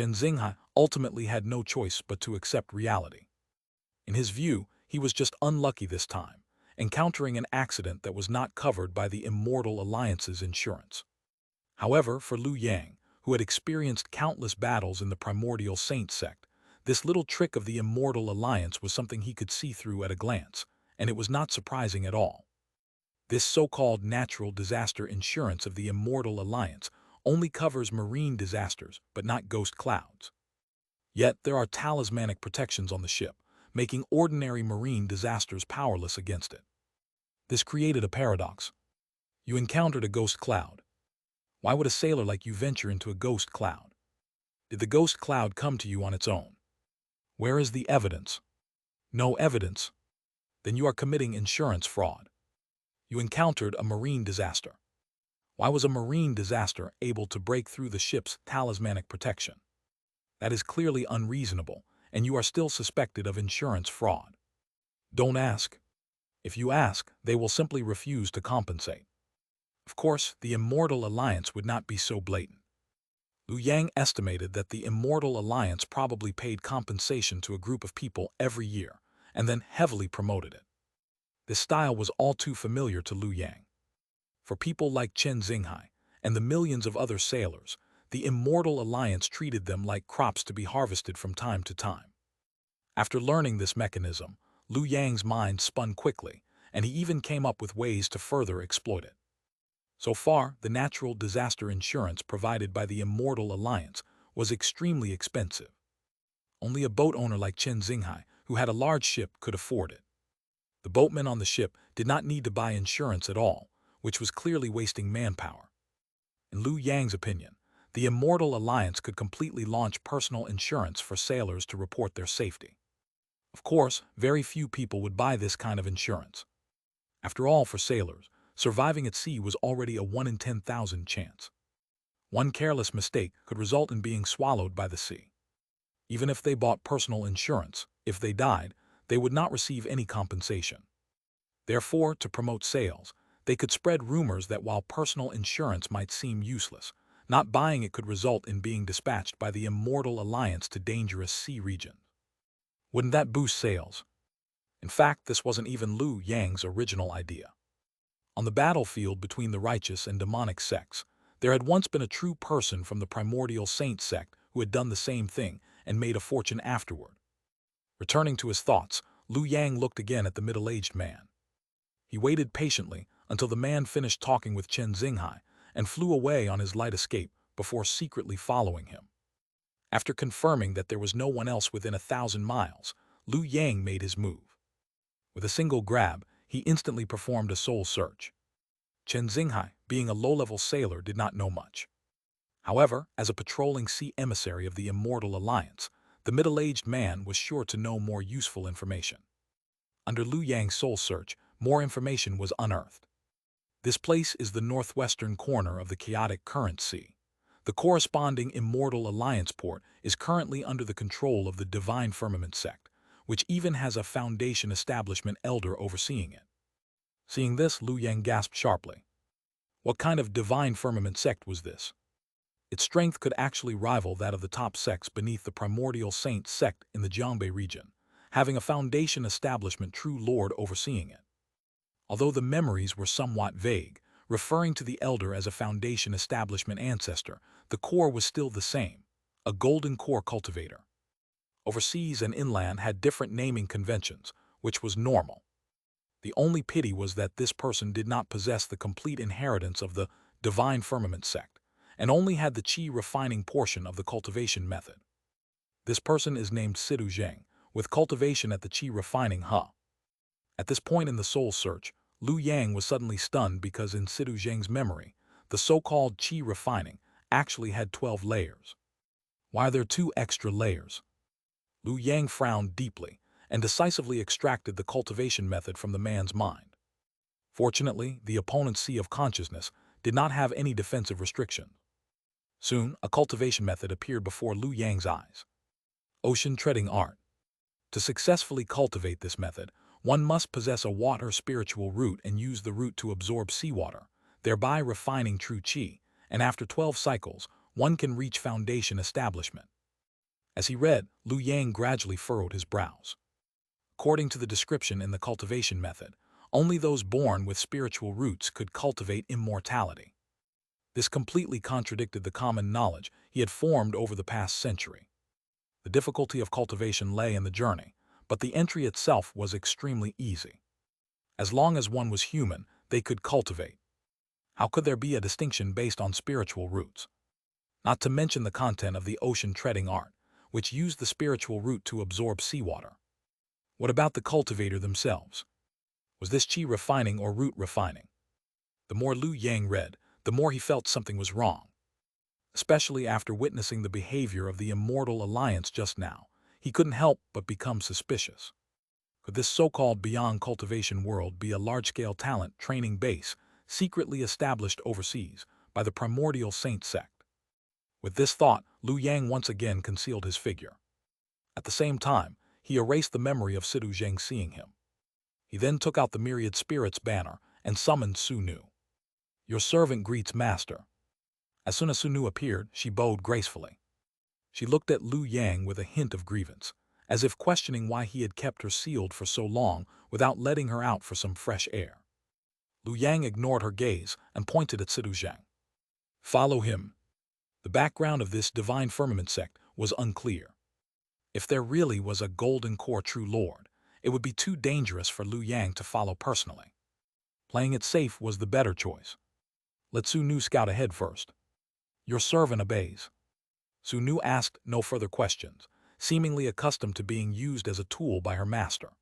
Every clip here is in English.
Chen Xinghai ultimately had no choice but to accept reality. In his view, he was just unlucky this time, encountering an accident that was not covered by the Immortal Alliance's insurance. However, for Liu Yang, who had experienced countless battles in the Primordial Saint Sect, this little trick of the Immortal Alliance was something he could see through at a glance, and it was not surprising at all. This so-called natural disaster insurance of the Immortal Alliance only covers marine disasters, but not ghost clouds. Yet there are talismanic protections on the ship, making ordinary marine disasters powerless against it. This created a paradox. You encountered a ghost cloud. Why would a sailor like you venture into a ghost cloud? Did the ghost cloud come to you on its own? Where is the evidence? No evidence? Then you are committing insurance fraud. You encountered a marine disaster. Why was a marine disaster able to break through the ship's talismanic protection? That is clearly unreasonable, and you are still suspected of insurance fraud. Don't ask. If you ask, they will simply refuse to compensate. Of course, the Immortal Alliance would not be so blatant. Liu Yang estimated that the Immortal Alliance probably paid compensation to a group of people every year, and then heavily promoted it. This style was all too familiar to Liu Yang. For people like Chen Xinghai and the millions of other sailors, the Immortal Alliance treated them like crops to be harvested from time to time. After learning this mechanism, Liu Yang's mind spun quickly, and he even came up with ways to further exploit it. So far, the natural disaster insurance provided by the Immortal Alliance was extremely expensive. Only a boat owner like Chen Xinghai, who had a large ship, could afford it. The boatmen on the ship did not need to buy insurance at all, which was clearly wasting manpower. In Liu Yang's opinion, the Immortal Alliance could completely launch personal insurance for sailors to report their safety. Of course, very few people would buy this kind of insurance. After all, for sailors, surviving at sea was already a 1 in 10,000 chance. One careless mistake could result in being swallowed by the sea. Even if they bought personal insurance, if they died, they would not receive any compensation. Therefore, to promote sales, they could spread rumors that while personal insurance might seem useless, not buying it could result in being dispatched by the Immortal Alliance to dangerous sea regions. Wouldn't that boost sales? In fact, this wasn't even Liu Yang's original idea. On the battlefield between the righteous and demonic sects, there had once been a true person from the Primordial Saint Sect who had done the same thing and made a fortune afterward. Returning to his thoughts, Liu Yang looked again at the middle-aged man. He waited patiently until the man finished talking with Chen Xinghai and flew away on his light escape before secretly following him. After confirming that there was no one else within 1,000 miles, Liu Yang made his move. With a single grab, he instantly performed a soul search. Chen Xinghai, being a low-level sailor, did not know much. However, as a patrolling sea emissary of the Immortal Alliance, the middle-aged man was sure to know more useful information. Under Liu Yang's soul search, more information was unearthed. This place is the northwestern corner of the chaotic current sea. The corresponding Immortal Alliance port is currently under the control of the Divine Firmament Sect, which even has a Foundation establishment elder overseeing it. Seeing this, Liu Yang gasped sharply. What kind of Divine Firmament Sect was this? Its strength could actually rival that of the top sects beneath the Primordial Saint Sect in the Jiangbei region, having a Foundation establishment true lord overseeing it. Although the memories were somewhat vague, referring to the elder as a Foundation establishment ancestor, the core was still the same, a golden core cultivator. Overseas and inland had different naming conventions, which was normal. The only pity was that this person did not possess the complete inheritance of the Divine Firmament Sect, and only had the qi refining portion of the cultivation method. This person is named Sidu Zheng, with cultivation at the qi refining hub. At this point in the soul search, Liu Yang was suddenly stunned because in Sidu Zheng's memory, the so-called qi refining actually had 12 layers. Why are there 2 extra layers? Liu Yang frowned deeply and decisively extracted the cultivation method from the man's mind. Fortunately, the opponent's sea of consciousness did not have any defensive restriction. Soon, a cultivation method appeared before Liu Yang's eyes. Ocean treading art. To successfully cultivate this method, one must possess a water spiritual root and use the root to absorb seawater, thereby refining true qi, and after 12 cycles, one can reach Foundation establishment. As he read, Lu Yang gradually furrowed his brows. According to the description in the cultivation method, only those born with spiritual roots could cultivate immortality. This completely contradicted the common knowledge he had formed over the past century. The difficulty of cultivation lay in the journey, but the entry itself was extremely easy. As long as one was human, they could cultivate. How could there be a distinction based on spiritual roots? Not to mention the content of the ocean-treading art, which used the spiritual root to absorb seawater. What about the cultivator themselves? Was this chi refining or root refining? The more Lu Yang read, the more he felt something was wrong. Especially after witnessing the behavior of the Immortal Alliance just now, he couldn't help but become suspicious. Could this so-called beyond cultivation world be a large-scale talent training base secretly established overseas by the Primordial Saint Sect? With this thought, Lu Yang once again concealed his figure. At the same time, he erased the memory of Sidu Zheng seeing him. He then took out the myriad spirits banner and summoned Su Nu. "Your servant greets master." As soon as Su Nu appeared, she bowed gracefully. She looked at Lu Yang with a hint of grievance, as if questioning why he had kept her sealed for so long without letting her out for some fresh air. Lu Yang ignored her gaze and pointed at Sidu Zheng. "Follow him." The background of this divine firmament sect was unclear. If there really was a golden core true lord, it would be too dangerous for Lu Yang to follow personally. Playing it safe was the better choice. Let Su Nu scout ahead first. "Your servant obeys." Su Nu asked no further questions, seemingly accustomed to being used as a tool by her master.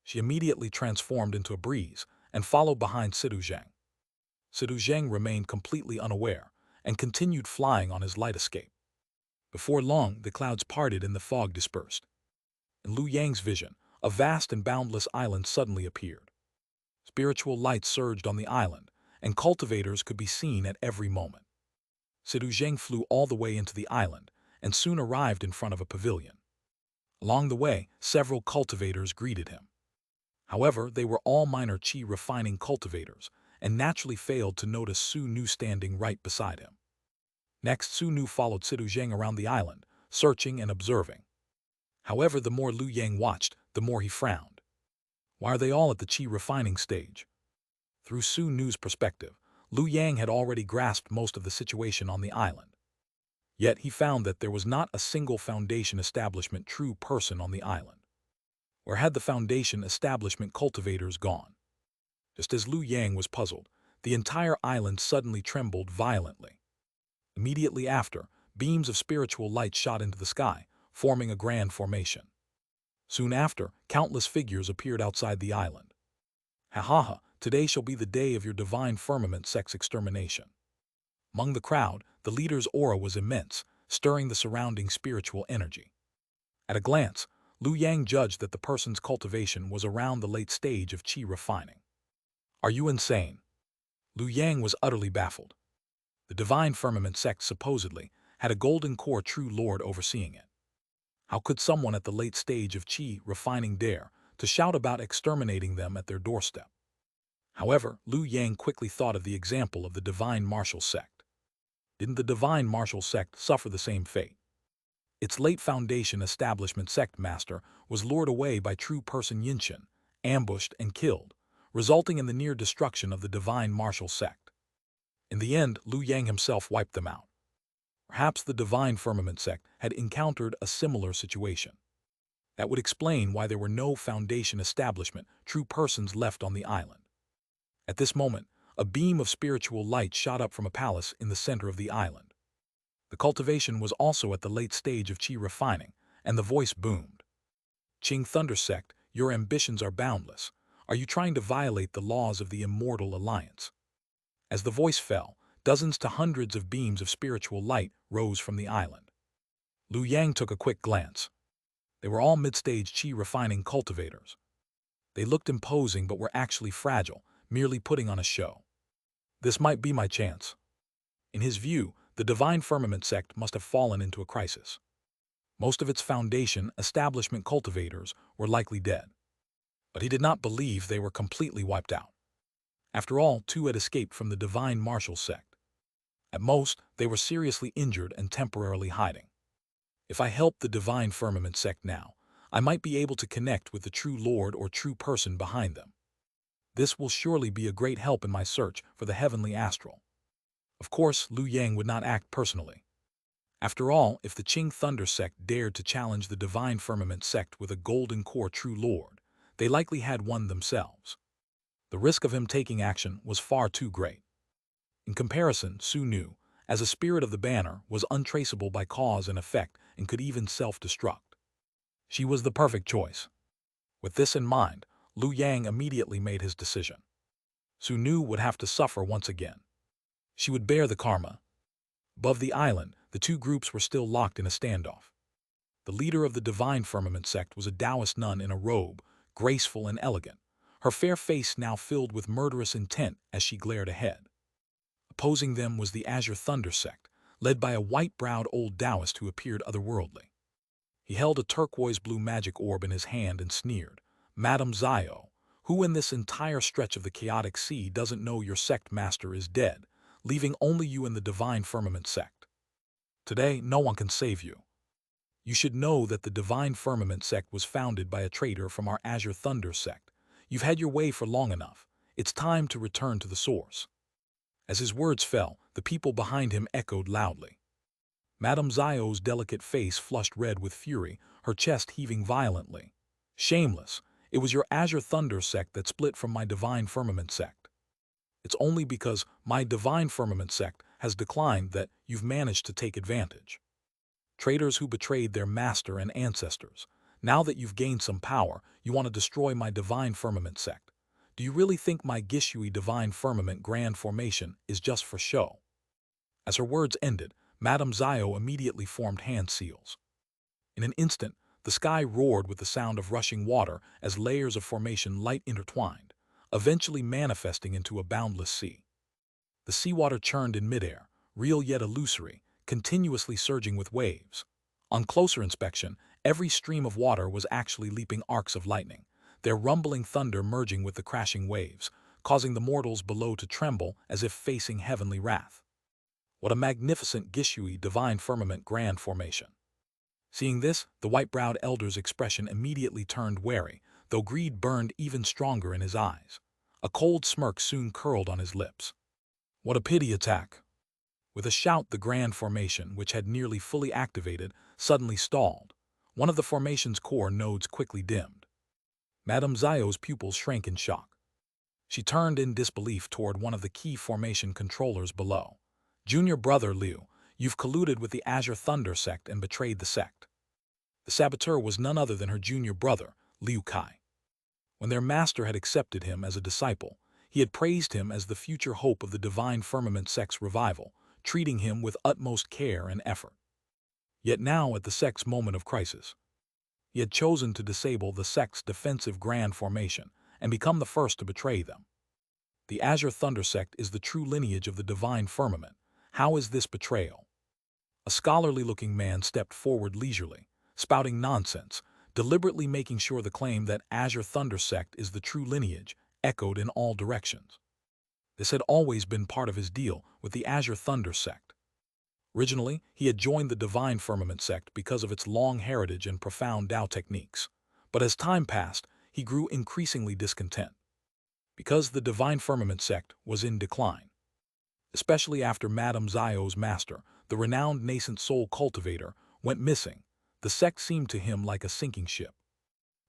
She immediately transformed into a breeze and followed behind Sidu Zheng. Sidu Zheng remained completely unaware and continued flying on his light escape. Before long, the clouds parted and the fog dispersed. In Lu Yang's vision, a vast and boundless island suddenly appeared. Spiritual light surged on the island, and cultivators could be seen at every moment. Sidu Zheng flew all the way into the island and soon arrived in front of a pavilion. Along the way, several cultivators greeted him. However, they were all minor chi refining cultivators and naturally failed to notice Su Nu standing right beside him. Next, Su Nu followed Sidu Zheng around the island, searching and observing. However, the more Lu Yang watched, the more he frowned. Why are they all at the chi refining stage? Through Su Nu's perspective, Lu Yang had already grasped most of the situation on the island. Yet he found that there was not a single foundation establishment true person on the island. Where had the foundation establishment cultivators gone? Just as Lu Yang was puzzled, the entire island suddenly trembled violently. Immediately after, beams of spiritual light shot into the sky, forming a grand formation. Soon after, countless figures appeared outside the island. "Ha ha ha, today shall be the day of your divine firmament sect's extermination." Among the crowd, the leader's aura was immense, stirring the surrounding spiritual energy. At a glance, Lu Yang judged that the person's cultivation was around the late stage of chi refining. "Are you insane?" Lu Yang was utterly baffled. The divine firmament sect supposedly had a golden core true lord overseeing it. How could someone at the late stage of chi refining dare to shout about exterminating them at their doorstep? However, Lu Yang quickly thought of the example of the divine martial sect. Didn't the divine martial sect suffer the same fate? Its late foundation establishment sect master was lured away by true person Yinshin, ambushed and killed, resulting in the near destruction of the divine martial sect. In the end, Lu Yang himself wiped them out. Perhaps the divine firmament sect had encountered a similar situation. That would explain why there were no foundation establishment true persons left on the island. At this moment, a beam of spiritual light shot up from a palace in the center of the island. The cultivation was also at the late stage of chi refining, and the voice boomed. "Qing Thunder Sect, your ambitions are boundless. Are you trying to violate the laws of the Immortal Alliance?" As the voice fell, dozens to hundreds of beams of spiritual light rose from the island. Lu Yang took a quick glance. They were all mid-stage chi refining cultivators. They looked imposing but were actually fragile, merely putting on a show. This might be my chance. In his view, the divine firmament sect must have fallen into a crisis. Most of its foundation establishment cultivators were likely dead. But he did not believe they were completely wiped out. After all, 2 had escaped from the divine martial sect. At most, they were seriously injured and temporarily hiding. If I help the Divine Firmament Sect now, I might be able to connect with the true Lord or true person behind them. This will surely be a great help in my search for the heavenly astral. Of course, Liu Yang would not act personally. After all, if the Qing Thunder Sect dared to challenge the Divine Firmament Sect with a golden core true Lord, they likely had one themselves. The risk of him taking action was far too great. In comparison, Su Nu, as a spirit of the banner, was untraceable by cause and effect and could even self-destruct. She was the perfect choice. With this in mind, Liu Yang immediately made his decision. Su Nu would have to suffer once again. She would bear the karma. Above the island, the two groups were still locked in a standoff. The leader of the Divine Firmament Sect was a Taoist nun in a robe, graceful and elegant, her fair face now filled with murderous intent as she glared ahead. Opposing them was the Azure Thunder Sect, led by a white-browed old Taoist who appeared otherworldly. He held a turquoise-blue magic orb in his hand and sneered, "Madame Zio, who in this entire stretch of the chaotic sea doesn't know your sect master is dead, leaving only you in the Divine Firmament Sect? Today, no one can save you. You should know that the Divine Firmament Sect was founded by a traitor from our Azure Thunder Sect. You've had your way for long enough. It's time to return to the source." As his words fell, the people behind him echoed loudly. Madame Zio's delicate face flushed red with fury, her chest heaving violently. "Shameless! It was your Azure Thunder Sect that split from my Divine Firmament Sect. It's only because my Divine Firmament Sect has declined that you've managed to take advantage. Traitors who betrayed their master and ancestors. Now that you've gained some power, you want to destroy my Divine Firmament Sect. Do you really think my Gishui Divine Firmament Grand Formation is just for show?" As her words ended, Madame Zio immediately formed hand seals. In an instant, the sky roared with the sound of rushing water as layers of formation light intertwined, eventually manifesting into a boundless sea. The seawater churned in midair, real yet illusory, continuously surging with waves. On closer inspection, every stream of water was actually leaping arcs of lightning, their rumbling thunder merging with the crashing waves, causing the mortals below to tremble as if facing heavenly wrath. What a magnificent Gishui Divine Firmament Grand Formation! Seeing this, the white-browed elder's expression immediately turned wary, though greed burned even stronger in his eyes. A cold smirk soon curled on his lips. What a pity attack! With a shout, the Grand Formation, which had nearly fully activated, suddenly stalled. One of the formation's core nodes quickly dimmed. Madame Zio's pupils shrank in shock. She turned in disbelief toward one of the key formation controllers below. "Junior brother Liu, you've colluded with the Azure Thunder Sect and betrayed the sect." The saboteur was none other than her junior brother, Liu Kai. When their master had accepted him as a disciple, he had praised him as the future hope of the Divine Firmament Sect's revival, treating him with utmost care and effort. Yet now, at the sect's moment of crisis, he had chosen to disable the sect's defensive Grand Formation and become the first to betray them. The Azure Thunder Sect is the true lineage of the Divine Firmament. How is this betrayal? A scholarly-looking man stepped forward leisurely, spouting nonsense, deliberately making sure the claim that Azure Thunder Sect is the true lineage echoed in all directions. This had always been part of his deal with the Azure Thunder Sect. Originally, he had joined the Divine Firmament Sect because of its long heritage and profound Tao techniques. But as time passed, he grew increasingly discontent. Because the Divine Firmament Sect was in decline. Especially after Madame Zio's master, the renowned nascent soul cultivator, went missing, the sect seemed to him like a sinking ship.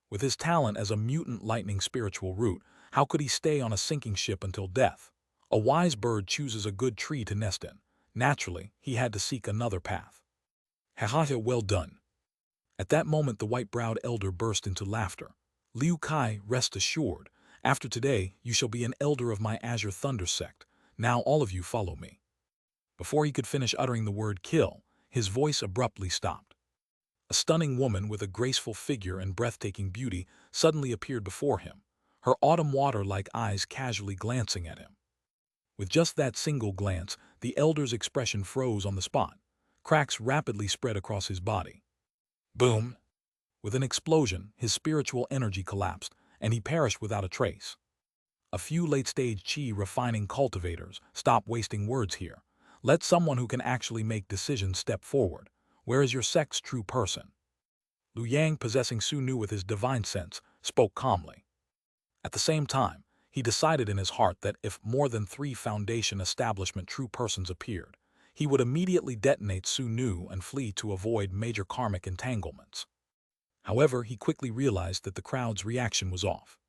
With his talent as a mutant lightning spiritual root, how could he stay on a sinking ship until death? A wise bird chooses a good tree to nest in. Naturally, he had to seek another path. "Ha, well done." At that moment, the white-browed elder burst into laughter. "Liu Kai, rest assured, after today you shall be an elder of my Azure Thunder Sect. Now all of you follow me." Before he could finish uttering the word kill, his voice abruptly stopped. A stunning woman with a graceful figure and breathtaking beauty suddenly appeared before him, her autumn water-like eyes casually glancing at him. With just that single glance, the elder's expression froze on the spot. Cracks rapidly spread across his body. Boom! With an explosion, his spiritual energy collapsed, and he perished without a trace. A few late-stage chi refining cultivators, stop wasting words here. Let someone who can actually make decisions step forward. Where is your sect's true person? Lu Yang, possessing Su Nu with his divine sense, spoke calmly. At the same time, he decided in his heart that if more than 3 Foundation establishment true persons appeared, he would immediately detonate Su Nu and flee to avoid major karmic entanglements. However, he quickly realized that the crowd's reaction was off.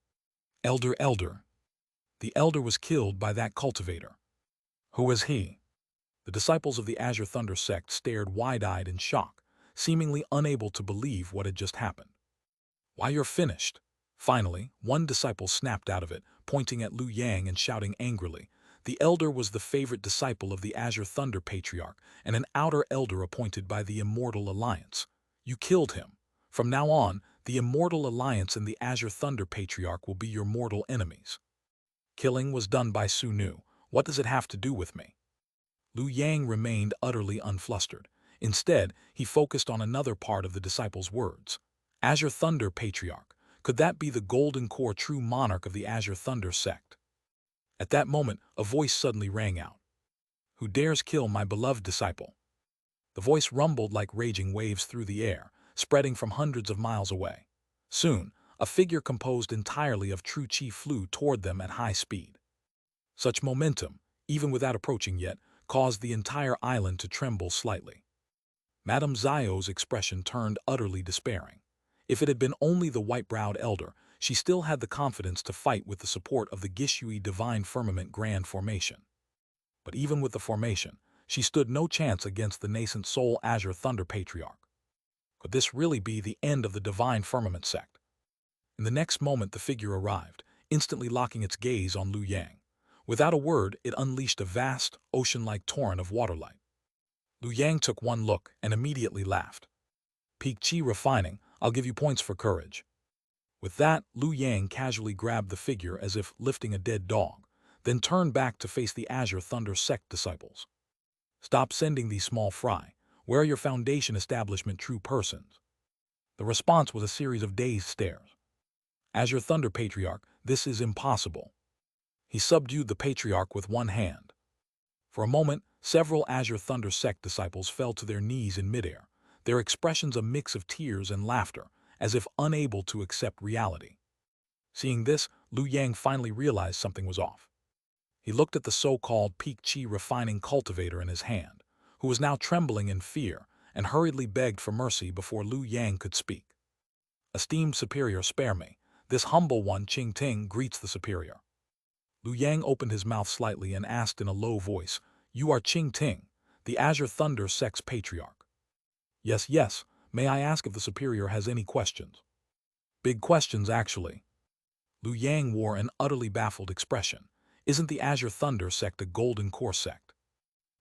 Elder. The elder was killed by that cultivator. Who is he? The disciples of the Azure Thunder sect stared wide-eyed in shock, seemingly unable to believe what had just happened. Why, you're finished. Finally, one disciple snapped out of it, pointing at Lu Yang and shouting angrily. The elder was the favorite disciple of the Azure Thunder Patriarch and an outer elder appointed by the Immortal Alliance. You killed him. From now on, the Immortal Alliance and the Azure Thunder Patriarch will be your mortal enemies. Killing was done by Su Nu. What does it have to do with me? Lu Yang remained utterly unflustered. Instead, he focused on another part of the disciple's words. Azure Thunder Patriarch. Could that be the golden core true monarch of the Azure Thunder sect? At that moment, a voice suddenly rang out. Who dares kill my beloved disciple? The voice rumbled like raging waves through the air, spreading from hundreds of miles away. Soon, a figure composed entirely of true chi flew toward them at high speed. Such momentum, even without approaching yet, caused the entire island to tremble slightly. Madame Zio's expression turned utterly despairing. If it had been only the white-browed elder, she still had the confidence to fight with the support of the Gishui Divine Firmament Grand Formation. But even with the formation, she stood no chance against the nascent Soul Azure Thunder Patriarch. Could this really be the end of the Divine Firmament sect? In the next moment the figure arrived, instantly locking its gaze on Lu Yang. Without a word, it unleashed a vast, ocean-like torrent of waterlight. Lu Yang took one look and immediately laughed. Peak Chi refining, I'll give you points for courage. With that, Lu Yang casually grabbed the figure as if lifting a dead dog, then turned back to face the Azure Thunder sect disciples. Stop sending these small fry. Where are your Foundation establishment true persons? The response was a series of dazed stares. Azure Thunder Patriarch, this is impossible. He subdued the Patriarch with one hand. For a moment, several Azure Thunder sect disciples fell to their knees in midair, their expressions a mix of tears and laughter, as if unable to accept reality. Seeing this, Lu Yang finally realized something was off. He looked at the so-called Peak Chi refining cultivator in his hand, who was now trembling in fear, and hurriedly begged for mercy before Lu Yang could speak. Esteemed Superior, spare me. This humble one, Qing Ting, greets the Superior. Lu Yang opened his mouth slightly and asked in a low voice, You are Qing Ting, the Azure Thunder sect's Patriarch. Yes. May I ask if the Superior has any questions? Big questions, actually. Lu Yang wore an utterly baffled expression. Isn't the Azure Thunder sect a golden core sect?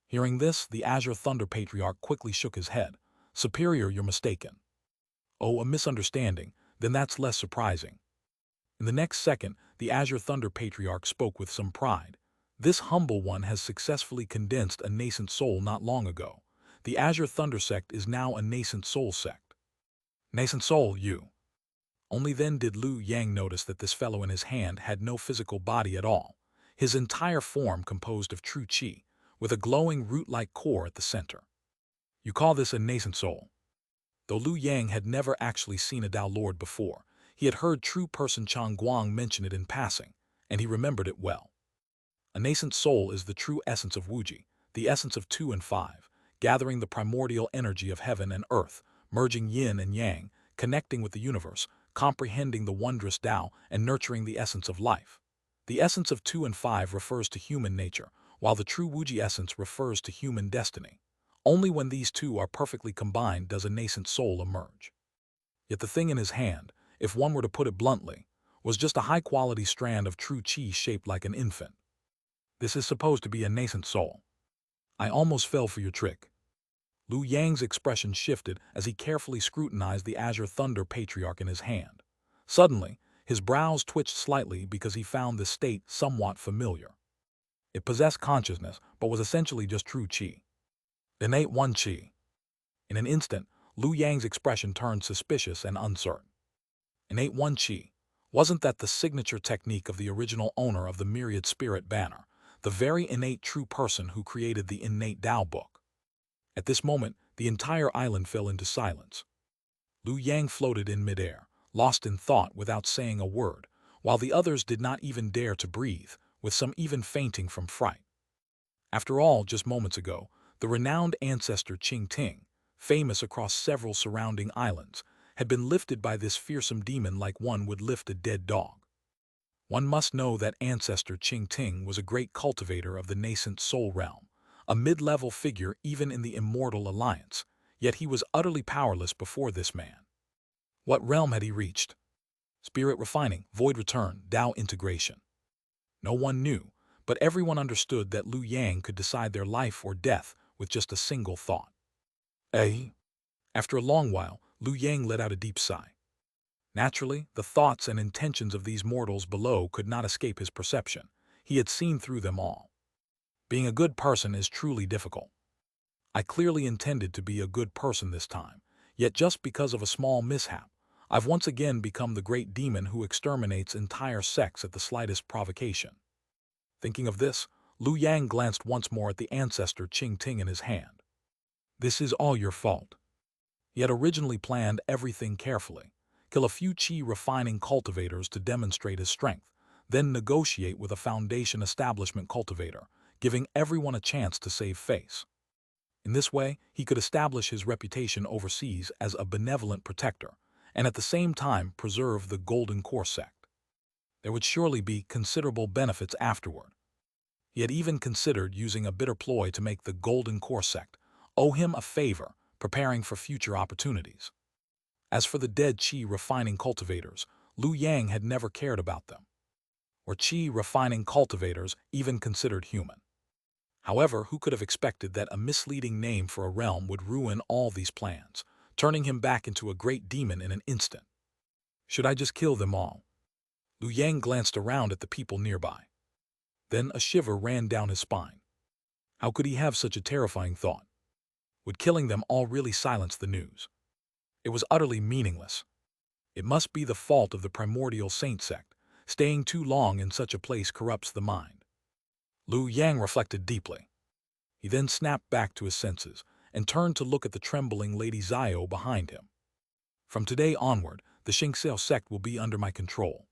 Hearing this, the Azure Thunder Patriarch quickly shook his head. Superior, you're mistaken. Oh, a misunderstanding. Then that's less surprising. In the next second, the Azure Thunder Patriarch spoke with some pride. This humble one has successfully condensed a nascent soul not long ago. The Azure Thunder sect is now a nascent soul sect. Nascent soul, you. Only then did Lu Yang notice that this fellow in his hand had no physical body at all. His entire form composed of true chi, with a glowing root-like core at the center. You call this a nascent soul? Though Lu Yang had never actually seen a Dao Lord before, he had heard true person Chang Guang mention it in passing, and he remembered it well. A nascent soul is the true essence of Wuji, the essence of 2 and 5, gathering the primordial energy of heaven and earth, merging yin and yang, connecting with the universe, comprehending the wondrous Tao, and nurturing the essence of life. The essence of 2 and 5 refers to human nature, while the true Wuji essence refers to human destiny. Only when these two are perfectly combined does a nascent soul emerge. Yet the thing in his hand, if one were to put it bluntly, was just a high-quality strand of true chi shaped like an infant. This is supposed to be a nascent soul. I almost fell for your trick. Lu Yang's expression shifted as he carefully scrutinized the Azure Thunder Patriarch in his hand. Suddenly, his brows twitched slightly because he found the state somewhat familiar. It possessed consciousness, but was essentially just true chi. Innate one chi. In an instant, Lu Yang's expression turned suspicious and uncertain. Innate one chi. Wasn't that the signature technique of the original owner of the Myriad Spirit banner, the very innate true person who created the innate Tao book? At this moment, the entire island fell into silence. Liu Yang floated in midair, lost in thought without saying a word, while the others did not even dare to breathe, with some even fainting from fright. After all, just moments ago, the renowned ancestor Qing Ting, famous across several surrounding islands, had been lifted by this fearsome demon like one would lift a dead dog. One must know that ancestor Qing Ting was a great cultivator of the nascent soul realm, a mid-level figure even in the Immortal Alliance, yet he was utterly powerless before this man. What realm had he reached? Spirit refining, void return, Tao integration. No one knew, but everyone understood that Liu Yang could decide their life or death with just a single thought. Eh? After a long while, Liu Yang let out a deep sigh. Naturally, the thoughts and intentions of these mortals below could not escape his perception. He had seen through them all. Being a good person is truly difficult. I clearly intended to be a good person this time, yet just because of a small mishap, I've once again become the great demon who exterminates entire sects at the slightest provocation. Thinking of this, Liu Yang glanced once more at the ancestor Qing Ting in his hand. This is all your fault. He had originally planned everything carefully. Kill a few qi refining cultivators to demonstrate his strength, then negotiate with a foundation establishment cultivator, giving everyone a chance to save face. In this way, he could establish his reputation overseas as a benevolent protector, and at the same time preserve the Golden Core sect. There would surely be considerable benefits afterward. He had even considered using a bitter ploy to make the Golden Core sect owe him a favor, preparing for future opportunities. As for the dead qi refining cultivators, Liu Yang had never cared about them. Were qi refining cultivators even considered human? However, who could have expected that a misleading name for a realm would ruin all these plans, turning him back into a great demon in an instant? Should I just kill them all? Liu Yang glanced around at the people nearby. Then a shiver ran down his spine. How could he have such a terrifying thought? Would killing them all really silence the news? It was utterly meaningless. It must be the fault of the Primordial Saint Sect. Staying too long in such a place corrupts the mind. Liu Yang reflected deeply. He then snapped back to his senses and turned to look at the trembling Lady Zio behind him. From today onward, the Xianxia sect will be under my control.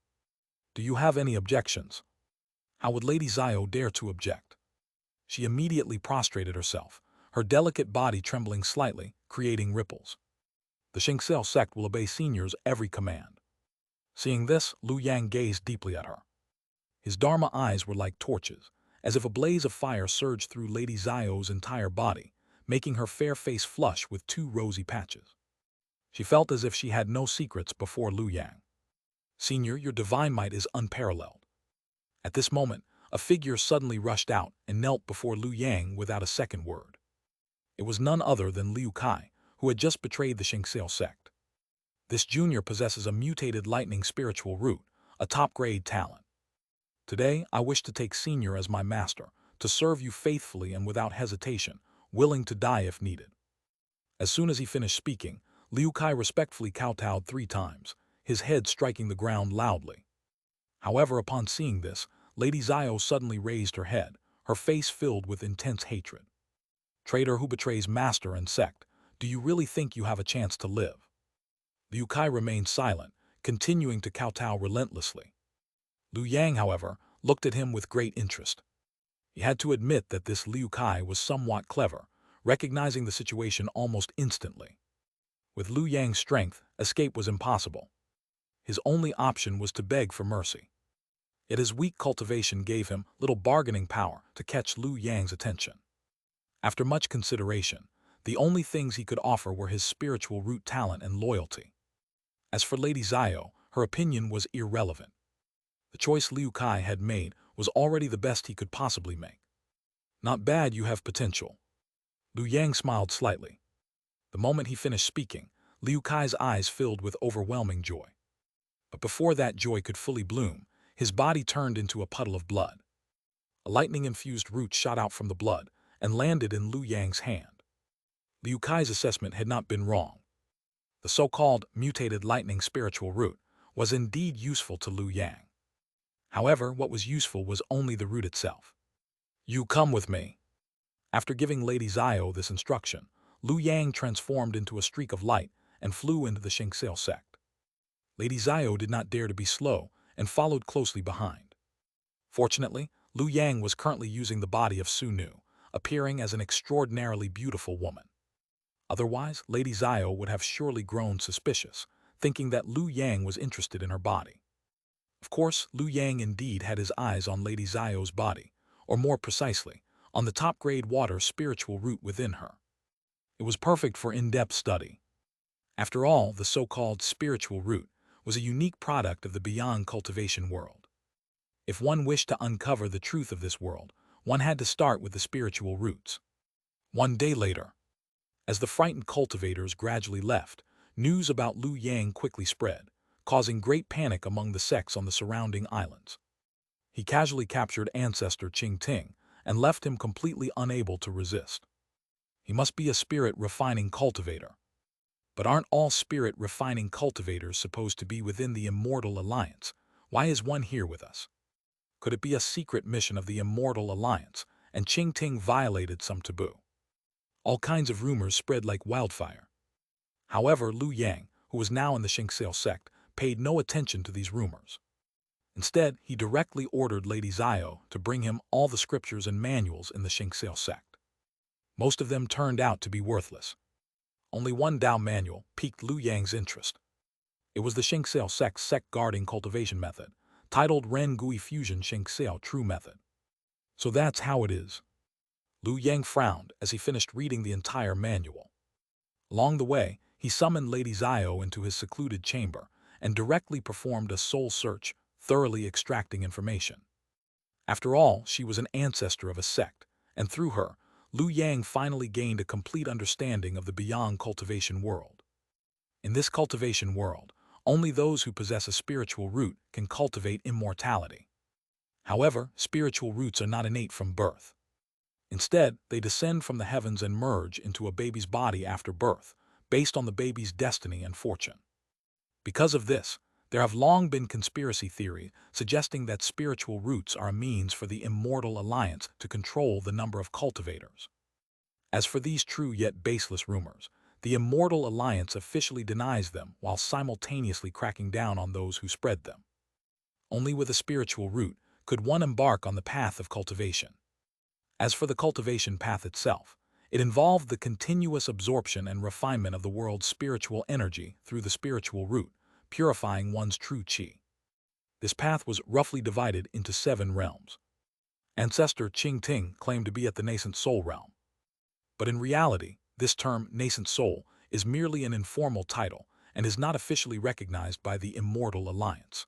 Do you have any objections? How would Lady Zio dare to object? She immediately prostrated herself, her delicate body trembling slightly, creating ripples. The Xianxia sect will obey seniors' every command. Seeing this, Liu Yang gazed deeply at her. His Dharma eyes were like torches, as if a blaze of fire surged through Lady Zio's entire body, making her fair face flush with two rosy patches. She felt as if she had no secrets before Liu Yang. Senior, your divine might is unparalleled. At this moment, a figure suddenly rushed out and knelt before Liu Yang without a second word. It was none other than Liu Kai, who had just betrayed the Xianxia sect. This junior possesses a mutated lightning spiritual root, a top-grade talent. Today, I wish to take Senior as my master, to serve you faithfully and without hesitation, willing to die if needed. As soon as he finished speaking, Liu Kai respectfully kowtowed 3 times, his head striking the ground loudly. However, upon seeing this, Lady Zio suddenly raised her head, her face filled with intense hatred. Traitor who betrays master and sect, do you really think you have a chance to live? Liu Kai remained silent, continuing to kowtow relentlessly. Liu Yang, however, looked at him with great interest. He had to admit that this Liu Kai was somewhat clever, recognizing the situation almost instantly. With Liu Yang's strength, escape was impossible. His only option was to beg for mercy. Yet his weak cultivation gave him little bargaining power to catch Liu Yang's attention. After much consideration, the only things he could offer were his spiritual root talent and loyalty. As for Lady Zio, her opinion was irrelevant. The choice Liu Kai had made was already the best he could possibly make. Not bad, you have potential. Liu Yang smiled slightly. The moment he finished speaking, Liu Kai's eyes filled with overwhelming joy. But before that joy could fully bloom, his body turned into a puddle of blood. A lightning-infused root shot out from the blood and landed in Liu Yang's hand. Liu Kai's assessment had not been wrong. The so-called mutated lightning spiritual root was indeed useful to Liu Yang. However, what was useful was only the root itself. You come with me. After giving Lady Zio this instruction, Lu Yang transformed into a streak of light and flew into the Xianxia sect. Lady Zio did not dare to be slow and followed closely behind. Fortunately, Lu Yang was currently using the body of Su Nu, appearing as an extraordinarily beautiful woman. Otherwise, Lady Zio would have surely grown suspicious, thinking that Lu Yang was interested in her body. Of course, Lu Yang indeed had his eyes on Lady Zio's body, or more precisely, on the top-grade water spiritual root within her. It was perfect for in-depth study. After all, the so-called spiritual root was a unique product of the beyond cultivation world. If one wished to uncover the truth of this world, one had to start with the spiritual roots. One day later, as the frightened cultivators gradually left, news about Lu Yang quickly spread, causing great panic among the sects on the surrounding islands. He casually captured ancestor Qing Ting and left him completely unable to resist. He must be a spirit-refining cultivator. But aren't all spirit-refining cultivators supposed to be within the Immortal Alliance? Why is one here with us? Could it be a secret mission of the Immortal Alliance, and Qing Ting violated some taboo? All kinds of rumors spread like wildfire. However, Lu Yang, who was now in the Xianxia sect, paid no attention to these rumors. Instead, he directly ordered Lady Zio to bring him all the scriptures and manuals in the Xianxia sect. Most of them turned out to be worthless. Only one Tao manual piqued Lu Yang's interest. It was the Xianxia sect's sect-guarding cultivation method, titled Ren Gui Fusion Xianxia True Method. So that's how it is. Lu Yang frowned as he finished reading the entire manual. Along the way, he summoned Lady Zio into his secluded chamber and directly performed a soul search, thoroughly extracting information. After all, she was an ancestor of a sect, and through her, Lu Yang finally gained a complete understanding of the beyond cultivation world. In this cultivation world, only those who possess a spiritual root can cultivate immortality. However, spiritual roots are not innate from birth. Instead, they descend from the heavens and merge into a baby's body after birth, based on the baby's destiny and fortune. Because of this, there have long been conspiracy theories suggesting that spiritual roots are a means for the Immortal Alliance to control the number of cultivators. As for these true yet baseless rumors, the Immortal Alliance officially denies them while simultaneously cracking down on those who spread them. Only with a spiritual root could one embark on the path of cultivation. As for the cultivation path itself, it involved the continuous absorption and refinement of the world's spiritual energy through the spiritual root, purifying one's true qi. This path was roughly divided into 7 realms. Ancestor Qing Ting claimed to be at the nascent soul realm. But in reality, this term, nascent soul, is merely an informal title and is not officially recognized by the Immortal Alliance.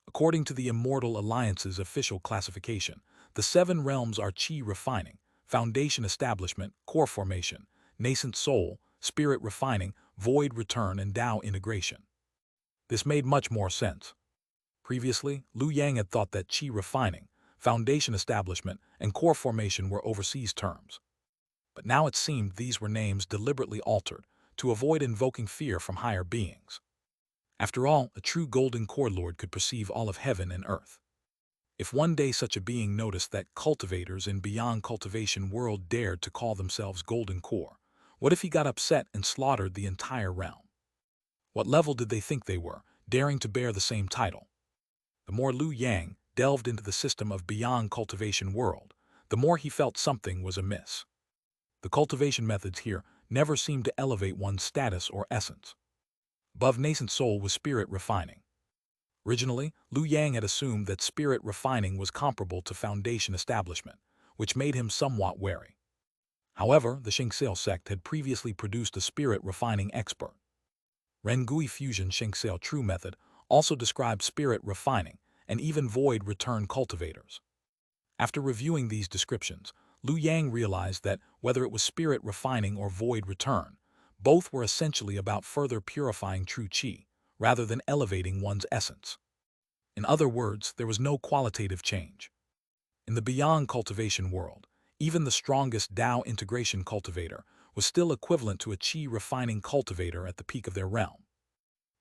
According to the Immortal Alliance's official classification, the 7 realms are Qi refining, foundation establishment, core formation, nascent soul, spirit refining, void return, and Tao integration. This made much more sense. Previously, Lu Yang had thought that Qi refining, foundation establishment, and core formation were overseas terms. But now it seemed these were names deliberately altered to avoid invoking fear from higher beings. After all, a true golden core lord could perceive all of heaven and earth. If one day such a being noticed that cultivators in beyond cultivation world dared to call themselves golden core, what if he got upset and slaughtered the entire realm? What level did they think they were, daring to bear the same title? The more Lu Yang delved into the system of beyond cultivation world, the more he felt something was amiss. The cultivation methods here never seemed to elevate one's status or essence. Above nascent soul was spirit refining. Originally, Lu Yang had assumed that spirit refining was comparable to foundation establishment, which made him somewhat wary. However, the Xianxia sect had previously produced a spirit refining expert. Ren Gui Fusion Xianxia True Method also described spirit refining and even void return cultivators. After reviewing these descriptions, Lu Yang realized that whether it was spirit refining or void return, both were essentially about further purifying true qi, rather than elevating one's essence. In other words, there was no qualitative change. In the beyond cultivation world, even the strongest Tao integration cultivator was still equivalent to a qi refining cultivator at the peak of their realm.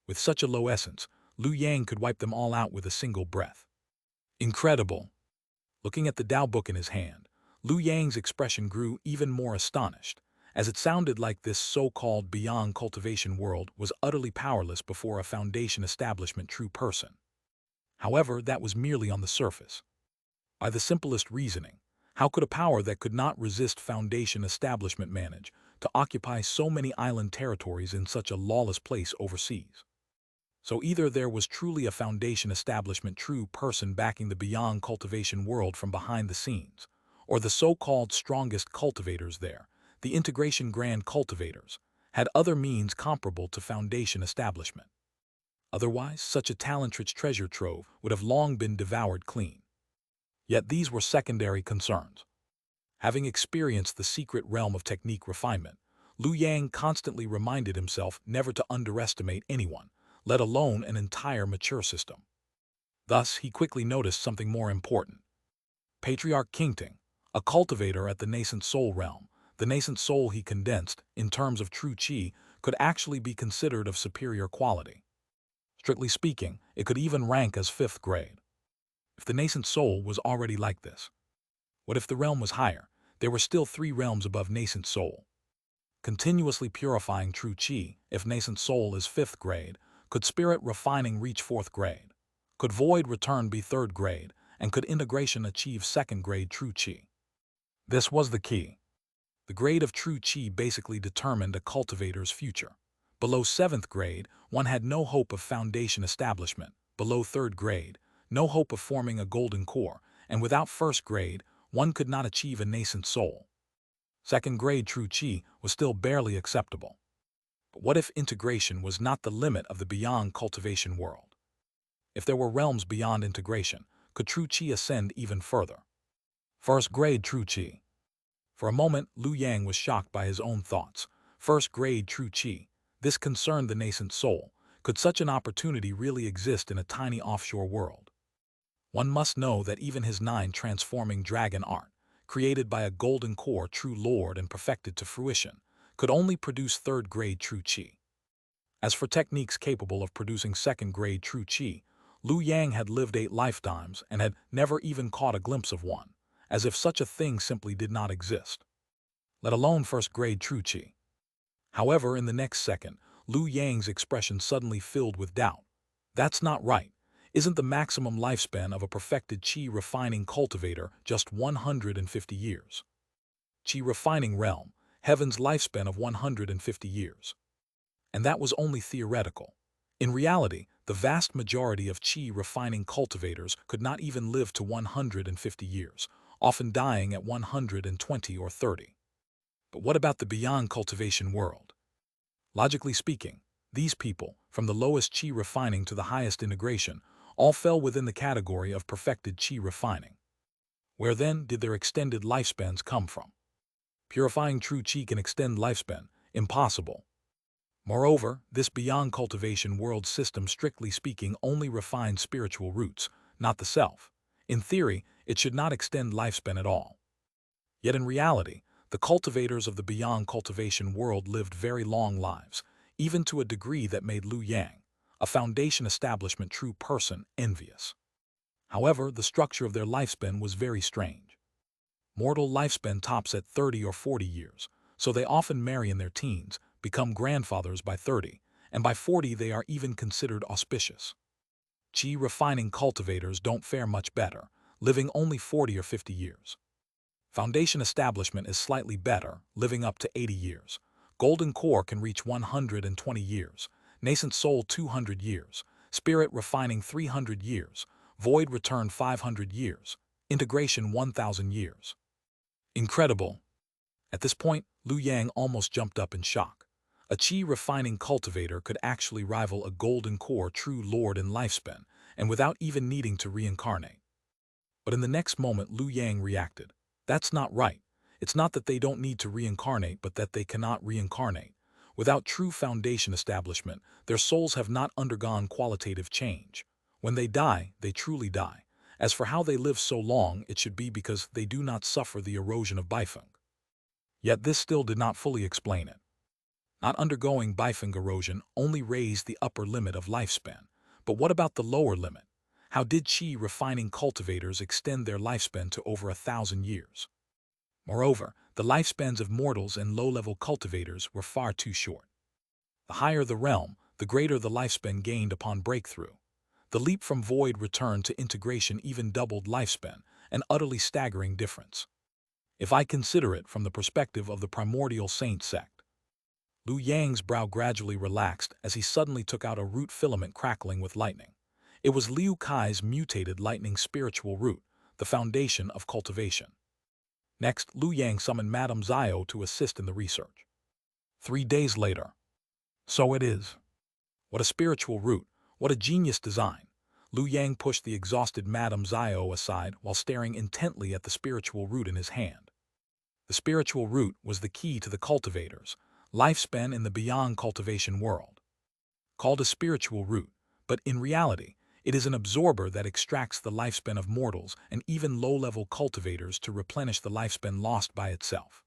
With such a low essence, Lu Yang could wipe them all out with a single breath. Incredible! Looking at the Tao book in his hand, Lu Yang's expression grew even more astonished, as it sounded like this so-called beyond cultivation world was utterly powerless before a foundation establishment true person. However, that was merely on the surface. By the simplest reasoning, how could a power that could not resist foundation establishment manage to occupy so many island territories in such a lawless place overseas? So either there was truly a foundation establishment true person backing the beyond cultivation world from behind the scenes, or the so-called strongest cultivators there, the integration grand cultivators, had other means comparable to foundation establishment. Otherwise, such a talent-rich treasure trove would have long been devoured clean. Yet these were secondary concerns. Having experienced the secret realm of technique refinement, Lu Yang constantly reminded himself never to underestimate anyone, let alone an entire mature system. Thus, he quickly noticed something more important. Patriarch Qingting, a cultivator at the nascent soul realm, the nascent soul he condensed, in terms of true qi, could actually be considered of superior quality. Strictly speaking, it could even rank as 5th grade. If the nascent soul was already like this, what if the realm was higher? There were still 3 realms above nascent soul. Continuously purifying true qi, if nascent soul is 5th grade, could spirit refining reach 4th grade? Could void return be 3rd grade? And could integration achieve 2nd grade true qi? This was the key. The grade of true qi basically determined a cultivator's future. Below 7th grade, one had no hope of foundation establishment. Below 3rd grade, no hope of forming a golden core, and without 1st grade, one could not achieve a nascent soul. 2nd grade true qi was still barely acceptable. But what if integration was not the limit of the beyond cultivation world? If there were realms beyond integration, could true qi ascend even further? 1st grade true qi. For a moment, Lu Yang was shocked by his own thoughts. 1st grade true qi. This concerned the nascent soul. Could such an opportunity really exist in a tiny offshore world? One must know that even his 9 transforming dragon art, created by a golden core true lord and perfected to fruition, could only produce 3rd grade true qi. As for techniques capable of producing 2nd grade true qi, Lu Yang had lived 8 lifetimes and had never even caught a glimpse of one, as if such a thing simply did not exist, let alone 1st grade true qi. However, in the next second, Lu Yang's expression suddenly filled with doubt. That's not right. Isn't the maximum lifespan of a perfected qi refining cultivator just 150 years? Qi refining realm, heaven's lifespan of 150 years. And that was only theoretical. In reality, the vast majority of qi refining cultivators could not even live to 150 years, often dying at 120 or 30. But what about the beyond cultivation world? Logically speaking, these people, from the lowest qi refining to the highest integration, all fell within the category of perfected qi refining. Where then did their extended lifespans come from? Purifying true qi can extend lifespan. Impossible. Moreover, this beyond cultivation world system strictly speaking only refines spiritual roots, not the self. In theory, it should not extend lifespan at all. Yet in reality, the cultivators of the beyond cultivation world lived very long lives, even to a degree that made Lu Yang, a foundation establishment true person, envious. However, the structure of their lifespan was very strange. Mortal lifespan tops at 30 or 40 years, so they often marry in their teens, become grandfathers by 30, and by 40 they are even considered auspicious. Qi refining cultivators don't fare much better, living only 40 or 50 years. Foundation establishment is slightly better, living up to 80 years. Golden core can reach 120 years, nascent soul 200 years, spirit refining 300 years, void return 500 years, integration 1,000 years. Incredible! At this point, Lu Yang almost jumped up in shock. A qi refining cultivator could actually rival a golden core true lord in lifespan, and without even needing to reincarnate. But in the next moment, Lu Yang reacted. That's not right. It's not that they don't need to reincarnate, but that they cannot reincarnate. Without true foundation establishment, their souls have not undergone qualitative change. When they die, they truly die. As for how they live so long, it should be because they do not suffer the erosion of Beifeng. Yet this still did not fully explain it. Not undergoing Beifeng erosion only raised the upper limit of lifespan. But what about the lower limit? How did qi refining cultivators extend their lifespan to over 1,000 years? Moreover, the lifespans of mortals and low-level cultivators were far too short. The higher the realm, the greater the lifespan gained upon breakthrough. The leap from void return to integration even doubled lifespan, an utterly staggering difference. If I consider it from the perspective of the Primordial Saint Sect, Liu Yang's brow gradually relaxed as he suddenly took out a root filament crackling with lightning. It was Liu Kai's mutated lightning spiritual root, the foundation of cultivation. Next, Liu Yang summoned Madame Zio to assist in the research. 3 days later. So it is. What a spiritual root, what a genius design. Liu Yang pushed the exhausted Madame Zio aside while staring intently at the spiritual root in his hand. The spiritual root was the key to the cultivator's lifespan in the beyond cultivation world. Called a spiritual root, but in reality, it is an absorber that extracts the lifespan of mortals and even low-level cultivators to replenish the lifespan lost by itself.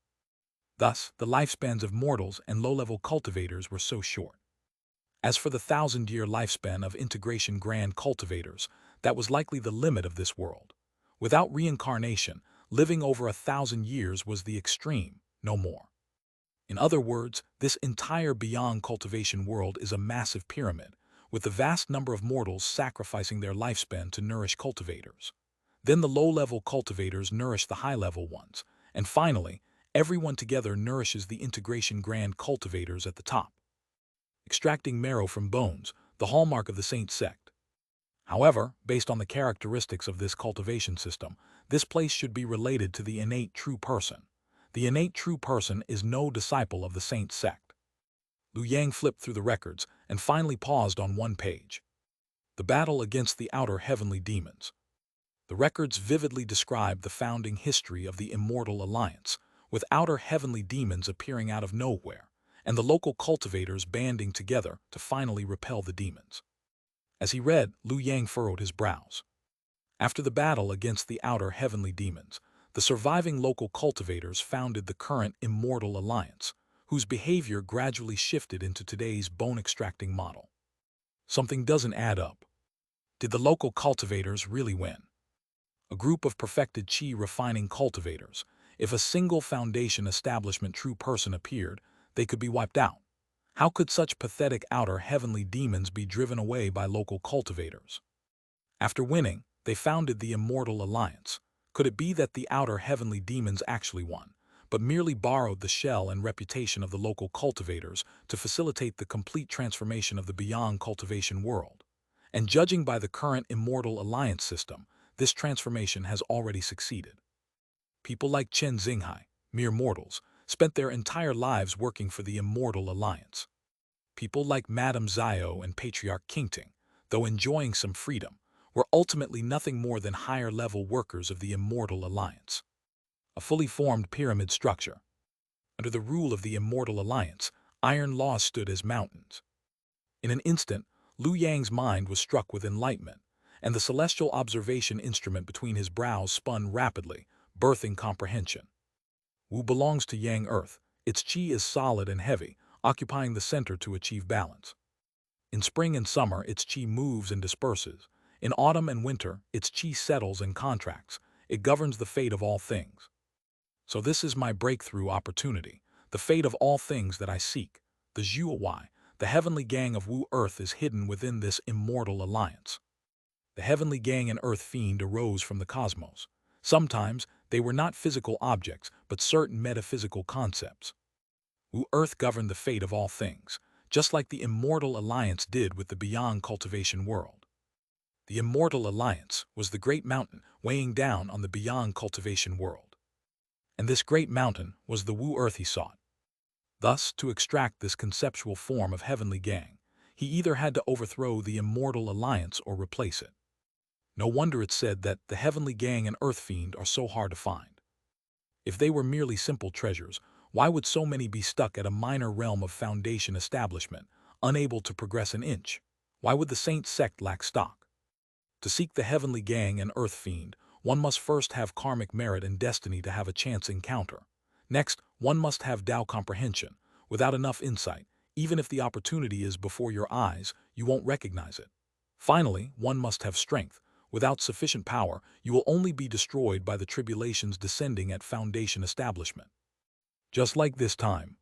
Thus, the lifespans of mortals and low-level cultivators were so short. As for the 1,000-year lifespan of integration grand cultivators, that was likely the limit of this world. Without reincarnation, living over 1,000 years was the extreme, no more. In other words, this entire beyond cultivation world is a massive pyramid, with the vast number of mortals sacrificing their lifespan to nourish cultivators. Then the low-level cultivators nourish the high-level ones, and finally, everyone together nourishes the integration grand cultivators at the top. Extracting marrow from bones, the hallmark of the Saint Sect. However, based on the characteristics of this cultivation system, this place should be related to the innate true person. The innate true person is no disciple of the Saint Sect. Liu Yang flipped through the records and finally paused on one page. The battle against the outer heavenly demons. The records vividly describe the founding history of the Immortal Alliance, with outer heavenly demons appearing out of nowhere, and the local cultivators banding together to finally repel the demons. As he read, Liu Yang furrowed his brows. After the battle against the outer heavenly demons, the surviving local cultivators founded the current Immortal Alliance, whose behavior gradually shifted into today's bone-extracting model. Something doesn't add up. Did the local cultivators really win? A group of perfected chi-refining cultivators. If a single foundation establishment true person appeared, they could be wiped out. How could such pathetic outer heavenly demons be driven away by local cultivators? After winning, they founded the Immortal Alliance. Could it be that the outer heavenly demons actually won, but merely borrowed the shell and reputation of the local cultivators to facilitate the complete transformation of the beyond cultivation world? And judging by the current Immortal Alliance system, this transformation has already succeeded. People like Chen Xinghai, mere mortals, spent their entire lives working for the Immortal Alliance. People like Madame Zio and Patriarch Qingting, though enjoying some freedom, were ultimately nothing more than higher-level workers of the Immortal Alliance. A fully formed pyramid structure. Under the rule of the Immortal Alliance, iron laws stood as mountains. In an instant, Liu Yang's mind was struck with enlightenment, and the celestial observation instrument between his brows spun rapidly, birthing comprehension. Wu belongs to Yang Earth. Its qi is solid and heavy, occupying the center to achieve balance. In spring and summer, its qi moves and disperses. In autumn and winter, its qi settles and contracts. It governs the fate of all things. So this is my breakthrough opportunity, the fate of all things that I seek. The Zhuowei, the heavenly gang of Wu Earth, is hidden within this Immortal Alliance. The heavenly gang and Earth Fiend arose from the cosmos. Sometimes, they were not physical objects, but certain metaphysical concepts. Wu Earth governed the fate of all things, just like the Immortal Alliance did with the beyond cultivation world. The Immortal Alliance was the great mountain weighing down on the beyond cultivation world. And this great mountain was the Wu Earth he sought. Thus, to extract this conceptual form of heavenly gang, he either had to overthrow the Immortal Alliance or replace it. No wonder it's said that the heavenly gang and Earth Fiend are so hard to find. If they were merely simple treasures, why would so many be stuck at a minor realm of foundation establishment, unable to progress an inch? Why would the Saint Sect lack stock? To seek the heavenly gang and Earth Fiend, one must first have karmic merit and destiny to have a chance encounter. Next, one must have Tao comprehension. Without enough insight, even if the opportunity is before your eyes, you won't recognize it. Finally, one must have strength. without sufficient power, you will only be destroyed by the tribulations descending at foundation establishment. Just like this time,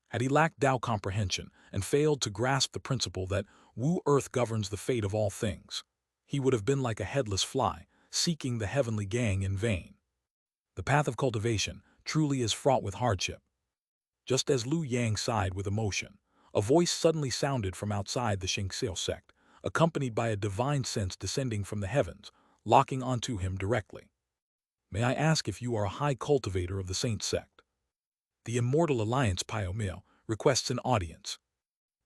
had he lacked Tao comprehension and failed to grasp the principle that Wu Earth governs the fate of all things, he would have been like a headless fly, seeking the heavenly gang in vain. The path of cultivation truly is fraught with hardship. Just as Lu Yang sighed with emotion, a voice suddenly sounded from outside the Xianxia sect, accompanied by a divine sense descending from the heavens, locking onto him directly. May I ask if you are a high cultivator of the Saint Sect? The Immortal Alliance Pyomil requests an audience.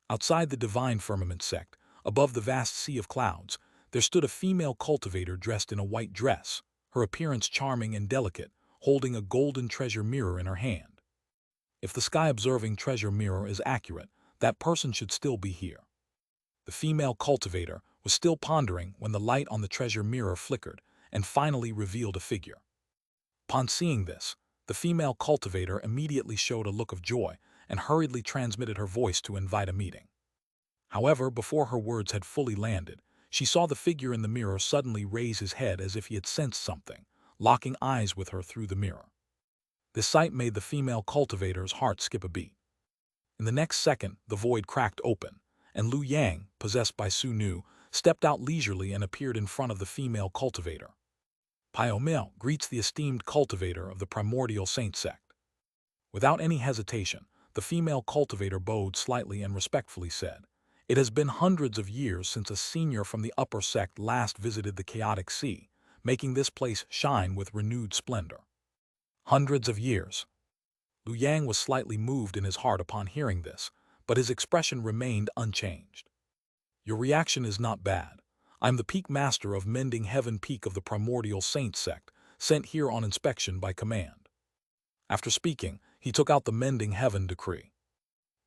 Outside the Divine Firmament sect, above the vast sea of clouds, there stood a female cultivator dressed in a white dress, her appearance charming and delicate, holding a golden treasure mirror in her hand. If the sky-observing treasure mirror is accurate, that person should still be here. The female cultivator was still pondering when the light on the treasure mirror flickered and finally revealed a figure. Upon seeing this, the female cultivator immediately showed a look of joy and hurriedly transmitted her voice to invite a meeting. However, before her words had fully landed, she saw the figure in the mirror suddenly raise his head as if he had sensed something, locking eyes with her through the mirror. This sight made the female cultivator's heart skip a beat. In the next second, the void cracked open, and Lu Yang, possessed by Su Nu, stepped out leisurely and appeared in front of the female cultivator. Pyomil greets the esteemed cultivator of the Primordial Saint Sect. Without any hesitation, the female cultivator bowed slightly and respectfully said, "It has been hundreds of years since a senior from the upper sect last visited the chaotic sea, making this place shine with renewed splendor." Hundreds of years. Lu Yang was slightly moved in his heart upon hearing this, but his expression remained unchanged. "Your reaction is not bad. I'm the peak master of Mending Heaven Peak of the Primordial Saint Sect, sent here on inspection by command." After speaking, he took out the Mending Heaven decree.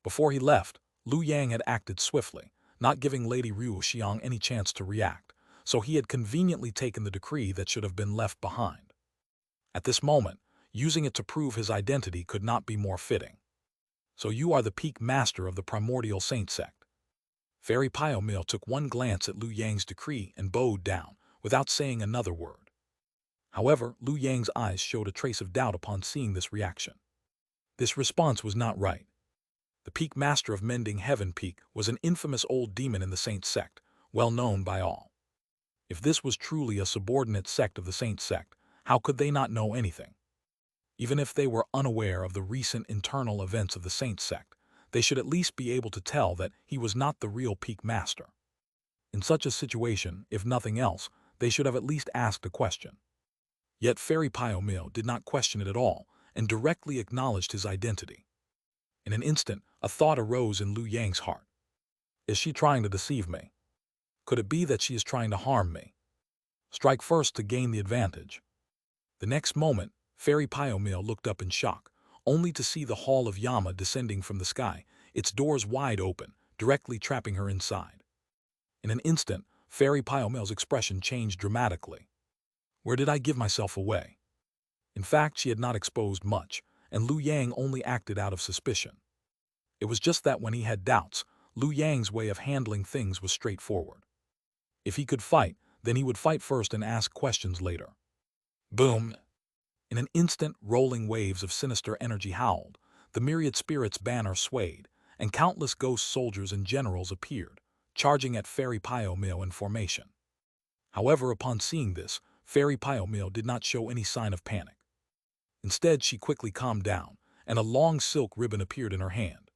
Before he left, Lu Yang had acted swiftly, not giving Lady Ryu Xiang any chance to react, so he had conveniently taken the decree that should have been left behind. At this moment, using it to prove his identity could not be more fitting. "So you are the peak master of the Primordial Saint Sect." Fairy Pyomil took one glance at Lu Yang's decree and bowed down, without saying another word. However, Lu Yang's eyes showed a trace of doubt upon seeing this reaction. This response was not right. The peak master of Mending Heaven Peak was an infamous old demon in the Saint Sect, well known by all. If this was truly a subordinate sect of the Saint Sect, how could they not know anything? Even if they were unaware of the recent internal events of the Saint Sect, they should at least be able to tell that he was not the real peak master. In such a situation, if nothing else, they should have at least asked a question. Yet Fairy Pyomil did not question it at all, and directly acknowledged his identity. In an instant, a thought arose in Lu Yang's heart. Is she trying to deceive me? Could it be that she is trying to harm me? Strike first to gain the advantage. The next moment, Fairy Pyomil looked up in shock, only to see the Hall of Yama descending from the sky, its doors wide open, directly trapping her inside. In an instant, Fairy Pyomil's expression changed dramatically. Where did I give myself away? In fact, she had not exposed much, and Lu Yang only acted out of suspicion. It was just that when he had doubts, Lu Yang's way of handling things was straightforward. If he could fight, then he would fight first and ask questions later. Boom! In an instant, rolling waves of sinister energy howled, the myriad spirits' banner swayed, and countless ghost soldiers and generals appeared, charging at Fairy Pyomil in formation. However, upon seeing this, Fairy Pyomil did not show any sign of panic. Instead, she quickly calmed down, and a long silk ribbon appeared in her hand.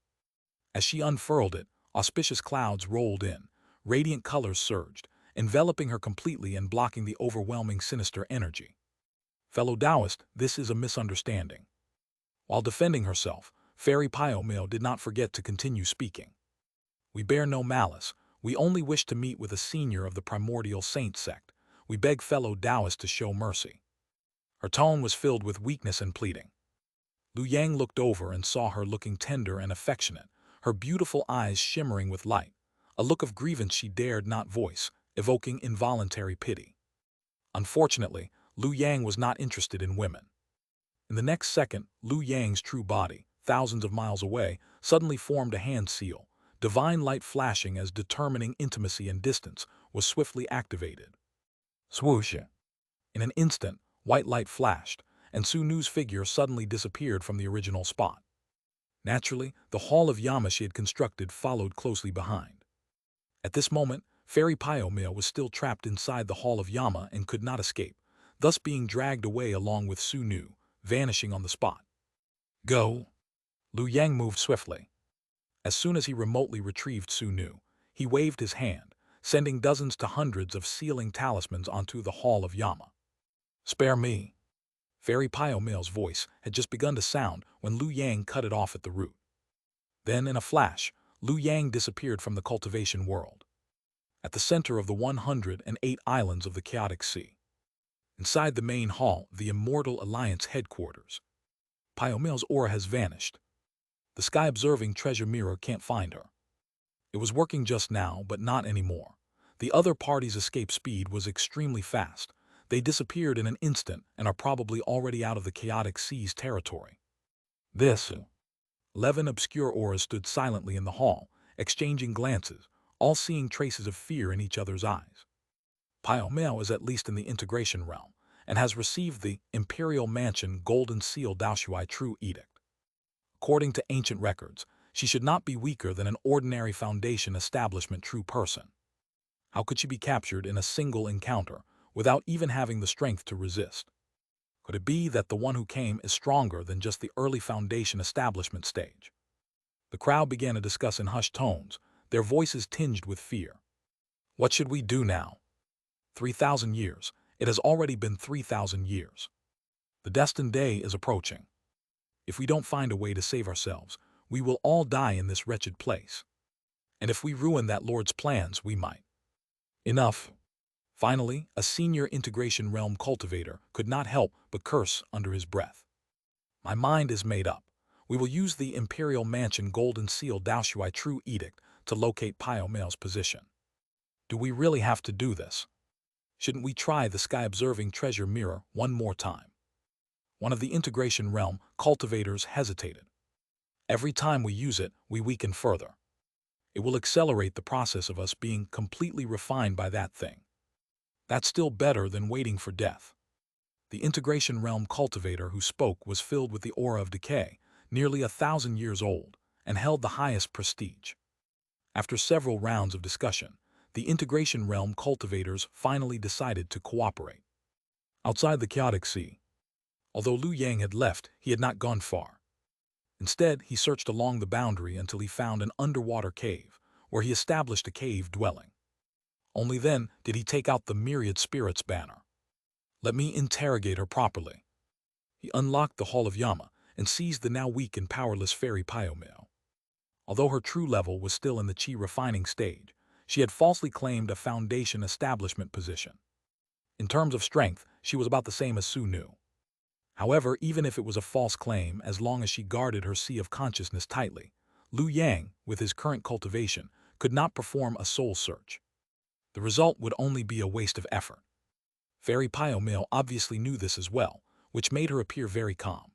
As she unfurled it, auspicious clouds rolled in, radiant colors surged, enveloping her completely and blocking the overwhelming sinister energy. Fellow Taoist, this is a misunderstanding. While defending herself, Fairy Pyomil did not forget to continue speaking. We bear no malice, we only wish to meet with a senior of the Primordial Saint Sect. We beg fellow Taoists to show mercy. Her tone was filled with weakness and pleading. Lu Yang looked over and saw her looking tender and affectionate, her beautiful eyes shimmering with light, a look of grievance she dared not voice, evoking involuntary pity. Unfortunately, Lu Yang was not interested in women. In the next second, Lu Yang's true body, thousands of miles away, suddenly formed a hand seal. Divine light flashing as determining intimacy and distance was swiftly activated. Swoosh! In an instant, white light flashed, and Su Nu's figure suddenly disappeared from the original spot. Naturally, the hall of Yama she had constructed followed closely behind. At this moment, Fairy Pyomil was still trapped inside the hall of Yama and could not escape, thus being dragged away along with Su Nu, vanishing on the spot. Go! Liu Yang moved swiftly. As soon as he remotely retrieved Su Nu, he waved his hand, sending dozens to hundreds of sealing talismans onto the hall of Yama. Spare me! Fairy Pyomil's voice had just begun to sound when Liu Yang cut it off at the root. Then, in a flash, Liu Yang disappeared from the cultivation world. At the center of the 108 islands of the Chaotic Sea. Inside the main hall of the Immortal Alliance headquarters. Pyomil's aura has vanished. The sky-observing treasure mirror can't find her. It was working just now, but not anymore. The other party's escape speed was extremely fast. They disappeared in an instant and are probably already out of the Chaotic Sea's territory. 11 obscure auras stood silently in the hall, exchanging glances, all seeing traces of fear in each other's eyes. Pyomil is at least in the integration realm, and has received the Imperial Mansion Golden Seal Daoshui True Edict. According to ancient records, she should not be weaker than an ordinary Foundation establishment true person. How could she be captured in a single encounter, without even having the strength to resist? Could it be that the one who came is stronger than just the early Foundation establishment stage? The crowd began to discuss in hushed tones, their voices tinged with fear. What should we do now? 3,000 years. It has already been 3,000 years. The destined day is approaching. If we don't find a way to save ourselves, we will all die in this wretched place. And if we ruin that Lord's plans, we might. Enough. Finally, a senior integration realm cultivator could not help but curse under his breath. My mind is made up. We will use the Imperial Mansion Golden Seal Daoshui True Edict to locate Pyomil's position. Do we really have to do this? Shouldn't we try the sky-observing treasure mirror one more time? One of the integration realm cultivators hesitated. Every time we use it, we weaken further. It will accelerate the process of us being completely refined by that thing. That's still better than waiting for death. The integration realm cultivator who spoke was filled with the aura of decay, nearly 1,000 years old, and held the highest prestige. After several rounds of discussion, the integration realm cultivators finally decided to cooperate. Outside the Chaotic Sea, although Liu Yang had left, he had not gone far. Instead, he searched along the boundary until he found an underwater cave, where he established a cave dwelling. Only then did he take out the Myriad Spirits banner. Let me interrogate her properly. He unlocked the Hall of Yama and seized the now weak and powerless Fairy Pyomil. Although her true level was still in the Qi refining stage, she had falsely claimed a Foundation establishment position. In terms of strength, she was about the same as Su Nu. However, even if it was a false claim, as long as she guarded her sea of consciousness tightly, Liu Yang, with his current cultivation, could not perform a soul search. The result would only be a waste of effort. Fairy Pyomil obviously knew this as well, which made her appear very calm.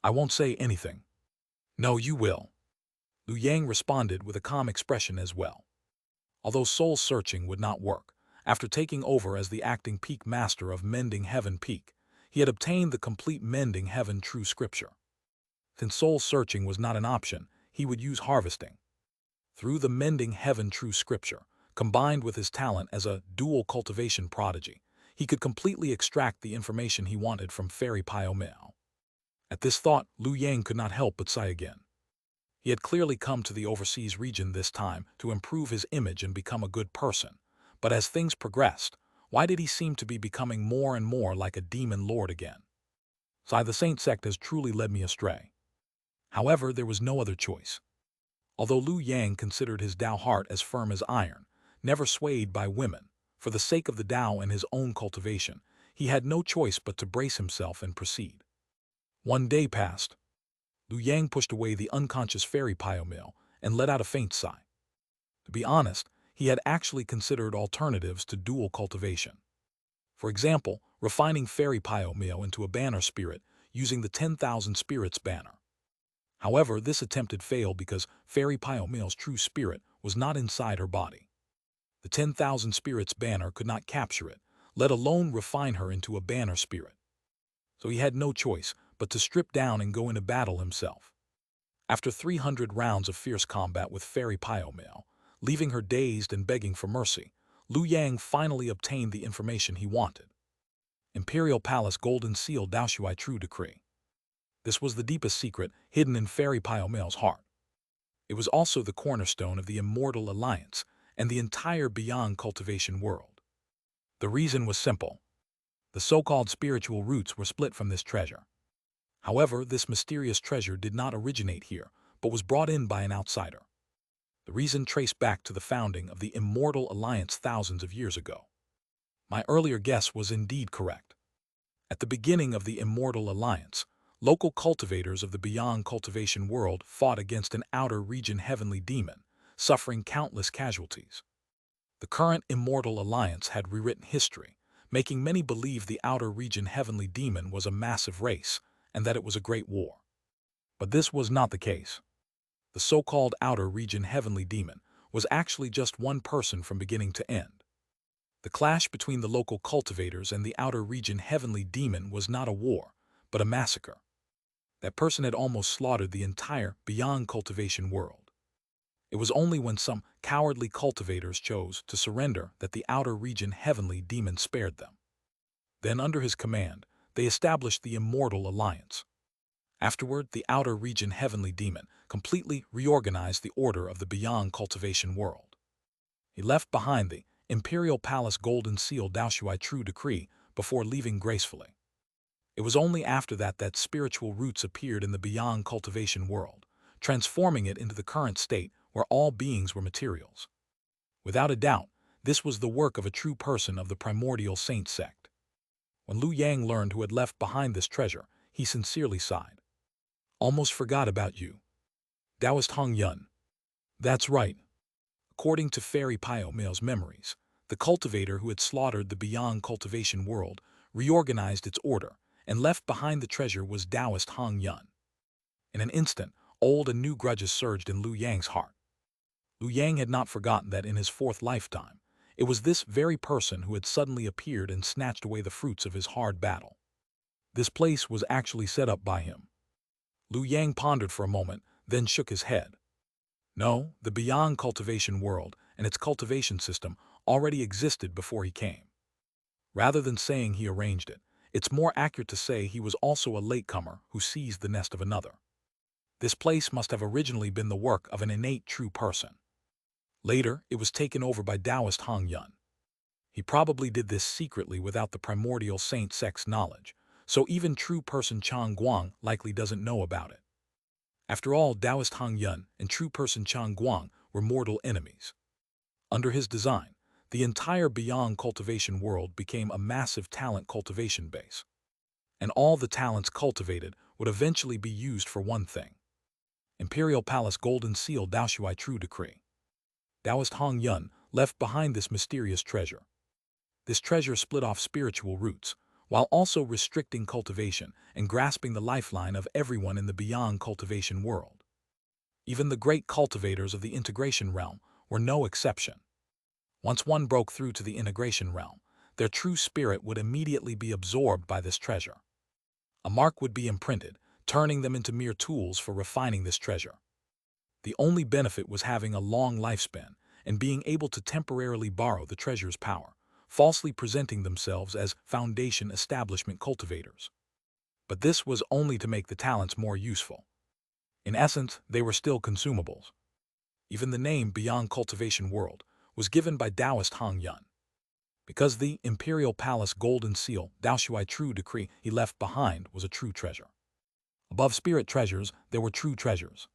I won't say anything. No, you will. Liu Yang responded with a calm expression as well. Although soul searching would not work, after taking over as the acting peak master of Mending Heaven Peak, he had obtained the complete Mending Heaven True Scripture. Since soul searching was not an option, he would use harvesting. Through the Mending Heaven True Scripture, combined with his talent as a dual cultivation prodigy, he could completely extract the information he wanted from Fairy Pyomil. At this thought, Liu Yang could not help but sigh again. He had clearly come to the overseas region this time to improve his image and become a good person, but as things progressed, why did he seem to be becoming more and more like a demon lord again? The Saint Sect has truly led me astray. However, there was no other choice. Although Liu Yang considered his Tao heart as firm as iron, never swayed by women, for the sake of the Tao and his own cultivation, he had no choice but to brace himself and proceed. One day passed. Liu Yang pushed away the unconscious Fairy Pyomil and let out a faint sigh. To be honest, he had actually considered alternatives to dual cultivation. For example, refining Fairy Pyomil into a banner spirit using the 10,000 spirits banner. However, this attempt had failed because Fairy Pyomil's true spirit was not inside her body. The 10,000 spirits banner could not capture it, let alone refine her into a banner spirit. So he had no choice but to strip down and go into battle himself. After 300 rounds of fierce combat with Fairy Pyomale, leaving her dazed and begging for mercy, Liu Yang finally obtained the information he wanted. Imperial Palace Golden Seal Daoshuai True Decree. This was the deepest secret hidden in Fairy Pyomale's heart. It was also the cornerstone of the Immortal Alliance and the entire Beyond Cultivation world. The reason was simple. The so-called spiritual roots were split from this treasure. However, this mysterious treasure did not originate here, but was brought in by an outsider. The reason traced back to the founding of the Immortal Alliance thousands of years ago. My earlier guess was indeed correct. At the beginning of the Immortal Alliance, local cultivators of the Beyond Cultivation world fought against an outer region heavenly demon, suffering countless casualties. The current Immortal Alliance had rewritten history, making many believe the outer region heavenly demon was a massive race and that it was a great war. But this was not the case. The so-called outer region heavenly demon was actually just one person from beginning to end. The clash between the local cultivators and the outer region heavenly demon was not a war, but a massacre. That person had almost slaughtered the entire Beyond Cultivation world. It was only when some cowardly cultivators chose to surrender that the outer region heavenly demon spared them. Then, under his command, they established the Immortal Alliance. Afterward, the outer region heavenly demon completely reorganized the order of the Beyond Cultivation world. He left behind the Imperial Palace Golden Seal Daoshuai True Decree before leaving gracefully. It was only after that spiritual roots appeared in the Beyond Cultivation world, transforming it into the current state where all beings were materials. Without a doubt, this was the work of a true person of the Primordial Saint Sect. When Liu Yang learned who had left behind this treasure, he sincerely sighed. Almost forgot about you. Taoist Hong Yun. That's right. According to Fairy Pyomale's memories, the cultivator who had slaughtered the Beyond Cultivation world reorganized its order, and left behind the treasure was Taoist Hong Yun. In an instant, old and new grudges surged in Liu Yang's heart. Liu Yang had not forgotten that in his fourth lifetime, it was this very person who had suddenly appeared and snatched away the fruits of his hard battle. This place was actually set up by him. Liu Yang pondered for a moment, then shook his head. No, the Beyond Cultivation world and its cultivation system already existed before he came. Rather than saying he arranged it, it's more accurate to say he was also a latecomer who seized the nest of another. This place must have originally been the work of an innate true person. Later, it was taken over by Taoist Hong Yun. He probably did this secretly without the Primordial Saint Sect's knowledge, so even true person Chang Guang likely doesn't know about it. After all, Taoist Hong Yun and true person Chang Guang were mortal enemies. Under his design, the entire Beyond Cultivation world became a massive talent cultivation base. And all the talents cultivated would eventually be used for one thing. Imperial Palace Golden Seal Daoshuai True Decree. Taoist Hong Yun left behind this mysterious treasure. This treasure split off spiritual roots, while also restricting cultivation and grasping the lifeline of everyone in the Beyond Cultivation world. Even the great cultivators of the integration realm were no exception. Once one broke through to the integration realm, their true spirit would immediately be absorbed by this treasure. A mark would be imprinted, turning them into mere tools for refining this treasure. The only benefit was having a long lifespan and being able to temporarily borrow the treasure's power, falsely presenting themselves as foundation establishment cultivators. But this was only to make the talents more useful. In essence, they were still consumables. Even the name Beyond Cultivation World was given by Taoist Hong Yun. Because the Imperial Palace Golden Seal Daoshuai True Decree he left behind was a true treasure. Above spirit treasures, there were true treasures.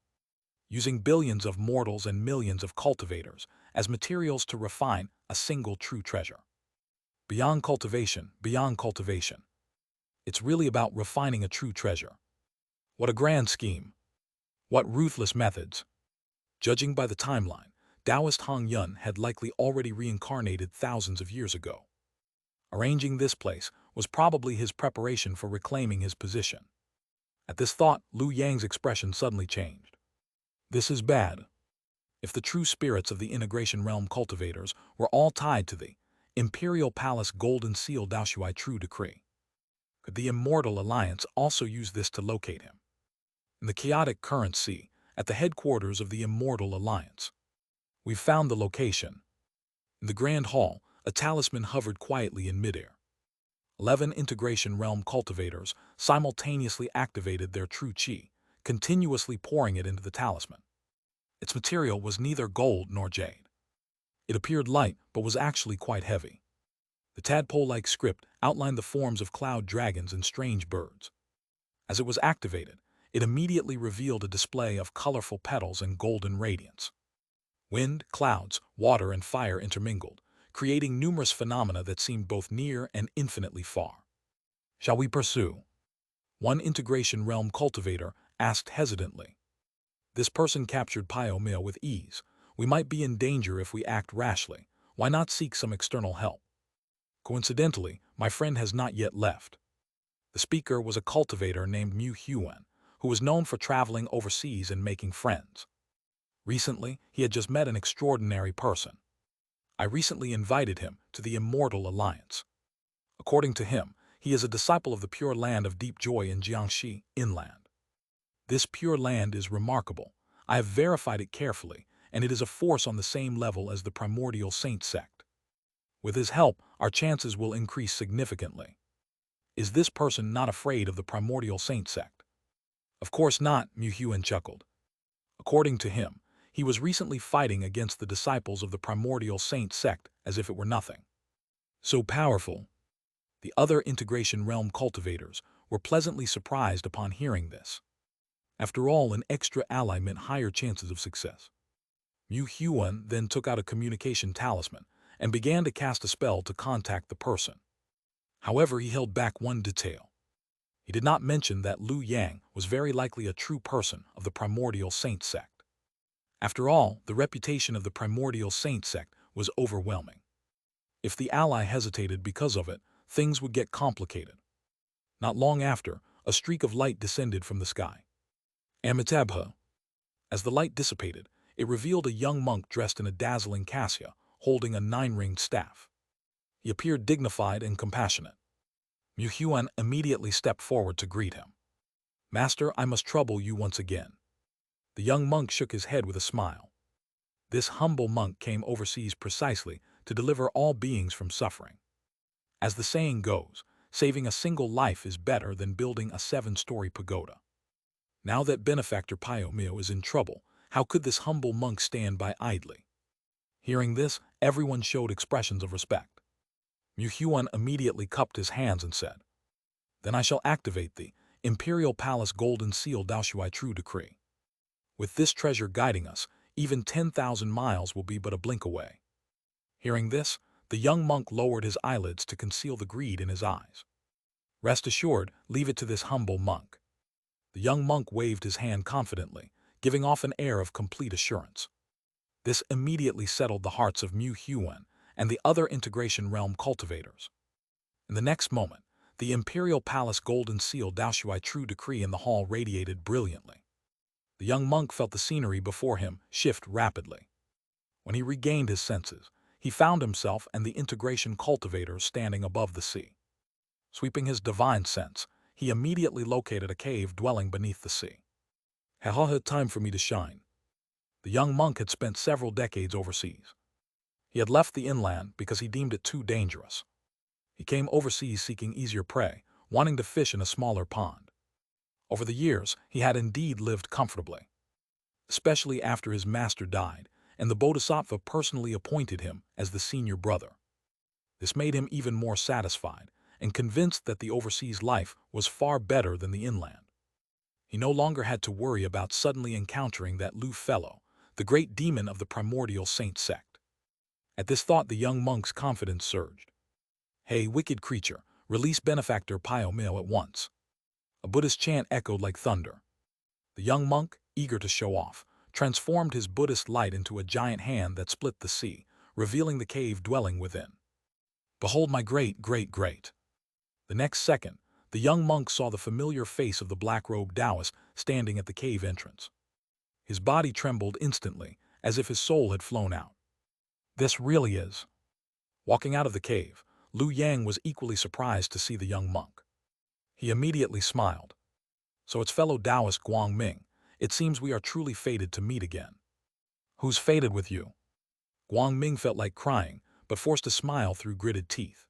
Using billions of mortals and millions of cultivators as materials to refine a single true treasure. Beyond cultivation, beyond cultivation. It's really about refining a true treasure. What a grand scheme. What ruthless methods. Judging by the timeline, Taoist Hong Yun had likely already reincarnated thousands of years ago. Arranging this place was probably his preparation for reclaiming his position. At this thought, Liu Yang's expression suddenly changed. This is bad. If the true spirits of the integration realm cultivators were all tied to the Imperial Palace Golden Seal Daoshui True Decree. Could the Immortal Alliance also use this to locate him? In the chaotic current sea, at the headquarters of the Immortal Alliance. We found the location. In the Grand Hall, a talisman hovered quietly in midair. 11 integration realm cultivators simultaneously activated their true chi, continuously pouring it into the talisman. Its material was neither gold nor jade. It appeared light, but was actually quite heavy. The tadpole-like script outlined the forms of cloud dragons and strange birds. As it was activated, it immediately revealed a display of colorful petals and golden radiance. Wind, clouds, water, and fire intermingled, creating numerous phenomena that seemed both near and infinitely far. Shall we pursue? One integration realm cultivator asked hesitantly. This person captured Pyomil with ease. We might be in danger if we act rashly. Why not seek some external help? Coincidentally, my friend has not yet left. The speaker was a cultivator named Mu Huan, who was known for traveling overseas and making friends. Recently, he had just met an extraordinary person. I recently invited him to the Immortal Alliance. According to him, he is a disciple of the Pure Land of Deep Joy in Xianxia Inland. This Pure Land is remarkable. I have verified it carefully, and it is a force on the same level as the Primordial Saint Sect. With his help, our chances will increase significantly. Is this person not afraid of the Primordial Saint Sect? Of course not, Mu Huan chuckled. According to him, he was recently fighting against the disciples of the Primordial Saint Sect as if it were nothing. So powerful. The other integration realm cultivators were pleasantly surprised upon hearing this. After all, an extra ally meant higher chances of success. Mu Huan then took out a communication talisman and began to cast a spell to contact the person. However, he held back one detail. He did not mention that Lu Yang was very likely a true person of the Primordial Saint Sect. After all, the reputation of the Primordial Saint Sect was overwhelming. If the ally hesitated because of it, things would get complicated. Not long after, a streak of light descended from the sky. Amitabha. As the light dissipated, it revealed a young monk dressed in a dazzling cassia, holding a 9-ringed staff. He appeared dignified and compassionate. Mu Huan immediately stepped forward to greet him. Master, I must trouble you once again. The young monk shook his head with a smile. This humble monk came overseas precisely to deliver all beings from suffering. As the saying goes, saving a single life is better than building a 7-story pagoda. Now that benefactor Pyomil is in trouble, how could this humble monk stand by idly? Hearing this, everyone showed expressions of respect. Mu Huan immediately cupped his hands and said, Then I shall activate the Imperial Palace Golden Seal Daoshui True Decree. With this treasure guiding us, even 10,000 miles will be but a blink away. Hearing this, the young monk lowered his eyelids to conceal the greed in his eyes. Rest assured, leave it to this humble monk. The young monk waved his hand confidently, giving off an air of complete assurance. This immediately settled the hearts of Mu Huan and the other integration realm cultivators. In the next moment, the Imperial Palace Golden Seal Daoshui True Decree in the hall radiated brilliantly. The young monk felt the scenery before him shift rapidly. When he regained his senses, he found himself and the integration cultivators standing above the sea. Sweeping his divine sense, he immediately located a cave dwelling beneath the sea. Time for me to shine. The young monk had spent several decades overseas. He had left the inland because he deemed it too dangerous. He came overseas seeking easier prey, wanting to fish in a smaller pond. Over the years, he had indeed lived comfortably. Especially after his master died, and the Bodhisattva personally appointed him as the senior brother. This made him even more satisfied and convinced that the overseas life was far better than the inland. He no longer had to worry about suddenly encountering that Lu fellow, the great demon of the Primordial Saint Sect. At this thought, the young monk's confidence surged. Hey, wicked creature, release benefactor Pyomil at once. A Buddhist chant echoed like thunder. The young monk, eager to show off, transformed his Buddhist light into a giant hand that split the sea, revealing the cave dwelling within. Behold my great. The next second, the young monk saw the familiar face of the black-robed Taoist standing at the cave entrance. His body trembled instantly, as if his soul had flown out. This really is Walking out of the cave, Lu Yang was equally surprised to see the young monk. He immediately smiled. So it's fellow Taoist Guang Ming. It seems we are truly fated to meet again. Who's fated with you? Guang Ming felt like crying, but forced a smile through gritted teeth.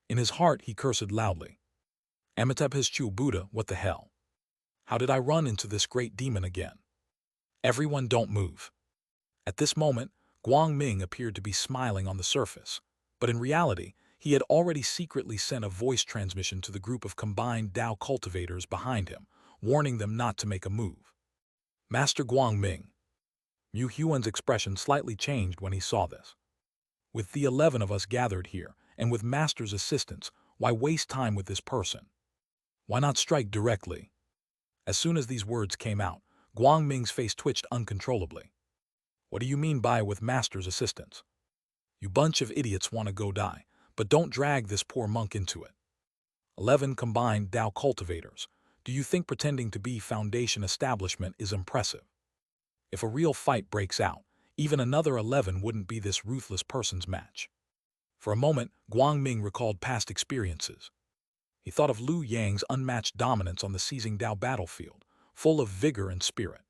In his heart, he cursed loudly. Amitabh his Chu Buddha, what the hell? How did I run into this great demon again? Everyone don't move. At this moment, Guang Ming appeared to be smiling on the surface, but in reality, he had already secretly sent a voice transmission to the group of combined Tao cultivators behind him, warning them not to make a move. Master Guang Ming. Mu Huan's expression slightly changed when he saw this. With the 11 of us gathered here, and with Master's assistance, why waste time with this person? Why not strike directly? As soon as these words came out, Guang Ming's face twitched uncontrollably. What do you mean by with Master's assistance? You bunch of idiots want to go die, but don't drag this poor monk into it. 11 combined Tao cultivators. Do you think pretending to be Foundation establishment is impressive? If a real fight breaks out, even another 11 wouldn't be this ruthless person's match. For a moment, Guang Ming recalled past experiences. He thought of Lu Yang's unmatched dominance on the seizing Tao battlefield, full of vigor and spirit.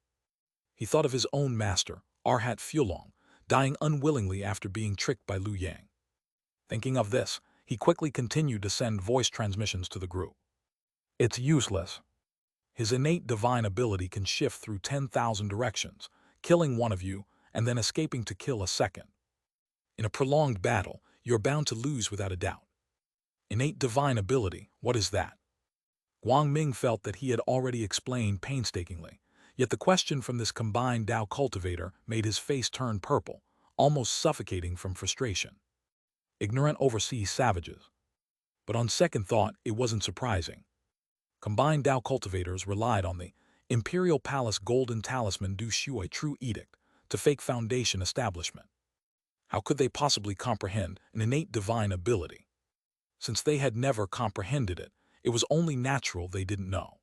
He thought of his own master, Arhat Fulong, dying unwillingly after being tricked by Lu Yang. Thinking of this, he quickly continued to send voice transmissions to the group. It's useless. His innate divine ability can shift through 10,000 directions, killing one of you and then escaping to kill a second. In a prolonged battle, you're bound to lose without a doubt. Innate divine ability, what is that? Guang Ming felt that he had already explained painstakingly, yet the question from this combined Tao cultivator made his face turn purple, almost suffocating from frustration. Ignorant overseas savages. But on second thought, it wasn't surprising. Combined Tao cultivators relied on the Imperial Palace Golden Talisman Du Shui True Edict to fake Foundation establishment. How could they possibly comprehend an innate divine ability? Since they had never comprehended it, it was only natural they didn't know.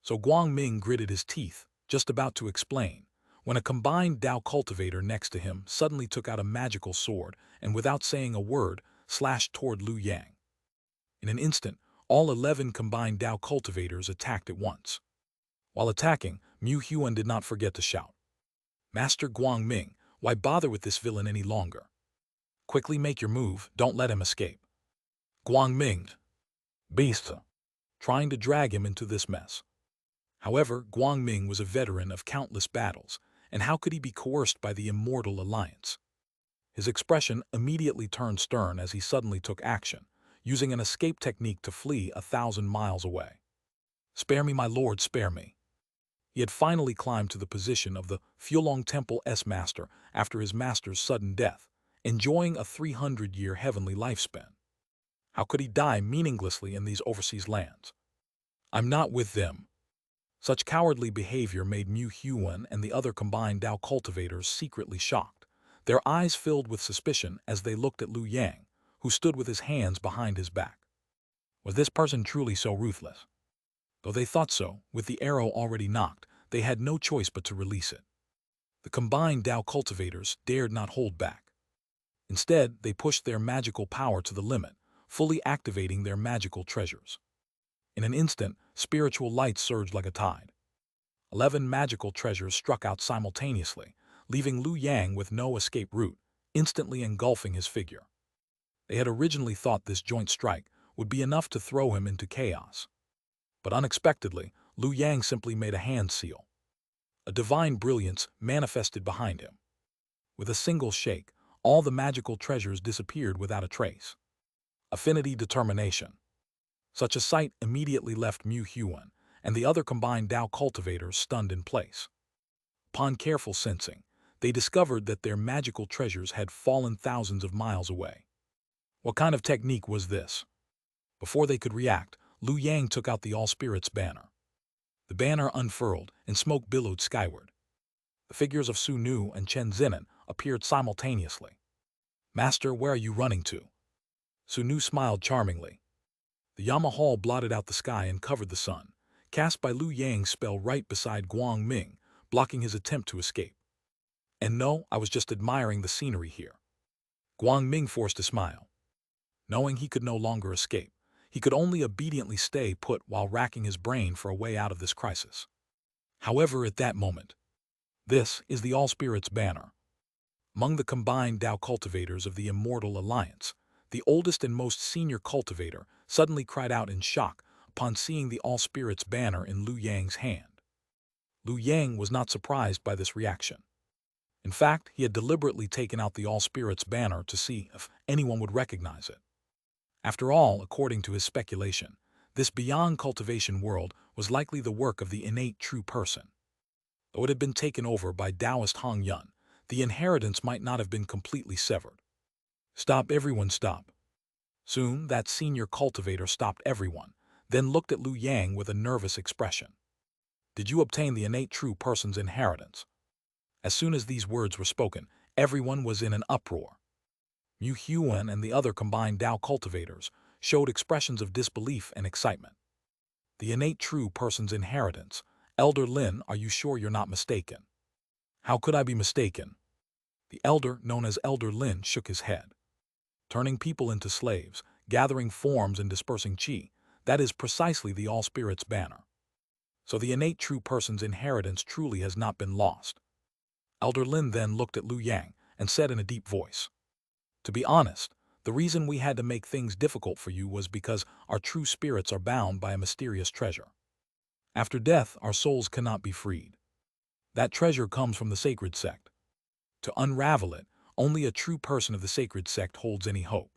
So Guang Ming gritted his teeth, just about to explain, when a combined Tao cultivator next to him suddenly took out a magical sword and without saying a word, slashed toward Lu Yang. In an instant, all 11 combined Tao cultivators attacked at once. While attacking, Mu Huan did not forget to shout, Master Guang Ming, why bother with this villain any longer? Quickly make your move, don't let him escape. Guang Ming, beast, trying to drag him into this mess. However, Guang Ming was a veteran of countless battles, and how could he be coerced by the Immortal Alliance? His expression immediately turned stern as he suddenly took action, using an escape technique to flee 1,000 miles away. Spare me, my lord, spare me. He had finally climbed to the position of the Fulong Temple S-Master after his master's sudden death, enjoying a 300-year heavenly lifespan. How could he die meaninglessly in these overseas lands? I'm not with them. Such cowardly behavior made Mu Huan and the other combined Tao cultivators secretly shocked, their eyes filled with suspicion as they looked at Lu Yang, who stood with his hands behind his back. Was this person truly so ruthless? Though they thought so, with the arrow already knocked, they had no choice but to release it. The combined Tao cultivators dared not hold back. Instead, they pushed their magical power to the limit, fully activating their magical treasures. In an instant, spiritual light surged like a tide. 11 magical treasures struck out simultaneously, leaving Lu Yang with no escape route, instantly engulfing his figure. They had originally thought this joint strike would be enough to throw him into chaos. But unexpectedly, Lu Yang simply made a hand seal. A divine brilliance manifested behind him. With a single shake, all the magical treasures disappeared without a trace. Affinity determination. Such a sight immediately left Mu Huan and the other combined Tao cultivators stunned in place. Upon careful sensing, they discovered that their magical treasures had fallen thousands of miles away. What kind of technique was this? Before they could react, Lu Yang took out the All-Spirits banner. The banner unfurled and smoke billowed skyward. The figures of Su Nu and Chen Zinan appeared simultaneously. Master, where are you running to? Su Nu smiled charmingly. The Yamahal blotted out the sky and covered the sun, cast by Lu Yang's spell right beside Guang Ming, blocking his attempt to escape. And no, I was just admiring the scenery here. Guang Ming forced a smile. Knowing he could no longer escape, he could only obediently stay put while racking his brain for a way out of this crisis. However, at that moment, this is the All-Spirits banner. Among the combined Tao cultivators of the Immortal Alliance, the oldest and most senior cultivator suddenly cried out in shock upon seeing the All-Spirits banner in Lu Yang's hand. Lu Yang was not surprised by this reaction. In fact, he had deliberately taken out the All-Spirits banner to see if anyone would recognize it. After all, according to his speculation, this beyond cultivation world was likely the work of the innate true person. Though it had been taken over by Taoist Hong Yun, the inheritance might not have been completely severed. Stop, everyone, stop. Soon, that senior cultivator stopped everyone, then looked at Lu Yang with a nervous expression. Did you obtain the innate true person's inheritance? As soon as these words were spoken, everyone was in an uproar. Mu Huan and the other combined Tao cultivators showed expressions of disbelief and excitement. The innate true person's inheritance. Elder Lin, are you sure you're not mistaken? How could I be mistaken? The elder, known as Elder Lin, shook his head. Turning people into slaves, gathering forms and dispersing qi, that is precisely the All-Spirits banner. So the innate true person's inheritance truly has not been lost. Elder Lin then looked at Lu Yang and said in a deep voice, to be honest, the reason we had to make things difficult for you was because our true spirits are bound by a mysterious treasure. After death, our souls cannot be freed. That treasure comes from the sacred sect. To unravel it, only a true person of the sacred sect holds any hope.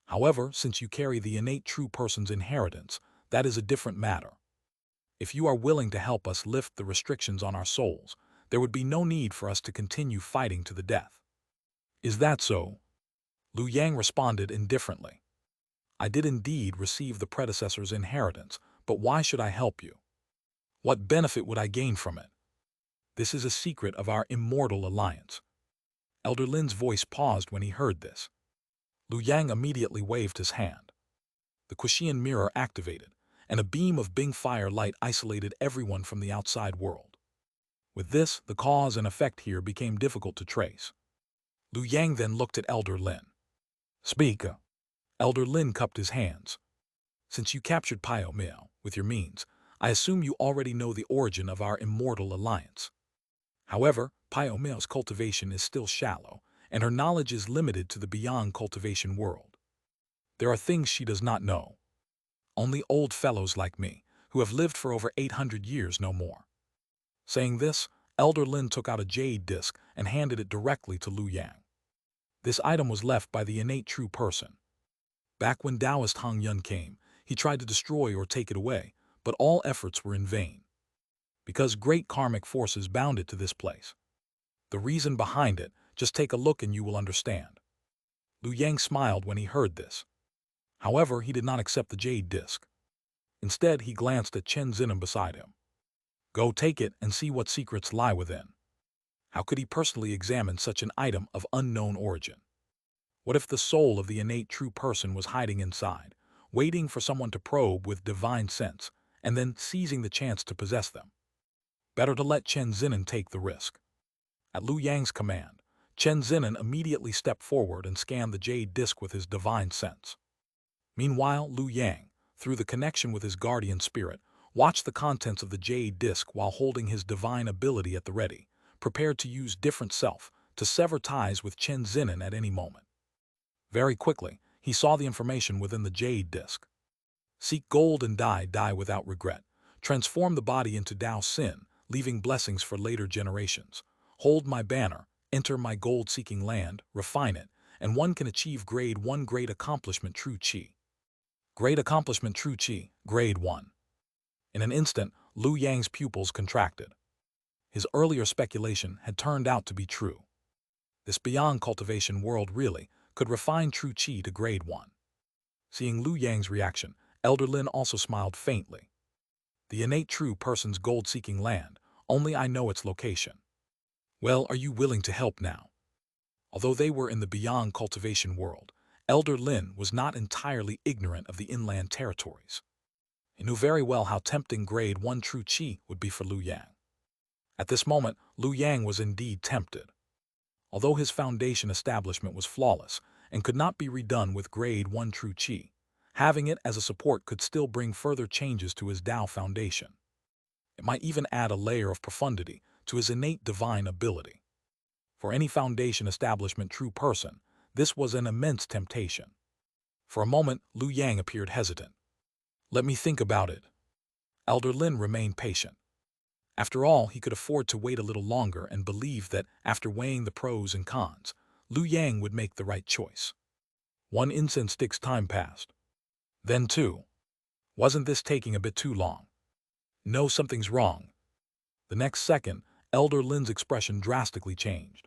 However, since you carry the innate true person's inheritance, that is a different matter. If you are willing to help us lift the restrictions on our souls, there would be no need for us to continue fighting to the death. Is that so? Lu Yang responded indifferently. I did indeed receive the predecessor's inheritance, but why should I help you? What benefit would I gain from it? This is a secret of our immortal alliance. Elder Lin's voice paused when he heard this. Lu Yang immediately waved his hand. The Quxian mirror activated, and a beam of Bing fire light isolated everyone from the outside world. With this, the cause and effect here became difficult to trace. Lu Yang then looked at Elder Lin. Speak. Elder Lin cupped his hands. Since you captured Pio Miao with your means, I assume you already know the origin of our immortal alliance. However, Pio Miao's cultivation is still shallow, and her knowledge is limited to the beyond cultivation world. There are things she does not know. Only old fellows like me, who have lived for over 800 years, know more. Saying this, Elder Lin took out a jade disc and handed it directly to Lu Yang. This item was left by the innate true person. Back when Taoist Hong Yun came, he tried to destroy or take it away, but all efforts were in vain. Because great karmic forces bound it to this place. The reason behind it, just take a look and you will understand. Lu Yang smiled when he heard this. However, he did not accept the jade disc. Instead, he glanced at Chen Zinim beside him. Go take it and see what secrets lie within. How could he personally examine such an item of unknown origin? What if the soul of the innate true person was hiding inside, waiting for someone to probe with divine sense, and then seizing the chance to possess them? Better to let Chen Zinim take the risk. At Lu Yang's command, Chen Zinim immediately stepped forward and scanned the jade disc with his divine sense. Meanwhile, Lu Yang, through the connection with his guardian spirit, watched the contents of the jade disc while holding his divine ability at the ready, prepared to use different self to sever ties with Chen Zinim at any moment. Very quickly, he saw the information within the jade disc. Seek gold and die without regret. Transform the body into Tao Sin, leaving blessings for later generations. Hold my banner, enter my gold-seeking land, refine it, and one can achieve grade 1 great accomplishment true Qi. Great accomplishment true Qi, grade 1. In an instant, Lu Yang's pupils contracted. His earlier speculation had turned out to be true. This beyond cultivation world really could refine true Qi to grade 1. Seeing Lu Yang's reaction, Elder Lin also smiled faintly. The innate true person's gold-seeking land, only I know its location. Well, are you willing to help now? Although they were in the beyond cultivation world, Elder Lin was not entirely ignorant of the inland territories. He knew very well how tempting grade 1 true Qi would be for Lu Yang. At this moment, Lu Yang was indeed tempted. Although his foundation establishment was flawless and could not be redone with grade 1 true Qi, having it as a support could still bring further changes to his Tao foundation. It might even add a layer of profundity to his innate divine ability. For any foundation establishment true person, this was an immense temptation. For a moment, Liu Yang appeared hesitant. "Let me think about it." Elder Lin remained patient. After all, he could afford to wait a little longer and believed that, after weighing the pros and cons, Liu Yang would make the right choice. One incense stick's time passed. Then two. Wasn't this taking a bit too long? No, something's wrong. The next second, Elder Lin's expression drastically changed.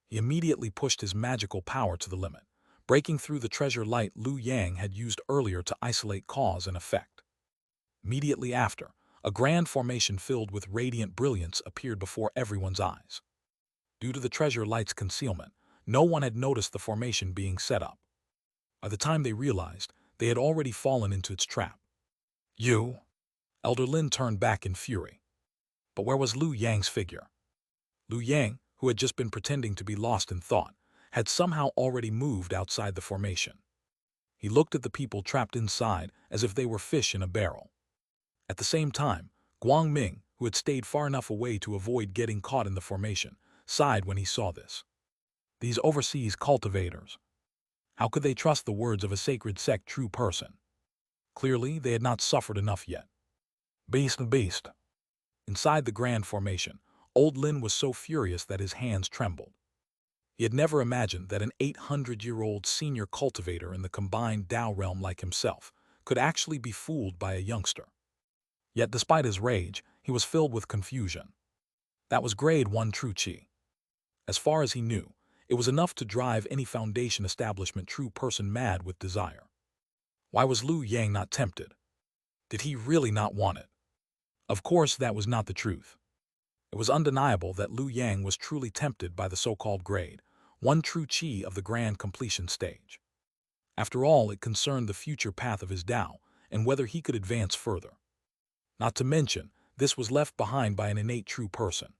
He immediately pushed his magical power to the limit, breaking through the treasure light Liu Yang had used earlier to isolate cause and effect. Immediately after, a grand formation filled with radiant brilliance appeared before everyone's eyes. Due to the treasure light's concealment, no one had noticed the formation being set up. By the time they realized, they had already fallen into its trap. "You?" Elder Lin turned back in fury. But where was Liu Yang's figure? Liu Yang, who had just been pretending to be lost in thought, had somehow already moved outside the formation. He looked at the people trapped inside as if they were fish in a barrel. At the same time, Guang Ming, who had stayed far enough away to avoid getting caught in the formation, sighed when he saw this. These overseas cultivators. How could they trust the words of a sacred sect true person? Clearly, they had not suffered enough yet. Beast. Inside the grand formation, old Lin was so furious that his hands trembled. He had never imagined that an 800-year-old senior cultivator in the combined Tao realm like himself could actually be fooled by a youngster. Yet despite his rage, he was filled with confusion. That was grade 1 true Qi. As far as he knew, it was enough to drive any foundation establishment true person mad with desire. Why was Liu Yang not tempted? Did he really not want it? Of course, that was not the truth. It was undeniable that Liu Yang was truly tempted by the so-called grade 1 true Qi of the grand completion stage. After all, it concerned the future path of his Tao and whether he could advance further. Not to mention, this was left behind by an innate true person.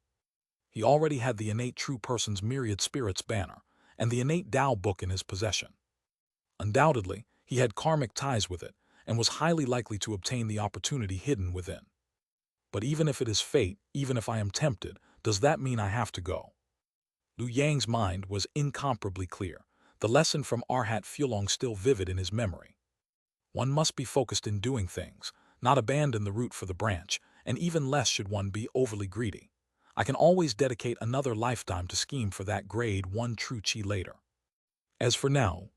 He already had the innate true person's myriad spirits banner and the innate Tao book in his possession. Undoubtedly, he had karmic ties with it and was highly likely to obtain the opportunity hidden within. But even if it is fate, even if I am tempted, does that mean I have to go? Liu Yang's mind was incomparably clear, the lesson from Arhat Fulong still vivid in his memory. One must be focused in doing things, not abandon the root for the branch, and even less should one be overly greedy. I can always dedicate another lifetime to scheme for that grade 1 true Qi later. As for now,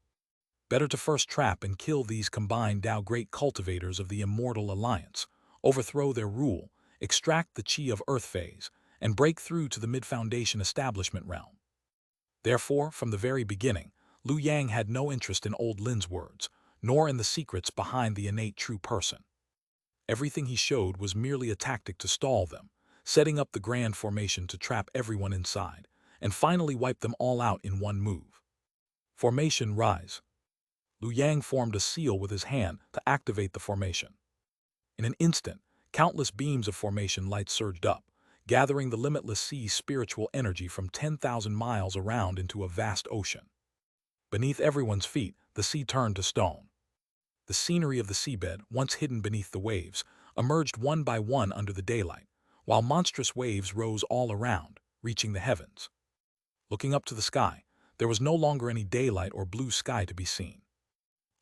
better to first trap and kill these combined Tao great cultivators of the Immortal Alliance, overthrow their rule, extract the Qi of Earth phase, and break through to the mid-foundation establishment realm. Therefore, from the very beginning, Liu Yang had no interest in old Lin's words, nor in the secrets behind the innate true person. Everything he showed was merely a tactic to stall them, setting up the grand formation to trap everyone inside, and finally wipe them all out in one move. Formation rise. Liu Yang formed a seal with his hand to activate the formation. In an instant, countless beams of formation light surged up, gathering the limitless sea's spiritual energy from 10,000 miles around into a vast ocean. Beneath everyone's feet, the sea turned to stone. The scenery of the seabed, once hidden beneath the waves, emerged one by one under the daylight, while monstrous waves rose all around, reaching the heavens. Looking up to the sky, there was no longer any daylight or blue sky to be seen.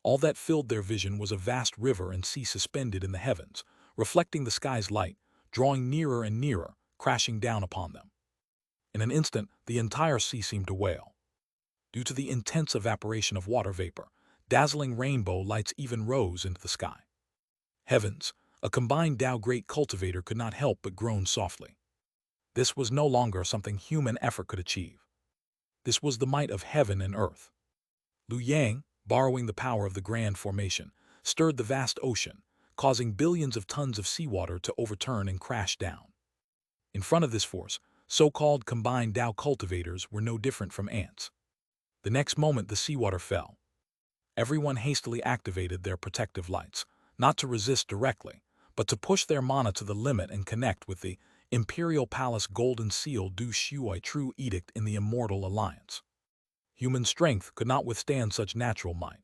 All that filled their vision was a vast river and sea suspended in the heavens, reflecting the sky's light, drawing nearer and nearer, crashing down upon them. In an instant, the entire sea seemed to wail. Due to the intense evaporation of water vapor, dazzling rainbow lights even rose into the sky. Heavens, a combined Tao great cultivator could not help but groan softly. This was no longer something human effort could achieve. This was the might of heaven and earth. Liu Yang, borrowing the power of the grand formation, stirred the vast ocean, causing billions of tons of seawater to overturn and crash down. In front of this force, so-called combined Tao cultivators were no different from ants. The next moment the seawater fell. Everyone hastily activated their protective lights, not to resist directly, but to push their mana to the limit and connect with the Imperial Palace Golden Seal Du Shuai True Edict in the Immortal Alliance. Human strength could not withstand such natural might.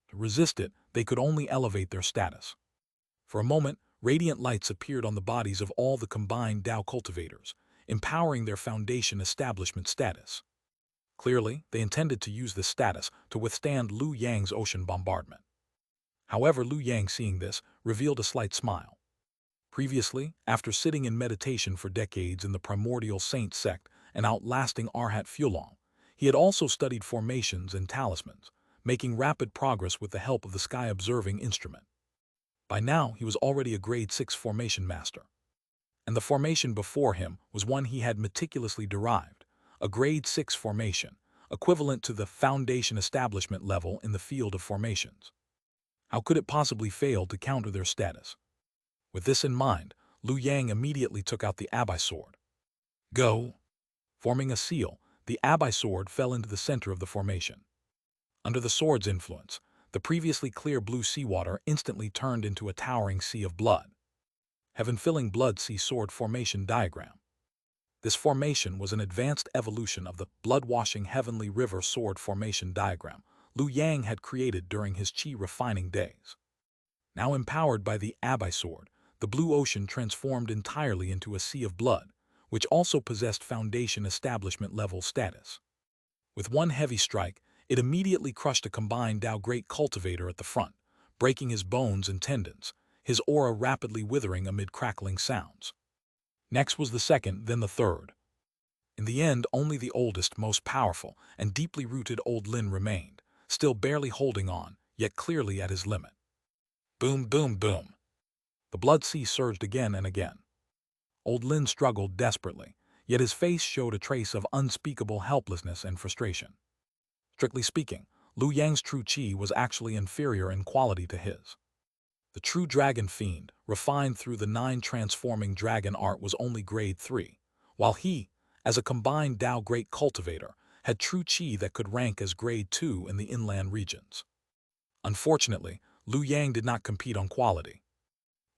To resist it, they could only elevate their status. For a moment, radiant lights appeared on the bodies of all the combined Tao cultivators, empowering their foundation establishment status. Clearly, they intended to use this status to withstand Lu Yang's ocean bombardment. However, Lu Yang, seeing this, revealed a slight smile. Previously, after sitting in meditation for decades in the Primordial Saint Sect and outlasting Arhat Fulong, he had also studied formations and talismans, making rapid progress with the help of the sky-observing instrument. By now, he was already a grade 6 formation master. And the formation before him was one he had meticulously derived, a grade 6 formation, equivalent to the foundation establishment level in the field of formations. How could it possibly fail to counter their status? With this in mind, Lu Yang immediately took out the Abai sword. Go! Forming a seal, the Abai sword fell into the center of the formation. Under the sword's influence, the previously clear blue seawater instantly turned into a towering sea of blood. Heaven-filling blood sea sword formation diagram. This formation was an advanced evolution of the blood-washing heavenly river sword formation diagram Lu Yang had created during his chi refining days. Now empowered by the Abai sword, the blue ocean transformed entirely into a sea of blood, which also possessed foundation establishment level status. With one heavy strike, it immediately crushed a combined Tao Great Cultivator at the front, breaking his bones and tendons, his aura rapidly withering amid crackling sounds. Next was the second, then the third. In the end, only the oldest, most powerful, and deeply rooted Old Lin remained, still barely holding on, yet clearly at his limit. Boom, boom, boom. The blood sea surged again and again. Old Lin struggled desperately, yet his face showed a trace of unspeakable helplessness and frustration. Strictly speaking, Lu Yang's true chi was actually inferior in quality to his. The true dragon fiend, refined through the 9 transforming dragon art, was only grade 3, while he, as a combined Tao Great Cultivator, had true chi that could rank as grade 2 in the inland regions. Unfortunately, Lu Yang did not compete on quality.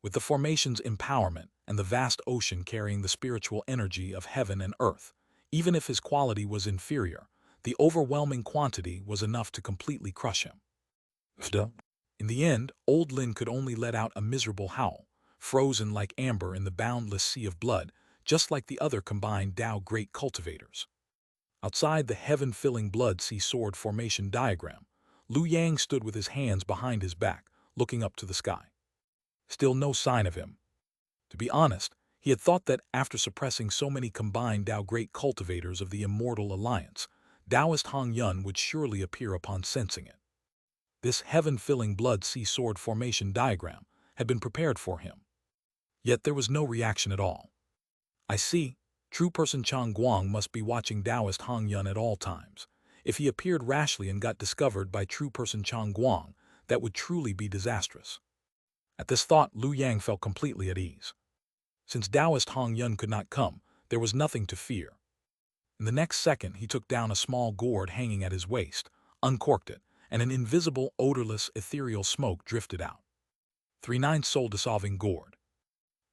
With the formation's empowerment and the vast ocean carrying the spiritual energy of heaven and earth, even if his quality was inferior, the overwhelming quantity was enough to completely crush him. In the end, Old Lin could only let out a miserable howl, frozen like amber in the boundless sea of blood, just like the other combined Tao Great Cultivators. Outside the heaven-filling blood sea sword formation diagram, Lu Yang stood with his hands behind his back, looking up to the sky. Still no sign of him. To be honest, he had thought that after suppressing so many combined Tao Great Cultivators of the Immortal Alliance, Taoist Hong Yun would surely appear upon sensing it. This heaven-filling blood sea sword formation diagram had been prepared for him. Yet there was no reaction at all. I see, true person Chang Guang must be watching Taoist Hong Yun at all times. If he appeared rashly and got discovered by true person Chang Guang, that would truly be disastrous. At this thought, Lu Yang felt completely at ease. Since Taoist Hong Yun could not come, there was nothing to fear. In the next second, he took down a small gourd hanging at his waist, uncorked it, and an invisible, odorless, ethereal smoke drifted out. 3/9 soul-dissolving gourd.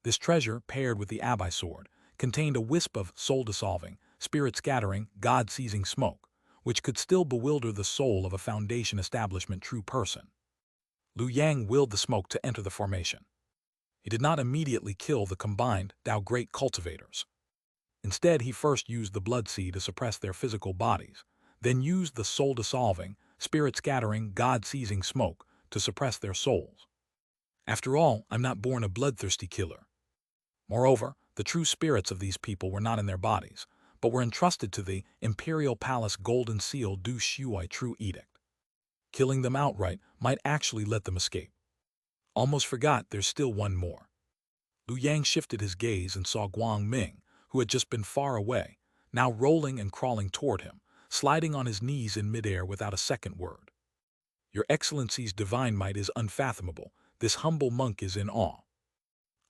This treasure, paired with the Abai sword, contained a wisp of soul-dissolving, spirit-scattering, God-seizing smoke, which could still bewilder the soul of a foundation establishment true person. Lu Yang willed the smoke to enter the formation. He did not immediately kill the combined Tao Great Cultivators. Instead, he first used the blood sea to suppress their physical bodies, then used the soul-dissolving, spirit-scattering, God-seizing smoke to suppress their souls. After all, I'm not born a bloodthirsty killer. Moreover, the true spirits of these people were not in their bodies, but were entrusted to the Imperial Palace Golden Seal Du Shuai True Edict. Killing them outright might actually let them escape. Almost forgot there's still one more. Lu Yang shifted his gaze and saw Guang Ming, who had just been far away, now rolling and crawling toward him, sliding on his knees in midair without a second word. Your Excellency's divine might is unfathomable. This humble monk is in awe.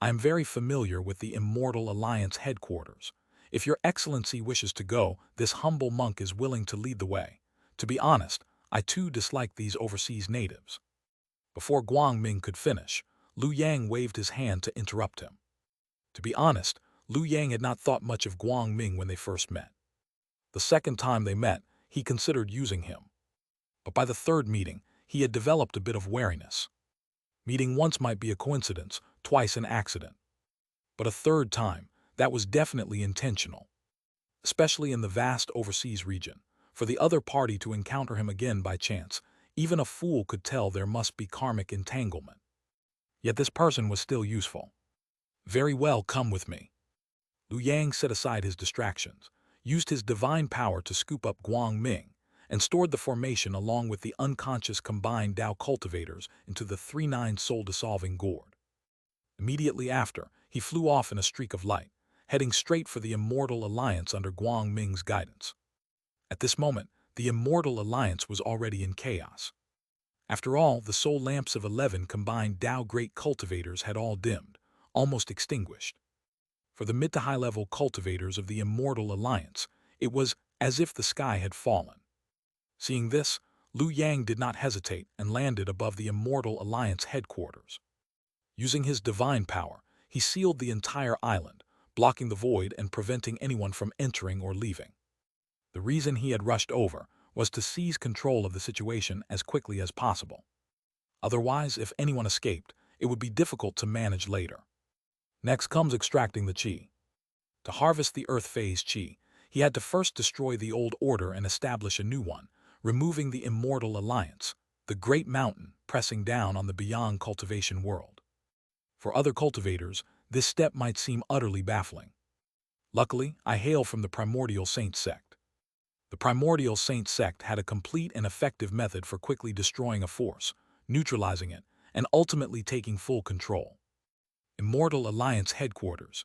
I am very familiar with the Immortal Alliance headquarters. If your Excellency wishes to go, this humble monk is willing to lead the way. To be honest, I too dislike these overseas natives. Before Guang Ming could finish, Lu Yang waved his hand to interrupt him. To be honest, Liu Yang had not thought much of Guang Ming when they first met. The second time they met, he considered using him. But by the third meeting, he had developed a bit of wariness. Meeting once might be a coincidence, twice an accident. But a third time, that was definitely intentional. Especially in the vast overseas region, for the other party to encounter him again by chance, even a fool could tell there must be karmic entanglement. Yet this person was still useful. Very well, come with me. Liu Yang set aside his distractions, used his divine power to scoop up Guang Ming, and stored the formation along with the unconscious combined Tao cultivators into the 3-9 soul-dissolving gourd. Immediately after, he flew off in a streak of light, heading straight for the Immortal Alliance under Guang Ming's guidance. At this moment, the Immortal Alliance was already in chaos. After all, the soul lamps of 11 combined Tao great cultivators had all dimmed, almost extinguished. For the mid to high-level cultivators of the Immortal Alliance, it was as if the sky had fallen. Seeing this, Liu Yang did not hesitate and landed above the Immortal Alliance headquarters. Using his divine power, he sealed the entire island, blocking the void and preventing anyone from entering or leaving. The reason he had rushed over was to seize control of the situation as quickly as possible. Otherwise, if anyone escaped, it would be difficult to manage later. Next comes extracting the qi. To harvest the earth phase qi, he had to first destroy the old order and establish a new one, removing the Immortal Alliance, the great mountain pressing down on the beyond cultivation world. For other cultivators, this step might seem utterly baffling. Luckily, I hail from the Primordial Saint Sect. The Primordial Saint Sect had a complete and effective method for quickly destroying a force, neutralizing it, and ultimately taking full control. Immortal Alliance Headquarters.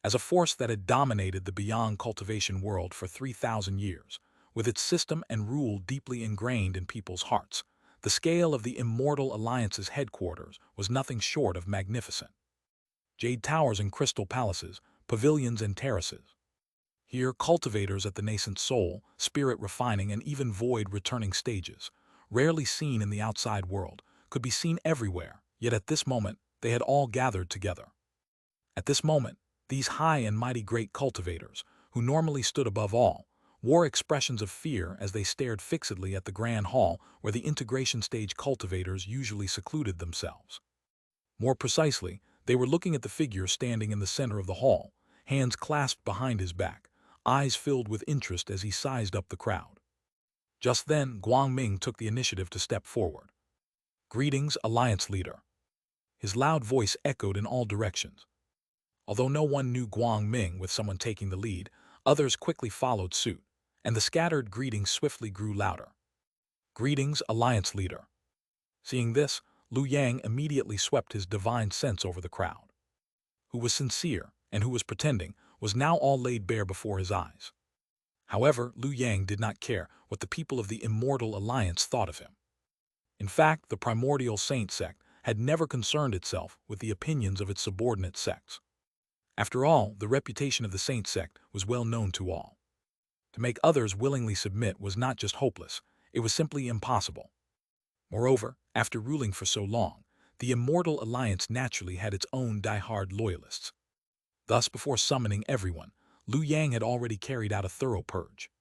As a force that had dominated the beyond cultivation world for 3,000 years, with its system and rule deeply ingrained in people's hearts, the scale of the Immortal Alliance's headquarters was nothing short of magnificent. Jade towers and crystal palaces, pavilions and terraces. Here, cultivators at the nascent soul, spirit refining, and even void returning stages, rarely seen in the outside world, could be seen everywhere, yet at this moment, they had all gathered together. At this moment, these high and mighty great cultivators, who normally stood above all, wore expressions of fear as they stared fixedly at the grand hall where the integration stage cultivators usually secluded themselves. More precisely, they were looking at the figure standing in the center of the hall, hands clasped behind his back, eyes filled with interest as he sized up the crowd. Just then, Guang Ming took the initiative to step forward. "Greetings, Alliance Leader." His loud voice echoed in all directions. Although no one knew Guang Ming with someone taking the lead, others quickly followed suit, and the scattered greetings swiftly grew louder. "Greetings, Alliance Leader." Seeing this, Liu Yang immediately swept his divine sense over the crowd. Who was sincere and who was pretending was now all laid bare before his eyes. However, Liu Yang did not care what the people of the Immortal Alliance thought of him. In fact, the Primordial Saint Sect had never concerned itself with the opinions of its subordinate sects. After all, the reputation of the Saint Sect was well known to all. To make others willingly submit was not just hopeless, it was simply impossible. Moreover, after ruling for so long, the Immortal Alliance naturally had its own die-hard loyalists. Thus, before summoning everyone, Liu Yang had already carried out a thorough purge.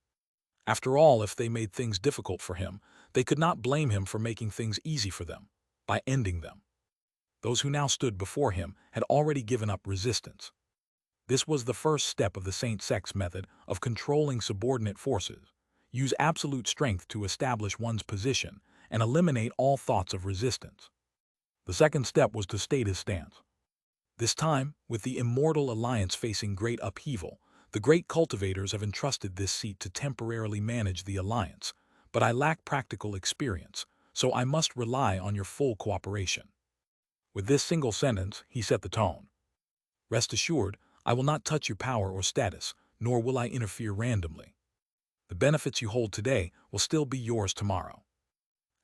After all, if they made things difficult for him, they could not blame him for making things easy for them, by ending them. Those who now stood before him had already given up resistance. This was the first step of the Saint Sect's method of controlling subordinate forces. Use absolute strength to establish one's position and eliminate all thoughts of resistance. The second step was to state his stance. This time, with the Immortal Alliance facing great upheaval, the great cultivators have entrusted this seat to temporarily manage the alliance, but I lack practical experience, so I must rely on your full cooperation. With this single sentence, he set the tone. Rest assured, I will not touch your power or status, nor will I interfere randomly. The benefits you hold today will still be yours tomorrow.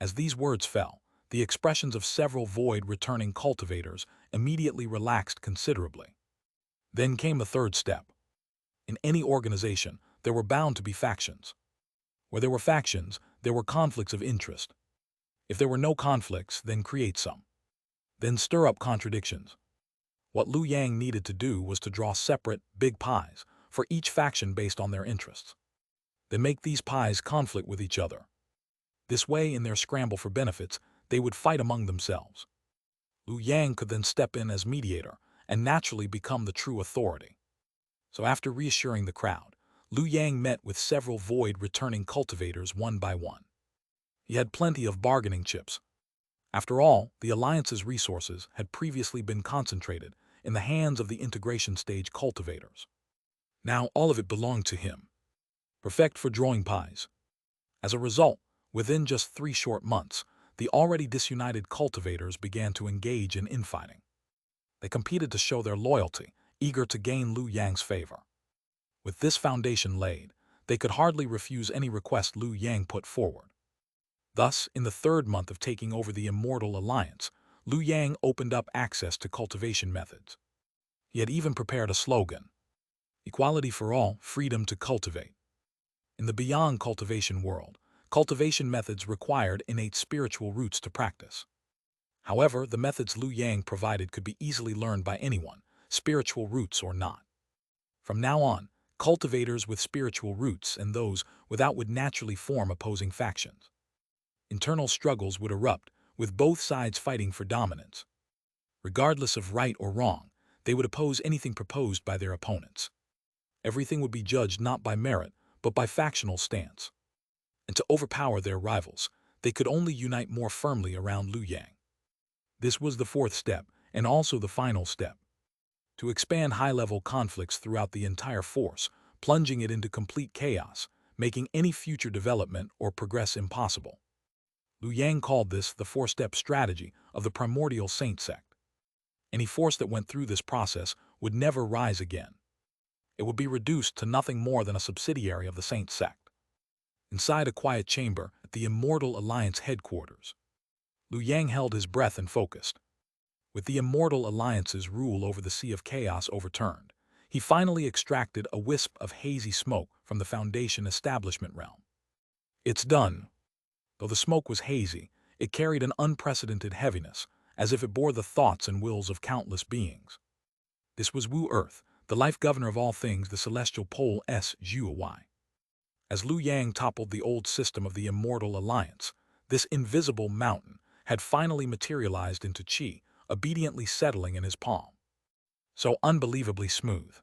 As these words fell, the expressions of several void-returning cultivators immediately relaxed considerably. Then came the third step. In any organization, there were bound to be factions. Where there were factions, there were conflicts of interest. If there were no conflicts, then create some. Then stir up contradictions. What Liu Yang needed to do was to draw separate, big pies for each faction based on their interests. Then make these pies conflict with each other. This way, in their scramble for benefits, they would fight among themselves. Liu Yang could then step in as mediator and naturally become the true authority. So after reassuring the crowd, Liu Yang met with several void-returning cultivators one by one. He had plenty of bargaining chips. After all, the Alliance's resources had previously been concentrated in the hands of the integration stage cultivators. Now all of it belonged to him. Perfect for drawing pies. As a result, within just 3 short months, the already disunited cultivators began to engage in infighting. They competed to show their loyalty, eager to gain Liu Yang's favor. With this foundation laid, they could hardly refuse any request Liu Yang put forward. Thus, in the 3rd month of taking over the Immortal Alliance, Liu Yang opened up access to cultivation methods. He had even prepared a slogan: Equality for all, freedom to cultivate. In the beyond cultivation world, cultivation methods required innate spiritual roots to practice. However, the methods Liu Yang provided could be easily learned by anyone, spiritual roots or not. From now on, cultivators with spiritual roots and those without would naturally form opposing factions. Internal struggles would erupt, with both sides fighting for dominance. Regardless of right or wrong, they would oppose anything proposed by their opponents. Everything would be judged not by merit, but by factional stance. And to overpower their rivals, they could only unite more firmly around Liu Yang. This was the 4th step, and also the final step. To expand high-level conflicts throughout the entire force, plunging it into complete chaos, making any future development or progress impossible. Liu Yang called this the 4-step strategy of the Primordial Saint Sect. Any force that went through this process would never rise again. It would be reduced to nothing more than a subsidiary of the Saint Sect. Inside a quiet chamber at the Immortal Alliance headquarters, Liu Yang held his breath and focused. With the Immortal Alliance's rule over the Sea of Chaos overturned, he finally extracted a wisp of hazy smoke from the Foundation establishment realm. It's done. Though the smoke was hazy, it carried an unprecedented heaviness, as if it bore the thoughts and wills of countless beings. This was Wu Earth, the life governor of all things, the celestial pole Zhuai. As Liu Yang toppled the old system of the Immortal Alliance, this invisible mountain had finally materialized into Qi, obediently settling in his palm. So unbelievably smooth.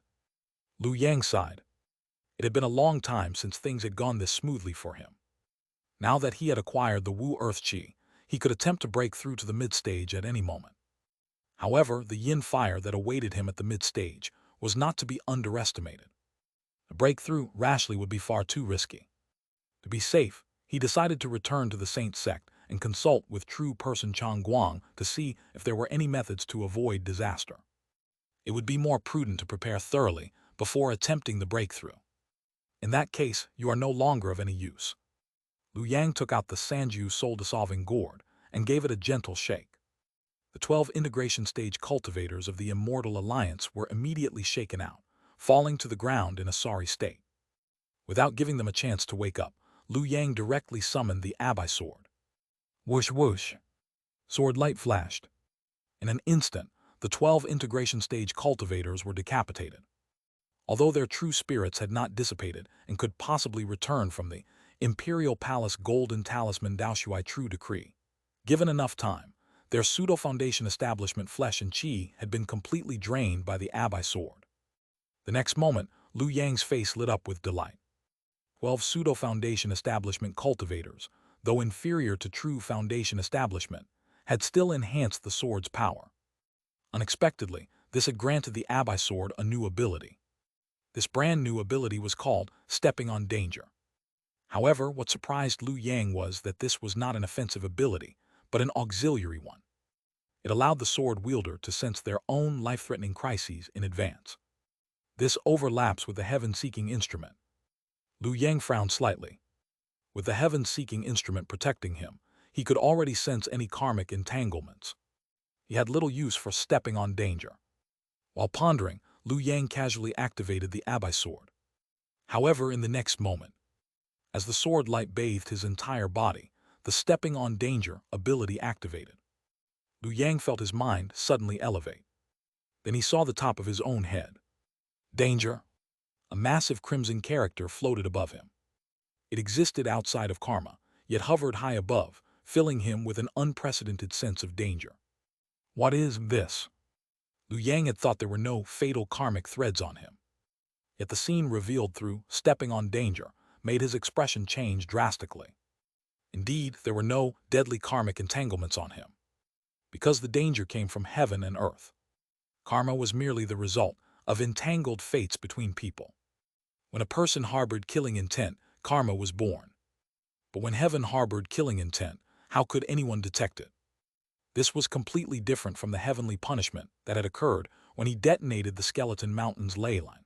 Liu Yang sighed. It had been a long time since things had gone this smoothly for him. Now that he had acquired the Wu Earth Qi, he could attempt to break through to the mid-stage at any moment. However, the yin fire that awaited him at the mid-stage was not to be underestimated. A breakthrough rashly would be far too risky. To be safe, he decided to return to the Saint Sect and consult with true person Chang Guang to see if there were any methods to avoid disaster. It would be more prudent to prepare thoroughly before attempting the breakthrough. In that case, you are no longer of any use. Liu Yang took out the Sanju soul-dissolving gourd and gave it a gentle shake. The 12 integration stage cultivators of the Immortal Alliance were immediately shaken out, falling to the ground in a sorry state. Without giving them a chance to wake up, Liu Yang directly summoned the Abai sword. Whoosh whoosh. Sword light flashed. In an instant, the 12 integration stage cultivators were decapitated. Although their true spirits had not dissipated and could possibly return from the Imperial Palace Golden Talisman Daoshuai True Decree, given enough time, their pseudo-foundation establishment flesh and qi had been completely drained by the Abai sword. The next moment, Liu Yang's face lit up with delight. 12 pseudo-foundation establishment cultivators, though inferior to true foundation establishment, had still enhanced the sword's power. Unexpectedly, this had granted the Abai sword a new ability. This brand new ability was called Stepping on Danger. However, what surprised Liu Yang was that this was not an offensive ability, but an auxiliary one. It allowed the sword wielder to sense their own life-threatening crises in advance. This overlaps with the heaven-seeking instrument. Liu Yang frowned slightly. With the heaven-seeking instrument protecting him, he could already sense any karmic entanglements. He had little use for stepping on danger. While pondering, Liu Yang casually activated the Abai sword. However, in the next moment, as the sword light bathed his entire body, the stepping on danger ability activated. Liu Yang felt his mind suddenly elevate. Then he saw the top of his own head. Danger! A massive crimson character floated above him. It existed outside of karma, yet hovered high above, filling him with an unprecedented sense of danger. What is this? Liu Yang had thought there were no fatal karmic threads on him. Yet the scene revealed through stepping on danger made his expression change drastically. Indeed, there were no deadly karmic entanglements on him. Because the danger came from heaven and earth. Karma was merely the result of entangled fates between people. When a person harbored killing intent, karma was born. But when heaven harbored killing intent, how could anyone detect it? This was completely different from the heavenly punishment that had occurred when he detonated the Skeleton Mountain's ley line.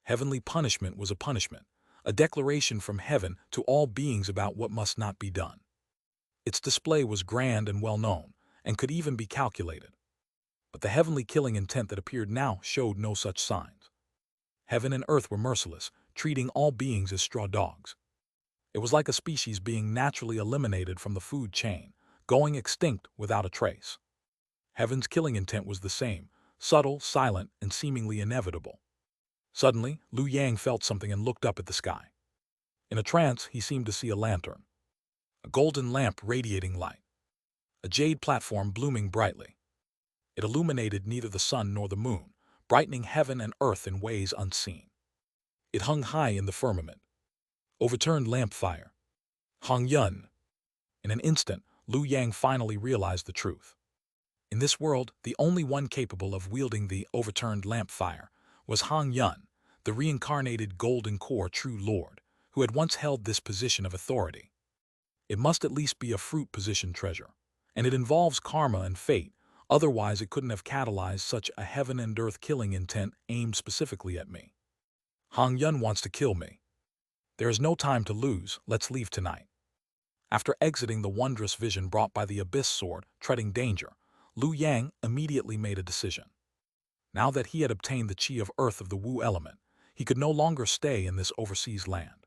Heavenly punishment was a punishment, a declaration from heaven to all beings about what must not be done. Its display was grand and well-known, and could even be calculated. But the heavenly killing intent that appeared now showed no such signs. Heaven and earth were merciless, treating all beings as straw dogs. It was like a species being naturally eliminated from the food chain, going extinct without a trace. Heaven's killing intent was the same, subtle, silent, and seemingly inevitable. Suddenly, Liu Yang felt something and looked up at the sky. In a trance, he seemed to see a lantern. A golden lamp radiating light. A jade platform blooming brightly. It illuminated neither the sun nor the moon, brightening heaven and earth in ways unseen. It hung high in the firmament. Overturned lamp fire. Hong Yun. In an instant, Liu Yang finally realized the truth. In this world, the only one capable of wielding the overturned lamp fire was Hong Yun, the reincarnated Golden Core True Lord, who had once held this position of authority. It must at least be a fruit-positioned treasure, and it involves karma and fate, otherwise it couldn't have catalyzed such a heaven and earth killing intent aimed specifically at me. Hong Yun wants to kill me. There is no time to lose, let's leave tonight. After exiting the wondrous vision brought by the Abyss Sword, treading danger, Liu Yang immediately made a decision. Now that he had obtained the Qi of Earth of the Wu element, he could no longer stay in this overseas land.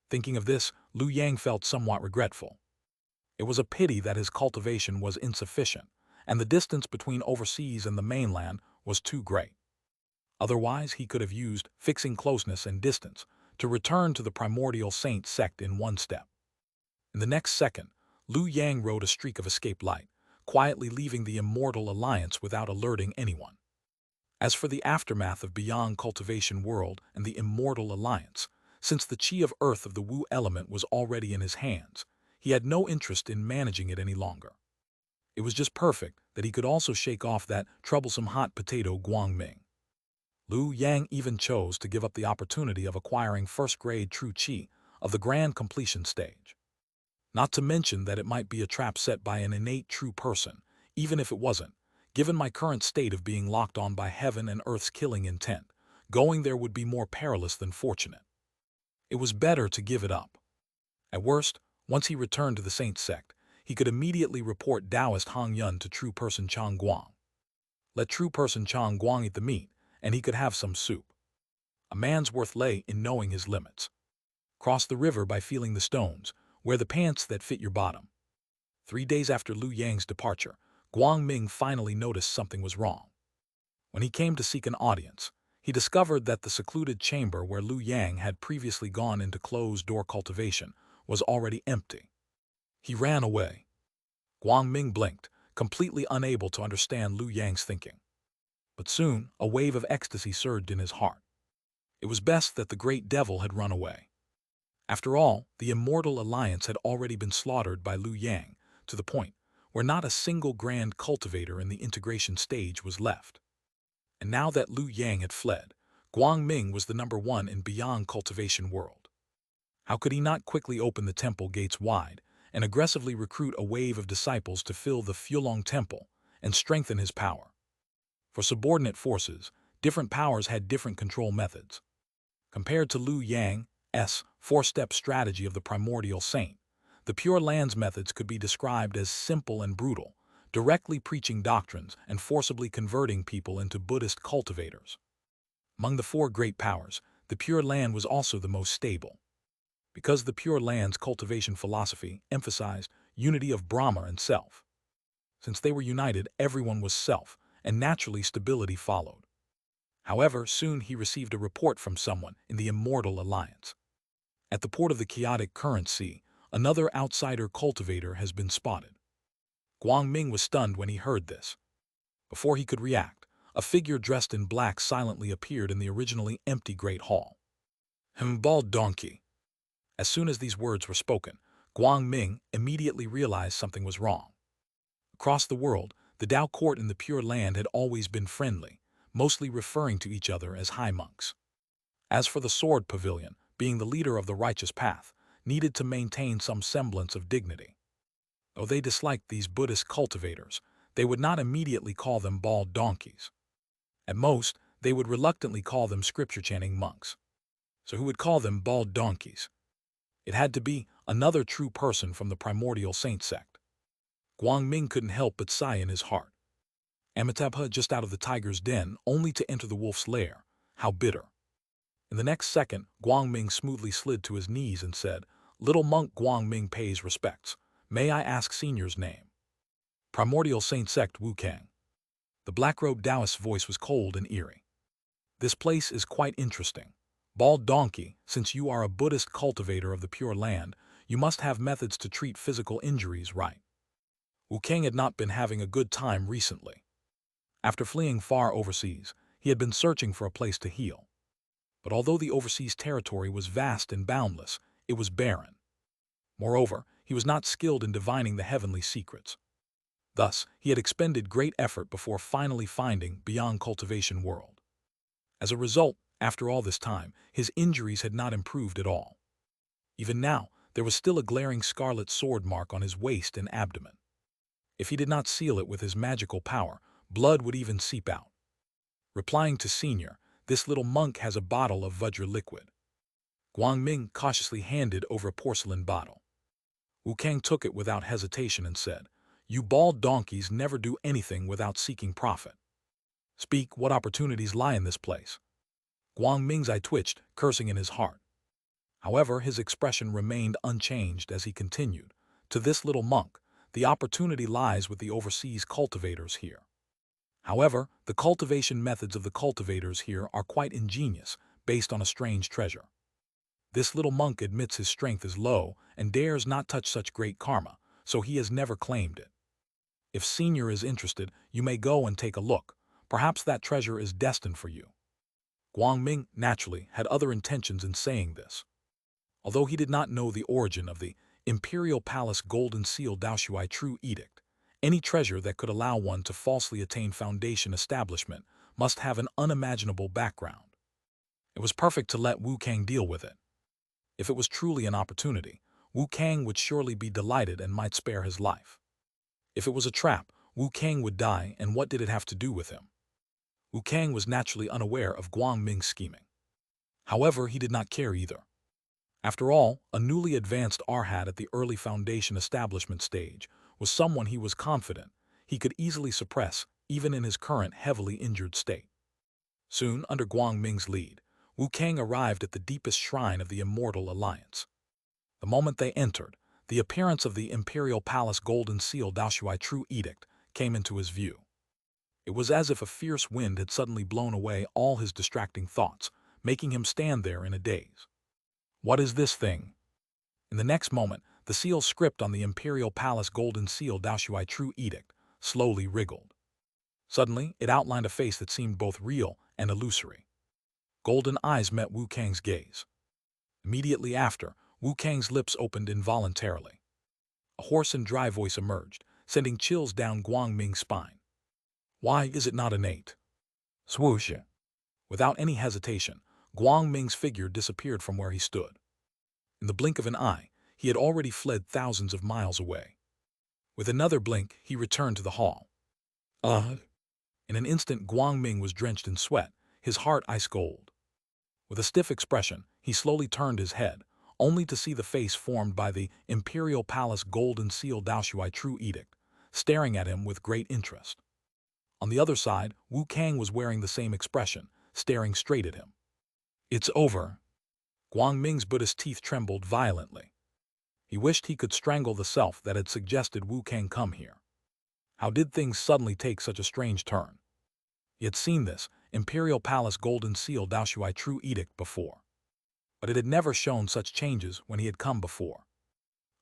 Thinking of this, Liu Yang felt somewhat regretful. It was a pity that his cultivation was insufficient, and the distance between overseas and the mainland was too great. Otherwise, he could have used fixing closeness and distance to return to the Primordial Saint Sect in one step. In the next second, Liu Yang rode a streak of escape light, quietly leaving the Immortal Alliance without alerting anyone. As for the aftermath of Beyond Cultivation World and the Immortal Alliance, since the Qi of Earth of the Wu element was already in his hands, he had no interest in managing it any longer. It was just perfect that he could also shake off that troublesome hot potato Guangming. Liu Yang even chose to give up the opportunity of acquiring first-grade true Qi of the grand completion stage. Not to mention that it might be a trap set by an innate true person, even if it wasn't. Given my current state of being locked on by heaven and earth's killing intent, going there would be more perilous than fortunate. It was better to give it up. At worst, once he returned to the Saint Sect, he could immediately report Taoist Hong Yun to true person Chang Guang. Let true person Chang Guang eat the meat, and he could have some soup. A man's worth lay in knowing his limits. Cross the river by feeling the stones, wear the pants that fit your bottom. 3 days after Liu Yang's departure, Guang Ming finally noticed something was wrong. When he came to seek an audience, he discovered that the secluded chamber where Liu Yang had previously gone into closed-door cultivation was already empty. He ran away. Guang Ming blinked, completely unable to understand Liu Yang's thinking. But soon, a wave of ecstasy surged in his heart. It was best that the great devil had run away. After all, the Immortal Alliance had already been slaughtered by Liu Yang, to the point where not a single grand cultivator in the integration stage was left. And now that Liu Yang had fled, Guang Ming was the #1 in Beyond Cultivation World. How could he not quickly open the temple gates wide and aggressively recruit a wave of disciples to fill the Fulong Temple and strengthen his power? For subordinate forces, different powers had different control methods. Compared to Liu Yang's four-step strategy of the Primordial Saint, the Pure Lands methods could be described as simple and brutal, directly preaching doctrines and forcibly converting people into Buddhist cultivators. Among the 4 great powers, the Pure Land was also the most stable. Because the Pure Land's cultivation philosophy emphasized unity of Brahma and self. Since they were united, everyone was self, and naturally stability followed. However, soon he received a report from someone in the Immortal Alliance. At the port of the chaotic current sea, another outsider cultivator has been spotted. Guangming was stunned when he heard this. Before he could react, a figure dressed in black silently appeared in the originally empty Great Hall. Bald donkey. As soon as these words were spoken, Guangming immediately realized something was wrong. Across the world, the Tao court and the Pure Land had always been friendly, mostly referring to each other as high monks. As for the Sword Pavilion, being the leader of the righteous path, needed to maintain some semblance of dignity. Though they disliked these Buddhist cultivators, they would not immediately call them bald donkeys. At most, they would reluctantly call them scripture-chanting monks. So who would call them bald donkeys? It had to be another true person from the Primordial Saint Sect. Guangming couldn't help but sigh in his heart. Amitabha just out of the tiger's den, only to enter the wolf's lair. How bitter. In the next second, Guangming smoothly slid to his knees and said, "Little monk Guangming pays respects. May I ask senior's name?" Primordial Saint Sect Wu Kang. The black-robed Taoist's voice was cold and eerie. "This place is quite interesting. Bald donkey, since you are a Buddhist cultivator of the Pure Land, you must have methods to treat physical injuries, right?" Wu Kang had not been having a good time recently. After fleeing far overseas, he had been searching for a place to heal. But although the overseas territory was vast and boundless, it was barren. Moreover, he was not skilled in divining the heavenly secrets. Thus, he had expended great effort before finally finding beyond cultivation world. As a result, after all this time, his injuries had not improved at all. Even now, there was still a glaring scarlet sword mark on his waist and abdomen. If he did not seal it with his magical power, blood would even seep out. Replying to Senior, "This little monk has a bottle of Vajra liquid." Guangming cautiously handed over a porcelain bottle. Wu Kang took it without hesitation and said, "You bald donkeys never do anything without seeking profit. Speak, what opportunities lie in this place?" Guangming's eye twitched, cursing in his heart. However, his expression remained unchanged as he continued, "To this little monk, the opportunity lies with the overseas cultivators here. However, the cultivation methods of the cultivators here are quite ingenious, based on a strange treasure. This little monk admits his strength is low and dares not touch such great karma, so he has never claimed it. If Senior is interested, you may go and take a look. Perhaps that treasure is destined for you." Guangming, naturally, had other intentions in saying this. Although he did not know the origin of the Imperial Palace Golden Seal Daoshuai True Edict, any treasure that could allow one to falsely attain foundation establishment must have an unimaginable background. It was perfect to let Wu Kang deal with it. If it was truly an opportunity, Wu Kang would surely be delighted and might spare his life. If it was a trap, Wu Kang would die, and what did it have to do with him? Wu Kang was naturally unaware of Guangming's scheming. However, he did not care either. After all, a newly advanced Arhat at the early foundation establishment stage was someone he was confident he could easily suppress even in his current heavily injured state. Soon, under Guangming's lead, Wu Kang arrived at the deepest shrine of the Immortal Alliance. The moment they entered, the appearance of the Imperial Palace Golden Seal Daoshuai True Edict came into his view. It was as if a fierce wind had suddenly blown away all his distracting thoughts, making him stand there in a daze. What is this thing? In the next moment, the seal script on the Imperial Palace Golden Seal Daoshuai True Edict slowly wriggled. Suddenly, it outlined a face that seemed both real and illusory. Golden eyes met Wu Kang's gaze. Immediately after, Wu Kang's lips opened involuntarily. A hoarse and dry voice emerged, sending chills down Guangming's spine. "Why is it not innate?" Swoosh! Without any hesitation, Guangming's figure disappeared from where he stood. In the blink of an eye, he had already fled thousands of miles away. With another blink, he returned to the hall. In an instant, Guangming was drenched in sweat, his heart ice cold. With a stiff expression, he slowly turned his head, only to see the face formed by the Imperial Palace Golden Seal Daoshuai True Edict, staring at him with great interest. On the other side, Wu Kang was wearing the same expression, staring straight at him. "It's over." Guangming's Buddhist teeth trembled violently. He wished he could strangle the self that had suggested Wu Kang come here. How did things suddenly take such a strange turn? He had seen this Imperial Palace Golden Seal Daoshuai True Edict before, but it had never shown such changes when he had come before.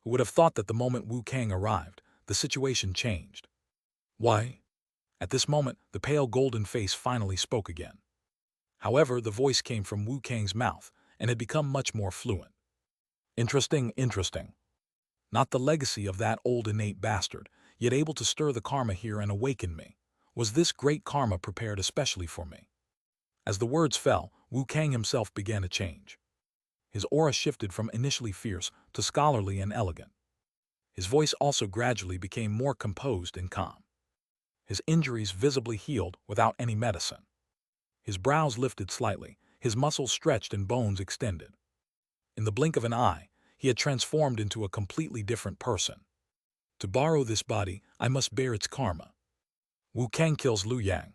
Who would have thought that the moment Wu Kang arrived, the situation changed? Why? At this moment, the pale golden face finally spoke again. However, the voice came from Wu Kang's mouth and had become much more fluent. Interesting, interesting. Not the legacy of that old innate bastard, yet able to stir the karma here and awaken me. Was this great karma prepared especially for me? As the words fell, Wu Kang himself began to change. His aura shifted from initially fierce to scholarly and elegant. His voice also gradually became more composed and calm. His injuries visibly healed without any medicine. His brows lifted slightly, his muscles stretched and bones extended. In the blink of an eye, he had transformed into a completely different person. To borrow this body, I must bear its karma. Wu Kang kills Liu Yang.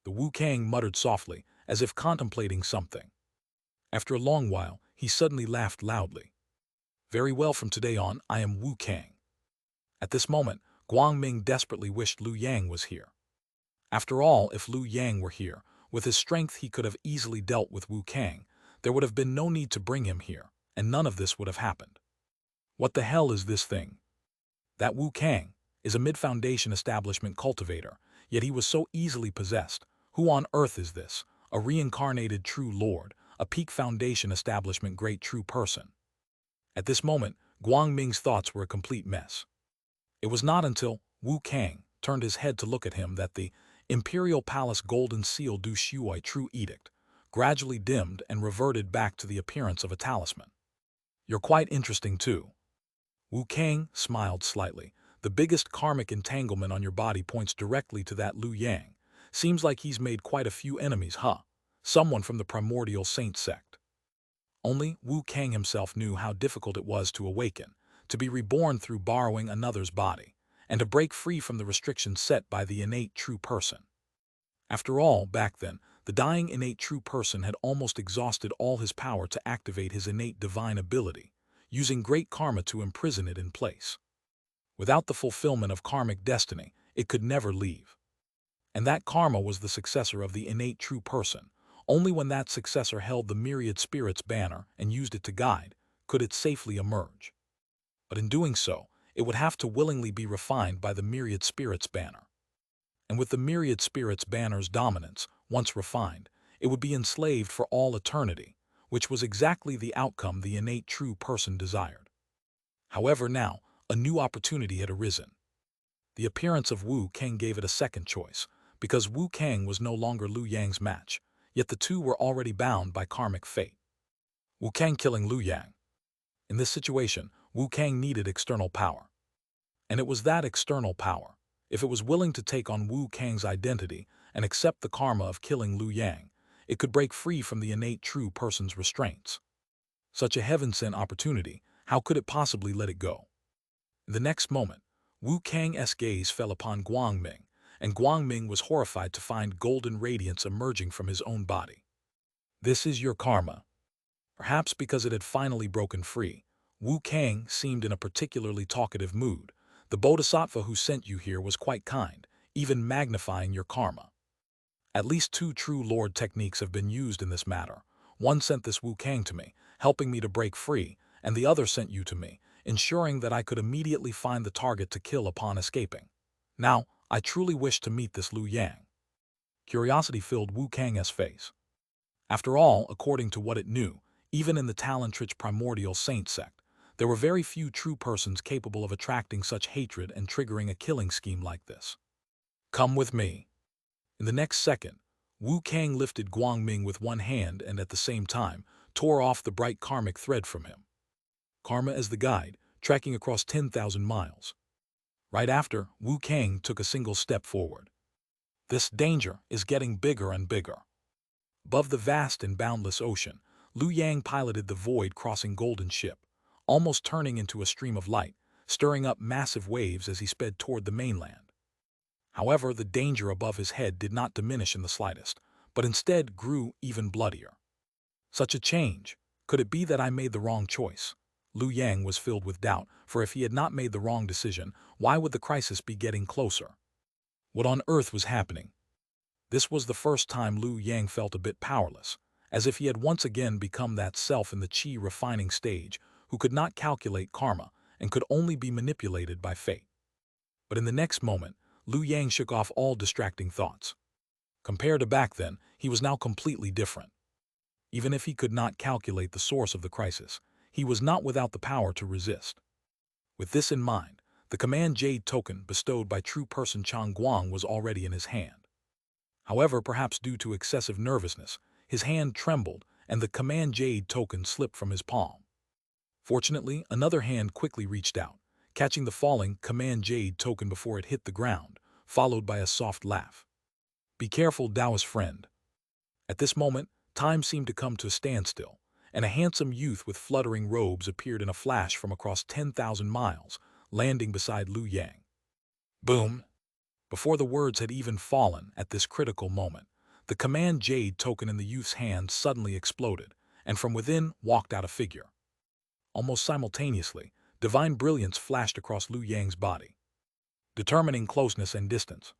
The Wu Kang muttered softly, as if contemplating something. After a long while, he suddenly laughed loudly. Very well, from today on, I am Wu Kang. At this moment, Guangming desperately wished Liu Yang was here. After all, if Liu Yang were here, with his strength he could have easily dealt with Wu Kang. There would have been no need to bring him here, and none of this would have happened. What the hell is this thing? That Wu Kang is a mid-foundation establishment cultivator, yet he was so easily possessed. Who on earth is this? A reincarnated true lord, a peak foundation establishment great true person. At this moment, Guangming's thoughts were a complete mess. It was not until Wu Kang turned his head to look at him that the Imperial Palace Golden Seal Du Shuai True Edict gradually dimmed and reverted back to the appearance of a talisman. You're quite interesting too. Wu Kang smiled slightly. The biggest karmic entanglement on your body points directly to that Liu Yang. Seems like he's made quite a few enemies, huh? Someone from the Primordial Saint Sect. Only Wu Kang himself knew how difficult it was to awaken, to be reborn through borrowing another's body, and to break free from the restrictions set by the innate true person. After all, back then, the dying innate true person had almost exhausted all his power to activate his innate divine ability, using great karma to imprison it in place. Without the fulfillment of karmic destiny, it could never leave. And that karma was the successor of the innate true person. Only when that successor held the myriad spirits banner and used it to guide, could it safely emerge. But in doing so, it would have to willingly be refined by the myriad spirits banner. And with the myriad spirits banner's dominance, once refined, it would be enslaved for all eternity, which was exactly the outcome the innate true person desired. However, now, a new opportunity had arisen. The appearance of Wu Kang gave it a second choice, because Wu Kang was no longer Liu Yang's match, yet the two were already bound by karmic fate. Wu Kang killing Liu Yang. In this situation, Wu Kang needed external power. And it was that external power. If it was willing to take on Wu Kang's identity and accept the karma of killing Liu Yang, it could break free from the innate true person's restraints. Such a heaven-sent opportunity, how could it possibly let it go? In the next moment, Wu Kang's gaze fell upon Guangming, and Guangming was horrified to find golden radiance emerging from his own body. This is your karma. Perhaps because it had finally broken free, Wu Kang seemed in a particularly talkative mood. The bodhisattva who sent you here was quite kind, even magnifying your karma. At least 2 true lord techniques have been used in this matter. One sent this Wu Kang to me, helping me to break free, and the other sent you to me, ensuring that I could immediately find the target to kill upon escaping. Now, I truly wish to meet this Liu Yang. Curiosity filled Wu Kang's face. After all, according to what it knew, even in the talent-rich Primordial Saint Sect, there were very few true persons capable of attracting such hatred and triggering a killing scheme like this. Come with me. In the next second, Wu Kang lifted Guangming with one hand and at the same time tore off the bright karmic thread from him. Karma as the guide, tracking across 10,000 miles. Right after, Wu Kang took a single step forward. This danger is getting bigger and bigger. Above the vast and boundless ocean, Liu Yang piloted the void-crossing golden ship, almost turning into a stream of light, stirring up massive waves as he sped toward the mainland. However, the danger above his head did not diminish in the slightest, but instead grew even bloodier. Such a change. Could it be that I made the wrong choice? Liu Yang was filled with doubt, for if he had not made the wrong decision, why would the crisis be getting closer? What on earth was happening? This was the first time Liu Yang felt a bit powerless, as if he had once again become that self in the qi refining stage who could not calculate karma and could only be manipulated by fate. But in the next moment, Liu Yang shook off all distracting thoughts. Compared to back then, he was now completely different. Even if he could not calculate the source of the crisis, he was not without the power to resist. With this in mind, the command Jade token bestowed by true person Chang Guang was already in his hand. However, perhaps due to excessive nervousness, his hand trembled and the command Jade token slipped from his palm. Fortunately, another hand quickly reached out, catching the falling command Jade token before it hit the ground, followed by a soft laugh. "Be careful, Taoist friend." At this moment, time seemed to come to a standstill, and a handsome youth with fluttering robes appeared in a flash from across 10,000 miles, landing beside Liu Yang. Boom! Before the words had even fallen at this critical moment, the command Jade token in the youth's hand suddenly exploded, and from within walked out a figure. Almost simultaneously, divine brilliance flashed across Liu Yang's body, determining closeness and distance.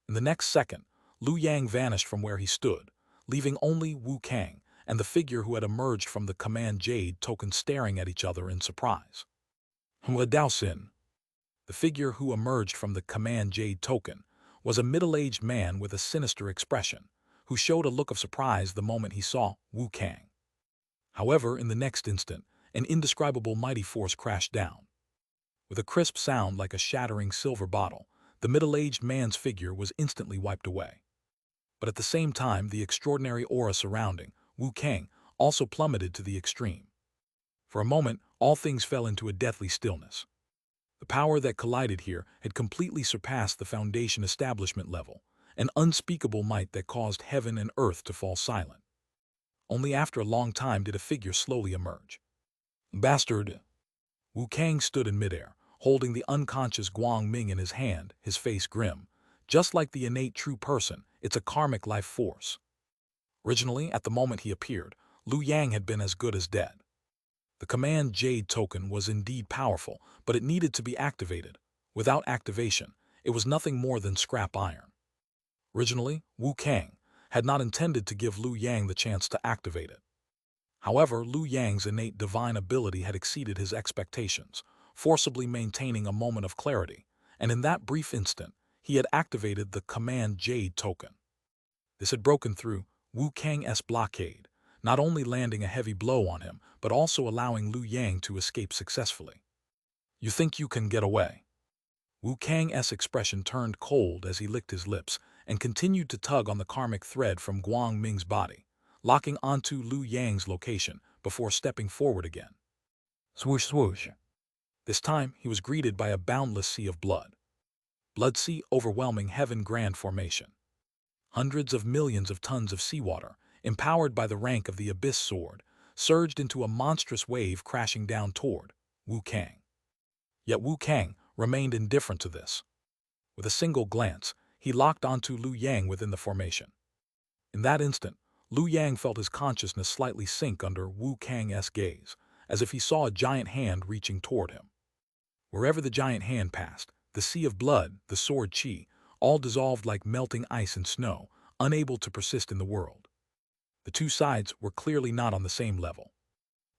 In the next second, Liu Yang vanished from where he stood, leaving only Wu Kang and the figure who had emerged from the command Jade token staring at each other in surprise. Hua Daoxin. The figure who emerged from the command Jade token was a middle-aged man with a sinister expression, who showed a look of surprise the moment he saw Wu Kang. However, in the next instant, an indescribable mighty force crashed down. With a crisp sound like a shattering silver bottle, the middle-aged man's figure was instantly wiped away. But at the same time, the extraordinary aura surrounding Wu Kang also plummeted to the extreme. For a moment, all things fell into a deathly stillness. The power that collided here had completely surpassed the Foundation establishment level, an unspeakable might that caused heaven and earth to fall silent. Only after a long time did a figure slowly emerge. Bastard! Wu Kang stood in midair, holding the unconscious Guang Ming in his hand, his face grim. Just like the innate true person, it's a karmic life force. Originally, at the moment he appeared, Liu Yang had been as good as dead. The command Jade token was indeed powerful, but it needed to be activated. Without activation, it was nothing more than scrap iron. Originally, Wu Kang had not intended to give Liu Yang the chance to activate it. However, Liu Yang's innate divine ability had exceeded his expectations, forcibly maintaining a moment of clarity, and in that brief instant, he had activated the command Jade token. This had broken through Wu Kang's blockade, not only landing a heavy blow on him, but also allowing Liu Yang to escape successfully. "You think you can get away?" Wu Kang's expression turned cold as he licked his lips and continued to tug on the karmic thread from Guang Ming's body, locking onto Liu Yang's location before stepping forward again. Swoosh swoosh. This time, he was greeted by a boundless sea of blood. Blood sea overwhelming heaven grand formation. Hundreds of millions of tons of seawater, empowered by the rank of the Abyss Sword, surged into a monstrous wave crashing down toward Wu Kang. Yet Wu Kang remained indifferent to this. With a single glance, he locked onto Liu Yang within the formation. In that instant, Liu Yang felt his consciousness slightly sink under Wu Kang's gaze, as if he saw a giant hand reaching toward him. Wherever the giant hand passed, the sea of blood, the sword qi, all dissolved like melting ice and snow, unable to persist in the world. The two sides were clearly not on the same level.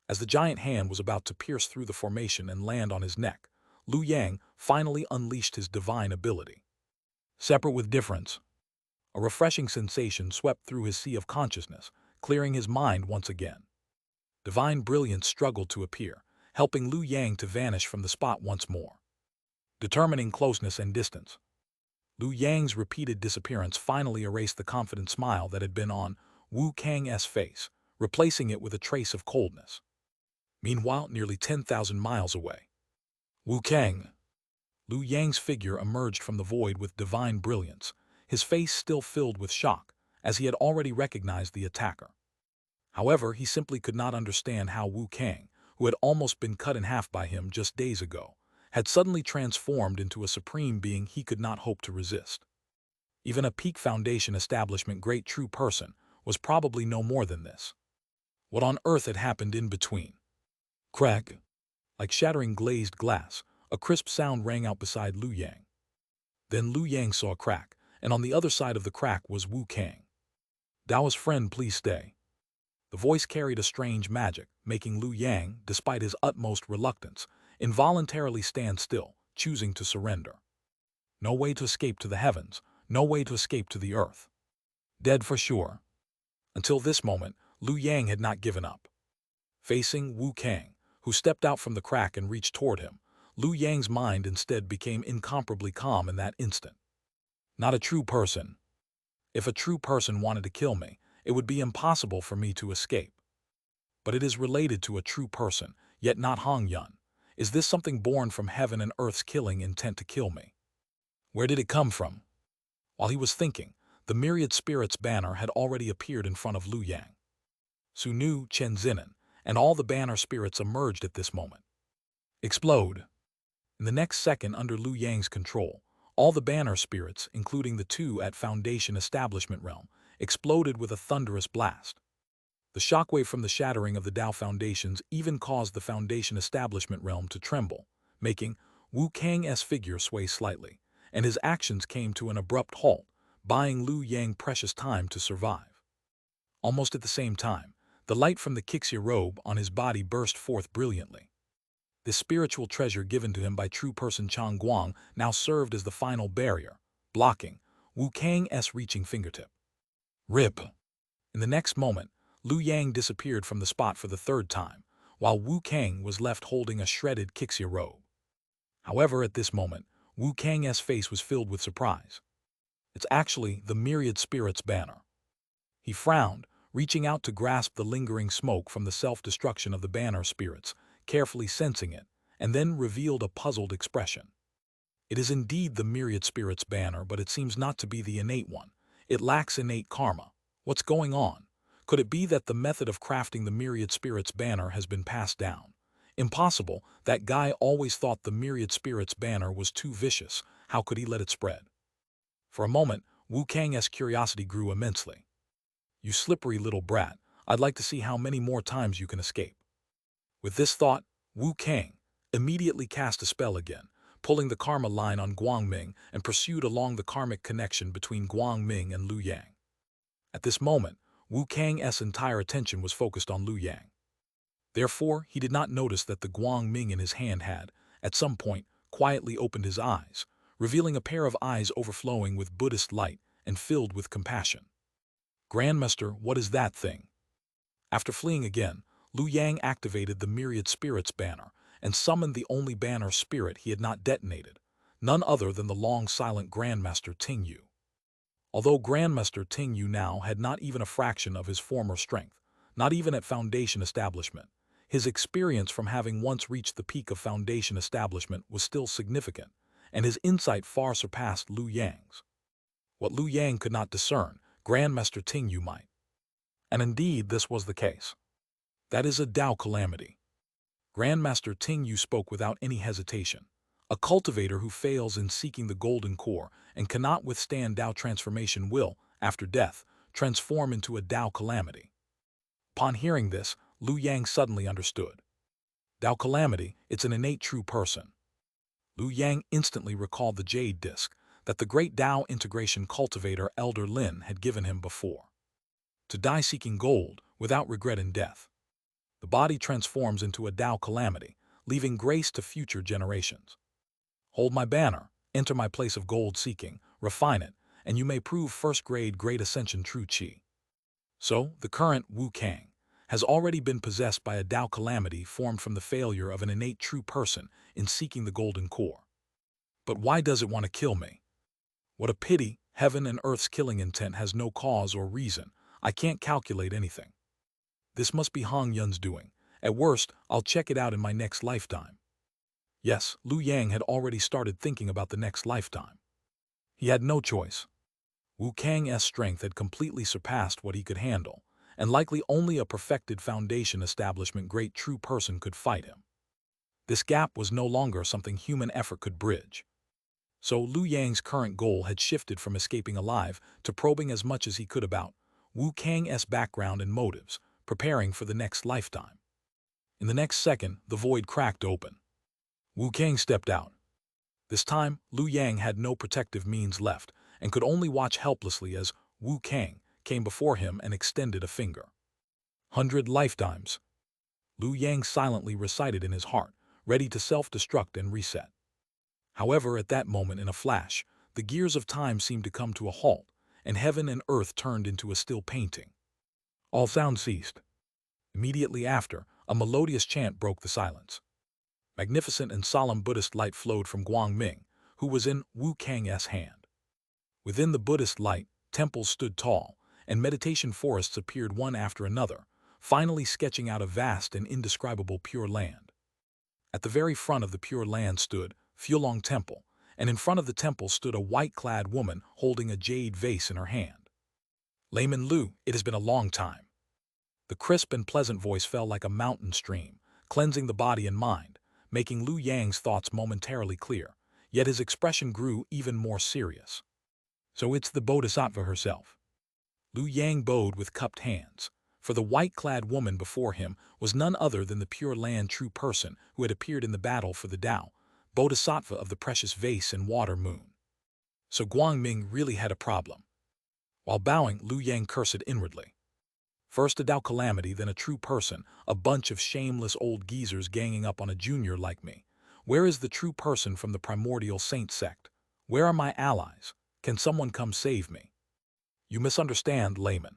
As the giant hand was about to pierce through the formation and land on his neck, Liu Yang finally unleashed his divine ability. Separate with difference. A refreshing sensation swept through his sea of consciousness, clearing his mind once again. Divine brilliance struggled to appear, helping Liu Yang to vanish from the spot once more. Determining closeness and distance. Liu Yang's repeated disappearance finally erased the confident smile that had been on Wu Kang's face, replacing it with a trace of coldness. Meanwhile, nearly 10,000 miles away. Wu Kang. Liu Yang's figure emerged from the void with divine brilliance, his face still filled with shock, as he had already recognized the attacker. However, he simply could not understand how Wu Kang, who had almost been cut in half by him just days ago, had suddenly transformed into a supreme being he could not hope to resist. Even a peak Foundation establishment great true person was probably no more than this. What on earth had happened in between? Crack! Like shattering glazed glass, a crisp sound rang out beside Liu Yang. Then Liu Yang saw a crack, and on the other side of the crack was Wu Kang. "Dao's friend, please stay." The voice carried a strange magic, making Liu Yang, despite his utmost reluctance, involuntarily stand still, choosing to surrender. No way to escape to the heavens, no way to escape to the earth. Dead for sure. Until this moment, Liu Yang had not given up. Facing Wu Kang, who stepped out from the crack and reached toward him, Liu Yang's mind instead became incomparably calm in that instant. Not a true person. If a true person wanted to kill me, it would be impossible for me to escape. But it is related to a true person, yet not Hong Yun. Is this something born from heaven and earth's killing intent to kill me? Where did it come from? While he was thinking, the myriad spirits banner had already appeared in front of Liu Yang. Su Nu, Chen Zinan, and all the banner spirits emerged at this moment. Explode. In the next second, under Liu Yang's control, all the banner spirits, including the two at Foundation Establishment Realm, exploded with a thunderous blast. The shockwave from the shattering of the Dao Foundations even caused the Foundation Establishment Realm to tremble, making Wu Kang's figure sway slightly, and his actions came to an abrupt halt, buying Liu Yang precious time to survive. Almost at the same time, the light from the Xianxia robe on his body burst forth brilliantly. This spiritual treasure given to him by true person Chang Guang now served as the final barrier, blocking Wu Kang's reaching fingertip. Rip! In the next moment, Liu Yang disappeared from the spot for the third time, while Wu Kang was left holding a shredded Xianxia robe. However, at this moment, Wu Kang's face was filled with surprise. It's actually the myriad spirits banner. He frowned, reaching out to grasp the lingering smoke from the self-destruction of the banner spirits, carefully sensing it, and then revealed a puzzled expression. It is indeed the myriad spirits banner, but it seems not to be the innate one. It lacks innate karma. What's going on? Could it be that the method of crafting the myriad spirits banner has been passed down? Impossible. That guy always thought the myriad spirits banner was too vicious. How could he let it spread? For a moment, Wu Kang's curiosity grew immensely. "You slippery little brat, I'd like to see how many more times you can escape." With this thought, Wu Kang immediately cast a spell again, pulling the karma line on Guang Ming and pursued along the karmic connection between Guang Ming and Liu Yang. At this moment, Wu Kang's entire attention was focused on Liu Yang. Therefore, he did not notice that the Guang Ming in his hand had, at some point, quietly opened his eyes, revealing a pair of eyes overflowing with Buddhist light and filled with compassion. "Grandmaster, what is that thing?" After fleeing again, Liu Yang activated the myriad spirits banner and summoned the only banner spirit he had not detonated, none other than the long-silent Grandmaster Ting Yu. Although Grandmaster Ting Yu now had not even a fraction of his former strength, not even at Foundation Establishment, his experience from having once reached the peak of Foundation Establishment was still significant, and his insight far surpassed Liu Yang's. What Liu Yang could not discern, Grandmaster Ting Yu might. And indeed, this was the case. "That is a Dao calamity." Grandmaster Ting Yu spoke without any hesitation. "A cultivator who fails in seeking the golden core and cannot withstand Dao transformation will, after death, transform into a Dao calamity." Upon hearing this, Liu Yang suddenly understood. Dao calamity, it's an innate true person. Liu Yang instantly recalled the Jade disc that the great Dao integration cultivator Elder Lin had given him before. To die seeking gold, without regret in death. The body transforms into a Dao calamity, leaving grace to future generations. Hold my banner, enter my place of gold seeking, refine it, and you may prove first-grade Great Ascension true Qi. So, the current Wu Kang has already been possessed by a Dao calamity formed from the failure of an innate true person in seeking the golden core. But why does it want to kill me? What a pity, heaven and earth's killing intent has no cause or reason. I can't calculate anything. This must be Hong Yun's doing. At worst, I'll check it out in my next lifetime. Yes, Liu Yang had already started thinking about the next lifetime. He had no choice. Wu Kang's strength had completely surpassed what he could handle, and likely only a perfected Foundation Establishment great true person could fight him. This gap was no longer something human effort could bridge. So Liu Yang's current goal had shifted from escaping alive to probing as much as he could about Wu Kang's background and motives, preparing for the next lifetime. In the next second, the void cracked open. Wu Kang stepped out. This time, Liu Yang had no protective means left, and could only watch helplessly as Wu Kang came before him and extended a finger. 100 lifetimes. Liu Yang silently recited in his heart, ready to self-destruct and reset. However, at that moment in a flash, the gears of time seemed to come to a halt, and heaven and earth turned into a still painting. All sound ceased. Immediately after, a melodious chant broke the silence. Magnificent and solemn Buddhist light flowed from Guangming, who was in Wu Kang's hand. Within the Buddhist light, temples stood tall, and meditation forests appeared one after another, finally sketching out a vast and indescribable Pure Land. At the very front of the Pure Land stood Fulong Temple, and in front of the temple stood a white-clad woman holding a jade vase in her hand. Layman Liu, it has been a long time. The crisp and pleasant voice fell like a mountain stream, cleansing the body and mind, making Liu Yang's thoughts momentarily clear, yet his expression grew even more serious. So it's the Bodhisattva herself. Liu Yang bowed with cupped hands, for the white-clad woman before him was none other than the Pure Land true person who had appeared in the battle for the Tao, Bodhisattva of the precious vase and water moon. So Guangming really had a problem. While bowing, Liu Yang cursed inwardly. First a Tao calamity, then a true person, a bunch of shameless old geezers ganging up on a junior like me. Where is the true person from the Primordial Saint Sect? Where are my allies? Can someone come save me? You misunderstand, layman.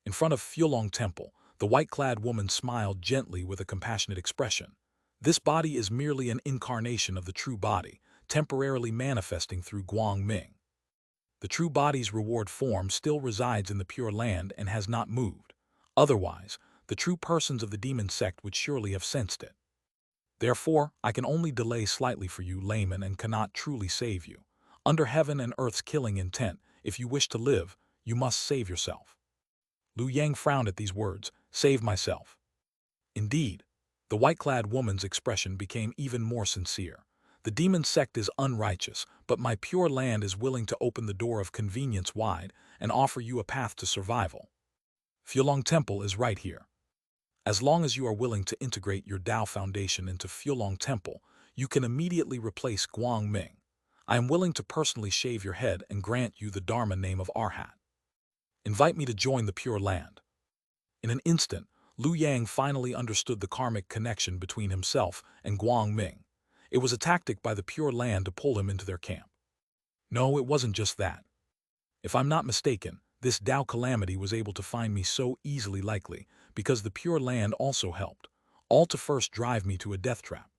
In front of Fulong Temple, the white-clad woman smiled gently with a compassionate expression. This body is merely an incarnation of the true body, temporarily manifesting through Guangming. The true body's reward form still resides in the Pure Land and has not moved. Otherwise, the true persons of the demon sect would surely have sensed it. Therefore, I can only delay slightly for you, layman, and cannot truly save you. Under heaven and earth's killing intent, if you wish to live, you must save yourself. Liu Yang frowned at these words, save myself. Indeed, the white-clad woman's expression became even more sincere. The demon sect is unrighteous, but my Pure Land is willing to open the door of convenience wide and offer you a path to survival. Fulong Temple is right here. As long as you are willing to integrate your Tao foundation into Fulong Temple, you can immediately replace Guangming. I am willing to personally shave your head and grant you the Dharma name of Arhat. Invite me to join the Pure Land. In an instant, Liu Yang finally understood the karmic connection between himself and Guangming. It was a tactic by the Pure Land to pull him into their camp. No, it wasn't just that. If I'm not mistaken, this Tao calamity was able to find me so easily likely because the Pure Land also helped, all to first drive me to a death trap.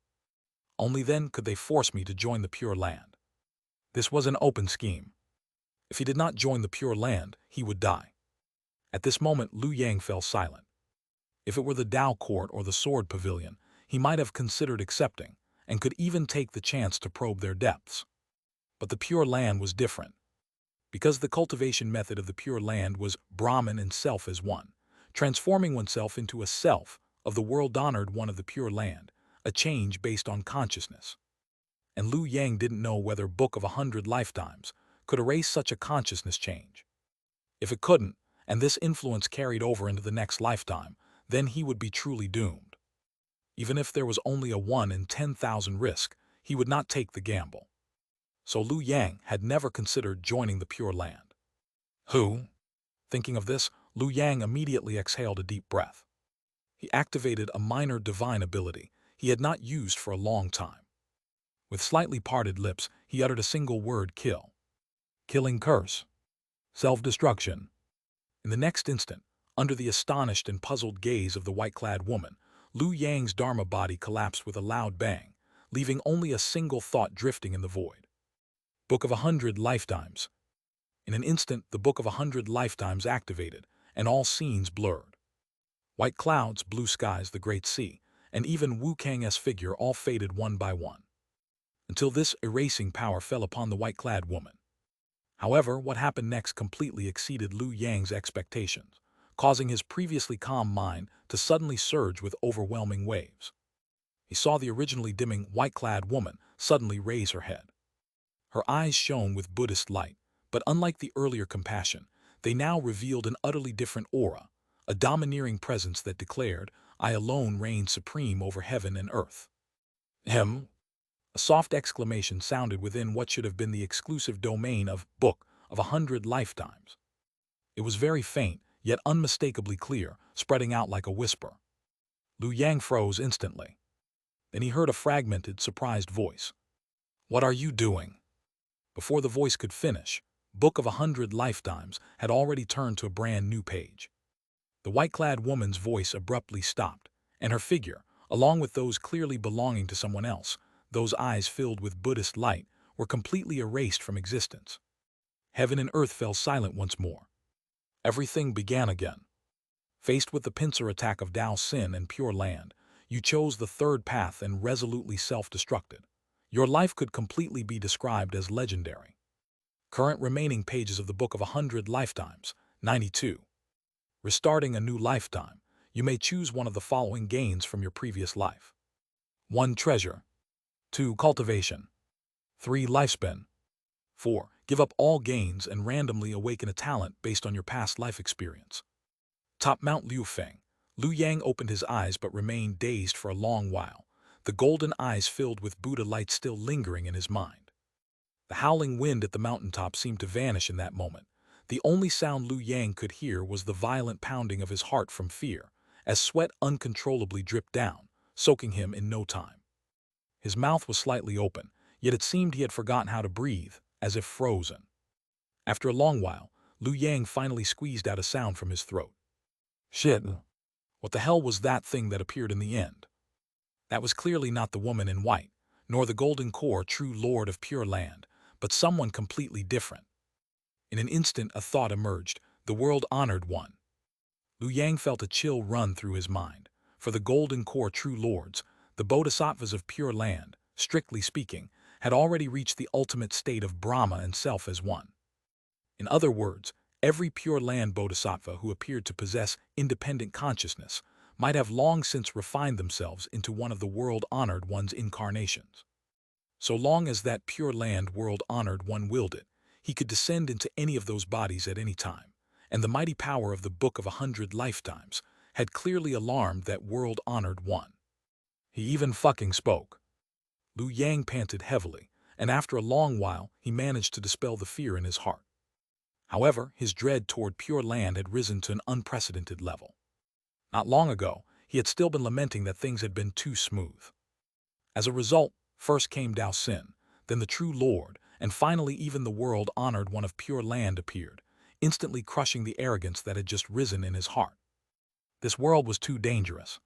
Only then could they force me to join the Pure Land. This was an open scheme. If he did not join the Pure Land, he would die. At this moment, Liu Yang fell silent. If it were the Tao Court or the Sword Pavilion, he might have considered accepting, and could even take the chance to probe their depths. But the Pure Land was different. Because the cultivation method of the Pure Land was Brahman and self as one, transforming oneself into a self of the world-honored one of the Pure Land, a change based on consciousness. And Liu Yang didn't know whether Book of 100 Lifetimes could erase such a consciousness change. If it couldn't, and this influence carried over into the next lifetime, then he would be truly doomed. Even if there was only a 1 in 10,000 risk, he would not take the gamble. So Liu Yang had never considered joining the Pure Land. Who? Thinking of this, Liu Yang immediately exhaled a deep breath. He activated a minor divine ability he had not used for a long time. With slightly parted lips, he uttered a single word: kill. Killing curse. Self-destruction. In the next instant, under the astonished and puzzled gaze of the white-clad woman, Liu Yang's Dharma body collapsed with a loud bang, leaving only a single thought drifting in the void. Book of 100 Lifetimes. In an instant, the Book of 100 Lifetimes activated, and all scenes blurred. White clouds, blue skies, the great sea, and even Wu Kang's figure all faded one by one, until this erasing power fell upon the white-clad woman. However, what happened next completely exceeded Liu Yang's expectations, causing his previously calm mind to suddenly surge with overwhelming waves. He saw the originally dimming, white-clad woman suddenly raise her head. Her eyes shone with Buddhist light, but unlike the earlier compassion, they now revealed an utterly different aura, a domineering presence that declared, I alone reign supreme over heaven and earth. A soft exclamation sounded within what should have been the exclusive domain of Book of 100 lifetimes. It was very faint, yet unmistakably clear, spreading out like a whisper. Liu Yang froze instantly. Then he heard a fragmented, surprised voice. "What are you doing?" Before the voice could finish, Book of 100 Lifetimes had already turned to a brand new page. The white-clad woman's voice abruptly stopped, and her figure, along with those clearly belonging to someone else, those eyes filled with Buddhist light, were completely erased from existence. Heaven and earth fell silent once more. Everything began again. Faced with the pincer attack of Tao Sin and Pure Land, you chose the third path and resolutely self-destructed. Your life could completely be described as legendary. Current remaining pages of the Book of 100 Lifetimes, 92. Restarting a new lifetime, you may choose one of the following gains from your previous life. 1. Treasure. 2. Cultivation. 3. Lifespan. 4. Give up all gains and randomly awaken a talent based on your past life experience. Top Mount Liu Feng. Liu Yang opened his eyes but remained dazed for a long while, the golden eyes filled with Buddha light still lingering in his mind. The howling wind at the mountaintop seemed to vanish in that moment. The only sound Liu Yang could hear was the violent pounding of his heart from fear, as sweat uncontrollably dripped down, soaking him in no time. His mouth was slightly open, yet it seemed he had forgotten how to breathe, as if frozen. After a long while, Liu Yang finally squeezed out a sound from his throat. "Shit. What the hell was that thing that appeared in the end?" That was clearly not the woman in white, nor the golden core true lord of Pure Land, but someone completely different. In an instant a thought emerged, the world-honored one. Liu Yang felt a chill run through his mind. For the golden core true lords, the bodhisattvas of Pure Land, strictly speaking, had already reached the ultimate state of Brahma and self as one. In other words, every Pure Land bodhisattva who appeared to possess independent consciousness might have long since refined themselves into one of the world-honored one's incarnations. So long as that Pure Land world-honored one willed it, he could descend into any of those bodies at any time, and the mighty power of the Book of 100 Lifetimes had clearly alarmed that world-honored one. He even fucking spoke. Liu Yang panted heavily, and after a long while he managed to dispel the fear in his heart. However, his dread toward Pure Land had risen to an unprecedented level. Not long ago, he had still been lamenting that things had been too smooth. As a result, first came Tao Sin, then the true Lord, and finally even the world-honored one of Pure Land appeared, instantly crushing the arrogance that had just risen in his heart. This world was too dangerous.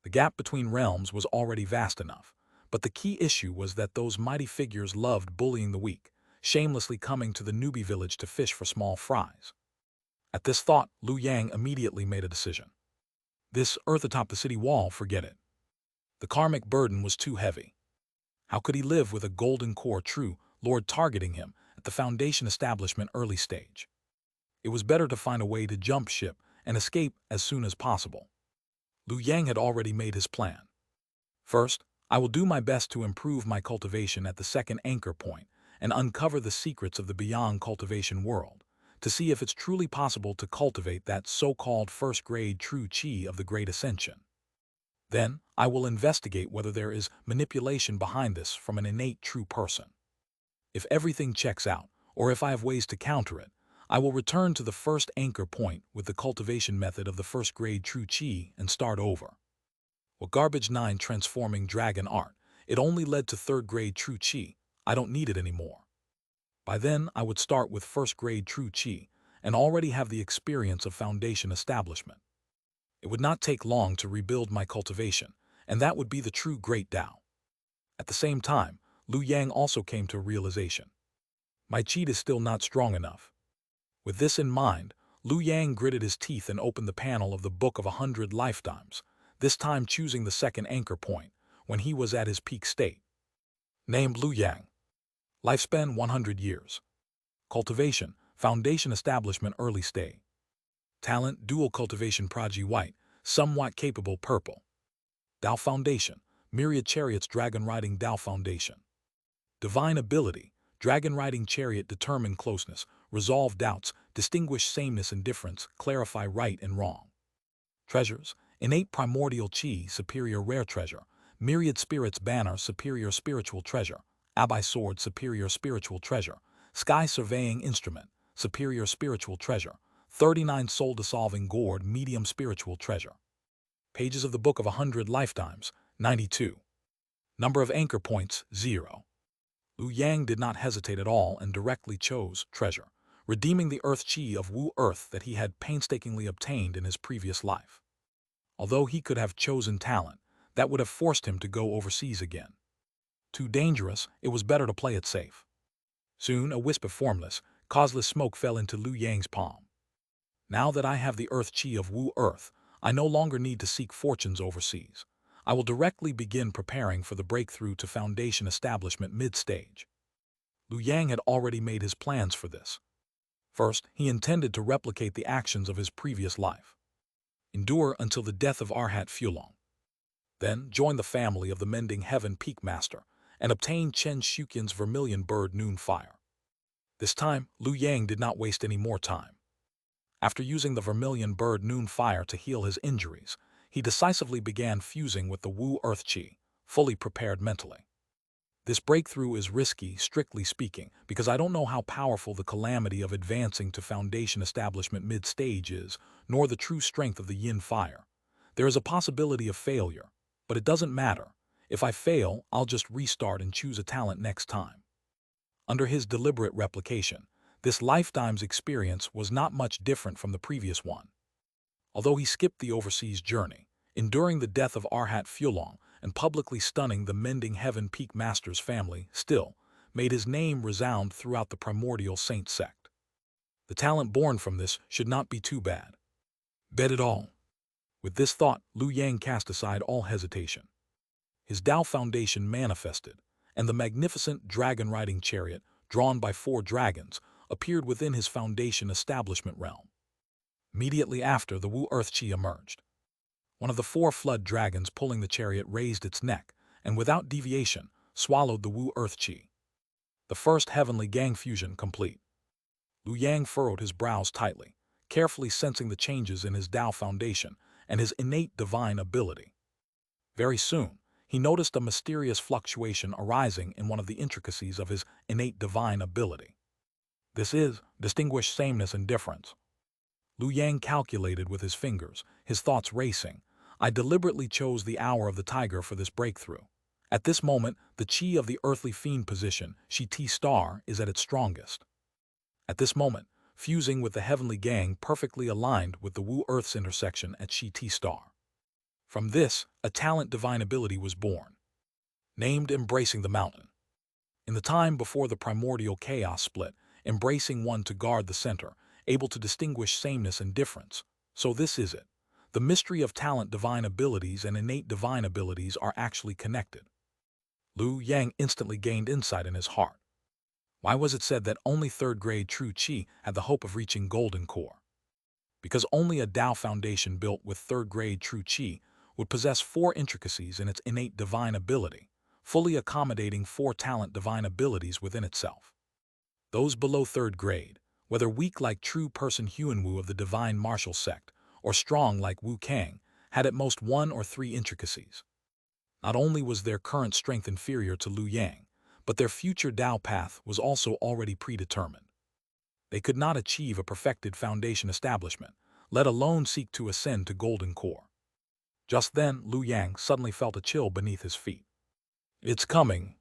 The gap between realms was already vast enough, but the key issue was that those mighty figures loved bullying the weak, shamelessly coming to the newbie village to fish for small fries. At this thought, Liu Yang immediately made a decision. This earth atop the city wall, forget it. The karmic burden was too heavy. How could he live with a golden core true lord targeting him at the Foundation establishment early stage? It was better to find a way to jump ship and escape as soon as possible. Liu Yang had already made his plan. First, I will do my best to improve my cultivation at the second anchor point and uncover the secrets of the beyond cultivation world, to see if it's truly possible to cultivate that so-called first-grade true chi of the Great Ascension. Then, I will investigate whether there is manipulation behind this from an innate true person. If everything checks out, or if I have ways to counter it, I will return to the first anchor point with the cultivation method of the first-grade true chi and start over. What garbage 9 transforming dragon art, it only led to third-grade true chi. I don't need it anymore. By then, I would start with first-grade true chi and already have the experience of Foundation establishment. It would not take long to rebuild my cultivation, and that would be the true great Tao. At the same time, Liu Yang also came to a realization. My chi is still not strong enough. With this in mind, Liu Yang gritted his teeth and opened the panel of the Book of 100 Lifetimes, this time choosing the second anchor point, when he was at his peak state. Named Liu Yang. Lifespan 100 years. Cultivation, Foundation establishment early stay. Talent, dual cultivation prodigy white, somewhat capable purple. Tao Foundation, myriad chariots dragon riding Tao Foundation. Divine ability, dragon riding chariot determine closeness, resolve doubts, distinguish sameness and difference, clarify right and wrong. Treasures, innate primordial chi, superior rare treasure, myriad spirits banner, superior spiritual treasure, Abai sword, superior spiritual treasure, sky surveying instrument, superior spiritual treasure, 39 soul-dissolving gourd, medium spiritual treasure. Pages of the Book of 100 Lifetimes, 92. Number of anchor points, 0. Liu Yang did not hesitate at all and directly chose treasure, redeeming the earth chi of Wu Earth that he had painstakingly obtained in his previous life. Although he could have chosen talent, that would have forced him to go overseas again. Too dangerous, it was better to play it safe. Soon, a wisp of formless, causeless smoke fell into Liu Yang's palm. Now that I have the earth chi of Wu Earth, I no longer need to seek fortunes overseas. I will directly begin preparing for the breakthrough to foundation establishment mid-stage. Liu Yang had already made his plans for this. First, he intended to replicate the actions of his previous life. Endure until the death of Arhat Fulong. Then, join the family of the Mending Heaven Peak Master and obtain Chen Shuqian's Vermilion Bird Noon Fire. This time, Liu Yang did not waste any more time. After using the Vermilion Bird Noon Fire to heal his injuries, he decisively began fusing with the Wu Earth Chi, fully prepared mentally. This breakthrough is risky, strictly speaking, because I don't know how powerful the calamity of advancing to foundation establishment mid-stage is, nor the true strength of the yin fire. There is a possibility of failure, but it doesn't matter. If I fail, I'll just restart and choose a talent next time. Under his deliberate replication, this lifetime's experience was not much different from the previous one. Although he skipped the overseas journey, enduring the death of Arhat Fulong and publicly stunning the Mending Heaven Peak Master's family, still made his name resound throughout the Primordial Saint Sect. The talent born from this should not be too bad. Bet it all. With this thought, Liu Yang cast aside all hesitation. His Tao foundation manifested, and the magnificent dragon-riding chariot, drawn by 4 dragons, appeared within his foundation establishment realm. Immediately after, the Wu Earth Chi emerged. One of the 4 flood dragons pulling the chariot raised its neck, and without deviation, swallowed the Wu Earth Chi. The first heavenly gang fusion complete. Liu Yang furrowed his brows tightly, carefully sensing the changes in his Tao foundation and his innate divine ability. Very soon, he noticed a mysterious fluctuation arising in one of the intricacies of his innate divine ability. This is distinguished sameness and difference. Liu Yang calculated with his fingers, his thoughts racing. I deliberately chose the hour of the tiger for this breakthrough. At this moment, the chi of the earthly fiend position, Shi T star, is at its strongest. At this moment, fusing with the heavenly gang perfectly aligned with the Wu Earth's intersection at Shi T star. From this, a talent divine ability was born, named Embracing the Mountain. In the time before the primordial chaos split, embracing one to guard the center, able to distinguish sameness and difference. So this is it. The mystery of talent divine abilities and innate divine abilities are actually connected. Liu Yang instantly gained insight in his heart. Why was it said that only 3rd grade true chi had the hope of reaching golden core? Because only a Tao foundation built with 3rd grade true chi would possess 4 intricacies in its innate divine ability, fully accommodating 4 talent divine abilities within itself. Those below 3rd grade, whether weak like true person Huanwu of the divine martial sect, or strong like Wu Kang, had at most 1 or 3 intricacies. Not only was their current strength inferior to Liu Yang, but their future Tao path was also already predetermined. They could not achieve a perfected foundation establishment, let alone seek to ascend to golden core. Just then, Liu Yang suddenly felt a chill beneath his feet. It's coming.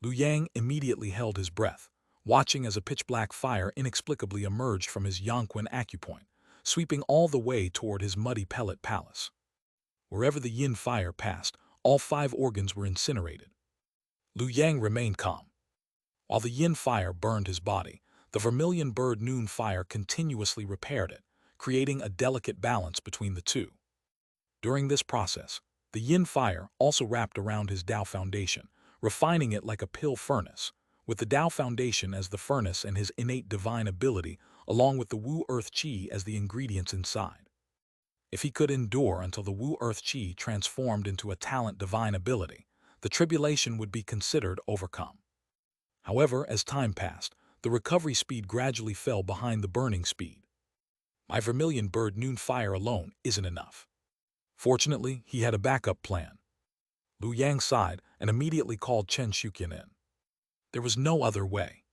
Liu Yang immediately held his breath, watching as a pitch-black fire inexplicably emerged from his Yangquan acupoint, sweeping all the way toward his muddy pellet palace. Wherever the yin fire passed, all 5 organs were incinerated. Liu Yang remained calm. While the yin fire burned his body, the Vermilion Bird Noon Fire continuously repaired it, creating a delicate balance between the two. During this process, the yin fire also wrapped around his Tao foundation, refining it like a pill furnace, with the Tao foundation as the furnace and his innate divine ability, along with the Wu Earth Chi as the ingredients inside. If he could endure until the Wu Earth Chi transformed into a talent divine ability, the tribulation would be considered overcome. However, as time passed, the recovery speed gradually fell behind the burning speed. My Vermilion Bird Noon Fire alone isn't enough. Fortunately, he had a backup plan. Liu Yang sighed and immediately called Chen Shuqian in. There was no other way.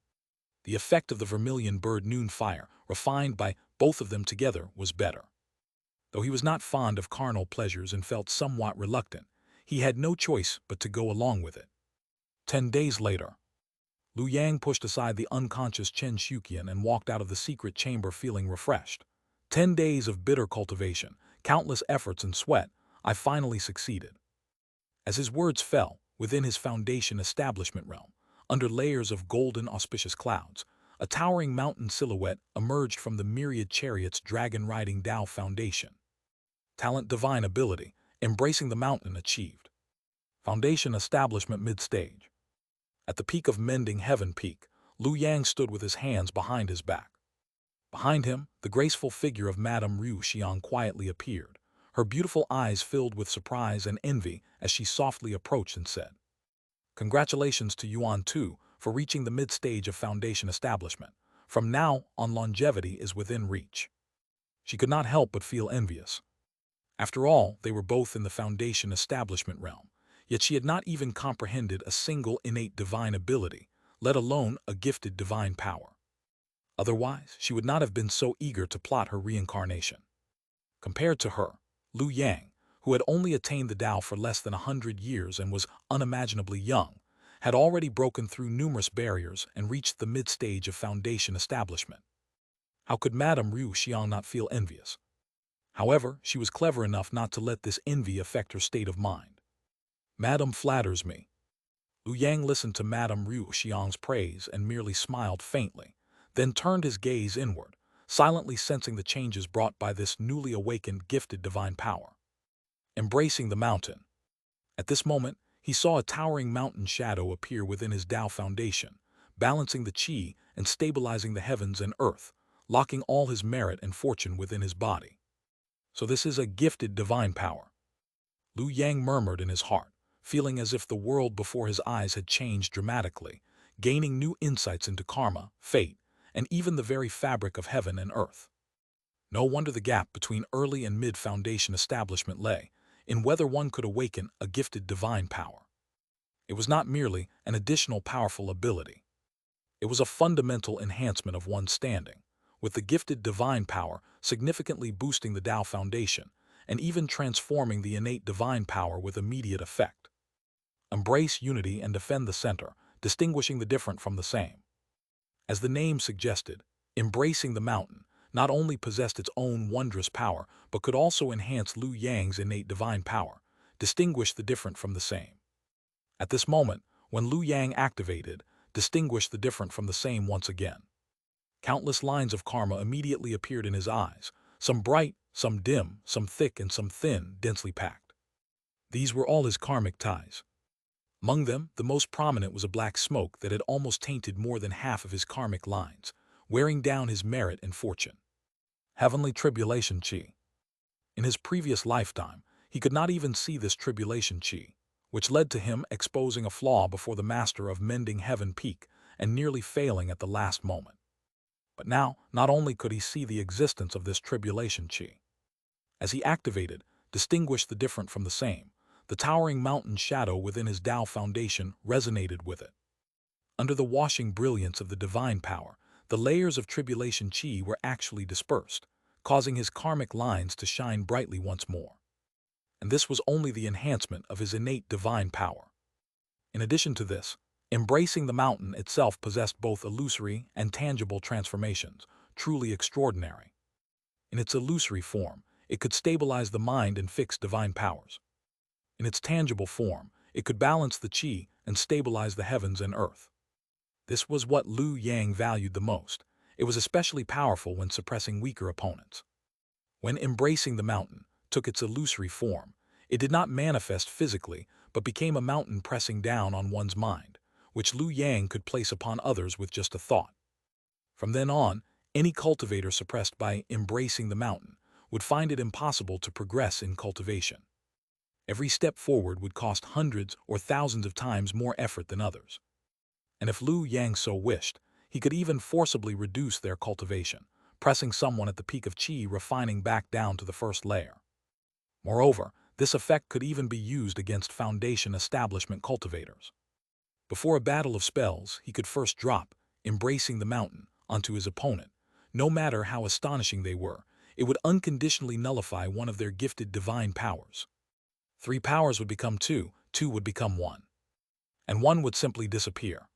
The effect of the vermilion bird noon fire, refined by both of them together, was better. Though he was not fond of carnal pleasures and felt somewhat reluctant, he had no choice but to go along with it. 10 days later, Lu Yang pushed aside the unconscious Chen Shuqian and walked out of the secret chamber feeling refreshed. 10 days of bitter cultivation, countless efforts and sweat, I finally succeeded. As his words fell, within his foundation establishment realm, under layers of golden auspicious clouds, a towering mountain silhouette emerged from the myriad chariots dragon-riding Tao foundation. Talent, divine ability, embracing the mountain achieved. Foundation establishment mid-stage. At the peak of Mending Heaven Peak, Lu Yang stood with his hands behind his back. Behind him, the graceful figure of Madame Ru Xiang quietly appeared, her beautiful eyes filled with surprise and envy as she softly approached and said, "Congratulations to Yuan Tu for reaching the mid-stage of foundation establishment. From now on, longevity is within reach." She could not help but feel envious. After all, they were both in the foundation establishment realm, yet she had not even comprehended a single innate divine ability, let alone a gifted divine power. Otherwise, she would not have been so eager to plot her reincarnation. Compared to her, Lu Yang, who had only attained the Tao for less than 100 years and was unimaginably young, had already broken through numerous barriers and reached the mid-stage of foundation establishment. How could Madame Ru Xiang not feel envious? However, she was clever enough not to let this envy affect her state of mind. "Madame flatters me." Lu Yang listened to Madame Ru Xiang's praise and merely smiled faintly, then turned his gaze inward, silently sensing the changes brought by this newly awakened gifted divine power. Embracing the mountain. At this moment, he saw a towering mountain shadow appear within his Tao foundation, balancing the qi and stabilizing the heavens and earth, locking all his merit and fortune within his body. So this is a gifted divine power. Lu Yang murmured in his heart, feeling as if the world before his eyes had changed dramatically, gaining new insights into karma, fate, and even the very fabric of heaven and earth. No wonder the gap between early and mid-foundation establishment lay in whether one could awaken a gifted divine power. It was not merely an additional powerful ability. It was a fundamental enhancement of one's standing, with the gifted divine power significantly boosting the Tao foundation and even transforming the innate divine power with immediate effect. Embrace unity and defend the center, distinguishing the different from the same. As the name suggested, embracing the mountain not only possessed its own wondrous power, but could also enhance Lu Yang's innate divine power, distinguish the different from the same. At this moment, when Lu Yang activated, distinguished the different from the same once again. Countless lines of karma immediately appeared in his eyes, some bright, some dim, some thick and some thin, densely packed. These were all his karmic ties. Among them, the most prominent was a black smoke that had almost tainted more than half of his karmic lines, wearing down his merit and fortune. Heavenly tribulation chi. In his previous lifetime, he could not even see this tribulation chi, which led to him exposing a flaw before the master of Mending Heaven Peak and nearly failing at the last moment. But now, not only could he see the existence of this tribulation chi. As he activated, distinguished the different from the same, the towering mountain shadow within his Tao foundation resonated with it. Under the washing brilliance of the divine power, the layers of tribulation chi were actually dispersed, causing his karmic lines to shine brightly once more. And this was only the enhancement of his innate divine power. In addition to this, embracing the mountain itself possessed both illusory and tangible transformations, truly extraordinary. In its illusory form, it could stabilize the mind and fix divine powers. In its tangible form, it could balance the qi and stabilize the heavens and earth. This was what Lu Yang valued the most. It was especially powerful when suppressing weaker opponents. When embracing the mountain took its illusory form, it did not manifest physically, but became a mountain pressing down on one's mind, which Lu Yang could place upon others with just a thought. From then on, any cultivator suppressed by embracing the mountain would find it impossible to progress in cultivation. Every step forward would cost hundreds or thousands of times more effort than others. And if Lu Yang so wished, he could even forcibly reduce their cultivation, pressing someone at the peak of qi refining back down to the first layer. Moreover, this effect could even be used against foundation establishment cultivators. Before a battle of spells, he could first drop, embracing the mountain, onto his opponent, no matter how astonishing they were, it would unconditionally nullify one of their gifted divine powers. 3 powers would become 2, 2 would become 1. And 1 would simply disappear.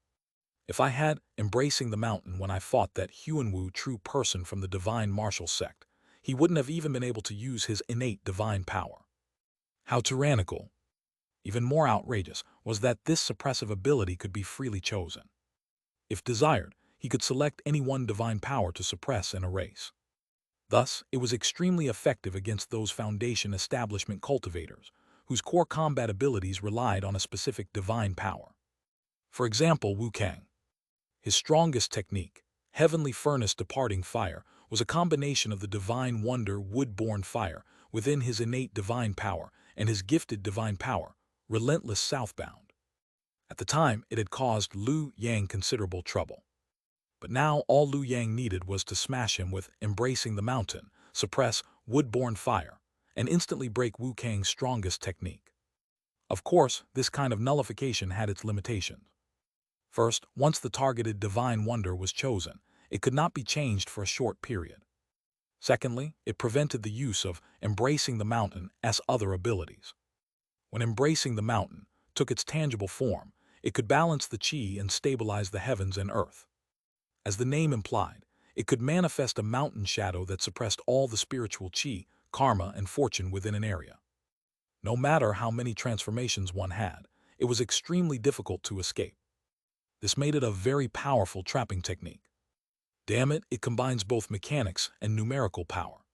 If I had embracing the mountain when I fought that Huanwu true person from the divine martial sect, he wouldn't have even been able to use his innate divine power. How tyrannical, even more outrageous, was that this suppressive ability could be freely chosen. If desired, he could select any one divine power to suppress and erase. Thus, it was extremely effective against those Foundation establishment cultivators, whose core combat abilities relied on a specific divine power. For example, Wu Kang. His strongest technique, Heavenly Furnace Departing Fire, was a combination of the divine wonder wood-born fire within his innate divine power and his gifted divine power, Relentless Southbound. At the time, it had caused Liu Yang considerable trouble. But now all Liu Yang needed was to smash him with Embracing the Mountain, suppress wood-born fire, and instantly break Wu Kang's strongest technique. Of course, this kind of nullification had its limitations. First, once the targeted divine wonder was chosen, it could not be changed for a short period. Secondly, it prevented the use of Embracing the Mountain as other abilities. When Embracing the Mountain took its tangible form, it could balance the qi and stabilize the heavens and earth. As the name implied, it could manifest a mountain shadow that suppressed all the spiritual qi, karma, and fortune within an area. No matter how many transformations one had, it was extremely difficult to escape. This made it a very powerful trapping technique. Damn it, it combines both mechanics and numerical power.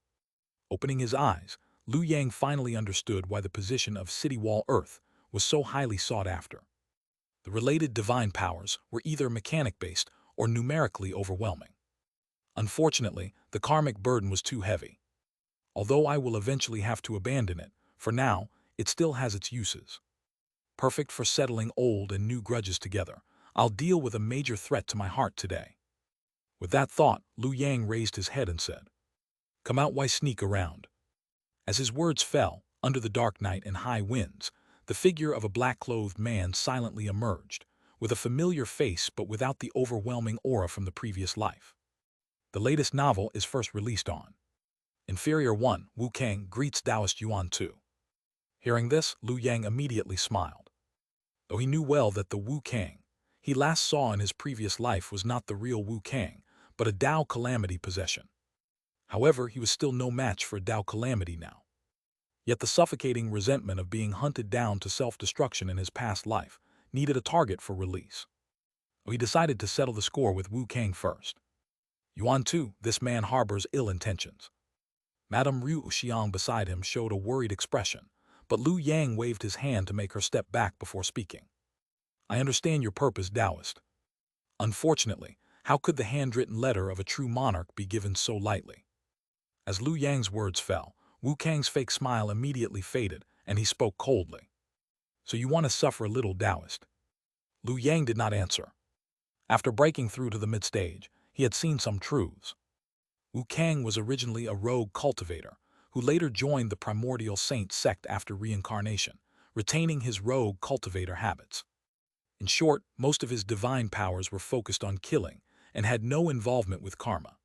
Opening his eyes, Liu Yang finally understood why the position of City Wall Earth was so highly sought after. The related divine powers were either mechanic-based or numerically overwhelming. Unfortunately, the karmic burden was too heavy. Although I will eventually have to abandon it, for now, it still has its uses. Perfect for settling old and new grudges together, I'll deal with a major threat to my heart today. With that thought, Liu Yang raised his head and said, "Come out, why sneak around?" As his words fell, under the dark night and high winds, the figure of a black-clothed man silently emerged, with a familiar face but without the overwhelming aura from the previous life. The latest novel is first released on Inferior 1, Wu Kang greets Taoist Yuan 2. Hearing this, Liu Yang immediately smiled. Though he knew well that the Wu Kang he last saw in his previous life was not the real Wu Kang, but a Tao Calamity possession. However, he was still no match for a Tao Calamity now. Yet the suffocating resentment of being hunted down to self-destruction in his past life needed a target for release. He decided to settle the score with Wu Kang first. Yuan 2, this man harbors ill intentions. Madame Ryu Xiang beside him showed a worried expression, but Liu Yang waved his hand to make her step back before speaking. I understand your purpose, Taoist. Unfortunately, how could the handwritten letter of a true monarch be given so lightly? As Liu Yang's words fell, Wu Kang's fake smile immediately faded, and he spoke coldly. So you want to suffer a little, Taoist? Liu Yang did not answer. After breaking through to the mid-stage, he had seen some truths. Wu Kang was originally a rogue cultivator, who later joined the Primordial Saint Sect after reincarnation, retaining his rogue cultivator habits. In short, most of his divine powers were focused on killing and had no involvement with karma.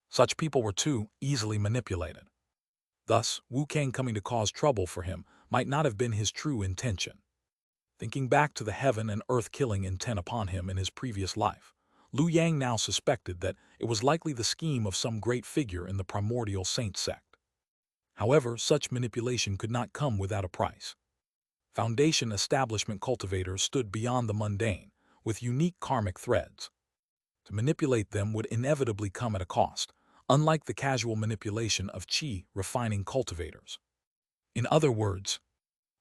Such people were too easily manipulated. Thus, Wu Kang coming to cause trouble for him might not have been his true intention. Thinking back to the heaven and earth killing intent upon him in his previous life, Liu Yang now suspected that it was likely the scheme of some great figure in the Primordial Saint Sect. However, such manipulation could not come without a price. Foundation establishment cultivators stood beyond the mundane, with unique karmic threads. To manipulate them would inevitably come at a cost, unlike the casual manipulation of qi refining cultivators. In other words,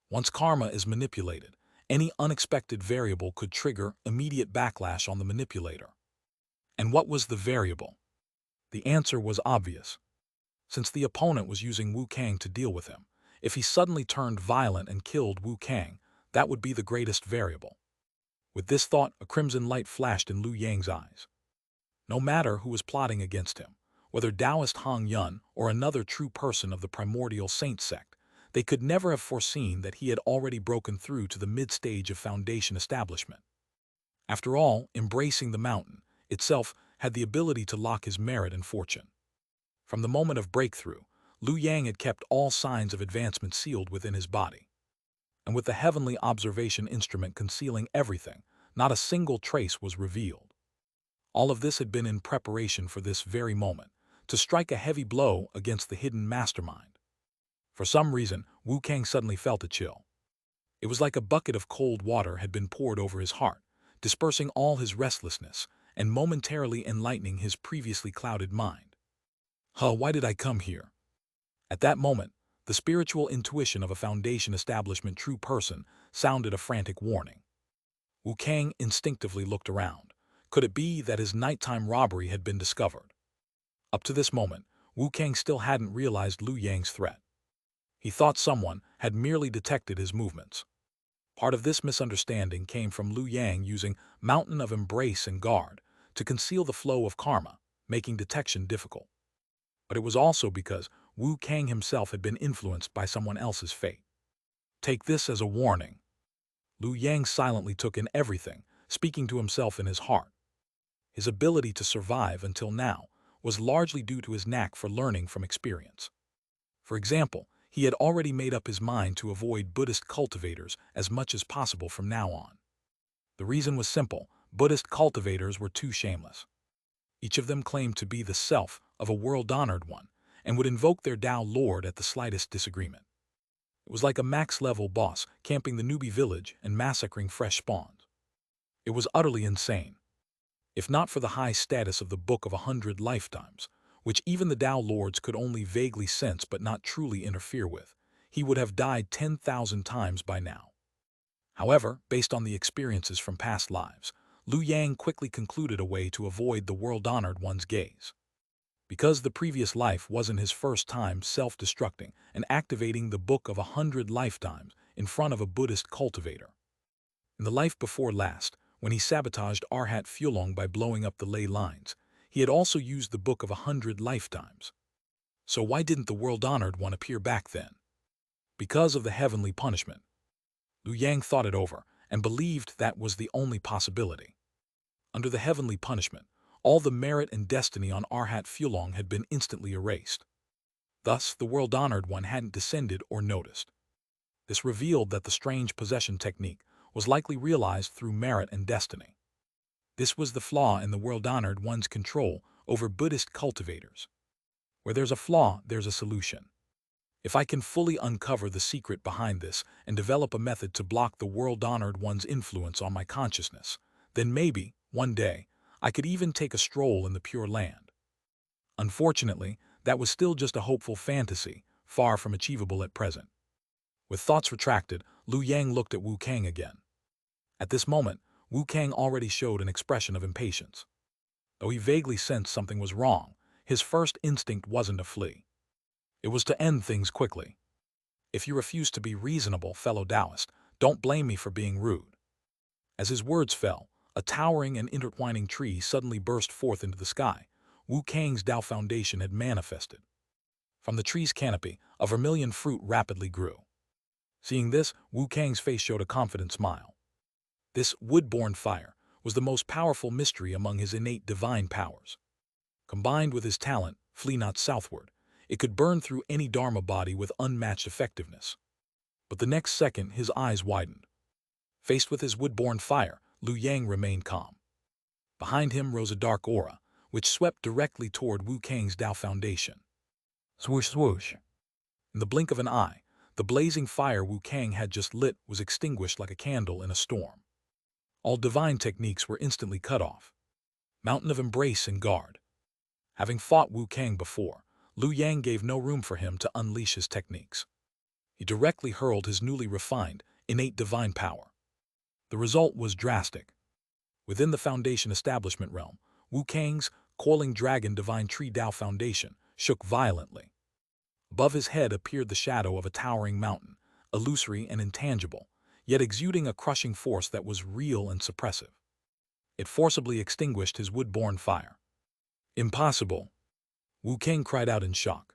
once karma is manipulated, any unexpected variable could trigger immediate backlash on the manipulator. And what was the variable? The answer was obvious. Since the opponent was using Wu Kang to deal with him, if he suddenly turned violent and killed Wu Kang, that would be the greatest variable. With this thought, a crimson light flashed in Liu Yang's eyes. No matter who was plotting against him, whether Taoist Hong Yun or another true person of the Primordial Saint Sect, they could never have foreseen that he had already broken through to the mid-stage of Foundation establishment. After all, embracing the mountain, itself had the ability to lock his merit and fortune. From the moment of breakthrough, Liu Yang had kept all signs of advancement sealed within his body. And with the heavenly observation instrument concealing everything, not a single trace was revealed. All of this had been in preparation for this very moment, to strike a heavy blow against the hidden mastermind. For some reason, Wu Kang suddenly felt a chill. It was like a bucket of cold water had been poured over his heart, dispersing all his restlessness and momentarily enlightening his previously clouded mind. Why did I come here? At that moment, the spiritual intuition of a Foundation establishment true person sounded a frantic warning. Wu Kang instinctively looked around. Could it be that his nighttime robbery had been discovered? Up to this moment, Wu Kang still hadn't realized Liu Yang's threat. He thought someone had merely detected his movements. Part of this misunderstanding came from Liu Yang using Mountain of Embrace and Guard to conceal the flow of karma, making detection difficult. But it was also because Wu Kang himself had been influenced by someone else's fate. Take this as a warning. Liu Yang silently took in everything, speaking to himself in his heart. His ability to survive until now was largely due to his knack for learning from experience. For example, he had already made up his mind to avoid Buddhist cultivators as much as possible from now on. The reason was simple: Buddhist cultivators were too shameless. Each of them claimed to be the self of a world-honored one, and would invoke their Tao Lord at the slightest disagreement. It was like a max-level boss camping the newbie village and massacring fresh spawns. It was utterly insane. If not for the high status of the Book of 100 Lifetimes, which even the Tao Lords could only vaguely sense but not truly interfere with, he would have died 10,000 times by now. However, based on the experiences from past lives, Liu Yang quickly concluded a way to avoid the world-honored one's gaze. Because the previous life wasn't his first time self-destructing and activating the Book of 100 Lifetimes in front of a Buddhist cultivator. In the life before last, when he sabotaged Arhat Fulong by blowing up the ley lines, he had also used the Book of 100 Lifetimes. So why didn't the world-honored one appear back then? Because of the heavenly punishment. Liu Yang thought it over and believed that was the only possibility. Under the heavenly punishment, all the merit and destiny on Arhat Fulong had been instantly erased. Thus, the world-honored one hadn't descended or noticed. This revealed that the strange possession technique was likely realized through merit and destiny. This was the flaw in the world-honored one's control over Buddhist cultivators. Where there's a flaw, there's a solution. If I can fully uncover the secret behind this and develop a method to block the world-honored one's influence on my consciousness, then maybe, one day, I could even take a stroll in the Pure Land. Unfortunately, that was still just a hopeful fantasy, far from achievable at present. With thoughts retracted, Liu Yang looked at Wu Kang again. At this moment, Wu Kang already showed an expression of impatience. Though he vaguely sensed something was wrong, his first instinct wasn't to flee. It was to end things quickly. If you refuse to be reasonable, fellow Taoist, don't blame me for being rude. As his words fell, a towering and intertwining tree suddenly burst forth into the sky. Wu Kang's Tao foundation had manifested. From the tree's canopy, a vermilion fruit rapidly grew. Seeing this, Wu Kang's face showed a confident smile. This wood-born fire was the most powerful mystery among his innate divine powers. Combined with his talent, Flee Not Southward, it could burn through any Dharma body with unmatched effectiveness. But the next second, his eyes widened. Faced with his wood-born fire, Liu Yang remained calm. Behind him rose a dark aura, which swept directly toward Wu Kang's Tao foundation. Swoosh, swoosh. In the blink of an eye, the blazing fire Wu Kang had just lit was extinguished like a candle in a storm. All divine techniques were instantly cut off. Mountain of Embrace and Guard. Having fought Wu Kang before, Liu Yang gave no room for him to unleash his techniques. He directly hurled his newly refined, innate divine power. The result was drastic. Within the Foundation establishment realm, Wu Kang's coiling dragon divine tree Tao foundation shook violently. Above his head appeared the shadow of a towering mountain, illusory and intangible, yet exuding a crushing force that was real and suppressive. It forcibly extinguished his wood-born fire. Impossible! Wu Kang cried out in shock.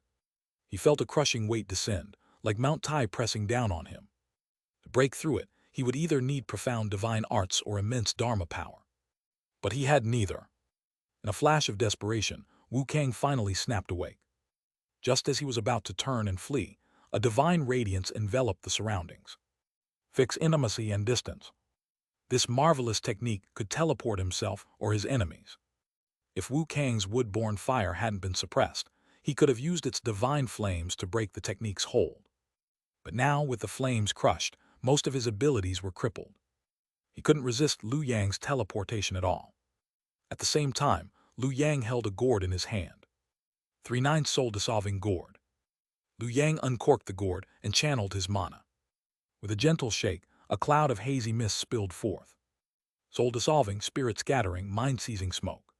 He felt a crushing weight descend, like Mount Tai pressing down on him. To break through it, he would either need profound divine arts or immense Dharma power. But he had neither. In a flash of desperation, Wu Kang finally snapped awake. Just as he was about to turn and flee, a divine radiance enveloped the surroundings. Fix intimacy and distance. This marvelous technique could teleport himself or his enemies. If Wu Kang's wood-born fire hadn't been suppressed, he could have used its divine flames to break the technique's hold. But now, with the flames crushed, most of his abilities were crippled. He couldn't resist Liu Yang's teleportation at all. At the same time, Liu Yang held a gourd in his hand. 3/9 soul-dissolving gourd. Liu Yang uncorked the gourd and channeled his mana. With a gentle shake, a cloud of hazy mist spilled forth. Soul-dissolving, spirit-scattering, mind-seizing smoke.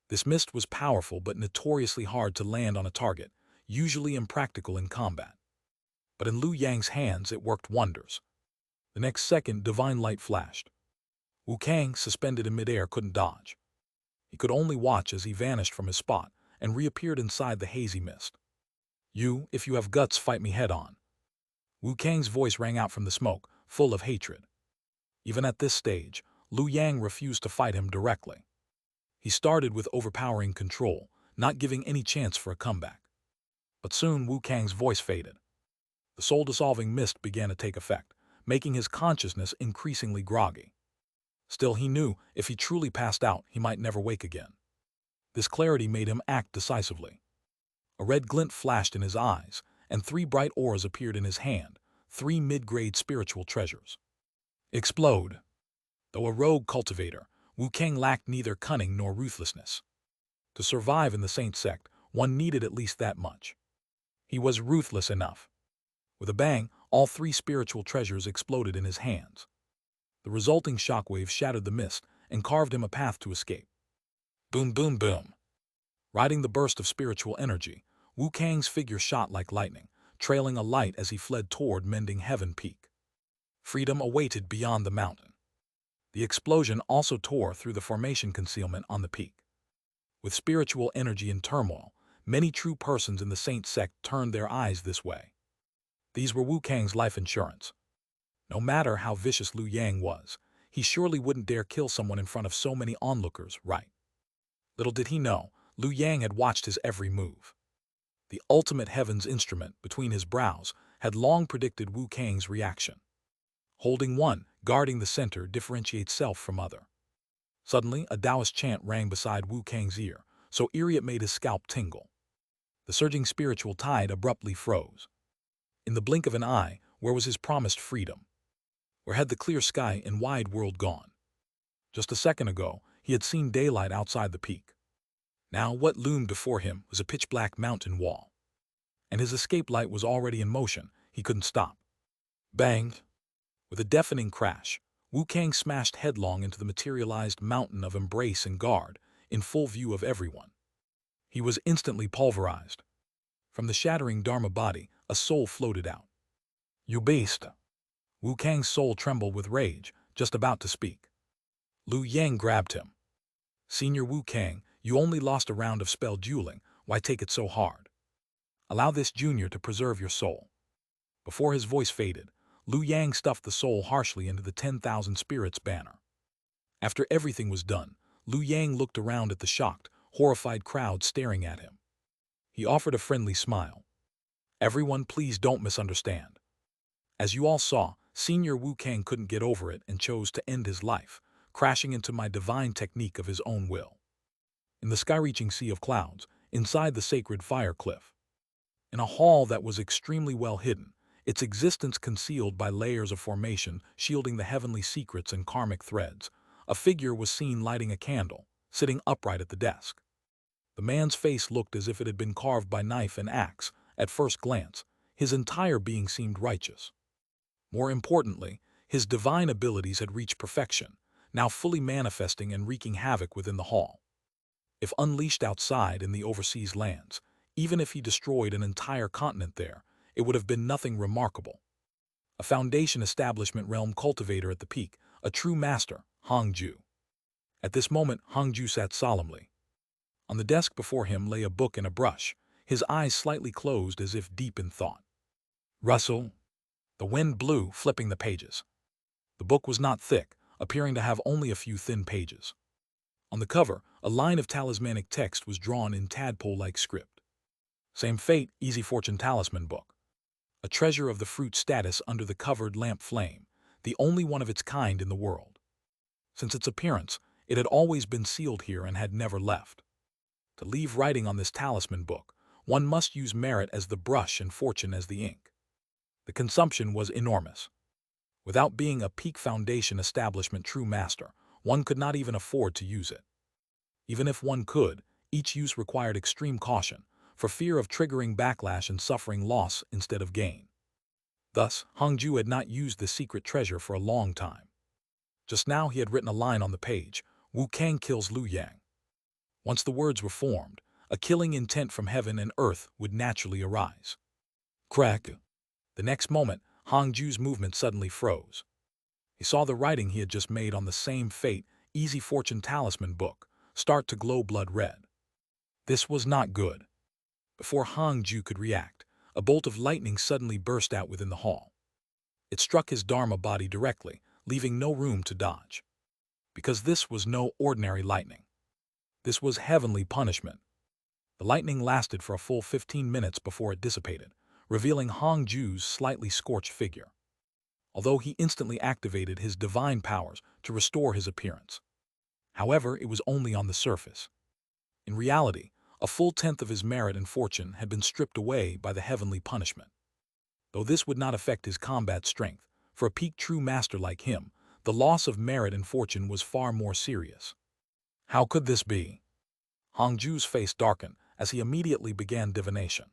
This mist was powerful but notoriously hard to land on a target, usually impractical in combat. But in Liu Yang's hands it worked wonders. The next second, divine light flashed. Wu Kang, suspended in midair, couldn't dodge. He could only watch as he vanished from his spot and reappeared inside the hazy mist. If you have guts, fight me head-on. Wu Kang's voice rang out from the smoke, full of hatred. Even at this stage, Liu Yang refused to fight him directly. He started with overpowering control, not giving any chance for a comeback. But soon Wu Kang's voice faded. The soul-dissolving mist began to take effect, making his consciousness increasingly groggy. Still, he knew if he truly passed out, he might never wake again. This clarity made him act decisively. A red glint flashed in his eyes, and 3 bright auras appeared in his hand, 3 mid-grade spiritual treasures. Explode! Though a rogue cultivator, Wu Kang lacked neither cunning nor ruthlessness. To survive in the Saint Sect, one needed at least that much. He was ruthless enough. With a bang, all 3 spiritual treasures exploded in his hands. The resulting shockwave shattered the mist and carved him a path to escape. Boom, boom, boom. Riding the burst of spiritual energy, Wu Kang's figure shot like lightning, trailing a light as he fled toward Mending Heaven Peak. Freedom awaited beyond the mountain. The explosion also tore through the formation concealment on the peak. With spiritual energy in turmoil, many true persons in the Saint Sect turned their eyes this way. These were Wu Kang's life insurance. No matter how vicious Liu Yang was, he surely wouldn't dare kill someone in front of so many onlookers, right? Little did he know, Liu Yang had watched his every move. The ultimate heaven's instrument between his brows had long predicted Wu Kang's reaction. Holding one, guarding the center differentiates self from other. Suddenly, a Taoist chant rang beside Wu Kang's ear, so eerie it made his scalp tingle. The surging spiritual tide abruptly froze. In the blink of an eye, where was his promised freedom? Where had the clear sky and wide world gone? Just a second ago, he had seen daylight outside the peak. Now what loomed before him was a pitch-black mountain wall. And his escape light was already in motion, he couldn't stop. Bang! With a deafening crash, Wu Kang smashed headlong into the materialized mountain of embrace and guard, in full view of everyone. He was instantly pulverized. From the shattering Dharma body, a soul floated out. "You beast!" Wu Kang's soul trembled with rage, just about to speak. Liu Yang grabbed him. "Senior Wu Kang, you only lost a round of spell dueling, why take it so hard? Allow this junior to preserve your soul." Before his voice faded, Liu Yang stuffed the soul harshly into the 10,000 spirits banner. After everything was done, Liu Yang looked around at the shocked, horrified crowd staring at him. He offered a friendly smile. "Everyone, please don't misunderstand. As you all saw, Senior Wu Kang couldn't get over it and chose to end his life, crashing into my divine technique of his own will. In the sky-reaching sea of clouds, inside the sacred fire cliff. In a hall that was extremely well hidden, its existence concealed by layers of formation shielding the heavenly secrets and karmic threads, a figure was seen lighting a candle, sitting upright at the desk. The man's face looked as if it had been carved by knife and axe. At first glance, his entire being seemed righteous. More importantly, his divine abilities had reached perfection, now fully manifesting and wreaking havoc within the hall. If unleashed outside in the overseas lands, even if he destroyed an entire continent there, it would have been nothing remarkable. A foundation establishment realm cultivator at the peak, a true master, Hangju. At this moment, Hangju sat solemnly. On the desk before him lay a book and a brush, his eyes slightly closed as if deep in thought. Rustle. The wind blew, flipping the pages. The book was not thick, appearing to have only a few thin pages. On the cover, a line of talismanic text was drawn in tadpole-like script. Same fate, easy fortune talisman book. A treasure of the fruit status under the covered lamp flame, the only one of its kind in the world. Since its appearance, it had always been sealed here and had never left. To leave writing on this talisman book, one must use merit as the brush and fortune as the ink. The consumption was enormous. Without being a peak foundation establishment true master, one could not even afford to use it. Even if one could, each use required extreme caution, for fear of triggering backlash and suffering loss instead of gain. Thus, Hongju had not used the secret treasure for a long time. Just now he had written a line on the page, Wu Kang kills Lu Yang. Once the words were formed, a killing intent from heaven and earth would naturally arise. Crack! The next moment, Hongju's movement suddenly froze. He saw the writing he had just made on the same fate, easy fortune talisman book, start to glow blood red. This was not good. Before Hongju could react, a bolt of lightning suddenly burst out within the hall. It struck his Dharma body directly, leaving no room to dodge. Because this was no ordinary lightning. This was heavenly punishment. The lightning lasted for a full 15 minutes before it dissipated, revealing Hongju's slightly scorched figure. Although he instantly activated his divine powers to restore his appearance. However, it was only on the surface. In reality, a full tenth of his merit and fortune had been stripped away by the heavenly punishment. Though this would not affect his combat strength, for a peak true master like him, the loss of merit and fortune was far more serious. How could this be? Hongju's face darkened as he immediately began divination.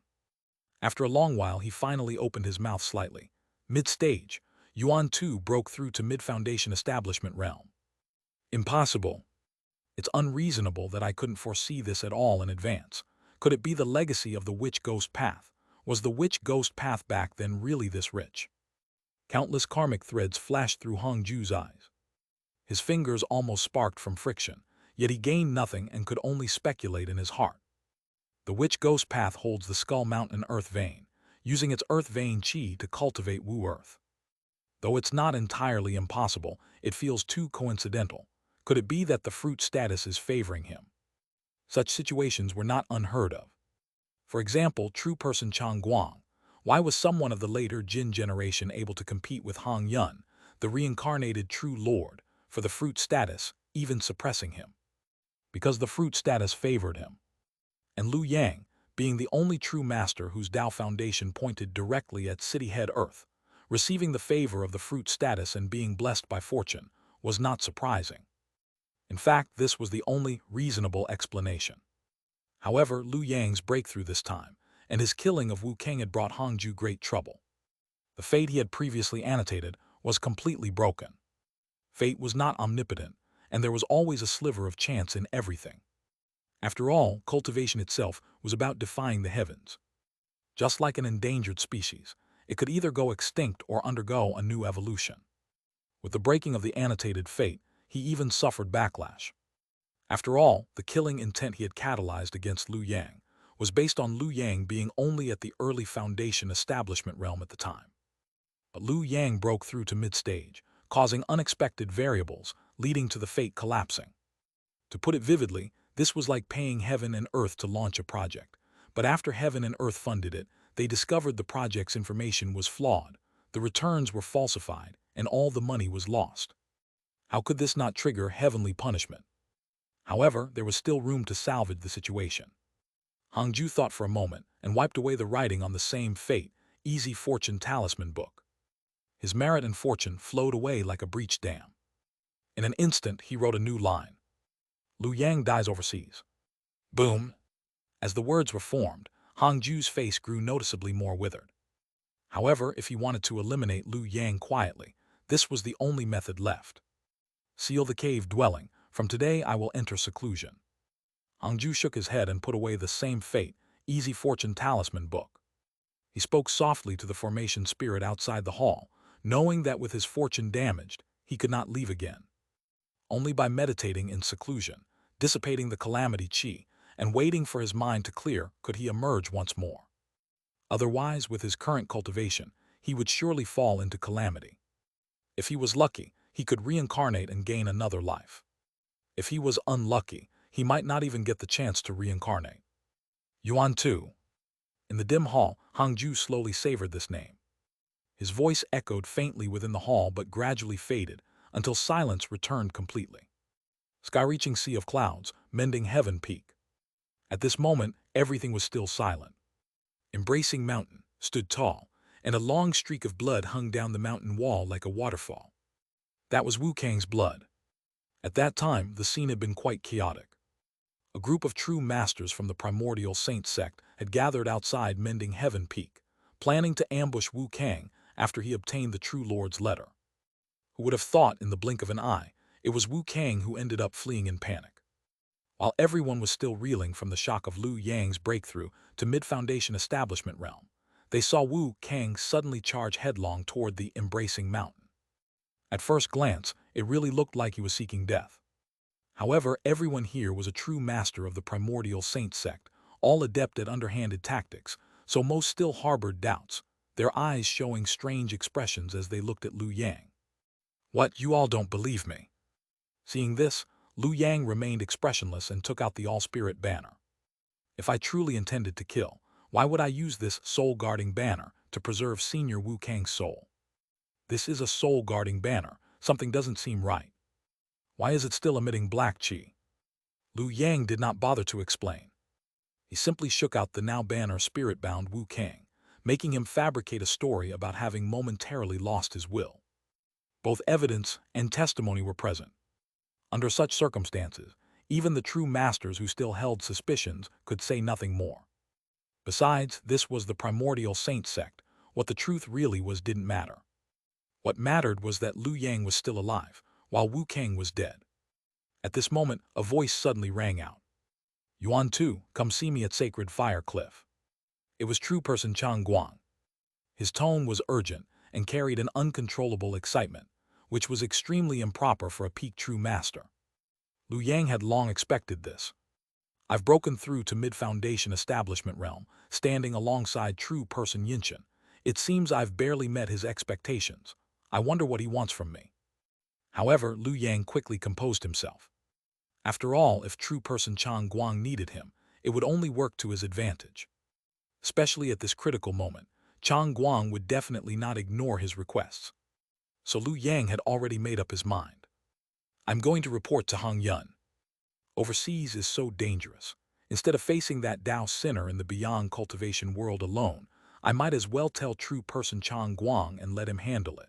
After a long while, he finally opened his mouth slightly. Mid-stage, Yuan Tu broke through to mid-foundation establishment realm. Impossible. It's unreasonable that I couldn't foresee this at all in advance. Could it be the legacy of the witch ghost path? Was the witch ghost path back then really this rich? Countless karmic threads flashed through Hongju's eyes. His fingers almost sparked from friction, yet he gained nothing and could only speculate in his heart. The witch ghost path holds the Skull Mountain Earth Vein, using its Earth Vein Chi to cultivate Wu Earth. Though it's not entirely impossible, it feels too coincidental. Could it be that the fruit status is favoring him? Such situations were not unheard of. For example, true person Chang Guang. Why was someone of the later Jin generation able to compete with Hong Yun, the reincarnated true lord, for the fruit status, even suppressing him? Because the fruit status favored him. And Lu Yang, being the only true master whose Tao foundation pointed directly at city head Earth, receiving the favor of the fruit status and being blessed by fortune, was not surprising. In fact, this was the only reasonable explanation. However, Lu Yang's breakthrough this time, and his killing of Wu Kang had brought Hongju great trouble. The fate he had previously annotated was completely broken. Fate was not omnipotent, and there was always a sliver of chance in everything. After all, cultivation itself was about defying the heavens. Just like an endangered species, it could either go extinct or undergo a new evolution. With the breaking of the annotated fate, he even suffered backlash. After all, the killing intent he had catalyzed against Lu Yang was based on Lu Yang being only at the early foundation establishment realm at the time. But Lu Yang broke through to mid-stage, causing unexpected variables, leading to the fate collapsing. To put it vividly, this was like paying heaven and earth to launch a project. But after heaven and earth funded it, they discovered the project's information was flawed, the returns were falsified, and all the money was lost. How could this not trigger heavenly punishment? However, there was still room to salvage the situation. Hongju thought for a moment and wiped away the writing on the same fate, easy fortune talisman book. His merit and fortune flowed away like a breached dam. In an instant, he wrote a new line. Lu Yang dies overseas. Boom! As the words were formed, Hongju's face grew noticeably more withered. However, if he wanted to eliminate Lu Yang quietly, this was the only method left. Seal the cave dwelling. From today I will enter seclusion. Hongju shook his head and put away the same fate, easy fortune talisman book. He spoke softly to the formation spirit outside the hall, knowing that with his fortune damaged, he could not leave again. Only by meditating in seclusion, dissipating the calamity chi, and waiting for his mind to clear could he emerge once more. Otherwise, with his current cultivation, he would surely fall into calamity. If he was lucky, he could reincarnate and gain another life. If he was unlucky, he might not even get the chance to reincarnate. Yuan too. In the dim hall, Hangju slowly savored this name. His voice echoed faintly within the hall but gradually faded until silence returned completely. Sky-reaching sea of clouds, mending heaven peak. At this moment, everything was still silent. Embracing mountain stood tall, and a long streak of blood hung down the mountain wall like a waterfall. That was Wu Kang's blood. At that time, the scene had been quite chaotic. A group of true masters from the Primordial Saint Sect had gathered outside Mending Heaven Peak, planning to ambush Wu Kang after he obtained the True Lord's letter. Who would have thought in the blink of an eye, it was Wu Kang who ended up fleeing in panic. While everyone was still reeling from the shock of Liu Yang's breakthrough to mid-foundation establishment realm, they saw Wu Kang suddenly charge headlong toward the embracing mountain. At first glance, it really looked like he was seeking death. However, everyone here was a true master of the Primordial Saint Sect, all adept at underhanded tactics, so most still harbored doubts, their eyes showing strange expressions as they looked at Liu Yang. "What, you all don't believe me?" Seeing this, Liu Yang remained expressionless and took out the all-spirit banner. "If I truly intended to kill, why would I use this soul-guarding banner to preserve Senior Wu Kang's soul? This is a soul-guarding banner. Something doesn't seem right. Why is it still emitting black chi?" Liu Yang did not bother to explain. He simply shook out the now banner spirit-bound Wu Kang, making him fabricate a story about having momentarily lost his will. Both evidence and testimony were present. Under such circumstances, even the true masters who still held suspicions could say nothing more. Besides, this was the Primordial Saint Sect. What the truth really was didn't matter. What mattered was that Liu Yang was still alive, while Wu Kang was dead. At this moment, a voice suddenly rang out. "Yuan Tu, come see me at Sacred Fire Cliff." It was true person Chang Guang. His tone was urgent and carried an uncontrollable excitement, which was extremely improper for a peak true master. Liu Yang had long expected this. "I've broken through to mid-foundation establishment realm, standing alongside true person Yinshan. It seems I've barely met his expectations. I wonder what he wants from me." However, Liu Yang quickly composed himself. After all, if true person Chang Guang needed him, it would only work to his advantage. Especially at this critical moment, Chang Guang would definitely not ignore his requests. So Liu Yang had already made up his mind. "I'm going to report to Hong Yun. Overseas is so dangerous. Instead of facing that Dao sinner in the beyond cultivation world alone, I might as well tell true person Chang Guang and let him handle it.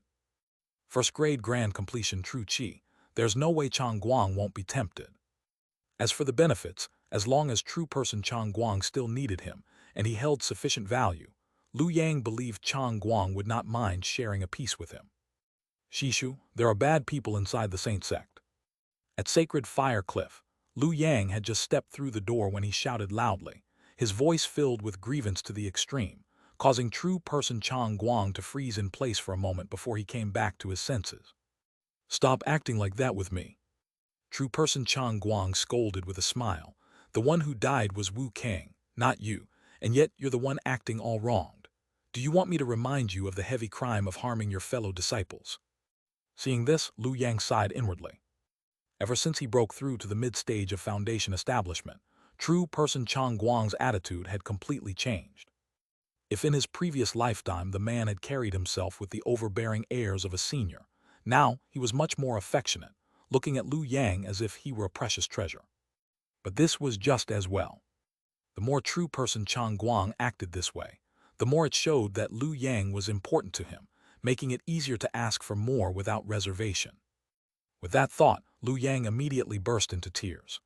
First grade grand completion true chi, there's no way Chang Guang won't be tempted." As for the benefits, as long as true person Chang Guang still needed him and he held sufficient value, Liu Yang believed Chang Guang would not mind sharing a piece with him. "Shishu, there are bad people inside the Saint Sect." At Sacred Fire Cliff, Liu Yang had just stepped through the door when he shouted loudly, his voice filled with grievance to the extreme, causing true person Chang Guang to freeze in place for a moment before he came back to his senses. "Stop acting like that with me." True person Chang Guang scolded with a smile. "The one who died was Wu Kang, not you, and yet you're the one acting all wronged. Do you want me to remind you of the heavy crime of harming your fellow disciples?" Seeing this, Liu Yang sighed inwardly. Ever since he broke through to the mid-stage of foundation establishment, true person Chang Guang's attitude had completely changed. If in his previous lifetime the man had carried himself with the overbearing airs of a senior, now he was much more affectionate, looking at Liu Yang as if he were a precious treasure. But this was just as well. The more true person Chang Guang acted this way, the more it showed that Liu Yang was important to him, making it easier to ask for more without reservation. With that thought, Liu Yang immediately burst into tears.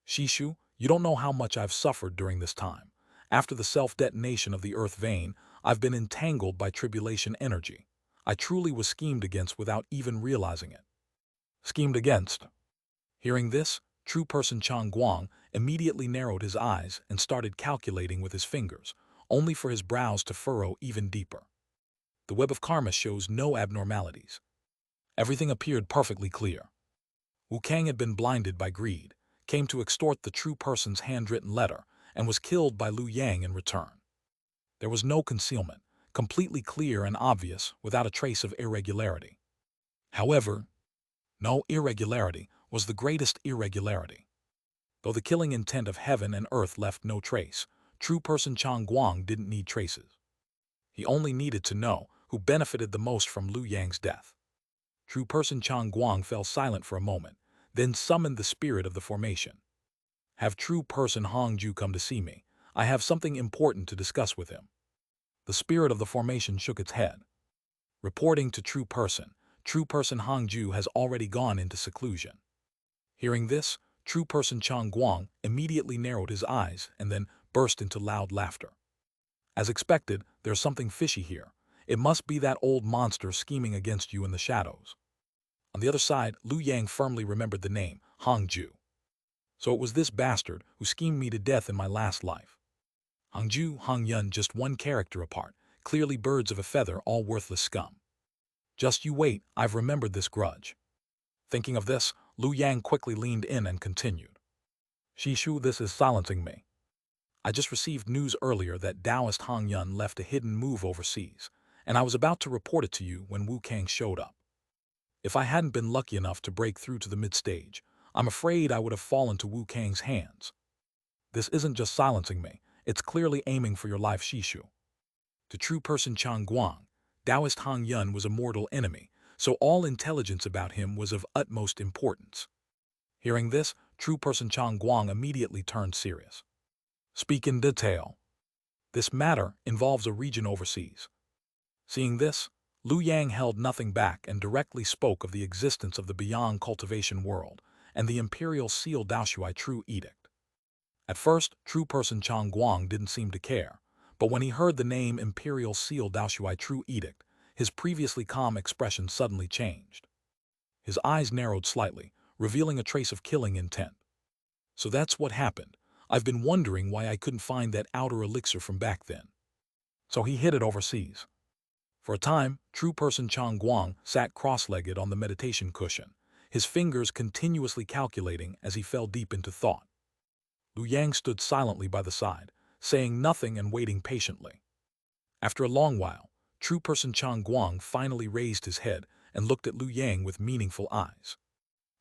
"Shishu, you don't know how much I've suffered during this time. After the self-detonation of the earth vein, I've been entangled by tribulation energy. I truly was schemed against without even realizing it." Schemed against? Hearing this, true person Chang Guang immediately narrowed his eyes and started calculating with his fingers, only for his brows to furrow even deeper. The web of karma shows no abnormalities. Everything appeared perfectly clear. Wu Kang had been blinded by greed, came to extort the true person's handwritten letter, and was killed by Liu Yang in return. There was no concealment, completely clear and obvious without a trace of irregularity. However, no irregularity, was the greatest irregularity. Though the killing intent of heaven and earth left no trace, true person Chang Guang didn't need traces. He only needed to know who benefited the most from Lu Yang's death. True person Chang Guang fell silent for a moment, then summoned the spirit of the formation. Have true person Hongju come to see me. I have something important to discuss with him. The spirit of the formation shook its head. Reporting to true person Hongju has already gone into seclusion. Hearing this, true person Chang Guang immediately narrowed his eyes and then burst into loud laughter. As expected, there's something fishy here. It must be that old monster scheming against you in the shadows. On the other side, Lu Yang firmly remembered the name, Hongju. So it was this bastard who schemed me to death in my last life. Hongju, Hongyun, just one character apart, clearly birds of a feather, all worthless scum. Just you wait, I've remembered this grudge. Thinking of this, Lu Yang quickly leaned in and continued. Shishu, this is silencing me. I just received news earlier that Taoist Hongyun left a hidden move overseas, and I was about to report it to you when Wu Kang showed up. If I hadn't been lucky enough to break through to the mid-stage, I'm afraid I would have fallen to Wu Kang's hands. This isn't just silencing me, it's clearly aiming for your life, Shishu. To true person Chang Guang, Taoist Hongyun was a mortal enemy, so all intelligence about him was of utmost importance. Hearing this, true person Chang Guang immediately turned serious. Speak in detail. This matter involves a region overseas. Seeing this, Lu Yang held nothing back and directly spoke of the existence of the beyond cultivation world and the imperial seal Daoshui True Edict. At first, true person Chang Guang didn't seem to care, but when he heard the name Imperial Seal Daoshui True Edict, his previously calm expression suddenly changed. His eyes narrowed slightly, revealing a trace of killing intent. So that's what happened. I've been wondering why I couldn't find that outer elixir from back then. So he hid it overseas. For a time, true person Chang Guang sat cross-legged on the meditation cushion, his fingers continuously calculating as he fell deep into thought. Lu Yang stood silently by the side, saying nothing and waiting patiently. After a long while, true person Chang Guang finally raised his head and looked at Lu Yang with meaningful eyes.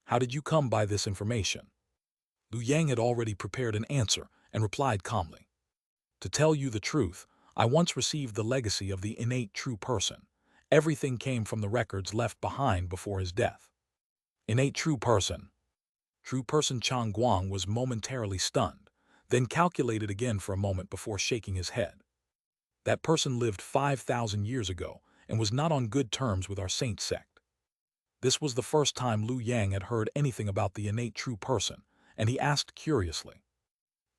How did you come by this information? Lu Yang had already prepared an answer and replied calmly. To tell you the truth, I once received the legacy of the innate true person. Everything came from the records left behind before his death. Innate true person. True person Chang Guang was momentarily stunned, then calculated again for a moment before shaking his head. That person lived 5,000 years ago and was not on good terms with our Saint Sect. This was the first time Lu Yang had heard anything about the innate true person, and he asked curiously.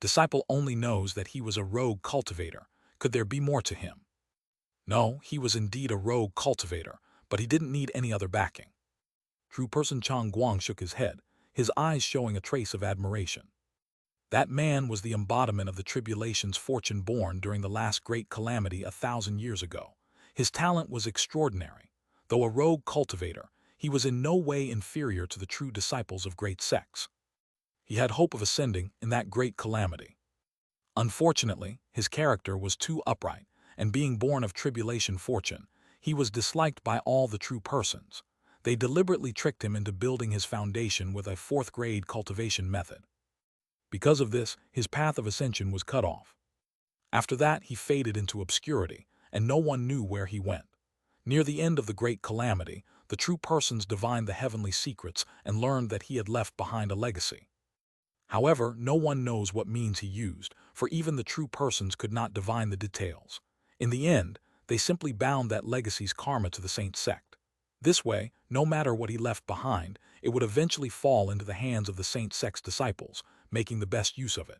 Disciple only knows that he was a rogue cultivator. Could there be more to him? No, he was indeed a rogue cultivator, but he didn't need any other backing. True person Chang Guang shook his head, his eyes showing a trace of admiration. That man was the embodiment of the tribulations fortune born during the last great calamity 1,000 years ago. His talent was extraordinary. Though a rogue cultivator, he was in no way inferior to the true disciples of great sects. He had hope of ascending in that great calamity. Unfortunately, his character was too upright, and being born of tribulation fortune, he was disliked by all the true persons. They deliberately tricked him into building his foundation with a fourth-grade cultivation method. Because of this, his path of ascension was cut off. After that, he faded into obscurity, and no one knew where he went. Near the end of the great calamity, the true persons divined the heavenly secrets and learned that he had left behind a legacy. However, no one knows what means he used, for even the true persons could not divine the details. In the end, they simply bound that legacy's karma to the Saint Sect. This way, no matter what he left behind, it would eventually fall into the hands of the Saint Sect's disciples, making the best use of it.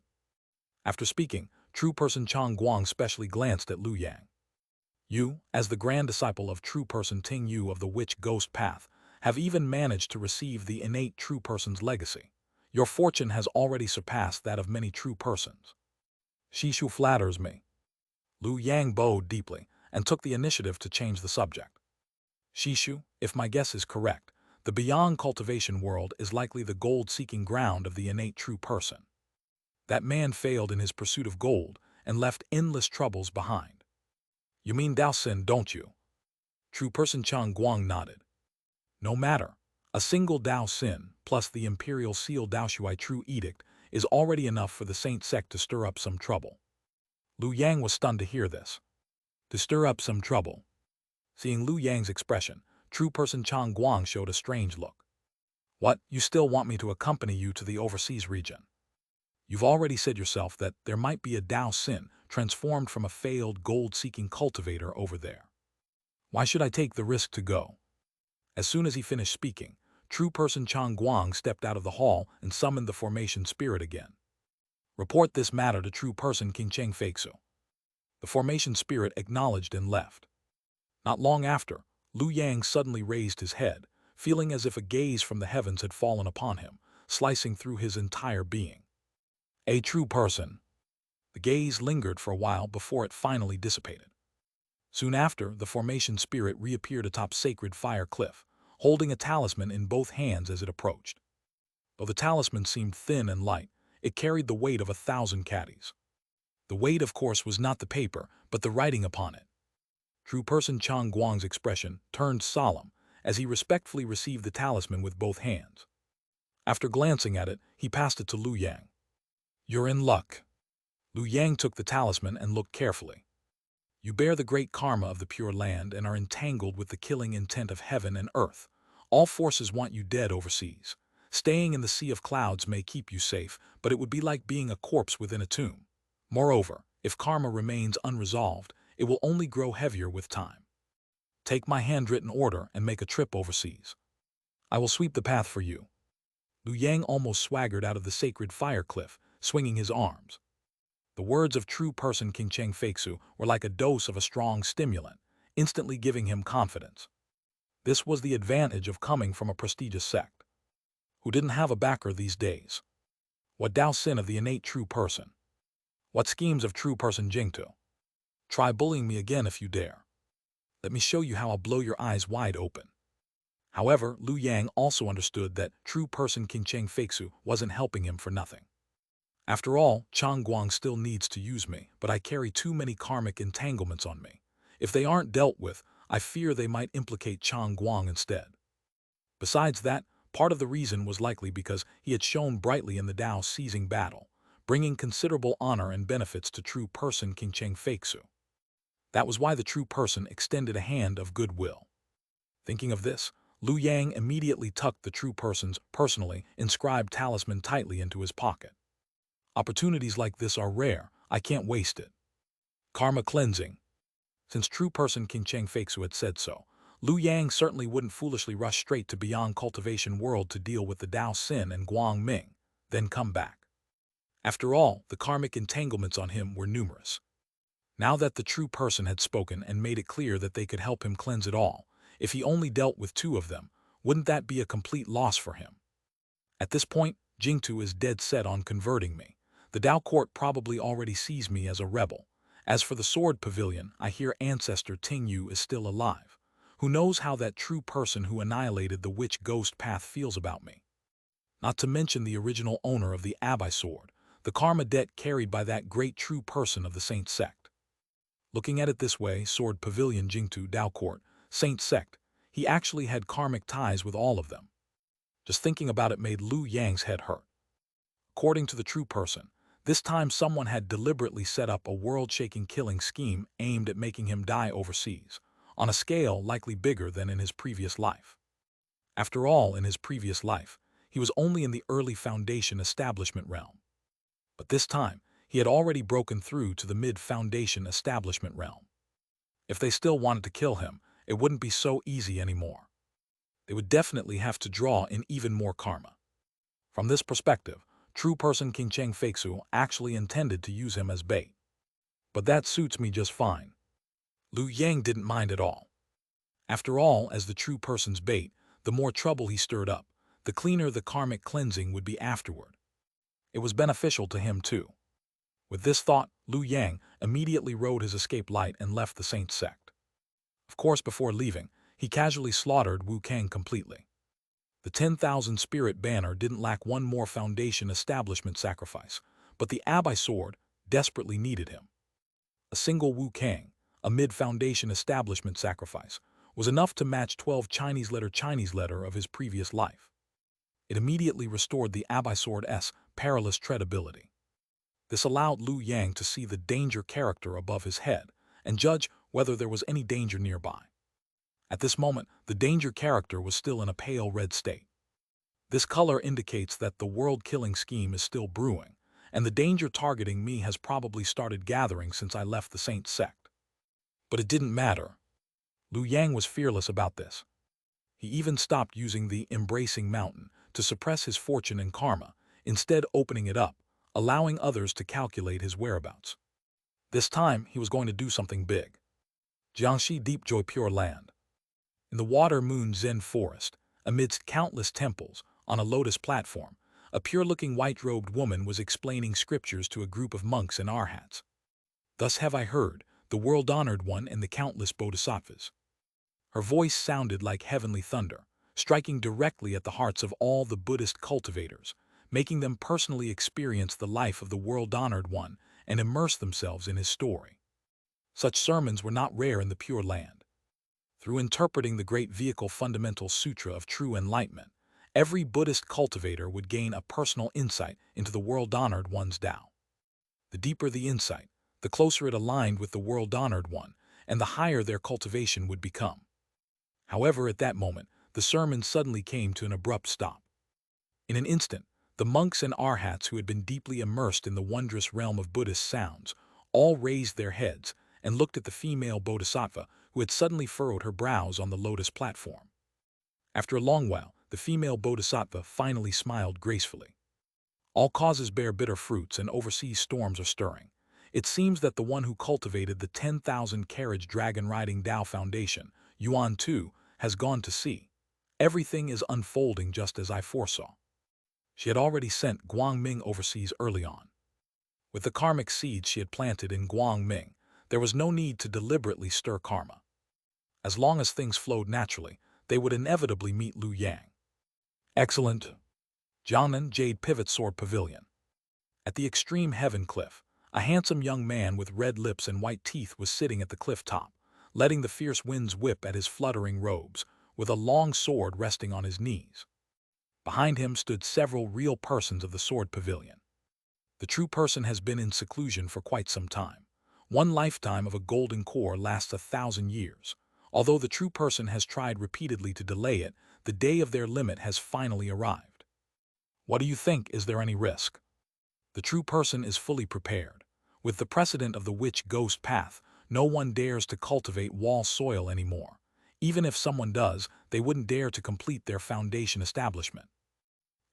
After speaking, true person Chang Guang specially glanced at Lu Yang. You, as the grand disciple of true person Ting Yu of the witch ghost path, have even managed to receive the innate true person's legacy. Your fortune has already surpassed that of many true persons. Shishu flatters me. Lu Yang bowed deeply and took the initiative to change the subject. Shishu, if my guess is correct, the beyond cultivation world is likely the gold-seeking ground of the innate true person. That man failed in his pursuit of gold and left endless troubles behind. You mean Daosin, don't you? True person Chang Guang nodded. No matter. A single Dao Sin, plus the Imperial Seal Daoshuai True Edict, is already enough for the Saint Sect to stir up some trouble. Lu Yang was stunned to hear this. To stir up some trouble. Seeing Lu Yang's expression, true person Chang Guang showed a strange look. What, you still want me to accompany you to the overseas region? You've already said yourself that there might be a Dao Sin transformed from a failed gold-seeking cultivator over there. Why should I take the risk to go? As soon as he finished speaking, true person Chang Guang stepped out of the hall and summoned the formation spirit again. Report this matter to true person King Cheng Feixu. The formation spirit acknowledged and left. Not long after, Lu Yang suddenly raised his head, feeling as if a gaze from the heavens had fallen upon him, slicing through his entire being. A true person. The gaze lingered for a while before it finally dissipated. Soon after, the formation spirit reappeared atop Sacred Fire Cliff, holding a talisman in both hands as it approached. Though the talisman seemed thin and light, it carried the weight of 1,000 caddies. The weight, of course, was not the paper, but the writing upon it. True person Chang Guang's expression turned solemn as he respectfully received the talisman with both hands. After glancing at it, he passed it to Lu Yang. You're in luck. Lu Yang took the talisman and looked carefully. You bear the great karma of the Pure Land and are entangled with the killing intent of heaven and earth. All forces want you dead overseas. Staying in the sea of clouds may keep you safe, but it would be like being a corpse within a tomb. Moreover, if karma remains unresolved, it will only grow heavier with time. Take my handwritten order and make a trip overseas. I will sweep the path for you. Lu Yang almost swaggered out of the sacred fire cliff, swinging his arms. The words of true person King Cheng Feixu were like a dose of a strong stimulant, instantly giving him confidence. This was the advantage of coming from a prestigious sect. Who didn't have a backer these days? What Dao Sin of the innate true person? What schemes of true person Jingtu? Try bullying me again if you dare. Let me show you how I'll blow your eyes wide open. However, Lu Yang also understood that true person King Cheng Feixu wasn't helping him for nothing. After all, Chang Guang still needs to use me, but I carry too many karmic entanglements on me. If they aren't dealt with, I fear they might implicate Chang Guang instead. Besides that, part of the reason was likely because he had shone brightly in the Dao seizing battle, bringing considerable honor and benefits to true person King Cheng Feixu. That was why the true person extended a hand of goodwill. Thinking of this, Lu Yang immediately tucked the true person's personally inscribed talisman tightly into his pocket. Opportunities like this are rare, I can't waste it. Karma cleansing. Since true person King Cheng Feixu had said so, Lu Yang certainly wouldn't foolishly rush straight to beyond cultivation world to deal with the Dao Sin and Guang Ming, then come back. After all, the karmic entanglements on him were numerous. Now that the true person had spoken and made it clear that they could help him cleanse it all, if he only dealt with 2 of them, wouldn't that be a complete loss for him? At this point, Jingtu is dead set on converting me. The Dao Court probably already sees me as a rebel. As for the Sword Pavilion, I hear Ancestor Ting Yu is still alive. Who knows how that true person who annihilated the witch ghost path feels about me? Not to mention the original owner of the Abai Sword, the karma debt carried by that great true person of the Saint Sect. Looking at it this way, Sword Pavilion, Jingtu, Dao Court, Saint Sect, he actually had karmic ties with all of them. Just thinking about it made Lu Yang's head hurt. According to the true person, this time someone had deliberately set up a world-shaking killing scheme aimed at making him die overseas, on a scale likely bigger than in his previous life. After all, in his previous life, he was only in the early Foundation establishment realm. But this time, he had already broken through to the mid-Foundation establishment realm. If they still wanted to kill him, it wouldn't be so easy anymore. They would definitely have to draw in even more karma. From this perspective, true person King Cheng Feixu actually intended to use him as bait. But that suits me just fine. Lu Yang didn't mind at all. After all, as the true person's bait, the more trouble he stirred up, the cleaner the karmic cleansing would be afterward. It was beneficial to him too. With this thought, Lu Yang immediately rode his escape light and left the Saint Sect. Of course, before leaving, he casually slaughtered Wu Kang completely. The 10,000 spirit banner didn't lack one more Foundation establishment sacrifice, but the Abai Sword desperately needed him. A single Wu Kang, a mid-Foundation establishment sacrifice, was enough to match 12 Chinese letter of his previous life. It immediately restored the Abai Sword's perilous treadability. This allowed Liu Yang to see the danger character above his head and judge whether there was any danger nearby. At this moment, the danger character was still in a pale red state. This color indicates that the world-killing scheme is still brewing, and the danger targeting me has probably started gathering since I left the Saint Sect. But it didn't matter. Liu Yang was fearless about this. He even stopped using the embracing mountain to suppress his fortune and karma, instead opening it up, allowing others to calculate his whereabouts. This time, he was going to do something big. Xianxia Deep Joy Pure Land. In the Water Moon Zen Forest, amidst countless temples, on a lotus platform, a pure-looking white-robed woman was explaining scriptures to a group of monks in arhats. Thus have I heard, the world-honored one and the countless bodhisattvas. Her voice sounded like heavenly thunder, striking directly at the hearts of all the Buddhist cultivators, making them personally experience the life of the world-honored one and immerse themselves in his story. Such sermons were not rare in the Pure Land. Through interpreting the great vehicle fundamental sutra of true enlightenment, every Buddhist cultivator would gain a personal insight into the world-honored one's Tao. The deeper the insight, the closer it aligned with the world-honored one, and the higher their cultivation would become. However, at that moment, the sermon suddenly came to an abrupt stop. In an instant, the monks and arhats who had been deeply immersed in the wondrous realm of Buddhist sounds all raised their heads and looked at the female bodhisattva who had suddenly furrowed her brows on the lotus platform. After a long while, the female bodhisattva finally smiled gracefully. All causes bear bitter fruits and overseas storms are stirring. It seems that the one who cultivated the 10,000-carriage dragon-riding Tao foundation, Yuan Tu, has gone to sea. Everything is unfolding just as I foresaw. She had already sent Guangming overseas early on. With the karmic seeds she had planted in Guangming, there was no need to deliberately stir karma. As long as things flowed naturally, they would inevitably meet Liu Yang. Excellent. Jiangnan Jade Pivot Sword Pavilion. At the extreme heaven cliff, a handsome young man with red lips and white teeth was sitting at the cliff top, letting the fierce winds whip at his fluttering robes, with a long sword resting on his knees. Behind him stood several real persons of the sword pavilion. The true person has been in seclusion for quite some time. One lifetime of a golden core lasts 1,000 years. Although the true person has tried repeatedly to delay it, the day of their limit has finally arrived. What do you think? Is there any risk? The true person is fully prepared. With the precedent of the witch ghost path, no one dares to cultivate wall soil anymore. Even if someone does, they wouldn't dare to complete their foundation establishment.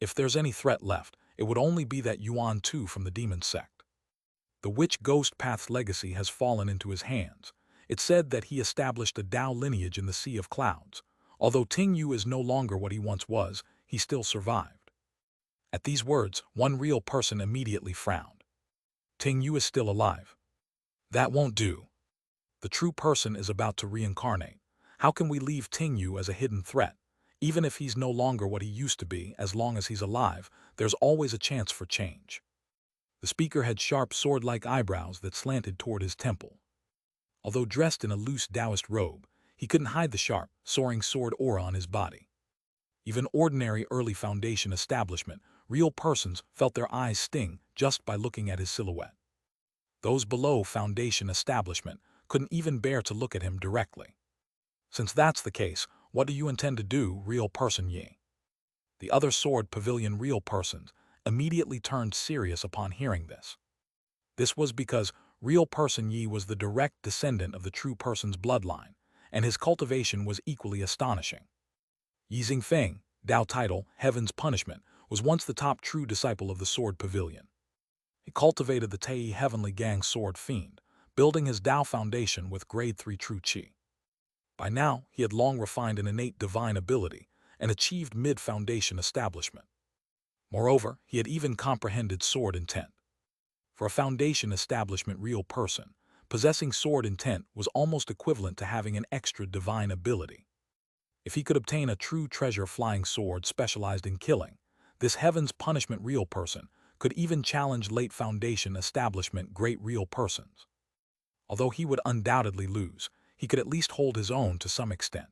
If there's any threat left, it would only be that Yuan Tu from the demon sect. The witch ghost path's legacy has fallen into his hands. It's said that he established a Tao lineage in the Sea of Clouds. Although Ting Yu is no longer what he once was, he still survived. At these words, one real person immediately frowned. Ting Yu is still alive. That won't do. The true person is about to reincarnate. How can we leave Ting Yu as a hidden threat? Even if he's no longer what he used to be, as long as he's alive, there's always a chance for change. The speaker had sharp sword-like eyebrows that slanted toward his temple. Although dressed in a loose Taoist robe, he couldn't hide the sharp, soaring sword aura on his body. Even ordinary early foundation establishment, real persons felt their eyes sting just by looking at his silhouette. Those below foundation establishment couldn't even bear to look at him directly. Since that's the case, what do you intend to do, real person Yi? The other sword pavilion real persons immediately turned serious upon hearing this. This was because real person Yi was the direct descendant of the true person's bloodline, and his cultivation was equally astonishing. Yi Xingfeng, Tao title, Heaven's Punishment, was once the top true disciple of the sword pavilion. He cultivated the Tei Heavenly Gang Sword Fiend, building his Tao foundation with grade 3 true Qi. By now, he had long refined an innate divine ability and achieved mid-foundation establishment. Moreover, he had even comprehended sword intent. For a foundation establishment real person, possessing sword intent was almost equivalent to having an extra divine ability. If he could obtain a true treasure flying sword specialized in killing, this Heaven's Punishment real person could even challenge late foundation establishment great real persons. Although he would undoubtedly lose, he could at least hold his own to some extent.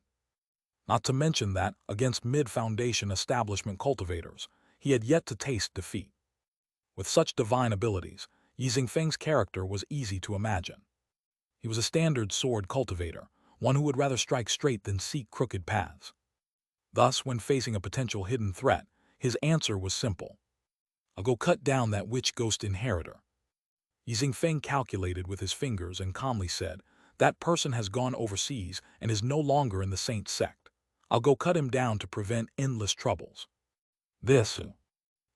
Not to mention that, against mid-foundation establishment cultivators, he had yet to taste defeat. With such divine abilities, Yi Xingfeng's character was easy to imagine. He was a standard sword cultivator, one who would rather strike straight than seek crooked paths. Thus, when facing a potential hidden threat, his answer was simple. I'll go cut down that witch ghost inheritor. Yi Xingfeng calculated with his fingers and calmly said, that person has gone overseas and is no longer in the Saint Sect. I'll go cut him down to prevent endless troubles.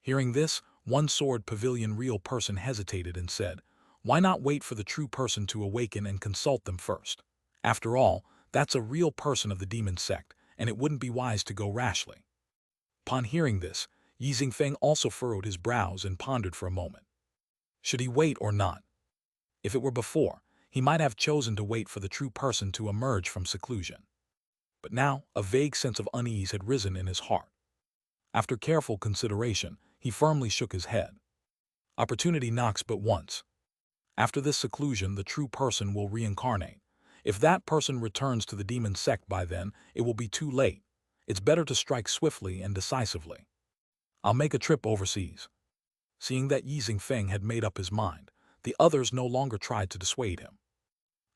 Hearing this, one sword pavilion real person hesitated and said, why not wait for the true person to awaken and consult them first? After all, that's a real person of the demon sect, and it wouldn't be wise to go rashly. Upon hearing this, Yi Xingfeng also furrowed his brows and pondered for a moment. Should he wait or not? If it were before, he might have chosen to wait for the true person to emerge from seclusion. But now, a vague sense of unease had risen in his heart. After careful consideration, he firmly shook his head. Opportunity knocks but once. After this seclusion, the true person will reincarnate. If that person returns to the demon sect by then, it will be too late. It's better to strike swiftly and decisively. I'll make a trip overseas. Seeing that Yi Xingfeng had made up his mind, the others no longer tried to dissuade him.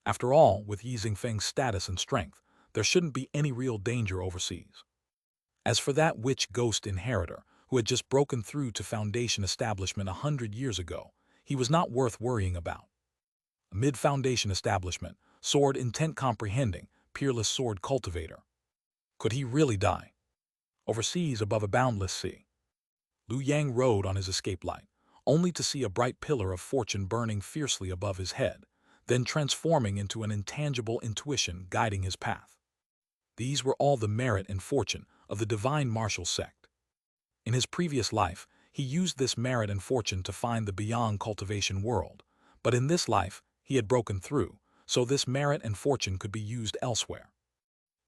After all, with Yi Xingfeng's status and strength, there shouldn't be any real danger overseas. As for that witch ghost inheritor, who had just broken through to Foundation establishment 100 years ago, he was not worth worrying about. A mid-Foundation establishment, sword intent comprehending, peerless sword cultivator. Could he really die? Overseas above a boundless sea. Lu Yang rode on his escape light, only to see a bright pillar of fortune burning fiercely above his head, then transforming into an intangible intuition guiding his path. These were all the merit and fortune of the divine martial sect. In his previous life, he used this merit and fortune to find the beyond cultivation world, but in this life, he had broken through, so this merit and fortune could be used elsewhere.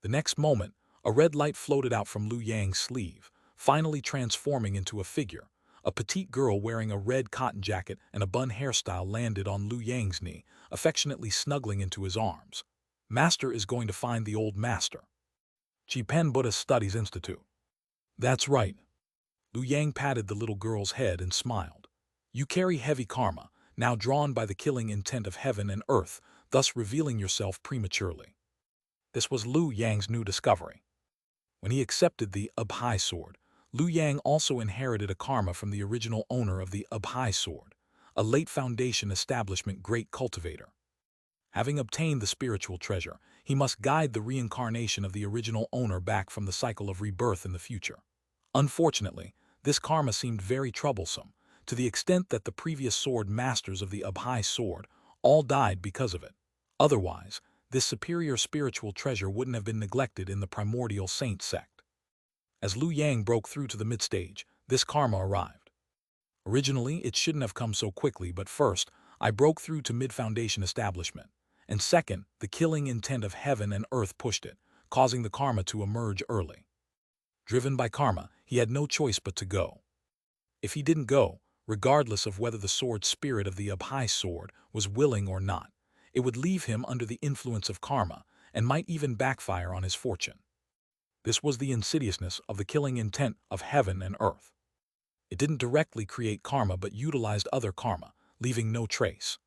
The next moment, a red light floated out from Lu Yang's sleeve, finally transforming into a figure. A petite girl wearing a red cotton jacket and a bun hairstyle landed on Lu Yang's knee, affectionately snuggling into his arms. Master is going to find the old master. Pen Buddhist Studies Institute. That's right. Lu Yang patted the little girl's head and smiled. You carry heavy karma, now drawn by the killing intent of heaven and earth, thus revealing yourself prematurely. This was Lu Yang's new discovery. When he accepted the Abhai sword, Lu Yang also inherited a karma from the original owner of the Abhai sword, a late Foundation establishment great cultivator. Having obtained the spiritual treasure, he must guide the reincarnation of the original owner back from the cycle of rebirth in the future. Unfortunately, this karma seemed very troublesome, to the extent that the previous sword masters of the Abhai sword all died because of it. Otherwise, this superior spiritual treasure wouldn't have been neglected in the Primordial Saint Sect. As Lu Yang broke through to the mid-stage, this karma arrived. Originally, it shouldn't have come so quickly, but first, I broke through to mid-foundation establishment, and second, the killing intent of heaven and earth pushed it, causing the karma to emerge early. Driven by karma, he had no choice but to go. If he didn't go, regardless of whether the sword spirit of the Abhai sword was willing or not, it would leave him under the influence of karma and might even backfire on his fortune. This was the insidiousness of the killing intent of heaven and earth. It didn't directly create karma but utilized other karma, leaving no trace.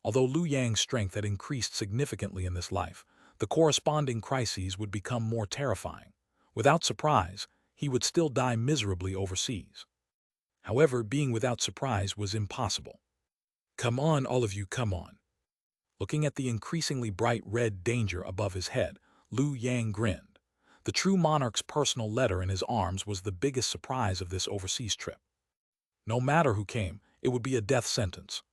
Although Lu Yang's strength had increased significantly in this life, the corresponding crises would become more terrifying. Without surprise, he would still die miserably overseas. However, being without surprise was impossible. Come on, all of you, come on. Looking at the increasingly bright red danger above his head, Lu Yang grinned. The true monarch's personal letter in his arms was the biggest surprise of this overseas trip. No matter who came, it would be a death sentence.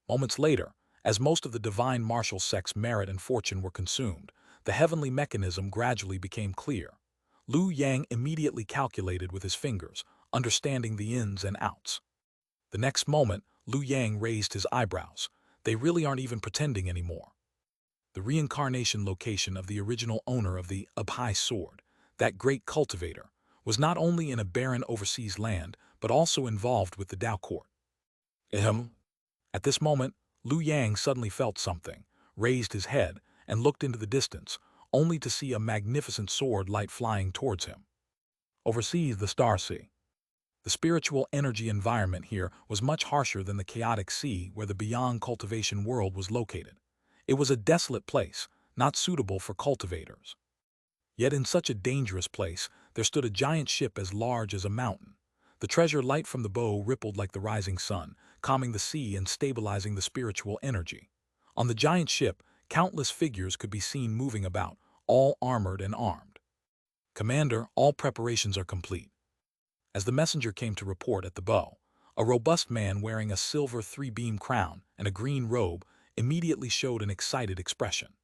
Moments later, as most of the divine martial sect's merit and fortune were consumed, the heavenly mechanism gradually became clear. Lu Yang immediately calculated with his fingers, understanding the ins and outs. The next moment, Lu Yang raised his eyebrows. They really aren't even pretending anymore. The reincarnation location of the original owner of the Abhai sword, that great cultivator, was not only in a barren overseas land, but also involved with the Tao court. At this moment, Lu Yang suddenly felt something, raised his head, and looked into the distance, only to see a magnificent sword light flying towards him. Overseas, the Star Sea. The spiritual energy environment here was much harsher than the chaotic sea where the beyond cultivation world was located. It was a desolate place, not suitable for cultivators. Yet in such a dangerous place, there stood a giant ship as large as a mountain. The treasure light from the bow rippled like the rising sun, calming the sea and stabilizing the spiritual energy. On the giant ship, countless figures could be seen moving about, all armored and armed. "Commander, all preparations are complete." As the messenger came to report at the bow, a robust man wearing a silver three-beam crown and a green robe immediately showed an excited expression.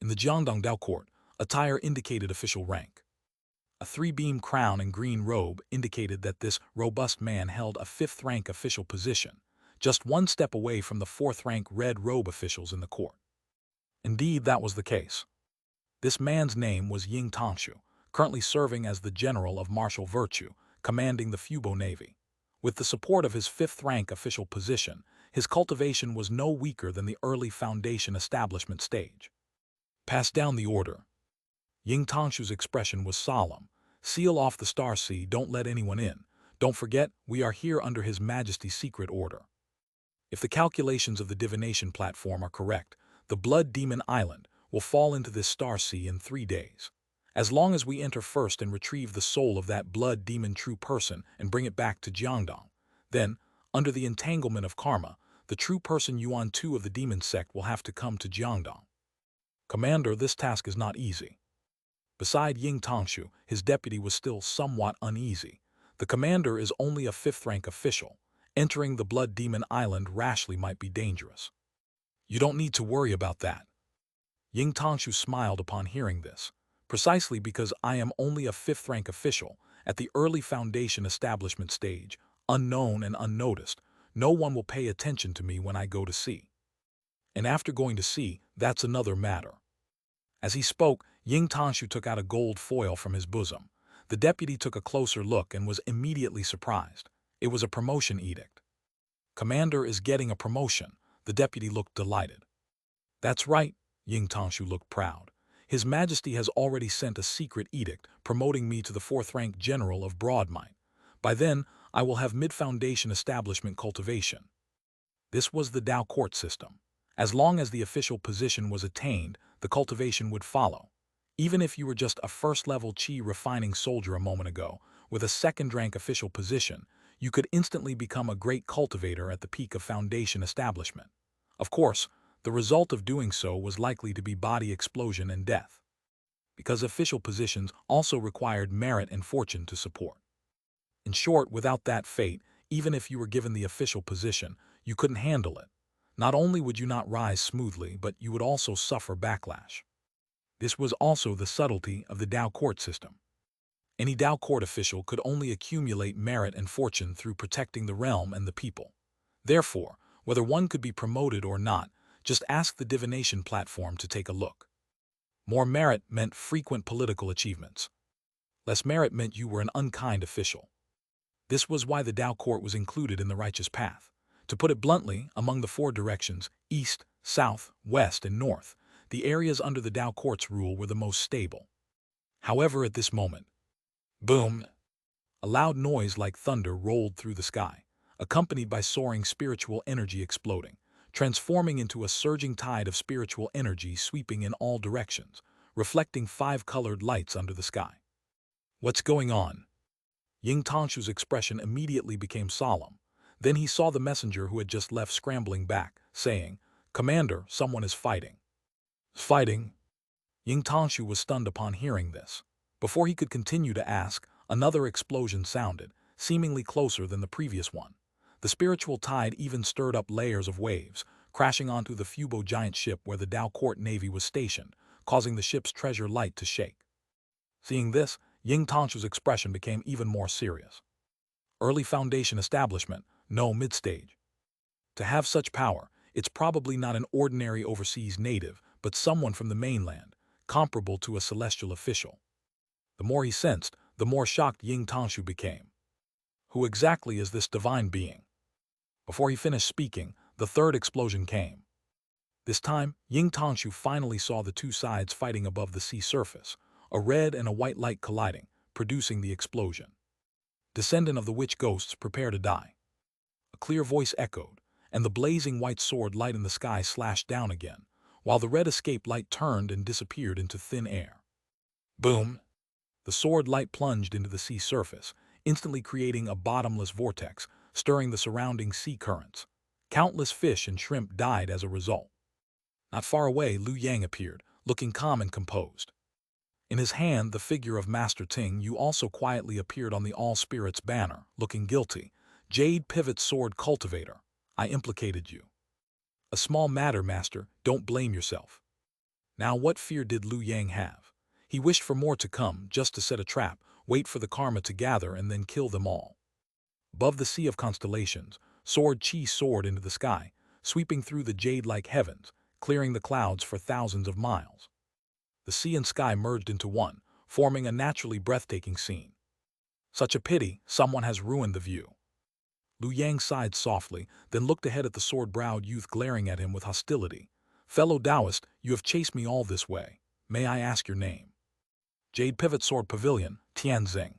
In the Jiangdong Dao court, attire indicated official rank. A three-beam crown and green robe indicated that this robust man held a fifth-rank official position, just one step away from the fourth-rank red robe officials in the court. Indeed, that was the case. This man's name was Ying Tangshu, currently serving as the general of martial virtue, commanding the Fubo Navy. With the support of his fifth-rank official position, his cultivation was no weaker than the early foundation establishment stage. "Pass down the order." Ying Tangshu's expression was solemn. "Seal off the Star Sea, don't let anyone in. Don't forget, we are here under His Majesty's secret order." If the calculations of the divination platform are correct, the Blood Demon Island will fall into this Star Sea in 3 days. As long as we enter first and retrieve the soul of that blood demon true person and bring it back to Jiangdong, then, under the entanglement of karma, the true person Yuan 2 of the demon sect will have to come to Jiangdong. "Commander, this task is not easy." Beside Ying Tangshu, his deputy was still somewhat uneasy. "The commander is only a fifth-rank official. Entering the Blood Demon Island rashly might be dangerous." "You don't need to worry about that." Ying Tangshu smiled upon hearing this. "Precisely because I am only a fifth-rank official, at the early foundation establishment stage, unknown and unnoticed, no one will pay attention to me when I go to sea. And after going to sea, that's another matter." As he spoke, Ying Tangshu took out a gold foil from his bosom. The deputy took a closer look and was immediately surprised. It was a promotion edict. "Commander is getting a promotion." The deputy looked delighted. "That's right." Ying Tangshu looked proud. "His Majesty has already sent a secret edict promoting me to the fourth-rank general of Broadmight. By then, I will have mid-foundation establishment cultivation." This was the Dao court system. As long as the official position was attained, the cultivation would follow. Even if you were just a first-level chi refining soldier a moment ago, with a second-rank official position, you could instantly become a great cultivator at the peak of foundation establishment. Of course, the result of doing so was likely to be body explosion and death, because official positions also required merit and fortune to support. In short, without that fate, even if you were given the official position, you couldn't handle it. Not only would you not rise smoothly, but you would also suffer backlash. This was also the subtlety of the Dao court system. Any Dao court official could only accumulate merit and fortune through protecting the realm and the people. Therefore, whether one could be promoted or not, just ask the divination platform to take a look. More merit meant frequent political achievements. Less merit meant you were an unkind official. This was why the Dao court was included in the righteous path. To put it bluntly, among the 4 directions, east, south, west, and north, the areas under the Dao court's rule were the most stable. However, at this moment, boom! A loud noise like thunder rolled through the sky, accompanied by soaring spiritual energy exploding, transforming into a surging tide of spiritual energy sweeping in all directions, reflecting 5-colored lights under the sky. "What's going on?" Ying Tangshu's expression immediately became solemn. Then he saw the messenger who had just left scrambling back, saying, "Commander, someone is fighting." "Fighting?" Ying Tangshu was stunned upon hearing this. Before he could continue to ask, another explosion sounded, seemingly closer than the previous one. The spiritual tide even stirred up layers of waves, crashing onto the Fubo giant ship where the Dao court navy was stationed, causing the ship's treasure light to shake. Seeing this, Ying Tangshu's expression became even more serious. "Early foundation establishment, no mid-stage. To have such power, it's probably not an ordinary overseas native, but someone from the mainland, comparable to a celestial official." The more he sensed, the more shocked Ying Tangshu became. "Who exactly is this divine being?" Before he finished speaking, the third explosion came. This time, Ying Tongshu finally saw the two sides fighting above the sea surface, a red and a white light colliding, producing the explosion. Descendant of the witch ghosts, prepare to die. A clear voice echoed, and the blazing white sword light in the sky slashed down again, while the red escape light turned and disappeared into thin air. Boom! The sword light plunged into the sea surface, instantly creating a bottomless vortex, stirring the surrounding sea currents. Countless fish and shrimp died as a result. Not far away, Liu Yang appeared, looking calm and composed. In his hand, the figure of Master Ting Yu also quietly appeared on the All Spirits banner, looking guilty. Jade Pivot Sword Cultivator, I implicated you. A small matter, Master, don't blame yourself. Now what fear did Liu Yang have? He wished for more to come, just to set a trap, wait for the karma to gather and then kill them all. Above the sea of constellations, Sword Chi soared into the sky, sweeping through the jade-like heavens, clearing the clouds for thousands of miles. The sea and sky merged into one, forming a naturally breathtaking scene. Such a pity, someone has ruined the view. Liu Yang sighed softly, then looked ahead at the sword-browed youth glaring at him with hostility. Fellow Taoist, you have chased me all this way. May I ask your name? Jade Pivot Sword Pavilion, Tianzing.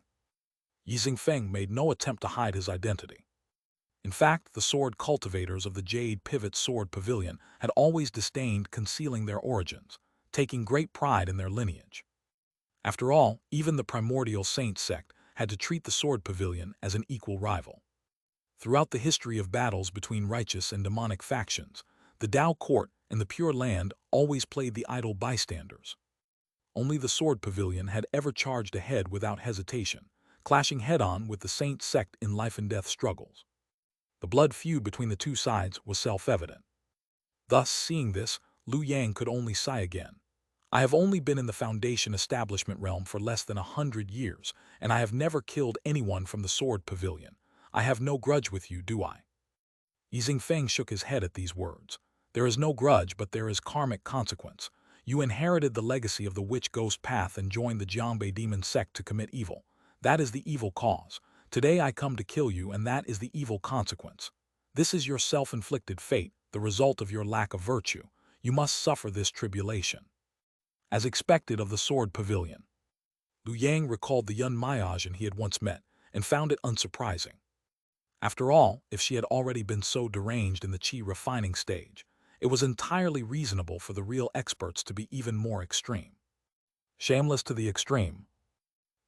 Yi Xingfeng made no attempt to hide his identity. In fact, the sword cultivators of the Jade Pivot Sword Pavilion had always disdained concealing their origins, taking great pride in their lineage. After all, even the Primordial Saint Sect had to treat the Sword Pavilion as an equal rival. Throughout the history of battles between righteous and demonic factions, the Tao Court and the Pure Land always played the idle bystanders. Only the Sword Pavilion had ever charged ahead without hesitation, clashing head-on with the Saint Sect in life-and-death struggles. The blood feud between the two sides was self-evident. Thus, seeing this, Liu Yang could only sigh again. I have only been in the Foundation establishment realm for less than 100 years, and I have never killed anyone from the Sword Pavilion. I have no grudge with you, do I? Yi Xingfeng shook his head at these words. There is no grudge, but there is karmic consequence. You inherited the legacy of the witch ghost path and joined the Jiangbei demon sect to commit evil. That is the evil cause. Today I come to kill you, and that is the evil consequence. This is your self-inflicted fate, the result of your lack of virtue. You must suffer this tribulation. As expected of the Sword Pavilion. Liu Yang recalled the Yun Mayajan he had once met, and found it unsurprising. After all, if she had already been so deranged in the qi refining stage, it was entirely reasonable for the real experts to be even more extreme. Shameless to the extreme.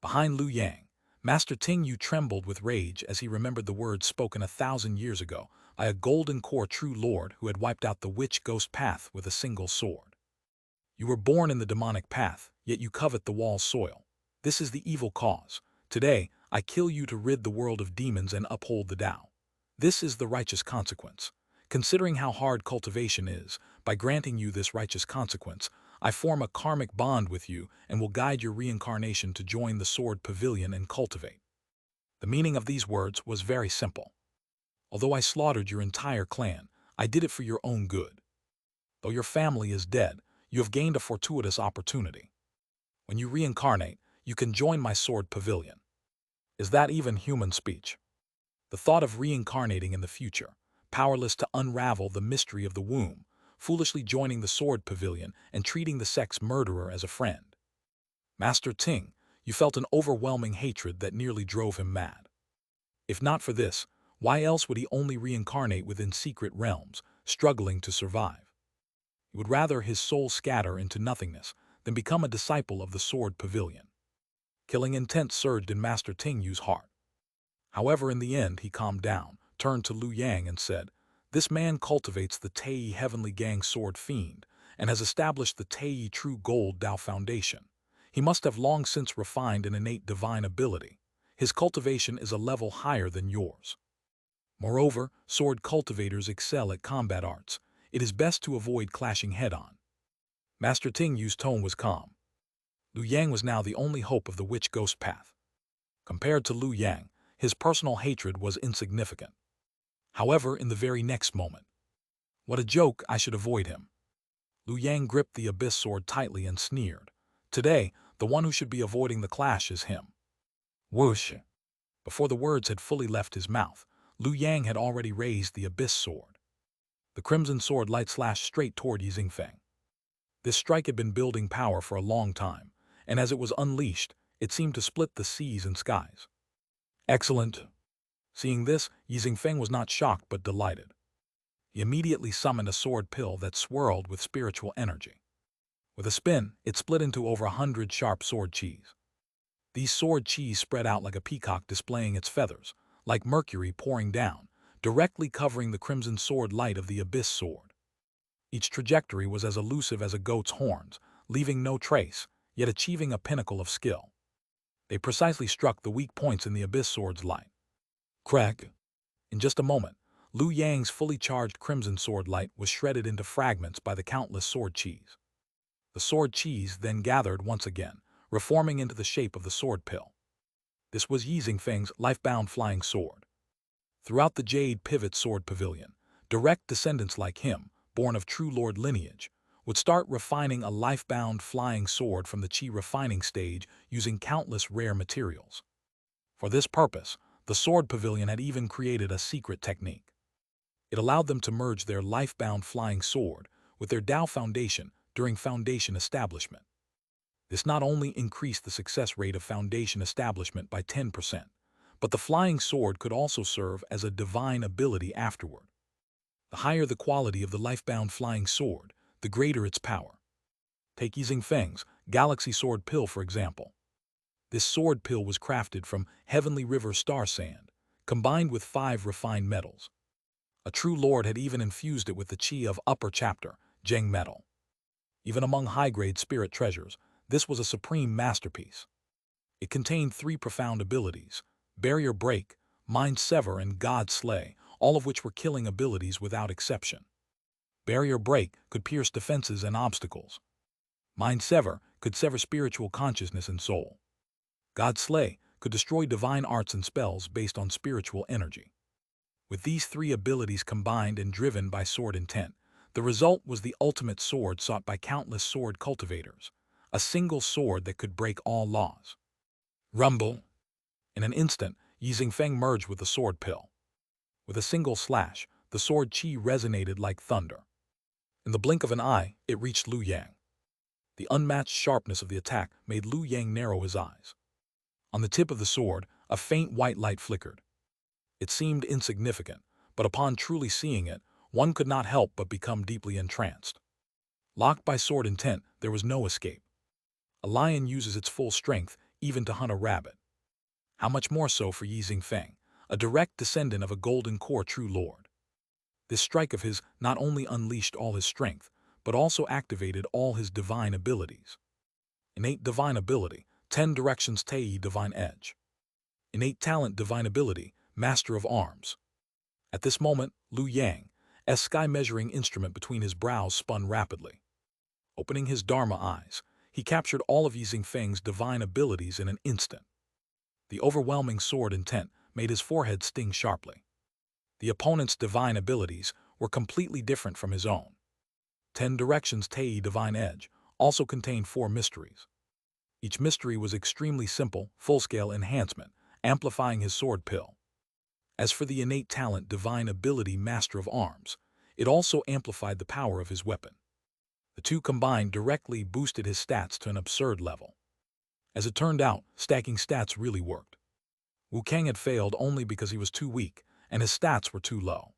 Behind Liu Yang, Master Ting Yu trembled with rage as he remembered the words spoken 1,000 years ago by a golden core true lord who had wiped out the witch ghost path with a single sword. You were born in the demonic path, yet you covet the wall's soil. This is the evil cause. Today, I kill you to rid the world of demons and uphold the Tao. This is the righteous consequence. Considering how hard cultivation is, by granting you this righteous consequence, I form a karmic bond with you and will guide your reincarnation to join the Sword Pavilion and cultivate. The meaning of these words was very simple. Although I slaughtered your entire clan, I did it for your own good. Though your family is dead, you have gained a fortuitous opportunity. When you reincarnate, you can join my Sword Pavilion. Is that even human speech? The thought of reincarnating in the future, powerless to unravel the mystery of the womb, foolishly joining the Sword Pavilion and treating the sect's murderer as a friend. Master Ting, you felt an overwhelming hatred that nearly drove him mad. If not for this, why else would he only reincarnate within secret realms, struggling to survive? He would rather his soul scatter into nothingness than become a disciple of the Sword Pavilion. Killing intent surged in Master Ting Yu's heart. However, in the end, he calmed down, turned to Liu Yang and said, "This man cultivates the Tei Heavenly Gang Sword Fiend and has established the Tei True Gold Tao Foundation. He must have long since refined an innate divine ability. His cultivation is a level higher than yours. Moreover, sword cultivators excel at combat arts. It is best to avoid clashing head-on." Master Ting Yu's tone was calm. Liu Yang was now the only hope of the witch ghost path. Compared to Liu Yang, his personal hatred was insignificant. However, in the very next moment, what a joke, I should avoid him. Liu Yang gripped the abyss sword tightly and sneered. Today, the one who should be avoiding the clash is him. Whoosh! Before the words had fully left his mouth, Liu Yang had already raised the abyss sword. The crimson sword light slashed straight toward Yi Feng. This strike had been building power for a long time, and as it was unleashed, it seemed to split the seas and skies. Excellent. Seeing this, Yi Feng was not shocked but delighted. He immediately summoned a sword pill that swirled with spiritual energy. With a spin, it split into over 100 sharp sword qis. These sword qis spread out like a peacock displaying its feathers, like mercury pouring down, directly covering the crimson sword light of the abyss sword. Each trajectory was as elusive as a goat's horns, leaving no trace, yet achieving a pinnacle of skill. They precisely struck the weak points in the abyss sword's light. Crack! In just a moment, Liu Yang's fully charged crimson sword light was shredded into fragments by the countless sword qis. The sword qis then gathered once again, reforming into the shape of the sword pill. This was Yi Feng's life-bound flying sword. Throughout the Jade Pivot Sword Pavilion, direct descendants like him, born of true lord lineage, would start refining a life-bound flying sword from the qi refining stage using countless rare materials. For this purpose, the Sword Pavilion had even created a secret technique. It allowed them to merge their life-bound flying sword with their Tao foundation during foundation establishment. This not only increased the success rate of foundation establishment by 10%, but the flying sword could also serve as a divine ability afterward. The higher the quality of the life-bound flying sword, the greater its power. Take Yi Feng's Galaxy Sword Pill for example. This sword pill was crafted from Heavenly River star sand, combined with 5 refined metals. A true lord had even infused it with the qi of upper chapter, Zheng metal. Even among high-grade spirit treasures, this was a supreme masterpiece. It contained 3 profound abilities: Barrier Break, Mind Sever, and God Slay, all of which were killing abilities without exception. Barrier Break could pierce defenses and obstacles. Mind Sever could sever spiritual consciousness and soul. God Slay could destroy divine arts and spells based on spiritual energy. With these 3 abilities combined and driven by sword intent, the result was the ultimate sword sought by countless sword cultivators, a single sword that could break all laws. Rumble! In an instant, Yi Feng merged with the sword pill. With a single slash, the sword qi resonated like thunder. In the blink of an eye, it reached Liu Yang. The unmatched sharpness of the attack made Liu Yang narrow his eyes. On the tip of the sword, a faint white light flickered. It seemed insignificant, but upon truly seeing it, one could not help but become deeply entranced. Locked by sword intent, there was no escape. A lion uses its full strength even to hunt a rabbit. How much more so for Yi Feng, a direct descendant of a golden core true lord. This strike of his not only unleashed all his strength, but also activated all his divine abilities. Innate divine ability, 10 directions Tei divine edge. Innate talent divine ability, master of arms. At this moment, Liu Yang's sky measuring instrument between his brows spun rapidly. Opening his Dharma eyes, he captured all of Yi Feng's divine abilities in an instant. The overwhelming sword intent made his forehead sting sharply. The opponent's divine abilities were completely different from his own. 10 directions Tei divine edge also contained 4 mysteries. Each mystery was extremely simple, full-scale enhancement, amplifying his sword pill. As for the innate talent divine ability master of arms, it also amplified the power of his weapon. The 2 combined directly boosted his stats to an absurd level. As it turned out, stacking stats really worked. Wu Kang had failed only because he was too weak, and his stats were too low.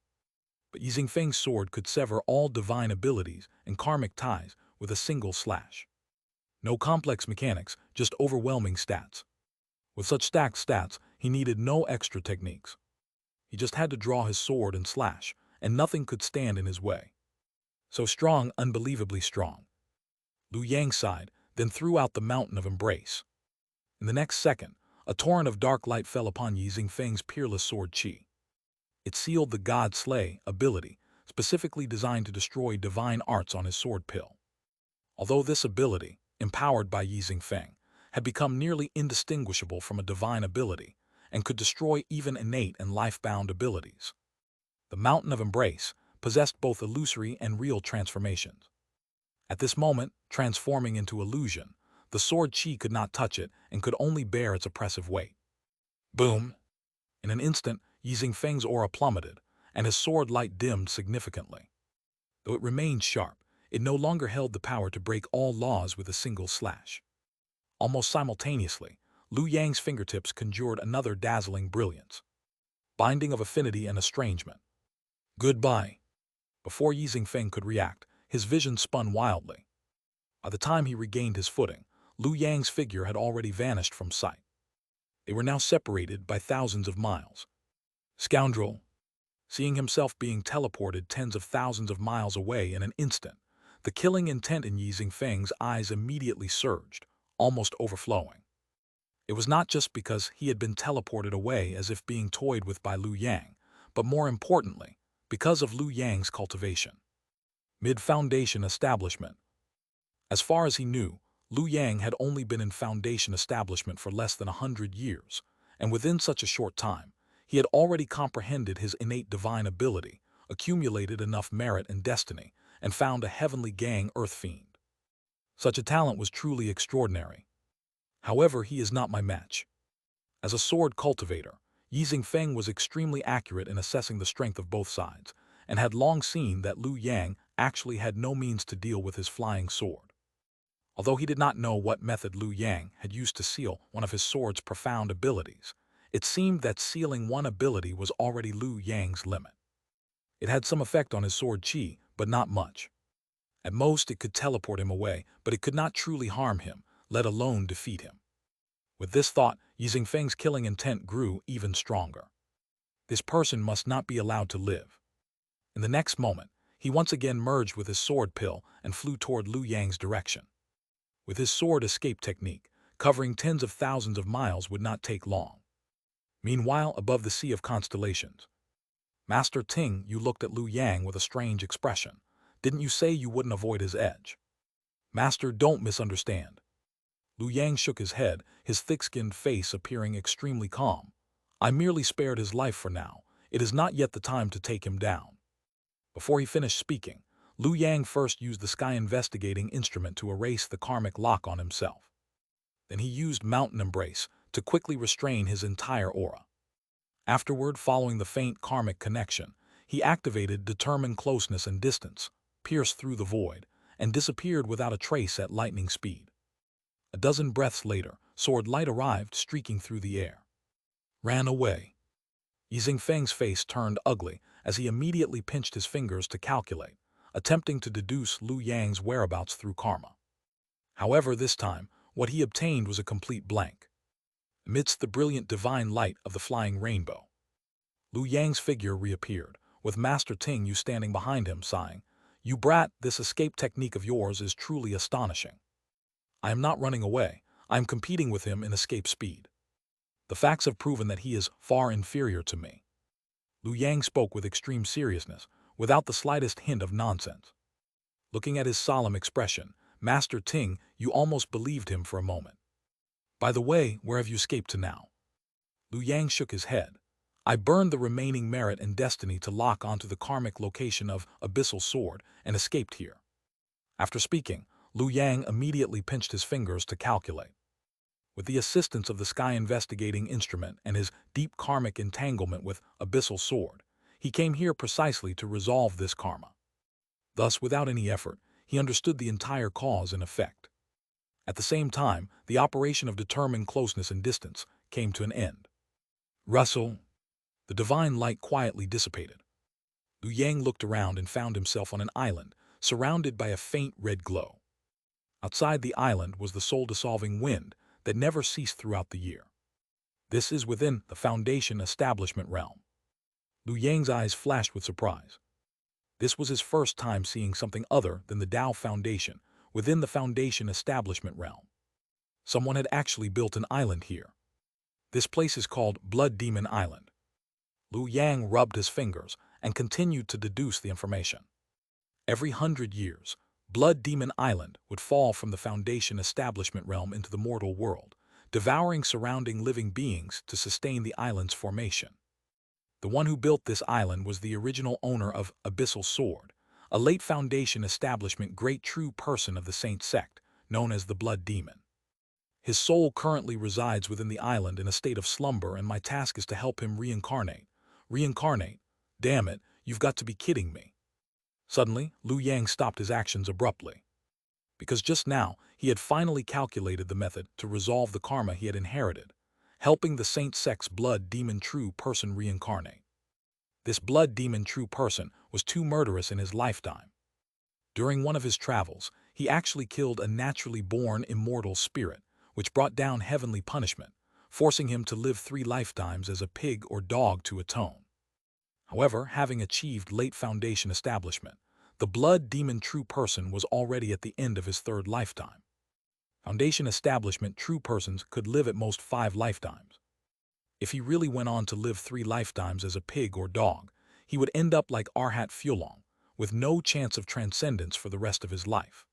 But Yi Feng's sword could sever all divine abilities and karmic ties with a single slash. No complex mechanics, just overwhelming stats. With such stacked stats, he needed no extra techniques. He just had to draw his sword and slash, and nothing could stand in his way. So strong, unbelievably strong. Liu Yang sighed, then threw out the mountain of embrace. In the next second, a torrent of dark light fell upon Yi Feng's peerless sword qi. It sealed the God Slay ability, specifically designed to destroy divine arts on his sword pill. Although this ability, empowered by Yi Feng, had become nearly indistinguishable from a divine ability, and could destroy even innate and life-bound abilities. The Mountain of Embrace possessed both illusory and real transformations. At this moment, transforming into illusion, the sword qi could not touch it and could only bear its oppressive weight. Boom! In an instant, Yi Feng's aura plummeted, and his sword light dimmed significantly. Though it remained sharp, it no longer held the power to break all laws with a single slash. Almost simultaneously, Lu Yang's fingertips conjured another dazzling brilliance. Binding of affinity and estrangement. Goodbye. Before Yi Feng could react, his vision spun wildly. By the time he regained his footing, Lu Yang's figure had already vanished from sight. They were now separated by thousands of miles. Scoundrel! Seeing himself being teleported tens of thousands of miles away in an instant, the killing intent in Yi Feng's eyes immediately surged, almost overflowing. It was not just because he had been teleported away as if being toyed with by Lu Yang, but more importantly, because of Lu Yang's cultivation. Mid-Foundation Establishment. As far as he knew, Lu Yang had only been in Foundation Establishment for less than 100 years, and within such a short time, he had already comprehended his innate divine ability, accumulated enough merit and destiny, and found a heavenly gang earth fiend. Such a talent was truly extraordinary. However, he is not my match. As a sword cultivator, Yi Feng was extremely accurate in assessing the strength of both sides, and had long seen that Lu Yang actually had no means to deal with his flying sword. Although he did not know what method Lu Yang had used to seal one of his sword's profound abilities, it seemed that sealing one ability was already Lu Yang's limit. It had some effect on his sword chi, but not much. At most, it could teleport him away, but it could not truly harm him, let alone defeat him. With this thought, Yi Feng's killing intent grew even stronger. This person must not be allowed to live. In the next moment, he once again merged with his sword pill and flew toward Lu Yang's direction. With his sword escape technique, covering tens of thousands of miles would not take long. Meanwhile, above the sea of constellations. Master Ting, you looked at Lu Yang with a strange expression. Didn't you say you wouldn't avoid his edge? Master, don't misunderstand. Lu Yang shook his head, his thick-skinned face appearing extremely calm. I merely spared his life for now. It is not yet the time to take him down. Before he finished speaking, Lu Yang first used the sky investigating instrument to erase the karmic lock on himself. Then he used Mountain Embrace to quickly restrain his entire aura. Afterward, following the faint karmic connection, he activated Determined Closeness and Distance, pierced through the void, and disappeared without a trace at lightning speed. A dozen breaths later, Sword Light arrived streaking through the air. Ran away. Yi Feng's face turned ugly as he immediately pinched his fingers to calculate, attempting to deduce Lu Yang's whereabouts through karma. However, this time, what he obtained was a complete blank. Amidst the brilliant divine light of the flying rainbow, Lu Yang's figure reappeared, with Master Ting Yu standing behind him, sighing, "You brat, this escape technique of yours is truly astonishing. I am not running away, I am competing with him in escape speed. The facts have proven that he is far inferior to me." Lu Yang spoke with extreme seriousness, without the slightest hint of nonsense. Looking at his solemn expression, Master Ting Yu almost believed him for a moment. By the way, where have you escaped to now? Lu Yang shook his head. I burned the remaining merit and destiny to lock onto the karmic location of Abyssal Sword and escaped here. After speaking, Lu Yang immediately pinched his fingers to calculate. With the assistance of the sky investigating instrument and his deep karmic entanglement with Abyssal Sword, he came here precisely to resolve this karma. Thus, without any effort, he understood the entire cause and effect. At the same time, the operation of Determined Closeness and Distance came to an end. Russell. The divine light quietly dissipated. Lu Yang looked around and found himself on an island, surrounded by a faint red glow. Outside the island was the soul-dissolving wind that never ceased throughout the year. This is within the Foundation Establishment realm. Lu Yang's eyes flashed with surprise. This was his first time seeing something other than the Tao Foundation within the Foundation Establishment realm. Someone had actually built an island here. This place is called Blood Demon Island. Lu Yang rubbed his fingers and continued to deduce the information. Every 100 years, Blood Demon Island would fall from the Foundation Establishment realm into the mortal world, devouring surrounding living beings to sustain the island's formation. The one who built this island was the original owner of Abyssal Sword, a late Foundation Establishment great true person of the Saint Sect, known as the Blood Demon. His soul currently resides within the island in a state of slumber, and my task is to help him reincarnate. Reincarnate? Damn it, you've got to be kidding me. Suddenly, Lu Yang stopped his actions abruptly, because just now he had finally calculated the method to resolve the karma he had inherited, helping the Saint Sect's blood demon true person reincarnate. This blood demon true person was too murderous in his lifetime. During one of his travels, he actually killed a naturally born immortal spirit, which brought down heavenly punishment, forcing him to live 3 lifetimes as a pig or dog to atone. However, having achieved late foundation establishment, the blood demon true person was already at the end of his 3rd lifetime. Foundation establishment true persons could live at most 5 lifetimes. If he really went on to live 3 lifetimes as a pig or dog, he would end up like Arhat Fulong, with no chance of transcendence for the rest of his life.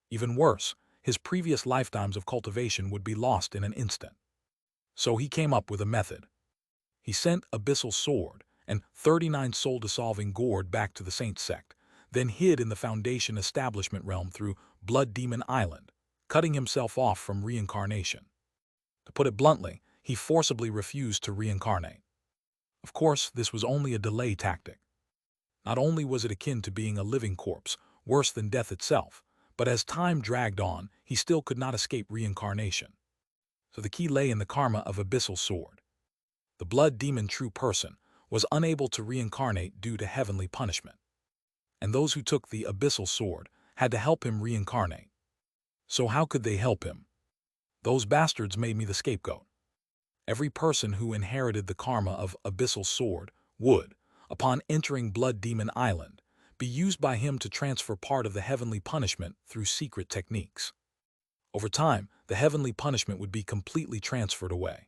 Even worse, his previous lifetimes of cultivation would be lost in an instant. So he came up with a method. He sent Abyssal Sword and 39 soul-dissolving gourd back to the Saint Sect, then hid in the Foundation establishment realm through Blood Demon Island, cutting himself off from reincarnation. To put it bluntly, he forcibly refused to reincarnate. Of course, this was only a delay tactic. Not only was it akin to being a living corpse, worse than death itself, but as time dragged on, he still could not escape reincarnation. So the key lay in the karma of Abyssal Sword. The blood demon true person was unable to reincarnate due to heavenly punishment, and those who took the Abyssal Sword had to help him reincarnate. So how could they help him? Those bastards made me the scapegoat. Every person who inherited the karma of Abyssal Sword would, upon entering Blood Demon Island, be used by him to transfer part of the heavenly punishment through secret techniques. Over time, the heavenly punishment would be completely transferred away,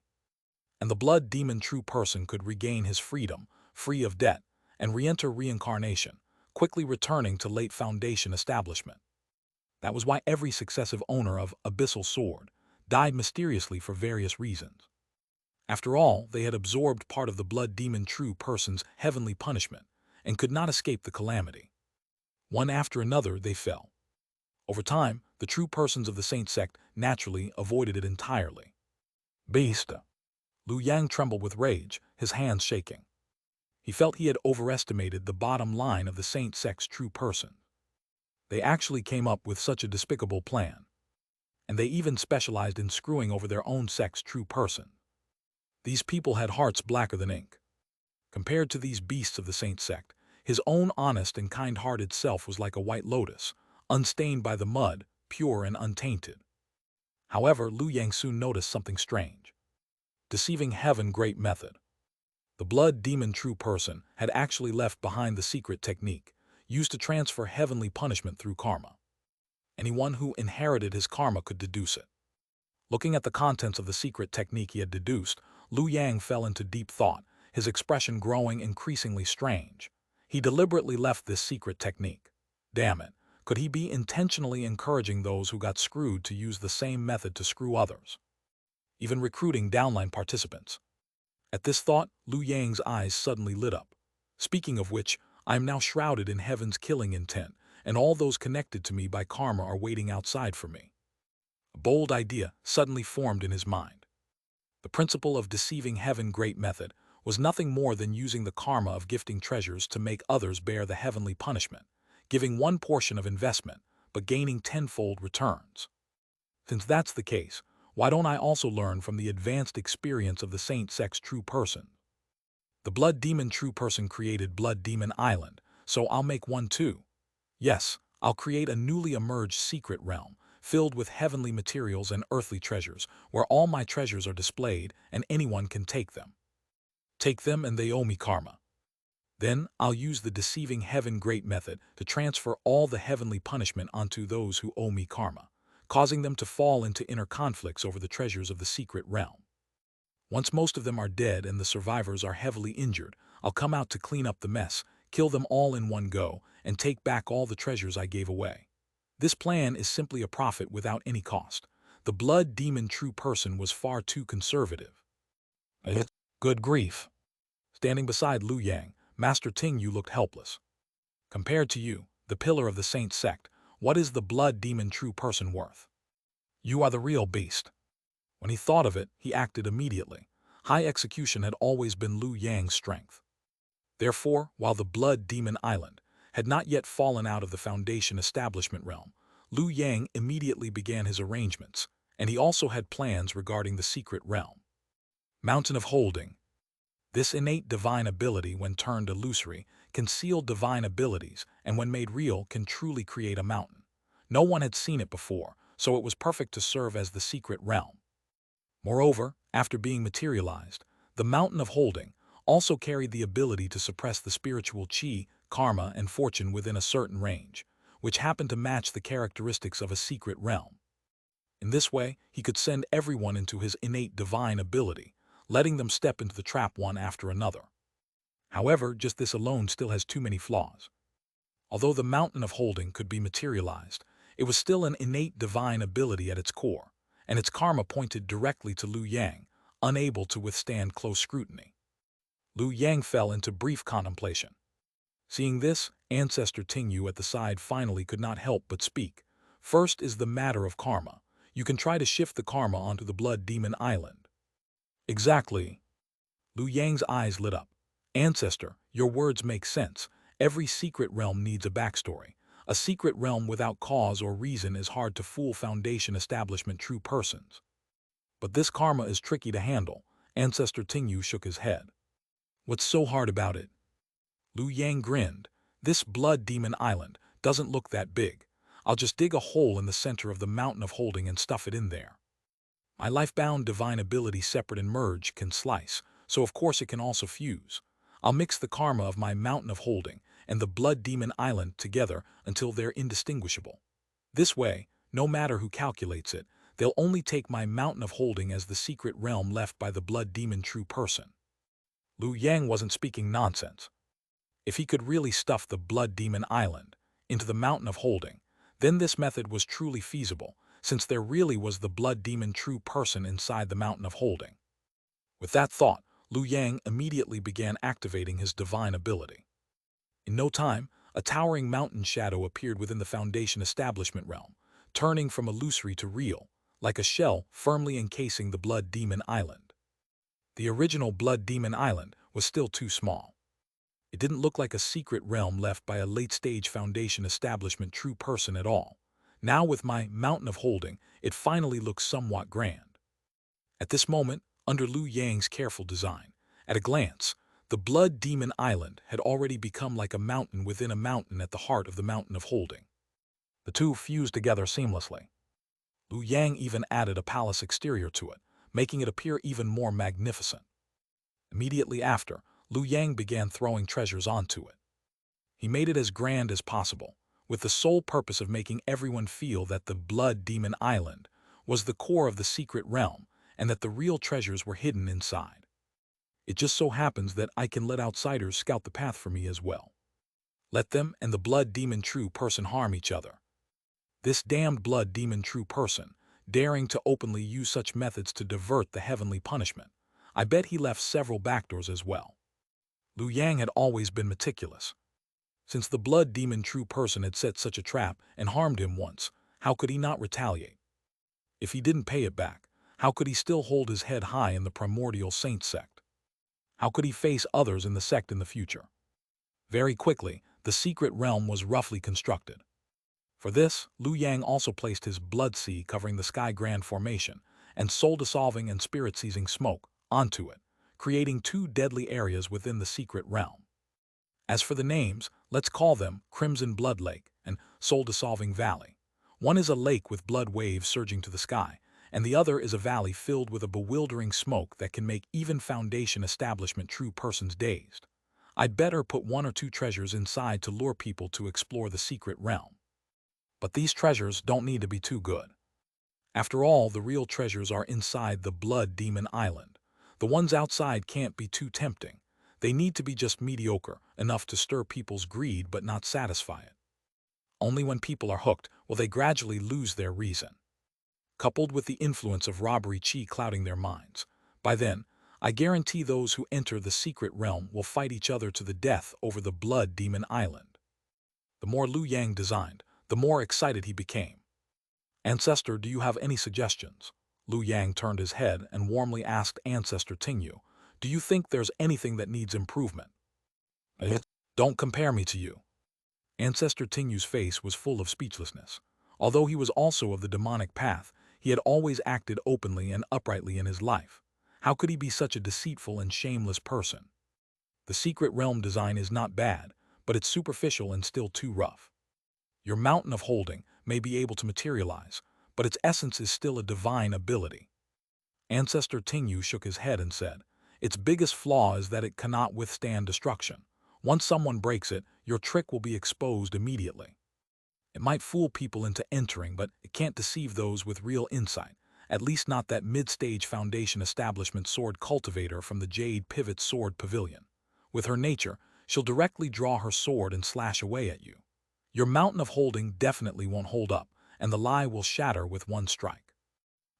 and the blood demon true person could regain his freedom, free of debt, and re-enter reincarnation, quickly returning to late foundation establishment. That was why every successive owner of Abyssal Sword died mysteriously for various reasons. After all, they had absorbed part of the blood demon true person's heavenly punishment and could not escape the calamity. One after another, they fell. Over time, the true persons of the Saint Sect naturally avoided it entirely. Beast! Lu Yang trembled with rage, his hands shaking. He felt he had overestimated the bottom line of the Saint Sect's true person. They actually came up with such a despicable plan. And they even specialized in screwing over their own sect's true person. These people had hearts blacker than ink. Compared to these beasts of the Saint Sect, his own honest and kind-hearted self was like a white lotus, unstained by the mud, pure and untainted. However, Lu Yang soon noticed something strange. Deceiving heaven great method. The blood demon true person had actually left behind the secret technique, used to transfer heavenly punishment through karma. Anyone who inherited his karma could deduce it. Looking at the contents of the secret technique he had deduced, Lu Yang fell into deep thought, his expression growing increasingly strange. He deliberately left this secret technique. Damn it, could he be intentionally encouraging those who got screwed to use the same method to screw others? Even recruiting downline participants. At this thought, Lu Yang's eyes suddenly lit up. Speaking of which, I am now shrouded in heaven's killing intent, and all those connected to me by karma are waiting outside for me. A bold idea suddenly formed in his mind. The principle of deceiving heaven great method was nothing more than using the karma of gifting treasures to make others bear the heavenly punishment, giving one portion of investment, but gaining tenfold returns. Since that's the case, why don't I also learn from the advanced experience of the Saint Sect's true person? The blood demon true person created Blood Demon Island, so I'll make one too. Yes, I'll create a newly emerged secret realm, filled with heavenly materials and earthly treasures, where all my treasures are displayed and anyone can take them. Take them and they owe me karma. Then I'll use the deceiving heaven great method to transfer all the heavenly punishment onto those who owe me karma, causing them to fall into inner conflicts over the treasures of the secret realm. Once most of them are dead and the survivors are heavily injured, I'll come out to clean up the mess, kill them all in one go, and take back all the treasures I gave away. This plan is simply a profit without any cost. The blood demon true person was far too conservative. Good grief. Standing beside Lu Yang, Master Ting Yu looked helpless. Compared to you, the pillar of the Saint Sect, what is the blood demon true person worth? You are the real beast. When he thought of it, he acted immediately. High execution had always been Lu Yang's strength. Therefore, while the blood demon island had not yet fallen out of the Foundation establishment realm, Liu Yang immediately began his arrangements, and he also had plans regarding the secret realm. Mountain of Holding. This innate divine ability, when turned illusory, concealed divine abilities, and when made real, can truly create a mountain. No one had seen it before, so it was perfect to serve as the secret realm. Moreover, after being materialized, the Mountain of Holding also carried the ability to suppress the spiritual chi, karma, and fortune within a certain range, which happened to match the characteristics of a secret realm. In this way, he could send everyone into his innate divine ability, letting them step into the trap one after another. However, just this alone still has too many flaws. Although the Mountain of Holding could be materialized, it was still an innate divine ability at its core, and its karma pointed directly to Liu Yang, unable to withstand close scrutiny. Liu Yang fell into brief contemplation. Seeing this, Ancestor Tingyu at the side finally could not help but speak. First is the matter of karma. You can try to shift the karma onto the Blood Demon Island. Exactly. Liu Yang's eyes lit up. Ancestor, your words make sense. Every secret realm needs a backstory. A secret realm without cause or reason is hard to fool Foundation establishment true persons. But this karma is tricky to handle. Ancestor Tingyu shook his head. What's so hard about it? Liu Yang grinned. This Blood Demon Island doesn't look that big. I'll just dig a hole in the center of the Mountain of Holding and stuff it in there. My life-bound divine ability separate and merge can slice, so of course it can also fuse. I'll mix the karma of my Mountain of Holding and the Blood Demon Island together until they're indistinguishable. This way, no matter who calculates it, they'll only take my Mountain of Holding as the secret realm left by the Blood Demon true person. Liu Yang wasn't speaking nonsense. If he could really stuff the Blood Demon Island into the Mountain of Holding, then this method was truly feasible, since there really was the Blood Demon true person inside the Mountain of Holding. With that thought, Liu Yang immediately began activating his divine ability. In no time, a towering mountain shadow appeared within the Foundation establishment realm, turning from illusory to real, like a shell firmly encasing the Blood Demon Island. The original Blood Demon Island was still too small. It didn't look like a secret realm left by a late-stage Foundation establishment true person at all. Now with my Mountain of Holding, it finally looks somewhat grand. At this moment, under Liu Yang's careful design, at a glance, the Blood Demon Island had already become like a mountain within a mountain at the heart of the Mountain of Holding. The two fused together seamlessly. Liu Yang even added a palace exterior to it, making it appear even more magnificent. Immediately after, Liu Yang began throwing treasures onto it. He made it as grand as possible, with the sole purpose of making everyone feel that the Blood Demon Island was the core of the secret realm and that the real treasures were hidden inside. It just so happens that I can let outsiders scout the path for me as well. Let them and the Blood Demon true person harm each other. This damned Blood Demon true person, daring to openly use such methods to divert the heavenly punishment, I bet he left several backdoors as well. Liu Yang had always been meticulous. Since the Blood Demon true person had set such a trap and harmed him once, how could he not retaliate? If he didn't pay it back, how could he still hold his head high in the Primordial Saint Sect? How could he face others in the sect in the future? Very quickly, the secret realm was roughly constructed. For this, Liu Yang also placed his blood sea covering the Sky Grand Formation and soul-dissolving and spirit-seizing smoke onto it, creating two deadly areas within the secret realm. As for the names, let's call them Crimson Blood Lake and Soul-Dissolving Valley. One is a lake with blood waves surging to the sky, and the other is a valley filled with a bewildering smoke that can make even Foundation establishment true persons dazed. I'd better put one or two treasures inside to lure people to explore the secret realm. But these treasures don't need to be too good. After all, the real treasures are inside the Blood Demon Island. The ones outside can't be too tempting. They need to be just mediocre, enough to stir people's greed but not satisfy it. Only when people are hooked will they gradually lose their reason. Coupled with the influence of robbery chi clouding their minds, by then, I guarantee those who enter the secret realm will fight each other to the death over the Blood Demon Island. The more Liu Yang designed, the more excited he became. Ancestor, do you have any suggestions? Liu Yang turned his head and warmly asked Ancestor Tingyu, do you think there's anything that needs improvement? Don't compare me to you. Ancestor Tingyu's face was full of speechlessness. Although he was also of the demonic path, he had always acted openly and uprightly in his life. How could he be such a deceitful and shameless person? The secret realm design is not bad, but it's superficial and still too rough. Your mountain of holding may be able to materialize, but its essence is still a divine ability. Ancestor Tingyu shook his head and said, its biggest flaw is that it cannot withstand destruction. Once someone breaks it, your trick will be exposed immediately. It might fool people into entering, but it can't deceive those with real insight, at least not that mid-stage foundation establishment sword cultivator from the Jade Pivot Sword Pavilion. With her nature, she'll directly draw her sword and slash away at you. Your mountain of holding definitely won't hold up, and the lie will shatter with one strike.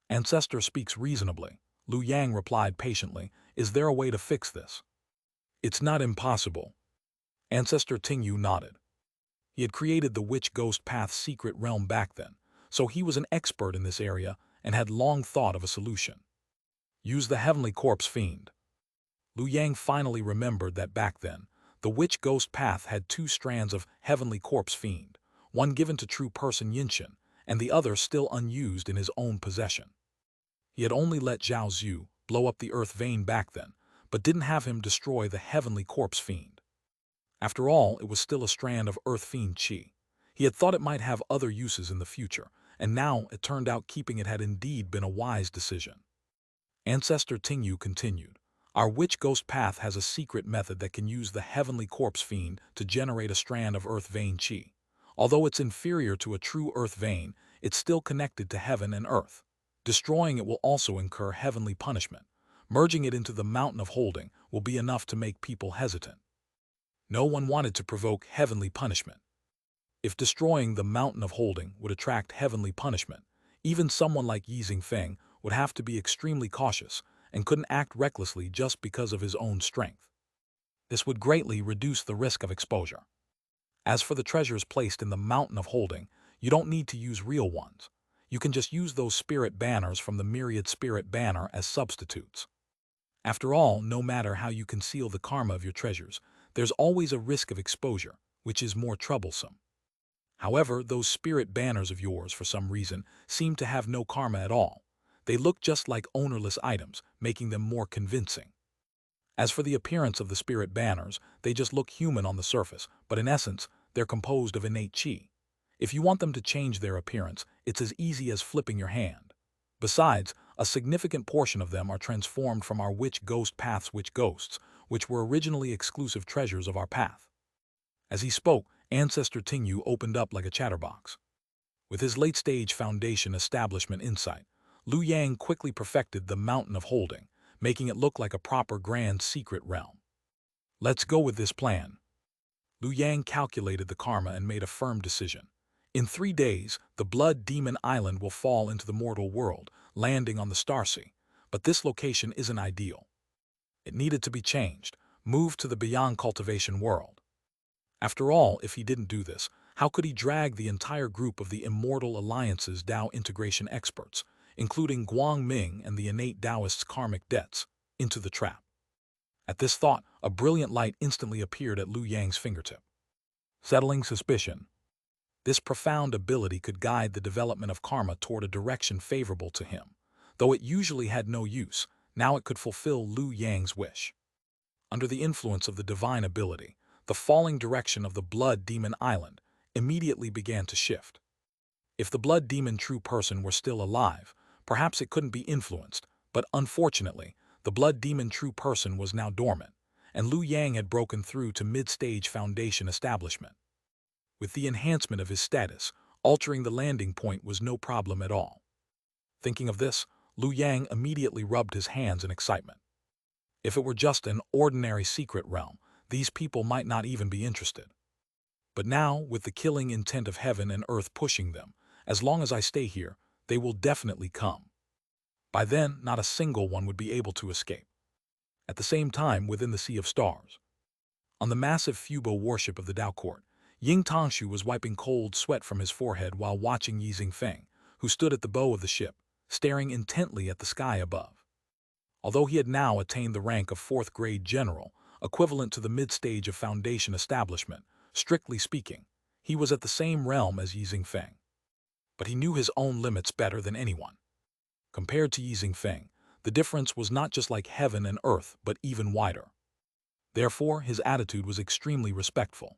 Ancestor speaks reasonably. Lu Yang replied patiently, is there a way to fix this? It's not impossible. Ancestor Tingyu nodded. He had created the Witch Ghost Path's secret realm back then, so he was an expert in this area and had long thought of a solution. Use the Heavenly Corpse Fiend. Lu Yang finally remembered that back then, the Witch Ghost Path had two strands of Heavenly Corpse Fiend, one given to true person Yinshin, and the other still unused in his own possession. He had only let Zhao Zhu blow up the earth vein back then, but didn't have him destroy the Heavenly Corpse Fiend. After all, it was still a strand of Earth Fiend Qi. He had thought it might have other uses in the future, and now it turned out keeping it had indeed been a wise decision. Ancestor Tingyu continued, our Witch Ghost Path has a secret method that can use the Heavenly Corpse Fiend to generate a strand of Earth Vein Qi. Although it's inferior to a true Earth Vein, it's still connected to heaven and earth. Destroying it will also incur heavenly punishment. Merging it into the Mountain of Holding will be enough to make people hesitant. No one wanted to provoke heavenly punishment. If destroying the Mountain of Holding would attract heavenly punishment, even someone like Yi Xingfeng would have to be extremely cautious and couldn't act recklessly just because of his own strength. This would greatly reduce the risk of exposure. As for the treasures placed in the Mountain of Holding, you don't need to use real ones. You can just use those spirit banners from the Myriad Spirit Banner as substitutes. After all, no matter how you conceal the karma of your treasures, there's always a risk of exposure, which is more troublesome. However, those spirit banners of yours, for some reason, seem to have no karma at all. They look just like ownerless items, making them more convincing. As for the appearance of the spirit banners, they just look human on the surface, but in essence, they're composed of innate qi. If you want them to change their appearance, it's as easy as flipping your hand. Besides, a significant portion of them are transformed from our Witch Ghost Path's witch ghosts, which were originally exclusive treasures of our path. As he spoke, Ancestor Tingyu opened up like a chatterbox. With his late-stage foundation establishment insight, Lu Yang quickly perfected the Mountain of Holding, making it look like a proper grand secret realm. Let's go with this plan. Lu Yang calculated the karma and made a firm decision. In 3 days, the Blood Demon Island will fall into the mortal world, landing on the Starsea, but this location isn't ideal. It needed to be changed, moved to the beyond cultivation world. After all, if he didn't do this, how could he drag the entire group of the Immortal Alliance's Dao integration experts, including Guang Ming and the innate Taoist's karmic debts, into the trap? At this thought, a brilliant light instantly appeared at Lu Yang's fingertip. Settling suspicion. This profound ability could guide the development of karma toward a direction favorable to him. Though it usually had no use, now it could fulfill Lu Yang's wish. Under the influence of the divine ability, the falling direction of the Blood Demon Island immediately began to shift. If the Blood Demon true person were still alive, perhaps it couldn't be influenced, but unfortunately, the Blood Demon true person was now dormant, and Lu Yang had broken through to mid-stage foundation establishment. With the enhancement of his status, altering the landing point was no problem at all. Thinking of this, Lu Yang immediately rubbed his hands in excitement. If it were just an ordinary secret realm, these people might not even be interested. But now, with the killing intent of heaven and earth pushing them, as long as I stay here, they will definitely come. By then, not a single one would be able to escape. At the same time, within the Sea of Stars, on the massive Fubo worship of the Dao Court, Ying Tangshu was wiping cold sweat from his forehead while watching Yi Xingfeng, who stood at the bow of the ship, staring intently at the sky above. Although he had now attained the rank of 4th-grade general, equivalent to the mid-stage of foundation establishment, strictly speaking, He was at the same realm as Yi Feng, but he knew his own limits better than anyone. Compared to Yi Feng, the difference was not just like heaven and earth, but even wider. Therefore, his attitude was extremely respectful.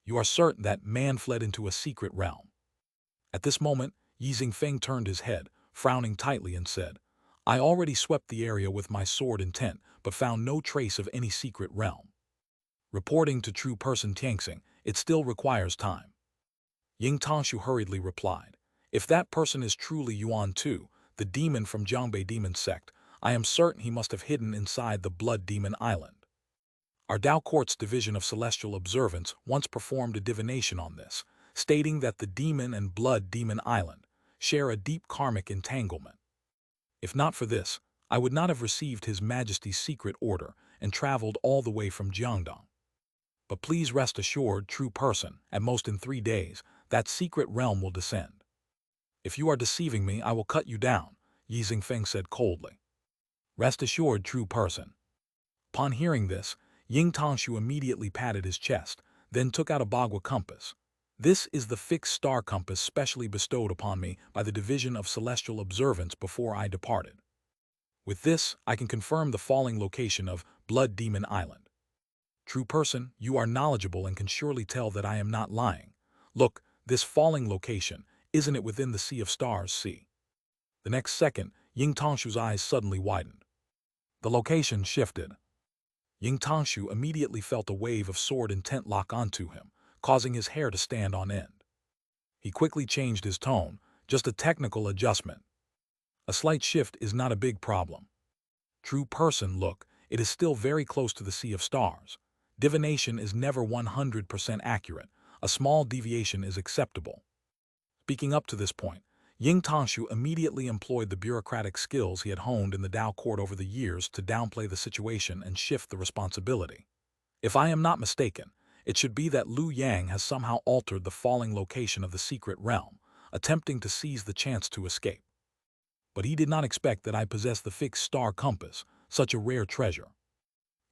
You are certain that man fled into a secret realm. At this moment, Yi Feng turned his head, frowning tightly, and said, I already swept the area with my sword intent, but found no trace of any secret realm. Reporting to true person Tianxing, it still requires time. Ying Tangshu hurriedly replied, if that person is truly Yuan Tu, the demon from Jiangbei Demon Sect, I am certain he must have hidden inside the Blood Demon Island. Our Dao Court's Division of Celestial Observance once performed a divination on this, stating that the Demon and Blood Demon Island share a deep karmic entanglement. If not for this, I would not have received His Majesty's secret order and traveled all the way from Jiangdong. But please rest assured, true person, at most in 3 days, that secret realm will descend. If you are deceiving me, I will cut you down, Yi Feng said coldly. Rest assured, true person. Upon hearing this, Ying Tangshu immediately patted his chest, then took out a Bagua compass. This is the fixed star compass specially bestowed upon me by the Division of Celestial Observance before I departed. With this, I can confirm the falling location of Blood Demon Island. True person, you are knowledgeable and can surely tell that I am not lying. Look, this falling location, isn't it within the Sea of Stars? See. The next second, Ying Tangshu's eyes suddenly widened. The location shifted. Ying Tangshu immediately felt a wave of sword intent lock onto him, causing his hair to stand on end. He quickly changed his tone, just a technical adjustment. A slight shift is not a big problem. True person, look, it is still very close to the Sea of Stars. Divination is never 100% accurate. A small deviation is acceptable. Speaking up to this point, Ying Tangshu immediately employed the bureaucratic skills he had honed in the Dao Court over the years to downplay the situation and shift the responsibility. If I am not mistaken, it should be that Lu Yang has somehow altered the falling location of the secret realm, attempting to seize the chance to escape. But he did not expect that I possess the fixed star compass, such a rare treasure.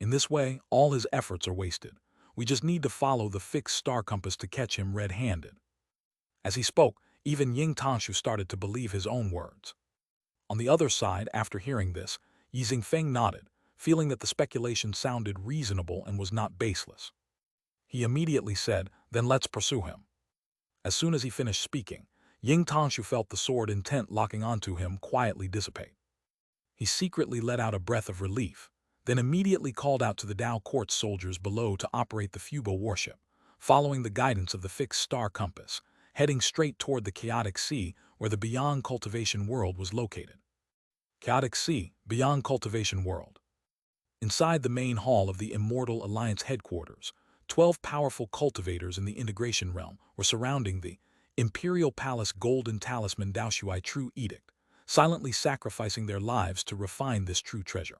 In this way, all his efforts are wasted. We just need to follow the fixed star compass to catch him red-handed. As he spoke, even Ying Tangshu started to believe his own words. On the other side, after hearing this, Yi Feng nodded, feeling that the speculation sounded reasonable and was not baseless. He immediately said, then let's pursue him. As soon as he finished speaking, Ying Tangshu felt the sword intent locking onto him quietly dissipate. He secretly let out a breath of relief, then immediately called out to the Dao Court's soldiers below to operate the Fubo warship, following the guidance of the fixed star compass, heading straight toward the Chaotic Sea where the Beyond Cultivation World was located. Chaotic Sea, Beyond Cultivation World. Inside the main hall of the Immortal Alliance headquarters, 12 powerful cultivators in the integration realm were surrounding the Imperial Palace Golden Talisman Daoshuai True Edict, silently sacrificing their lives to refine this true treasure.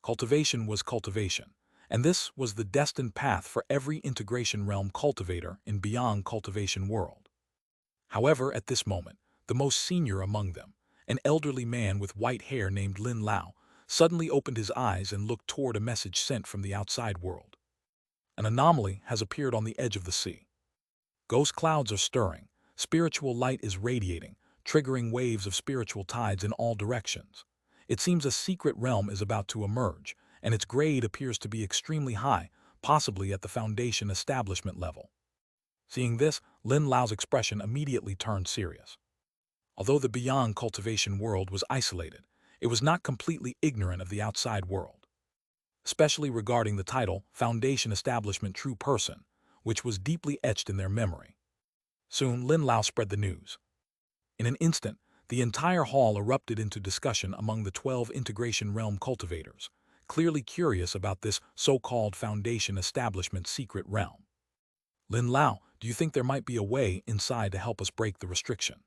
Cultivation was cultivation, and this was the destined path for every integration realm cultivator in Beyond Cultivation World. However, at this moment, the most senior among them, an elderly man with white hair named Lin Lao, suddenly opened his eyes and looked toward a message sent from the outside world. An anomaly has appeared on the edge of the sea. Ghost clouds are stirring, spiritual light is radiating, triggering waves of spiritual tides in all directions. It seems a secret realm is about to emerge, and its grade appears to be extremely high, possibly at the Foundation establishment level. Seeing this, Lin Lao's expression immediately turned serious. Although the Beyond Cultivation world was isolated, it was not completely ignorant of the outside world, especially regarding the title Foundation Establishment True Person, which was deeply etched in their memory. Soon, Lin Lao spread the news. In an instant, the entire hall erupted into discussion among the 12 integration realm cultivators, clearly curious about this so-called Foundation Establishment secret realm. Lin Lao, do you think there might be a way inside to help us break the restriction?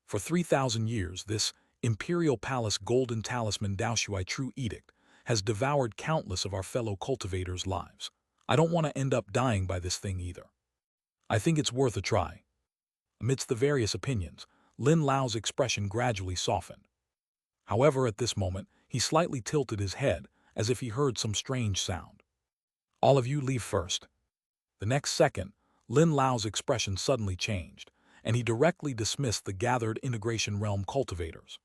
For 3,000 years, this Imperial Palace Golden Talisman Daoshuai True Edict has devoured countless of our fellow cultivators' lives. I don't want to end up dying by this thing either. I think it's worth a try. Amidst the various opinions, Lin Lao's expression gradually softened. However, at this moment, he slightly tilted his head as if he heard some strange sound. All of you leave first. The next second, Lin Lao's expression suddenly changed, and he directly dismissed the gathered integration realm cultivators.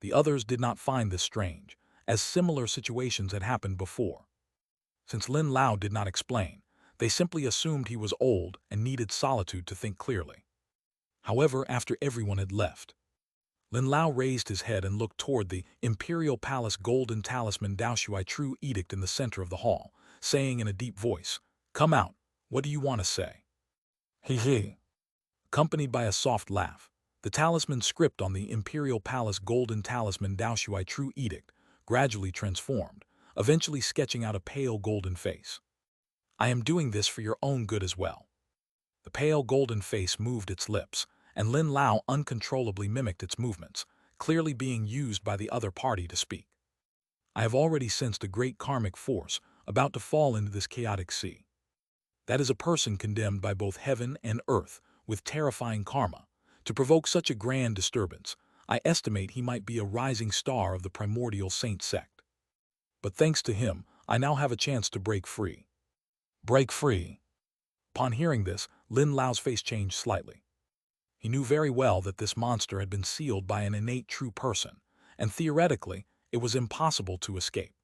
The others did not find this strange, as similar situations had happened before. Since Lin Lao did not explain, they simply assumed he was old and needed solitude to think clearly. However, after everyone had left, Lin Lao raised his head and looked toward the Imperial Palace Golden Talisman Daoshuai True Edict in the center of the hall, saying in a deep voice, "Come out, what do you want to say?" He he. Accompanied by a soft laugh, the talisman script on the Imperial Palace Golden Talisman Daoshuai True Edict gradually transformed, eventually sketching out a pale golden face. "I am doing this for your own good as well." The pale golden face moved its lips, and Lin Lao uncontrollably mimicked its movements, clearly being used by the other party to speak. "I have already sensed a great karmic force about to fall into this chaotic sea. That is a person condemned by both heaven and earth with terrifying karma. To provoke such a grand disturbance, I estimate he might be a rising star of the Primordial Saint Sect. But thanks to him, I now have a chance to break free." Break free. Upon hearing this, Lin Lao's face changed slightly. He knew very well that this monster had been sealed by an innate true person, and theoretically, it was impossible to escape.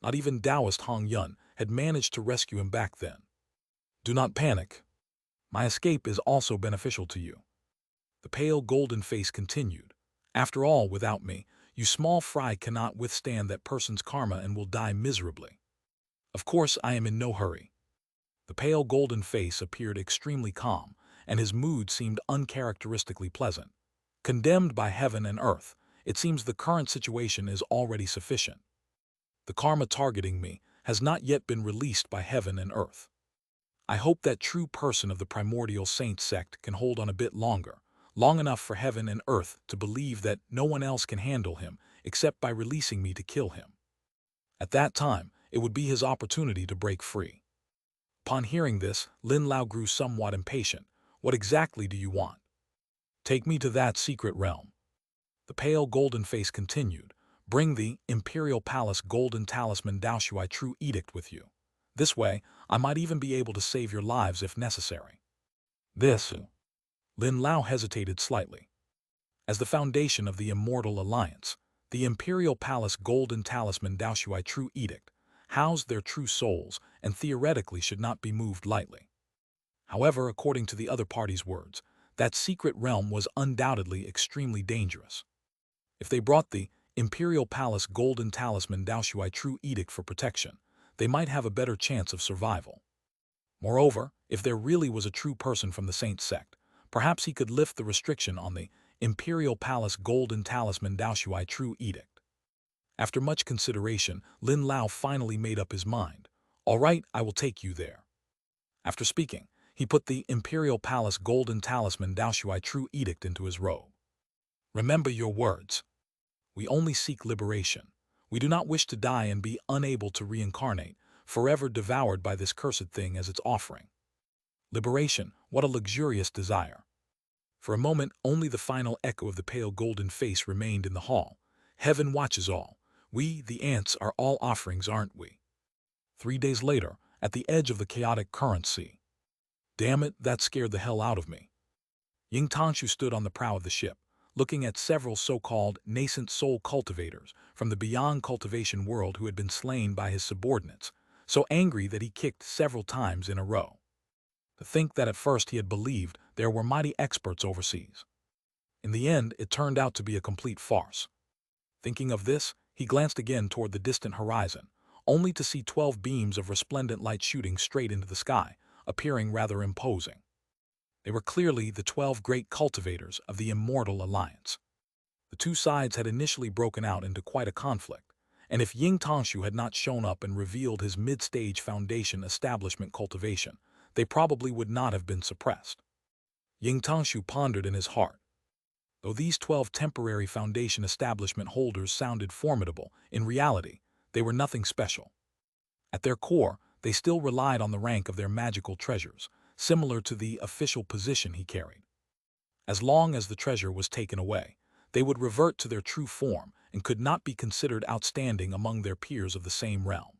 Not even Taoist Hong Yun had managed to rescue him back then. "Do not panic. My escape is also beneficial to you." The pale golden face continued. "After all, without me, you small fry cannot withstand that person's karma and will die miserably. Of course, I am in no hurry." The pale golden face appeared extremely calm, and his mood seemed uncharacteristically pleasant. "Condemned by heaven and earth, it seems the current situation is already sufficient. The karma targeting me has not yet been released by heaven and earth. I hope that true person of the Primordial Saint Sect can hold on a bit longer, long enough for heaven and earth to believe that no one else can handle him except by releasing me to kill him. At that time, it would be his opportunity to break free." Upon hearing this, Lin Lao grew somewhat impatient. "What exactly do you want?" "Take me to that secret realm." The pale golden face continued. "Bring the Imperial Palace Golden Talisman Daoshuai True Edict with you. This way, I might even be able to save your lives if necessary." "This..." Lin Lao hesitated slightly. As the foundation of the Immortal Alliance, the Imperial Palace Golden Talisman Daoshuai True Edict housed their true souls and theoretically should not be moved lightly. However, according to the other party's words, that secret realm was undoubtedly extremely dangerous. If they brought the Imperial Palace Golden Talisman Daoshuai True Edict for protection, they might have a better chance of survival. Moreover, if there really was a true person from the Saint Sect, perhaps he could lift the restriction on the Imperial Palace Golden Talisman Daoshuai True Edict. After much consideration, Lin Lao finally made up his mind. "All right, I will take you there." After speaking, he put the Imperial Palace Golden Talisman Daoshuai True Edict into his robe. "Remember your words. We only seek liberation. We do not wish to die and be unable to reincarnate, forever devoured by this cursed thing as its offering. Liberation, what a luxurious desire." For a moment, only the final echo of the pale golden face remained in the hall. "Heaven watches all. We, the ants, are all offerings, aren't we?" 3 days later, at the edge of the chaotic current sea. "Damn it, that scared the hell out of me." Ying Tangshu stood on the prow of the ship, looking at several so-called nascent soul cultivators from the beyond cultivation world who had been slain by his subordinates, so angry that he kicked several times in a row. To think that at first he had believed there were mighty experts overseas. In the end, it turned out to be a complete farce. Thinking of this, he glanced again toward the distant horizon, only to see 12 beams of resplendent light shooting straight into the sky, appearing rather imposing. They were clearly the 12 great cultivators of the Immortal Alliance. The two sides had initially broken out into quite a conflict, and if Ying Tangshu had not shown up and revealed his mid-stage foundation establishment cultivation, they probably would not have been suppressed. Ying Tangshu pondered in his heart. Though these 12 temporary foundation establishment holders sounded formidable, in reality, they were nothing special. At their core, they still relied on the rank of their magical treasures, similar to the official position he carried. As long as the treasure was taken away, they would revert to their true form and could not be considered outstanding among their peers of the same realm.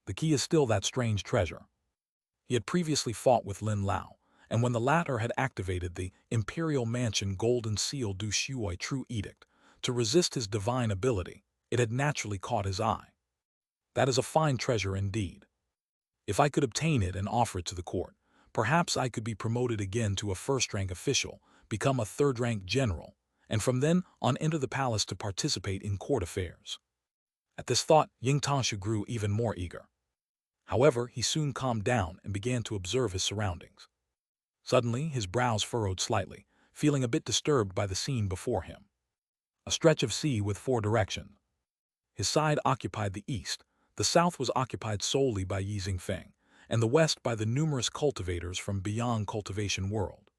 The key is still that strange treasure. He had previously fought with Lin Lao, and when the latter had activated the Imperial Mansion Golden Seal Du Shuoi True Edict to resist his divine ability, it had naturally caught his eye. That is a fine treasure indeed. If I could obtain it and offer it to the court, perhaps I could be promoted again to a first-rank official, become a third-rank general, and from then on enter the palace to participate in court affairs. At this thought, Ying Tanshu grew even more eager. However, he soon calmed down and began to observe his surroundings. Suddenly, his brows furrowed slightly, feeling a bit disturbed by the scene before him. A stretch of sea with 4 directions. His side occupied the east, the south was occupied solely by Yi Xingfeng, and the west by the numerous cultivators from beyond cultivation world.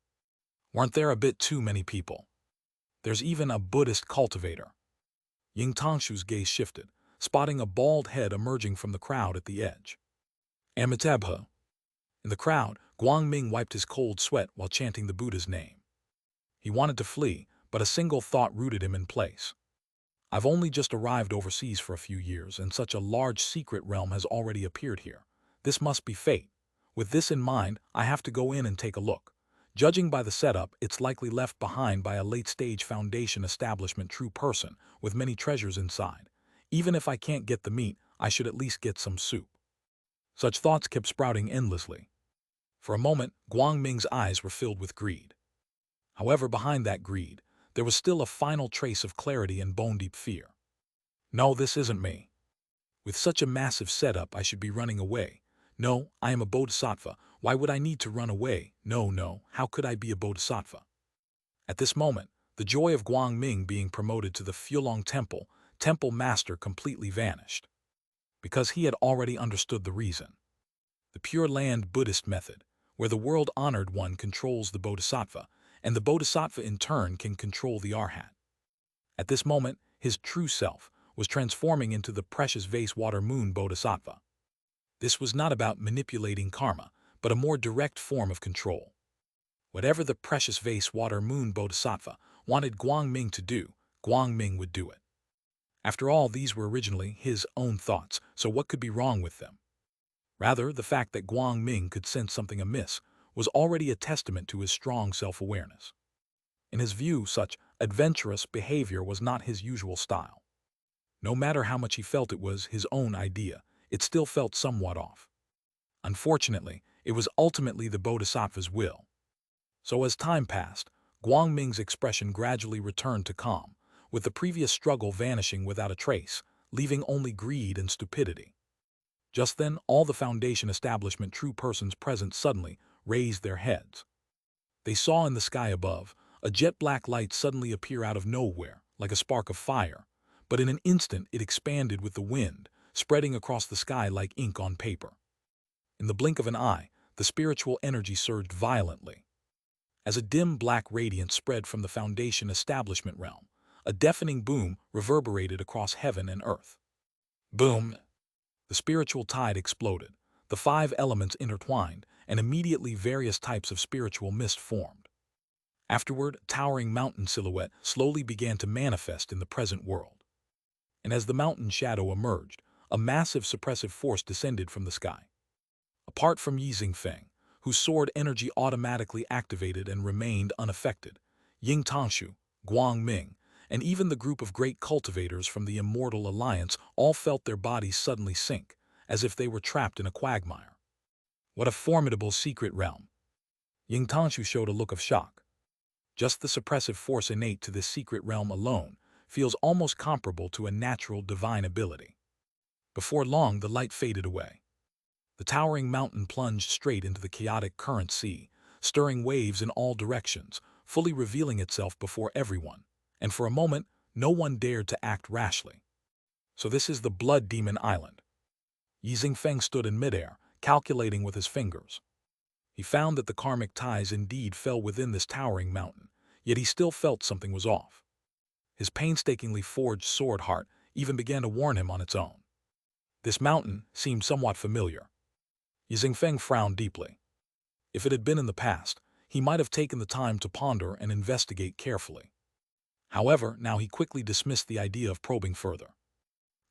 Weren't there a bit too many people? There's even a Buddhist cultivator. Ying Tangshu's gaze shifted, spotting a bald head emerging from the crowd at the edge. Amitabha. In the crowd, Guangming wiped his cold sweat while chanting the Buddha's name. He wanted to flee, but a single thought rooted him in place. I've only just arrived overseas for a few years, and such a large secret realm has already appeared here. This must be fate. With this in mind, I have to go in and take a look. Judging by the setup, it's likely left behind by a late-stage Foundation establishment true person with many treasures inside. Even if I can't get the meat, I should at least get some soup. Such thoughts kept sprouting endlessly. For a moment, Guangming's eyes were filled with greed. However, behind that greed, there was still a final trace of clarity and bone-deep fear. No, this isn't me. With such a massive setup, I should be running away. No, I am a bodhisattva. Why would I need to run away? No, how could I be a bodhisattva? At this moment, the joy of Guangming being promoted to the Fulong Temple Master completely vanished. Because he had already understood the reason. The Pure Land Buddhist method, where the world-honored one controls the bodhisattva, and the bodhisattva in turn can control the arhat. At this moment, his true self was transforming into the precious vase water moon bodhisattva. This was not about manipulating karma, but a more direct form of control. Whatever the precious vase water moon bodhisattva wanted Guangming to do, Guangming would do it. After all, these were originally his own thoughts, so what could be wrong with them? Rather, the fact that Guangming could sense something amiss was already a testament to his strong self-awareness. In his view, such adventurous behavior was not his usual style. No matter how much he felt it was his own idea, it still felt somewhat off. Unfortunately, it was ultimately the bodhisattva's will. So as time passed, Guangming's expression gradually returned to calm, with the previous struggle vanishing without a trace, leaving only greed and stupidity. Just then, all the Foundation establishment true persons present suddenly raised their heads. They saw in the sky above a jet-black light suddenly appear out of nowhere, like a spark of fire, but in an instant it expanded with the wind, spreading across the sky like ink on paper. In the blink of an eye, the spiritual energy surged violently. As a dim black radiance spread from the Foundation establishment realm, a deafening boom reverberated across heaven and earth. Boom! The spiritual tide exploded, the 5 elements intertwined, and immediately various types of spiritual mist formed. Afterward, a towering mountain silhouette slowly began to manifest in the present world. And as the mountain shadow emerged, a massive suppressive force descended from the sky. Apart from Yi Xingfeng, whose sword energy automatically activated and remained unaffected, Ying Tangshu, Guangming, and even the group of great cultivators from the Immortal Alliance all felt their bodies suddenly sink, as if they were trapped in a quagmire. What a formidable secret realm! Ying Tangshu showed a look of shock. Just the suppressive force innate to this secret realm alone feels almost comparable to a natural divine ability. Before long, the light faded away. The towering mountain plunged straight into the chaotic current sea, stirring waves in all directions, fully revealing itself before everyone, and for a moment, no one dared to act rashly. So this is the Blood Demon Island. Yi Xingfeng stood in midair, calculating with his fingers. He found that the karmic ties indeed fell within this towering mountain, yet he still felt something was off. His painstakingly forged sword heart even began to warn him on its own. This mountain seemed somewhat familiar. Yi Xingfeng frowned deeply. If it had been in the past, he might have taken the time to ponder and investigate carefully. However, now he quickly dismissed the idea of probing further.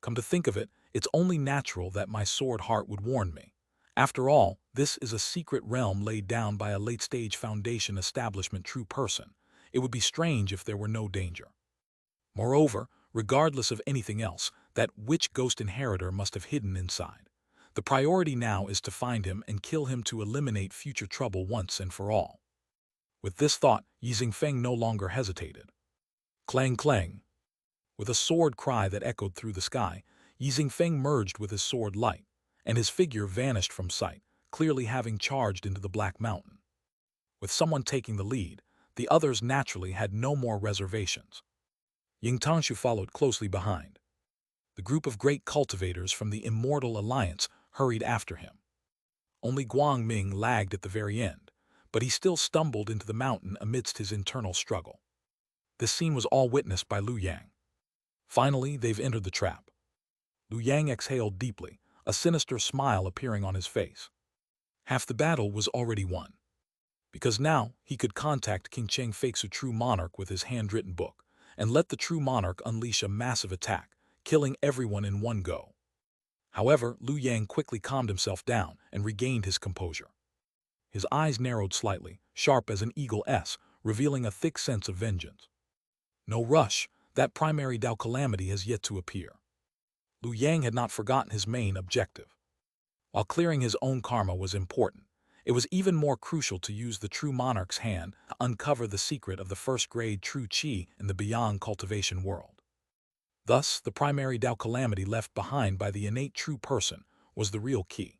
Come to think of it, it's only natural that my sword heart would warn me. After all, this is a secret realm laid down by a late-stage Foundation establishment true person. It would be strange if there were no danger. Moreover, regardless of anything else, that witch ghost inheritor must have hidden inside. The priority now is to find him and kill him to eliminate future trouble once and for all. With this thought, Yi Feng no longer hesitated. Clang clang. With a sword cry that echoed through the sky, Yi Feng merged with his sword light, and his figure vanished from sight, clearly having charged into the Black Mountain. With someone taking the lead, the others naturally had no more reservations. Ying Tangshu followed closely behind. The group of great cultivators from the Immortal Alliance hurried after him. Only Guang Ming lagged at the very end, but he still stumbled into the mountain amidst his internal struggle. This scene was all witnessed by Lu Yang. Finally, they've entered the trap. Lu Yang exhaled deeply, a sinister smile appearing on his face. Half the battle was already won. Because now he could contact King Cheng Fei's true monarch with his handwritten book, and let the true monarch unleash a massive attack, killing everyone in one go. However, Lu Yang quickly calmed himself down and regained his composure. His eyes narrowed slightly, sharp as an eagle's, revealing a thick sense of vengeance. No rush, that primary Tao calamity has yet to appear. Lu Yang had not forgotten his main objective. While clearing his own karma was important, it was even more crucial to use the true monarch's hand to uncover the secret of the first-grade true qi in the beyond cultivation world. Thus, the primary Tao calamity left behind by the innate true person was the real key.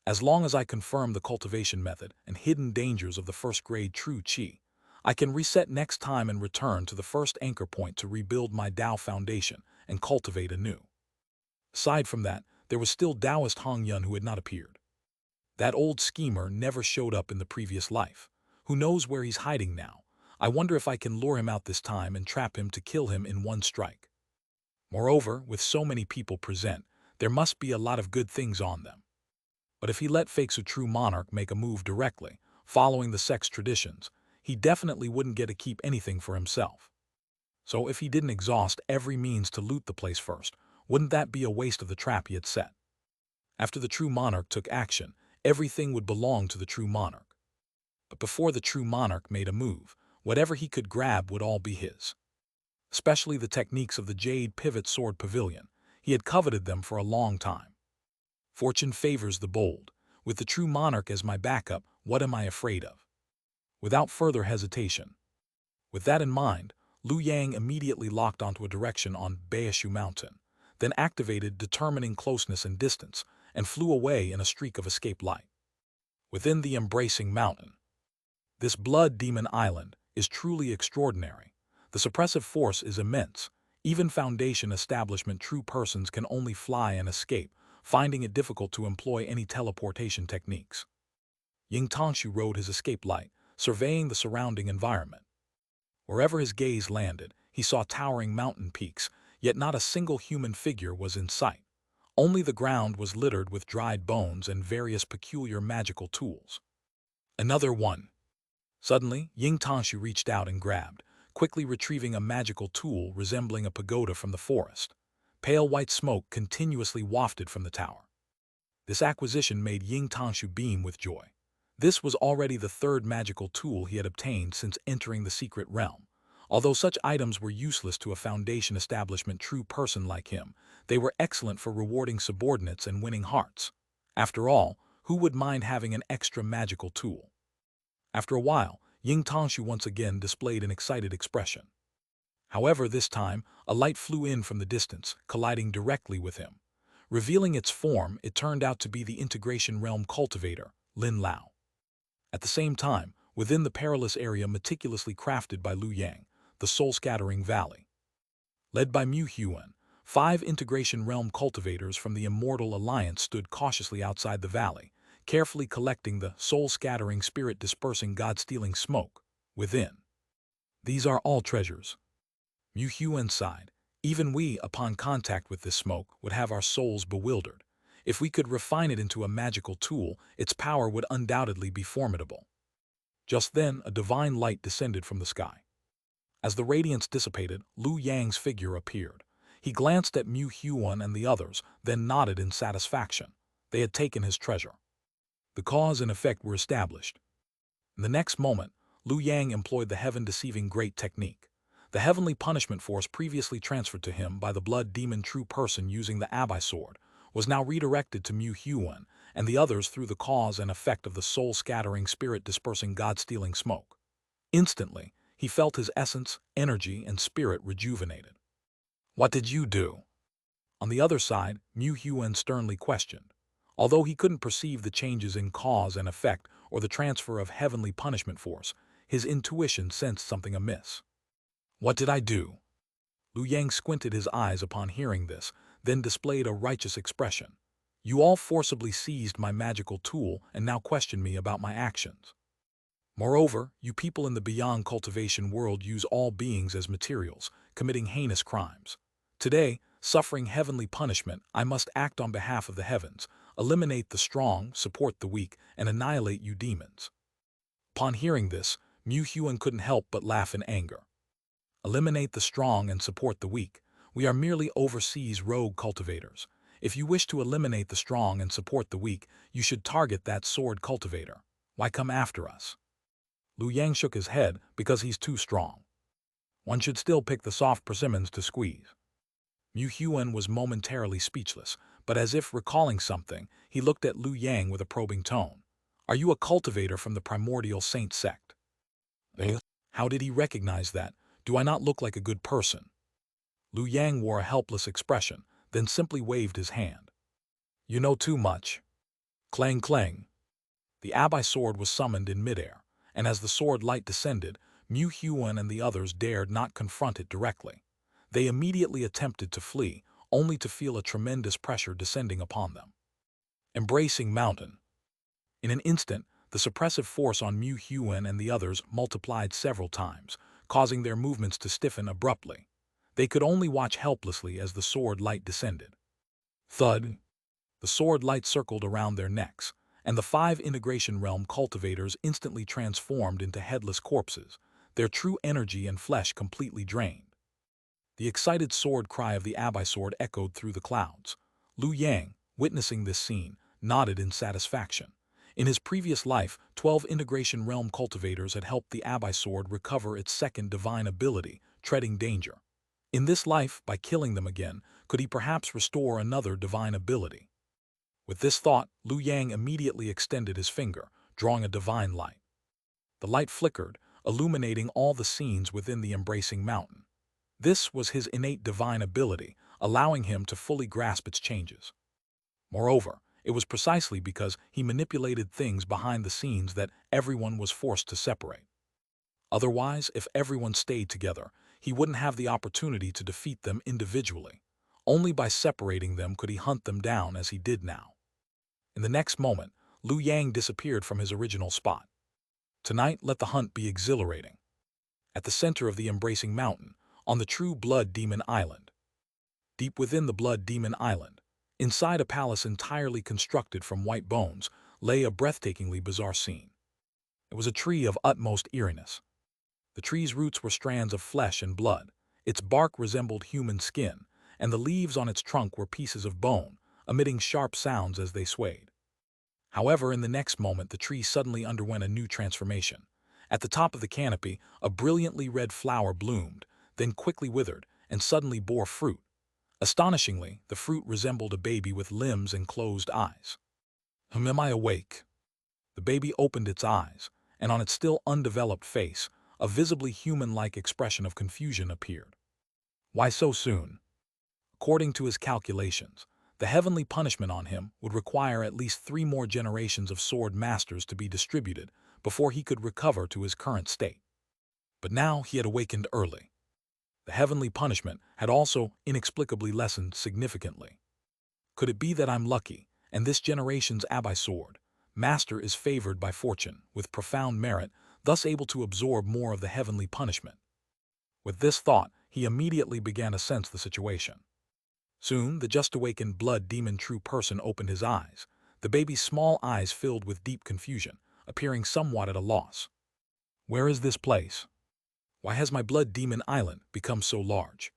As long as I confirm the cultivation method and hidden dangers of the first-grade true qi, I can reset next time and return to the first anchor point to rebuild my Tao foundation and cultivate anew. Aside from that, there was still Taoist Hong Yun who had not appeared. That old schemer never showed up in the previous life. Who knows where he's hiding now? I wonder if I can lure him out this time and trap him to kill him in one strike. Moreover, with so many people present, there must be a lot of good things on them. But if he let Fei's true monarch make a move directly, following the sect's traditions, he definitely wouldn't get to keep anything for himself. So if he didn't exhaust every means to loot the place first, wouldn't that be a waste of the trap he had set? After the true monarch took action, everything would belong to the true monarch. But before the true monarch made a move, whatever he could grab would all be his. Especially the techniques of the Jade Pivot Sword Pavilion. He had coveted them for a long time. Fortune favors the bold. With the true monarch as my backup, what am I afraid of? Without further hesitation. With that in mind, Lu Yang immediately locked onto a direction on Baishu Mountain, then activated determining closeness and distance, and flew away in a streak of escape light. Within the embracing mountain. This blood demon island is truly extraordinary. The suppressive force is immense. Even Foundation establishment true persons can only fly and escape, finding it difficult to employ any teleportation techniques. Ying Tangshu rode his escape light, surveying the surrounding environment. Wherever his gaze landed, he saw towering mountain peaks, yet not a single human figure was in sight. Only the ground was littered with dried bones and various peculiar magical tools. Another one. Suddenly, Ying Tangshu reached out and grabbed, quickly retrieving a magical tool resembling a pagoda from the forest. Pale white smoke continuously wafted from the tower. This acquisition made Ying Tangshu beam with joy. This was already the third magical tool he had obtained since entering the secret realm. Although such items were useless to a Foundation establishment true person like him, they were excellent for rewarding subordinates and winning hearts. After all, who would mind having an extra magical tool? After a while, Ying Tangshu once again displayed an excited expression. However, this time, a light flew in from the distance, colliding directly with him. Revealing its form, it turned out to be the Integration Realm cultivator, Lin Lao. At the same time, within the perilous area meticulously crafted by Lu Yang, the soul-scattering valley. Led by Mu Huan, 5 Integration Realm cultivators from the Immortal Alliance stood cautiously outside the valley, carefully collecting the soul-scattering, spirit-dispersing, god-stealing smoke within. These are all treasures. Mu Huan sighed. Even we, upon contact with this smoke, would have our souls bewildered. If we could refine it into a magical tool, its power would undoubtedly be formidable. Just then, a divine light descended from the sky. As the radiance dissipated, Lu Yang's figure appeared. He glanced at Mu Huan and the others, then nodded in satisfaction. They had taken his treasure. The cause and effect were established. In the next moment, Liu Yang employed the heaven-deceiving great technique. The heavenly punishment force previously transferred to him by the blood demon true person using the Abai sword was now redirected to Mu Huan and the others through the cause and effect of the soul-scattering, spirit-dispersing, God-stealing smoke. Instantly, he felt his essence, energy, and spirit rejuvenated. "What did you do?" On the other side, Mu Huan sternly questioned. Although he couldn't perceive the changes in cause and effect or the transfer of heavenly punishment force, his intuition sensed something amiss. "What did I do?" Liu Yang squinted his eyes upon hearing this, then displayed a righteous expression. "You all forcibly seized my magical tool and now question me about my actions. Moreover, you people in the beyond cultivation world use all beings as materials, committing heinous crimes. Today, suffering heavenly punishment, I must act on behalf of the heavens, eliminate the strong, support the weak, and annihilate you demons." Upon hearing this, Mu Huan couldn't help but laugh in anger. "Eliminate the strong and support the weak. We are merely overseas rogue cultivators. If you wish to eliminate the strong and support the weak, you should target that sword cultivator. Why come after us?" Liu Yang shook his head because he's too strong. One should still pick the soft persimmons to squeeze. Mu Huan was momentarily speechless, but as if recalling something, he looked at Liu Yang with a probing tone. "Are you a cultivator from the Primordial Saint Sect?" How did he recognize that? Do I not look like a good person? Liu Yang wore a helpless expression, then simply waved his hand. "You know too much." Clang clang. The Abai sword was summoned in midair, and as the sword light descended, Mu Huan and the others dared not confront it directly. They immediately attempted to flee, only to feel a tremendous pressure descending upon them. Embracing mountain. In an instant, the suppressive force on Mu Huan and the others multiplied several times, causing their movements to stiffen abruptly. They could only watch helplessly as the sword light descended. Thud! The sword light circled around their necks, and the 5 integration realm cultivators instantly transformed into headless corpses, their true energy and flesh completely drained. The excited sword cry of the Abai sword echoed through the clouds. Liu Yang, witnessing this scene, nodded in satisfaction. In his previous life, 12 integration realm cultivators had helped the Abai sword recover its second divine ability, treading danger. In this life, by killing them again, could he perhaps restore another divine ability? With this thought, Liu Yang immediately extended his finger, drawing a divine light. The light flickered, illuminating all the scenes within the embracing mountain. This was his innate divine ability, allowing him to fully grasp its changes. Moreover, it was precisely because he manipulated things behind the scenes that everyone was forced to separate. Otherwise, if everyone stayed together, he wouldn't have the opportunity to defeat them individually. Only by separating them could he hunt them down as he did now. In the next moment, Liu Yang disappeared from his original spot. Tonight, let the hunt be exhilarating. At the center of the embracing mountain, on the true Blood Demon Island. Deep within the Blood Demon Island, inside a palace entirely constructed from white bones, lay a breathtakingly bizarre scene. It was a tree of utmost eeriness. The tree's roots were strands of flesh and blood, its bark resembled human skin, and the leaves on its trunk were pieces of bone, emitting sharp sounds as they swayed. However, in the next moment the tree suddenly underwent a new transformation. At the top of the canopy, a brilliantly red flower bloomed, then quickly withered, and suddenly bore fruit. Astonishingly, the fruit resembled a baby with limbs and closed eyes. Am I awake? The baby opened its eyes, and on its still undeveloped face, a visibly human-like expression of confusion appeared. Why so soon? According to his calculations, the heavenly punishment on him would require at least 3 more generations of sword masters to be distributed before he could recover to his current state. But now he had awakened early. The heavenly punishment had also inexplicably lessened significantly. Could it be that I'm lucky, and this generation's Abai sword master is favored by fortune, with profound merit, thus able to absorb more of the heavenly punishment? With this thought, he immediately began to sense the situation. Soon, the just-awakened blood demon true person opened his eyes, the baby's small eyes filled with deep confusion, appearing somewhat at a loss. Where is this place? Why has my blood demon island become so large?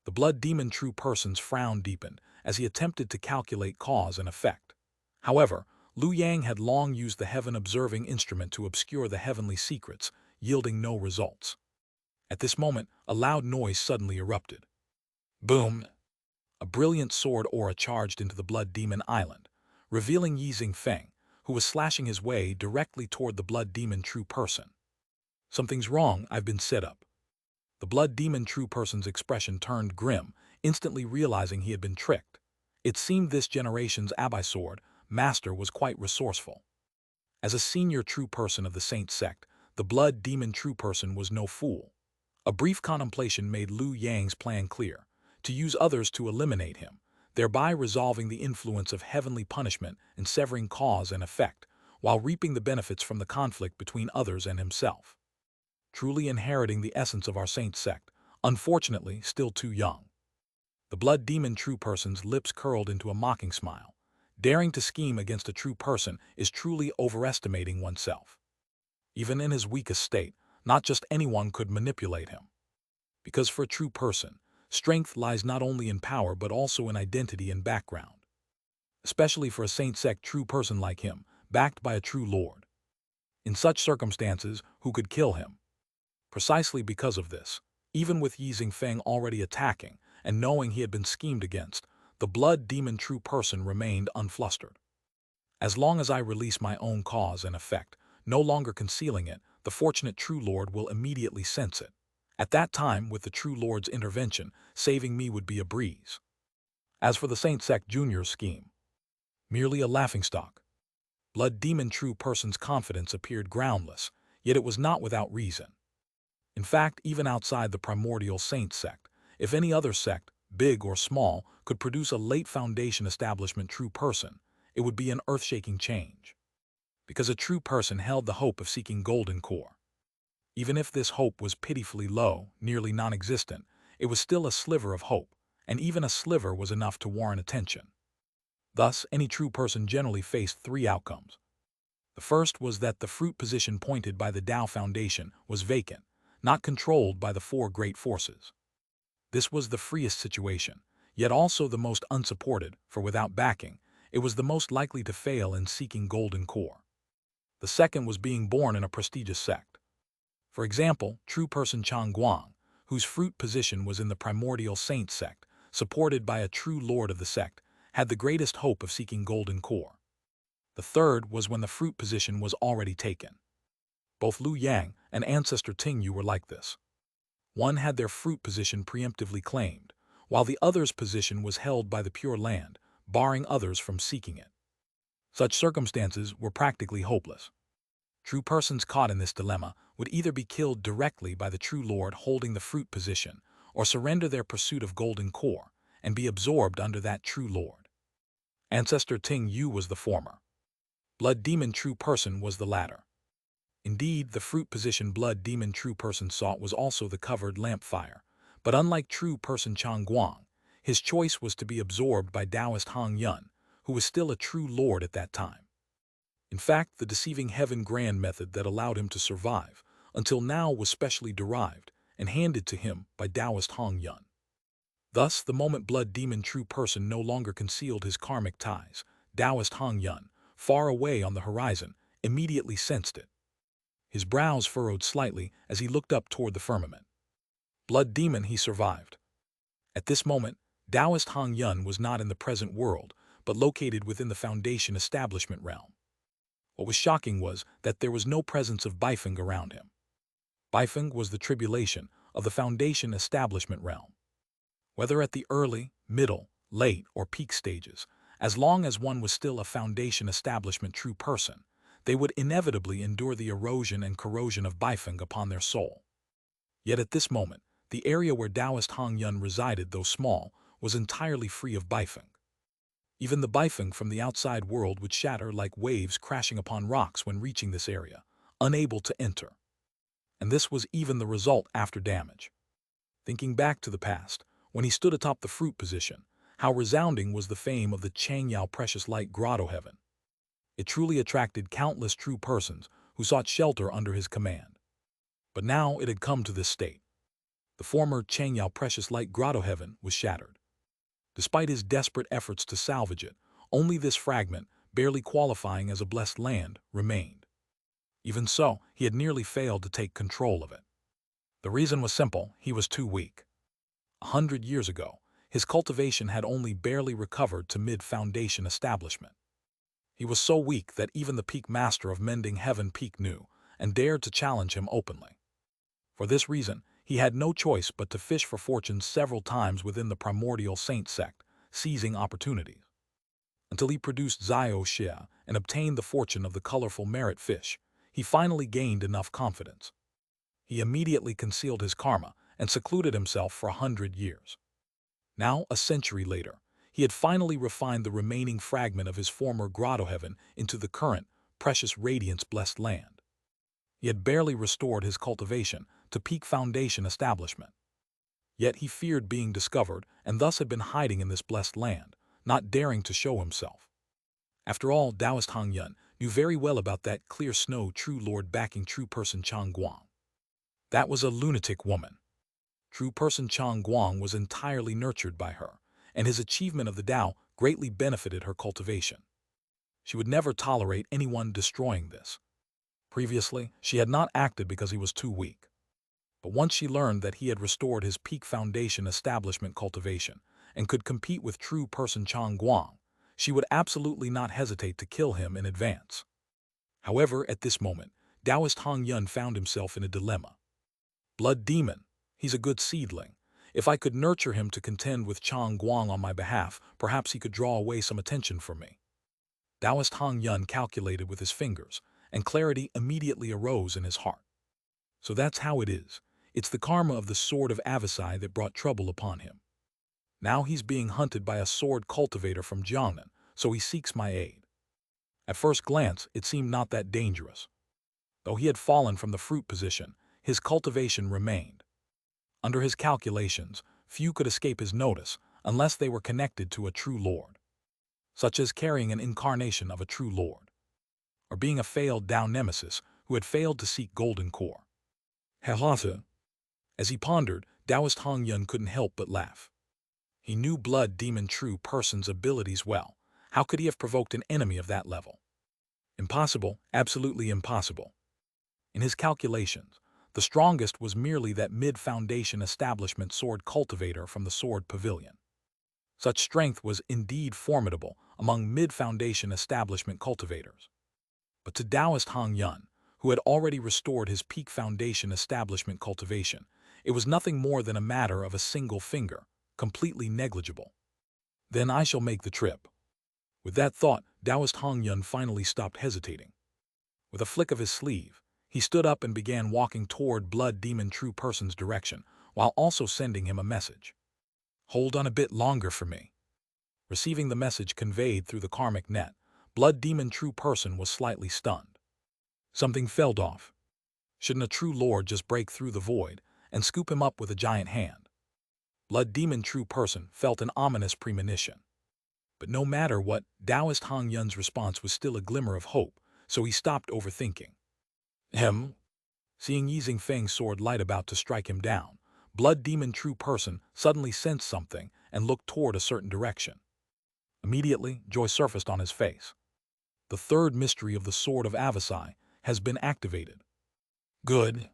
The blood demon true person's frown deepened as he attempted to calculate cause and effect. However, Liu Yang had long used the heaven-observing instrument to obscure the heavenly secrets, yielding no results. At this moment, a loud noise suddenly erupted. Boom! A brilliant sword aura charged into the Blood Demon Island, revealing Yi Xingfeng, who was slashing his way directly toward the Blood Demon True Person. Something's wrong, I've been set up. The Blood Demon True Person's expression turned grim, instantly realizing he had been tricked. It seemed this generation's Abyssword master was quite resourceful. As a senior True Person of the Saint Sect, the Blood Demon True Person was no fool. A brief contemplation made Liu Yang's plan clear, to use others to eliminate him, thereby resolving the influence of heavenly punishment and severing cause and effect, while reaping the benefits from the conflict between others and himself. Truly inheriting the essence of our Saint Sect, unfortunately still too young. The Blood Demon True Person's lips curled into a mocking smile. Daring to scheme against a true person is truly overestimating oneself. Even in his weakest state, not just anyone could manipulate him. Because for a true person, strength lies not only in power but also in identity and background. Especially for a Saint Sect true person like him, backed by a true lord. In such circumstances, who could kill him? Precisely because of this, even with Yi Xingfeng already attacking and knowing he had been schemed against, the Blood Demon True Person remained unflustered. As long as I release my own cause and effect, no longer concealing it, the fortunate True Lord will immediately sense it. At that time, with the True Lord's intervention, saving me would be a breeze. As for the Saint Sect Junior's scheme, merely a laughingstock. Blood Demon True Person's confidence appeared groundless, yet it was not without reason. In fact, even outside the Primordial Saint Sect, if any other sect, big or small, could produce a late Foundation establishment true person, it would be an earth-shaking change. Because a true person held the hope of seeking golden core. Even if this hope was pitifully low, nearly non-existent, it was still a sliver of hope, and even a sliver was enough to warrant attention. Thus, any true person generally faced three outcomes. The first was that the fruit position pointed by the Tao Foundation was vacant, not controlled by the four great forces. This was the freest situation, yet also the most unsupported, for without backing, it was the most likely to fail in seeking golden core. The second was being born in a prestigious sect. For example, true person Chang Guang, whose fruit position was in the Primordial Saint Sect, supported by a true lord of the sect, had the greatest hope of seeking golden core. The third was when the fruit position was already taken. Both Liu Yang and ancestor Tingyu were like this. One had their fruit position preemptively claimed, while the other's position was held by the Pure Land, barring others from seeking it. Such circumstances were practically hopeless. True persons caught in this dilemma would either be killed directly by the true lord holding the fruit position, or surrender their pursuit of golden core and be absorbed under that true lord. Ancestor Ting Yu was the former. Blood Demon True Person was the latter. Indeed, the fruit position Blood Demon True Person sought was also the covered lamp fire, but unlike true person Chang Guang, his choice was to be absorbed by Taoist Hong Yun, who was still a true lord at that time. In fact, the deceiving heaven grand method that allowed him to survive until now was specially derived and handed to him by Taoist Hong Yun. Thus, the moment Blood Demon True Person no longer concealed his karmic ties, Taoist Hong Yun, far away on the horizon, immediately sensed it. His brows furrowed slightly as he looked up toward the firmament. Blood Demon, he survived. At this moment, Taoist Hong Yun was not in the present world, but located within the Foundation establishment realm. What was shocking was that there was no presence of Beifeng around him. Beifeng was the tribulation of the Foundation establishment realm. Whether at the early, middle, late, or peak stages, as long as one was still a Foundation establishment true person, they would inevitably endure the erosion and corrosion of Beifeng upon their soul. Yet at this moment, the area where Taoist Hong Yun resided, though small, was entirely free of Beifeng. Even the Beifeng from the outside world would shatter like waves crashing upon rocks when reaching this area, unable to enter. And this was even the result after damage. Thinking back to the past, when he stood atop the fruit position, how resounding was the fame of the Xianxia Precious Light Grotto Heaven. It truly attracted countless true persons who sought shelter under his command. But now it had come to this state. The former Xianxia Precious Light Grotto Heaven was shattered. Despite his desperate efforts to salvage it, only this fragment, barely qualifying as a blessed land, remained. Even so, he had nearly failed to take control of it. The reason was simple: he was too weak. 100 years ago, his cultivation had only barely recovered to mid-foundation establishment. He was so weak that even the peak master of Mending Heaven Peak knew and dared to challenge him openly. For this reason, he had no choice but to fish for fortune several times within the Primordial Saint Sect, seizing opportunities. Until he produced Xianxia and obtained the fortune of the colorful merit fish, he finally gained enough confidence. He immediately concealed his karma and secluded himself for 100 years. Now, a century later, he had finally refined the remaining fragment of his former grotto heaven into the current, precious radiance blessed land. He had barely restored his cultivation to peak foundation establishment. Yet he feared being discovered and thus had been hiding in this blessed land, not daring to show himself. After all, Taoist Hang Yun knew very well about that clear snow true lord backing true person Chang Guang. That was a lunatic woman. True person Chang Guang was entirely nurtured by her, and his achievement of the Tao greatly benefited her cultivation. She would never tolerate anyone destroying this. Previously, she had not acted because he was too weak. But once she learned that he had restored his peak foundation establishment cultivation and could compete with true person Chang Guang, she would absolutely not hesitate to kill him in advance. However, at this moment, Taoist Hang Yun found himself in a dilemma. Blood demon, he's a good seedling. If I could nurture him to contend with Chang Guang on my behalf, perhaps he could draw away some attention from me. Taoist Hang Yun calculated with his fingers, and clarity immediately arose in his heart. So that's how it is. It's the karma of the sword of Avicii that brought trouble upon him. Now he's being hunted by a sword cultivator from Jiangnan, so he seeks my aid. At first glance, it seemed not that dangerous. Though he had fallen from the fruit position, his cultivation remained. Under his calculations, few could escape his notice unless they were connected to a true lord, such as carrying an incarnation of a true lord, or being a failed Tao nemesis who had failed to seek golden core. Hehasa. As he pondered, Taoist Hang Yun couldn't help but laugh. He knew blood demon true person's abilities well. How could he have provoked an enemy of that level? Impossible, absolutely impossible. In his calculations, the strongest was merely that mid-foundation establishment sword cultivator from the sword pavilion. Such strength was indeed formidable among mid-foundation establishment cultivators. But to Taoist Hang Yun, who had already restored his peak foundation establishment cultivation, it was nothing more than a matter of a single finger, completely negligible. Then I shall make the trip. With that thought, Taoist Hang Yun finally stopped hesitating. With a flick of his sleeve, he stood up and began walking toward Blood Demon True Person's direction, while also sending him a message. Hold on a bit longer for me. Receiving the message conveyed through the karmic net, Blood Demon True Person was slightly stunned. Something fell off. Shouldn't a true lord just break through the void and scoop him up with a giant hand? Blood Demon True Person felt an ominous premonition. But no matter what, Taoist Hang Yun's response was still a glimmer of hope, so he stopped overthinking. Seeing Yi Feng's sword light about to strike him down, Blood Demon True Person suddenly sensed something and looked toward a certain direction. Immediately, joy surfaced on his face. The third mystery of the Sword of Avicii has been activated. Good.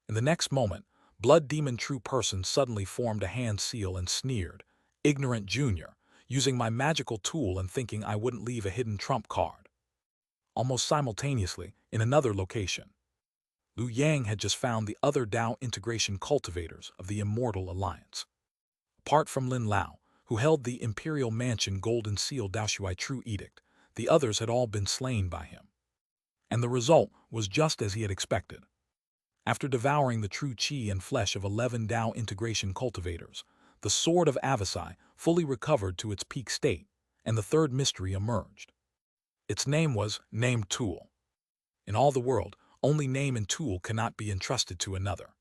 In the next moment, Blood Demon True Person suddenly formed a hand seal and sneered, "Ignorant Junior, using my magical tool and thinking I wouldn't leave a hidden trump card." Almost simultaneously, in another location, Liu Yang had just found the other Tao integration cultivators of the Immortal Alliance. Apart from Lin Lao, who held the Imperial Mansion Golden Seal Daoshui True Edict, the others had all been slain by him. And the result was just as he had expected. After devouring the true qi and flesh of 11 Tao integration cultivators, the Sword of Avicii fully recovered to its peak state, and the third mystery emerged. Its name was Name Tool. In all the world, only name and tool cannot be entrusted to another.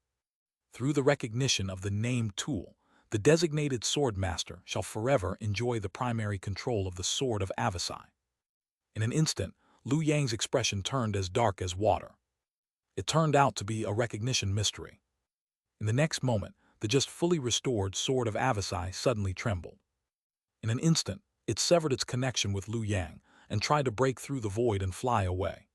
Through the recognition of the name tool, the designated sword master shall forever enjoy the primary control of the Sword of Avicii. In an instant, Liu Yang's expression turned as dark as water. It turned out to be a recognition mystery. In the next moment, the just fully restored Sword of Avicii suddenly trembled. In an instant, it severed its connection with Liu Yang, and try to break through the void and fly away.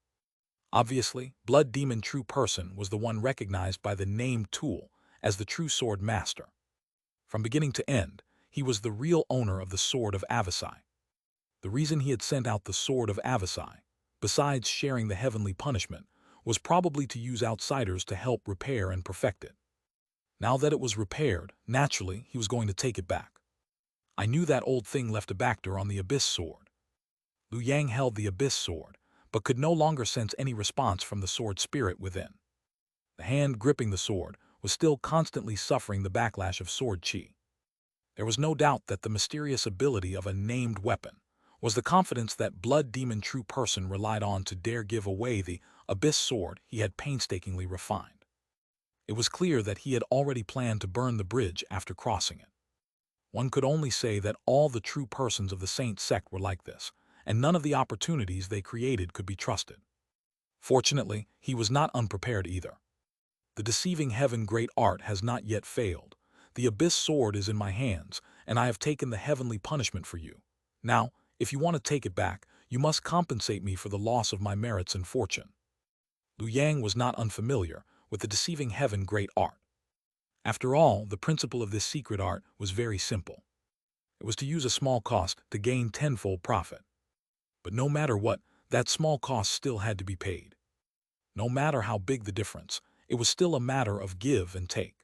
Obviously, Blood Demon True Person was the one recognized by the named tool as the true sword master. From beginning to end, he was the real owner of the Sword of Avicii. The reason he had sent out the Sword of Avicii, besides sharing the heavenly punishment, was probably to use outsiders to help repair and perfect it. Now that it was repaired, naturally, he was going to take it back. I knew that old thing left a backdoor on the Abyss Sword. Liu Yang held the Abyss Sword, but could no longer sense any response from the sword spirit within. The hand gripping the sword was still constantly suffering the backlash of sword chi. There was no doubt that the mysterious ability of a named weapon was the confidence that Blood Demon True Person relied on to dare give away the Abyss Sword he had painstakingly refined. It was clear that he had already planned to burn the bridge after crossing it. One could only say that all the true persons of the Saint Sect were like this, and none of the opportunities they created could be trusted. Fortunately, he was not unprepared either. The deceiving heaven great art has not yet failed. The Abyss Sword is in my hands, and I have taken the heavenly punishment for you. Now, if you want to take it back, you must compensate me for the loss of my merits and fortune. Liu Yang was not unfamiliar with the deceiving heaven great art. After all, the principle of this secret art was very simple. It was to use a small cost to gain tenfold profit. But no matter what, that small cost still had to be paid. No matter how big the difference, it was still a matter of give and take.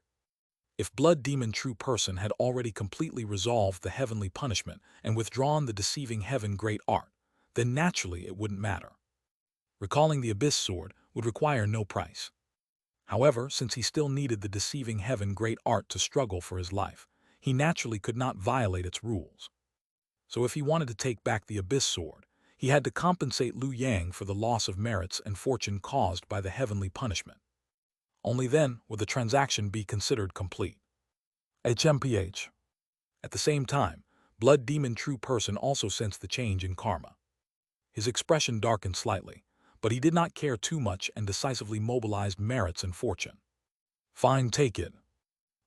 If Blood Demon True Person had already completely resolved the heavenly punishment and withdrawn the deceiving heaven great art, then naturally it wouldn't matter. Recalling the Abyss Sword would require no price. However, since he still needed the deceiving heaven great art to struggle for his life, he naturally could not violate its rules. So if he wanted to take back the Abyss Sword, he had to compensate Liu Yang for the loss of merits and fortune caused by the heavenly punishment. Only then would the transaction be considered complete. HMPH. At the same time, Blood Demon True Person also sensed the change in karma. His expression darkened slightly, but he did not care too much and decisively mobilized merits and fortune. Fine, take it.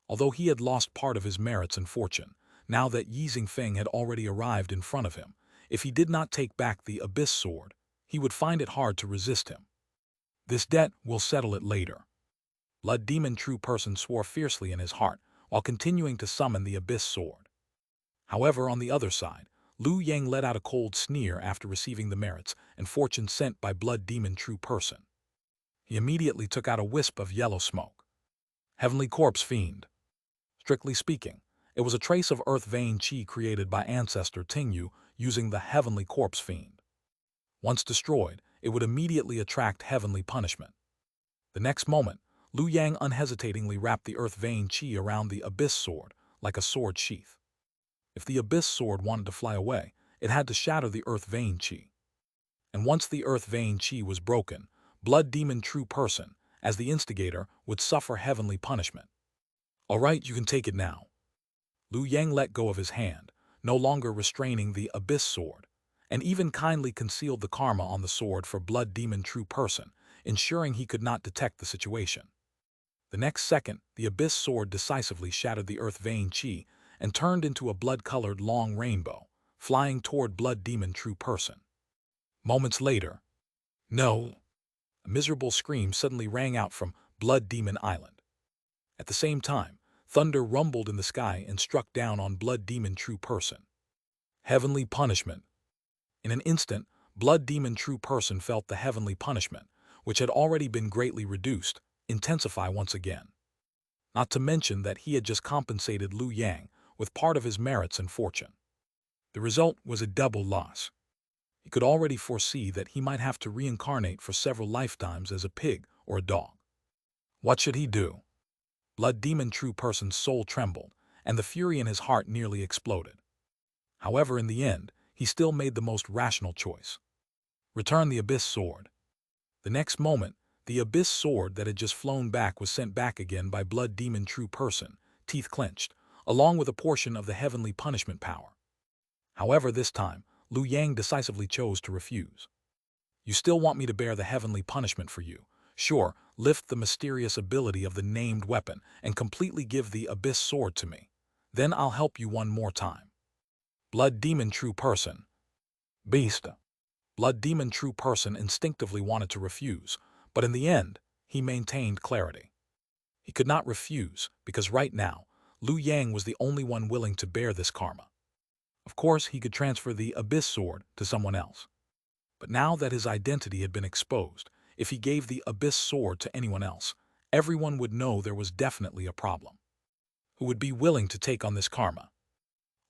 Although he had lost part of his merits and fortune, now that Yi Xingfeng had already arrived in front of him, if he did not take back the Abyss Sword, he would find it hard to resist him. This debt will settle it later. Blood Demon True Person swore fiercely in his heart while continuing to summon the Abyss Sword. However, on the other side, Liu Yang let out a cold sneer after receiving the merits and fortune sent by Blood Demon True Person. He immediately took out a wisp of yellow smoke. Heavenly Corpse Fiend. Strictly speaking, it was a trace of earth vein chi created by ancestor Tingyu using the Heavenly Corpse Fiend. Once destroyed, it would immediately attract heavenly punishment. The next moment, Liu Yang unhesitatingly wrapped the earth vein chi around the Abyss Sword like a sword sheath. If the Abyss Sword wanted to fly away, it had to shatter the earth vein chi. And once the earth vein chi was broken, Blood Demon True Person, as the instigator, would suffer heavenly punishment. All right, you can take it now. Liu Yang let go of his hand, no longer restraining the Abyss Sword, and even kindly concealed the karma on the sword for Blood Demon True Person, ensuring he could not detect the situation. The next second, the Abyss Sword decisively shattered the earth vein chi and turned into a blood-colored long rainbow, flying toward Blood Demon True Person. Moments later, no! A miserable scream suddenly rang out from Blood Demon Island. At the same time, thunder rumbled in the sky and struck down on Blood Demon True Person. Heavenly punishment. In an instant, Blood Demon True Person felt the heavenly punishment, which had already been greatly reduced, intensify once again. Not to mention that he had just compensated Liu Yang with part of his merits and fortune. The result was a double loss. He could already foresee that he might have to reincarnate for several lifetimes as a pig or a dog. What should he do? Blood Demon True Person's soul trembled, and the fury in his heart nearly exploded. However, in the end, he still made the most rational choice. Return the Abyss Sword. The next moment, the Abyss Sword that had just flown back was sent back again by Blood Demon True Person, teeth clenched, along with a portion of the heavenly punishment power. However, this time, Liu Yang decisively chose to refuse. You still want me to bear the heavenly punishment for you? Sure, lift the mysterious ability of the named weapon and completely give the Abyss Sword to me. Then I'll help you one more time. Blood Demon True Person. Beast. Blood Demon True Person instinctively wanted to refuse, but in the end, he maintained clarity. He could not refuse, because right now, Liu Yang was the only one willing to bear this karma. Of course, he could transfer the Abyss Sword to someone else. But now that his identity had been exposed, if he gave the Abyss Sword to anyone else, everyone would know there was definitely a problem. Who would be willing to take on this karma?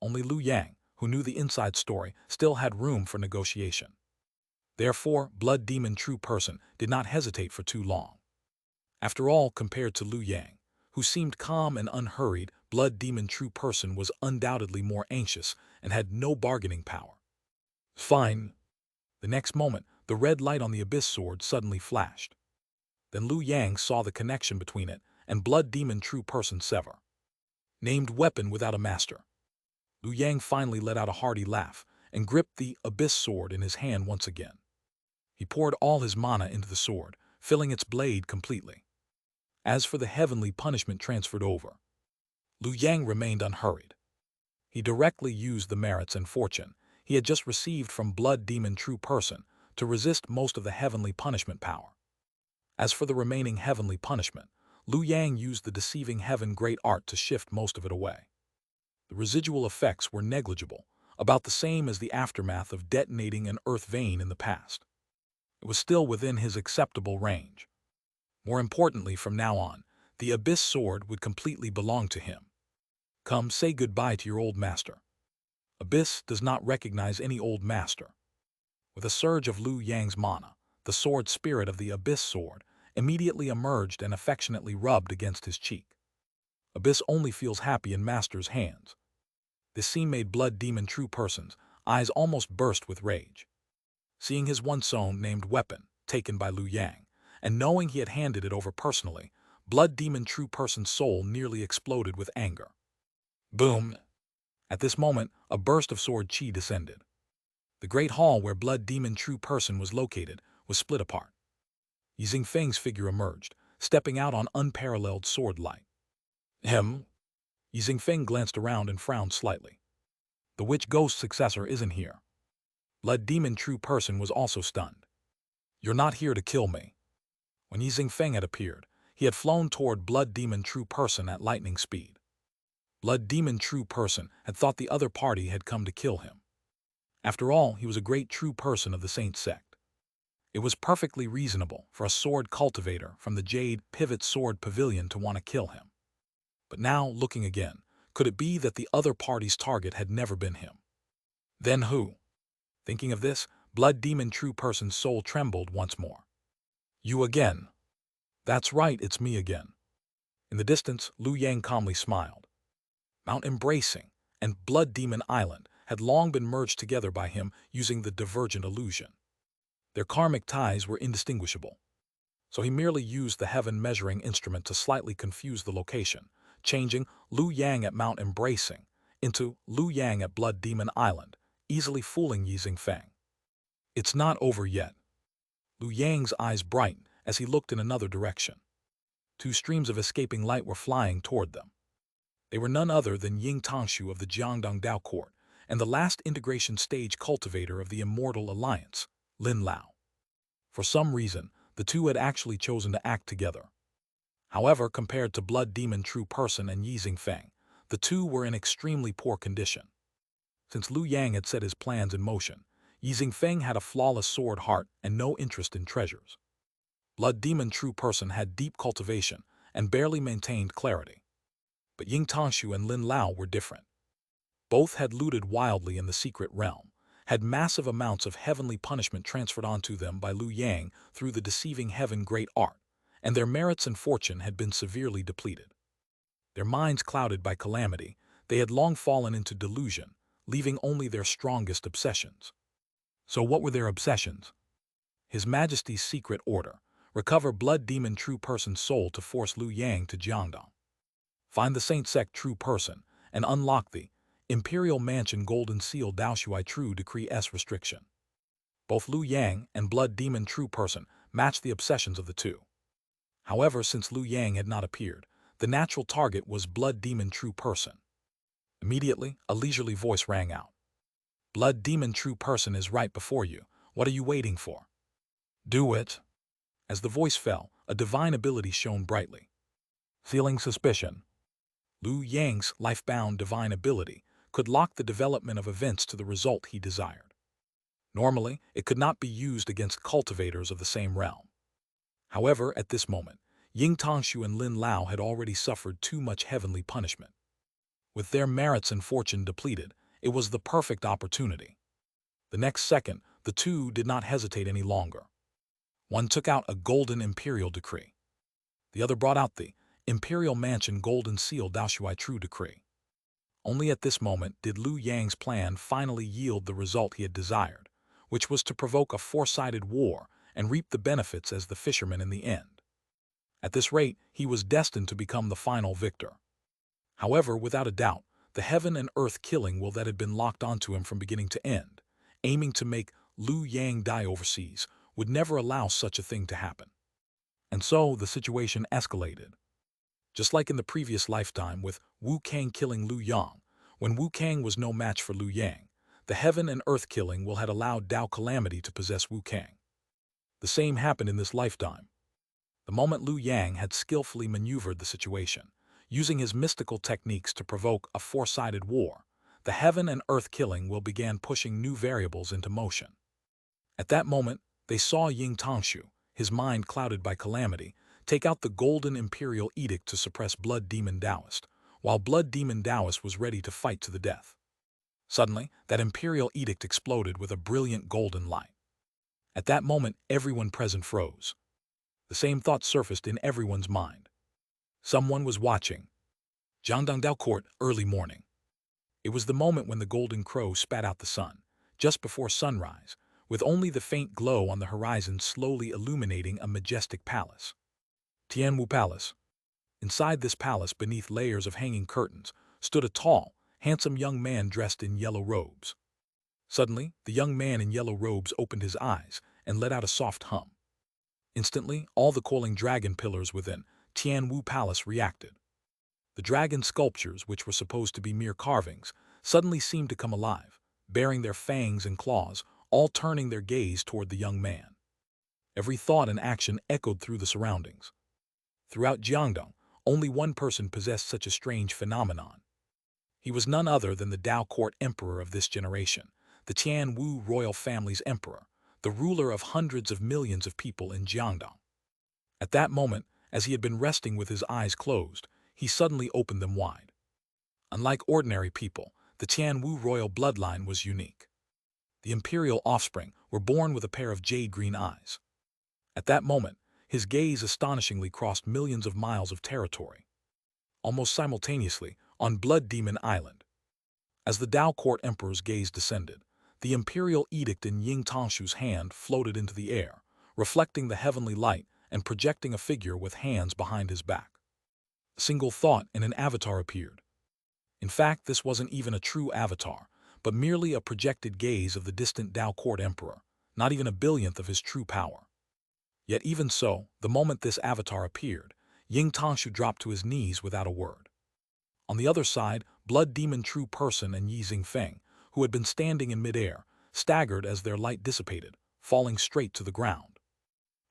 Only Liu Yang, who knew the inside story, still had room for negotiation. Therefore, Blood Demon True Person did not hesitate for too long. After all, compared to Liu Yang, who seemed calm and unhurried, Blood Demon True Person was undoubtedly more anxious and had no bargaining power. Fine. The next moment, the red light on the Abyss Sword suddenly flashed. Then Liu Yang saw the connection between it and Blood Demon True Person sever. Named Weapon Without a Master. Liu Yang finally let out a hearty laugh and gripped the Abyss Sword in his hand once again. He poured all his mana into the sword, filling its blade completely. As for the heavenly punishment transferred over, Liu Yang remained unhurried. He directly used the merits and fortune he had just received from Blood Demon True Person to resist most of the heavenly punishment power. As for the remaining heavenly punishment, Liu Yang used the deceiving heaven great art to shift most of it away. The residual effects were negligible, about the same as the aftermath of detonating an earth vein in the past. It was still within his acceptable range. More importantly, from now on, the Abyss Sword would completely belong to him. Come, say goodbye to your old master. Abyss does not recognize any old master. With a surge of Liu Yang's mana, the sword spirit of the Abyss Sword immediately emerged and affectionately rubbed against his cheek. Abyss only feels happy in master's hands. This scene made Blood Demon True Person's eyes almost burst with rage. Seeing his once own named weapon taken by Liu Yang, and knowing he had handed it over personally, Blood Demon True Person's soul nearly exploded with anger. Boom! At this moment, a burst of sword chi descended. The great hall where Blood Demon True Person was located was split apart. Yi Xingfeng's figure emerged, stepping out on unparalleled sword light. Him? Yi Xingfeng glanced around and frowned slightly. The Witch Ghost successor isn't here. Blood Demon True Person was also stunned. You're not here to kill me. When Yi Xingfeng had appeared, he had flown toward Blood Demon True Person at lightning speed. Blood Demon True Person had thought the other party had come to kill him. After all, he was a great true person of the Saint Sect. It was perfectly reasonable for a sword cultivator from the Jade Pivot Sword Pavilion to want to kill him. But now, looking again, could it be that the other party's target had never been him? Then who? Thinking of this, Blood Demon True Person's soul trembled once more. You again? That's right, it's me again. In the distance, Liu Yang calmly smiled. Mount Embracing and Blood Demon Island had long been merged together by him using the divergent illusion. Their karmic ties were indistinguishable. So he merely used the heaven measuring instrument to slightly confuse the location, changing Liu Yang at Mount Embracing into Liu Yang at Blood Demon Island, easily fooling Yi Xingfeng. It's not over yet. Liu Yang's eyes brightened as he looked in another direction. Two streams of escaping light were flying toward them. They were none other than Ying Tangshu of the Jiangdong Dao Court and the last integration stage cultivator of the Immortal Alliance, Lin Lao. For some reason, the two had actually chosen to act together. However, compared to Blood Demon True Person and Yi Xingfeng, the two were in extremely poor condition. Since Liu Yang had set his plans in motion, Yi Xingfeng had a flawless sword heart and no interest in treasures. Blood Demon True Person had deep cultivation and barely maintained clarity. But Ying Tangshu and Lin Lao were different. Both had looted wildly in the secret realm, had massive amounts of heavenly punishment transferred onto them by Liu Yang through the deceiving heaven great art, and their merits and fortune had been severely depleted. Their minds clouded by calamity, they had long fallen into delusion, leaving only their strongest obsessions. So what were their obsessions? His Majesty's secret order: recover Blood Demon True Person's soul to force Liu Yang to Jiangdong. Find the Saint Sect True Person and unlock the Imperial Mansion Golden Seal Daoshuai True Decree S restriction. Both Liu Yang and Blood Demon True Person matched the obsessions of the two. However, since Liu Yang had not appeared, the natural target was Blood Demon True Person. Immediately, a leisurely voice rang out. Blood Demon True Person is right before you. What are you waiting for? Do it. As the voice fell, a divine ability shone brightly. Feeling suspicion, Liu Yang's life-bound divine ability could lock the development of events to the result he desired. Normally, it could not be used against cultivators of the same realm. However, at this moment, Ying Tangshu and Lin Lao had already suffered too much heavenly punishment. With their merits and fortune depleted, it was the perfect opportunity. The next second, the two did not hesitate any longer. One took out a golden imperial decree. The other brought out the Imperial Mansion Golden Seal Daoshui True Decree. Only at this moment did Liu Yang's plan finally yield the result he had desired, which was to provoke a four-sided war and reap the benefits as the fisherman in the end. At this rate, he was destined to become the final victor. However, without a doubt, the heaven and earth killing will that had been locked onto him from beginning to end, aiming to make Liu Yang die overseas, would never allow such a thing to happen. And so the situation escalated. Just like in the previous lifetime with Wu Kang killing Liu Yang, when Wu Kang was no match for Liu Yang, the heaven and earth killing will had allowed Dao Calamity to possess Wu Kang. The same happened in this lifetime. The moment Liu Yang had skillfully maneuvered the situation, using his mystical techniques to provoke a four-sided war, the heaven and earth killing will began pushing new variables into motion. At that moment, they saw Ying Tangshu, his mind clouded by calamity, take out the golden imperial edict to suppress Blood Demon Taoist, while Blood Demon Taoist was ready to fight to the death. Suddenly, that imperial edict exploded with a brilliant golden light. At that moment, everyone present froze. The same thought surfaced in everyone's mind. Someone was watching. Jiangdong Dao Court, early morning. It was the moment when the golden crow spat out the sun, just before sunrise, with only the faint glow on the horizon slowly illuminating a majestic palace. Tianwu Palace. Inside this palace, beneath layers of hanging curtains, stood a tall, handsome young man dressed in yellow robes. Suddenly, the young man in yellow robes opened his eyes and let out a soft hum. Instantly, all the coiling dragon pillars within Tianwu Palace reacted. The dragon sculptures, which were supposed to be mere carvings, suddenly seemed to come alive, baring their fangs and claws, all turning their gaze toward the young man. Every thought and action echoed through the surroundings. Throughout Jiangdong, only one person possessed such a strange phenomenon. He was none other than the Dao Court Emperor of this generation, the Tianwu royal family's emperor, the ruler of hundreds of millions of people in Jiangdong. At that moment, as he had been resting with his eyes closed, he suddenly opened them wide. Unlike ordinary people, the Tianwu royal bloodline was unique. The imperial offspring were born with a pair of jade green eyes. At that moment, his gaze astonishingly crossed millions of miles of territory. Almost simultaneously, on Blood Demon Island. As the Dao Court Emperor's gaze descended, the imperial edict in Ying Tangshu's hand floated into the air, reflecting the heavenly light and projecting a figure with hands behind his back. A single thought and an avatar appeared. In fact, this wasn't even a true avatar, but merely a projected gaze of the distant Dao Court Emperor, not even a billionth of his true power. Yet even so, the moment this avatar appeared, Ying Tangshu dropped to his knees without a word. On the other side, Blood Demon True Person and Yi Xingfeng, who had been standing in midair, staggered as their light dissipated, falling straight to the ground.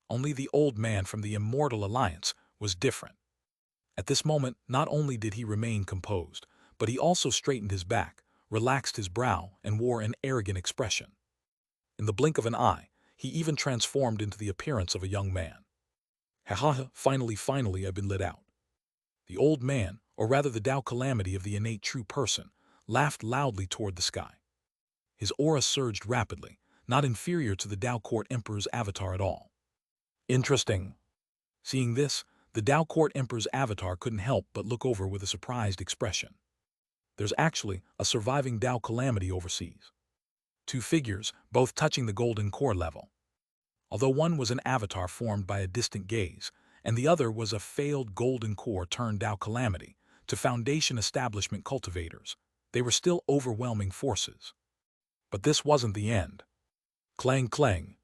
Only the old man from the Immortal Alliance was different. At this moment, not only did he remain composed, but he also straightened his back, relaxed his brow, and wore an arrogant expression. In the blink of an eye, he even transformed into the appearance of a young man. Ha ha ha, finally I've been let out. The old man, or rather the Dao Calamity of the innate true person, laughed loudly toward the sky. His aura surged rapidly, not inferior to the Dao Court Emperor's avatar at all. Interesting. Seeing this, the Dao Court Emperor's avatar couldn't help but look over with a surprised expression. There's actually a surviving Dao Calamity overseas. Two figures, both touching the golden core level. Although one was an avatar formed by a distant gaze, and the other was a failed golden core turned Dao Calamity to Foundation Establishment cultivators, they were still overwhelming forces. But this wasn't the end. Clang clang.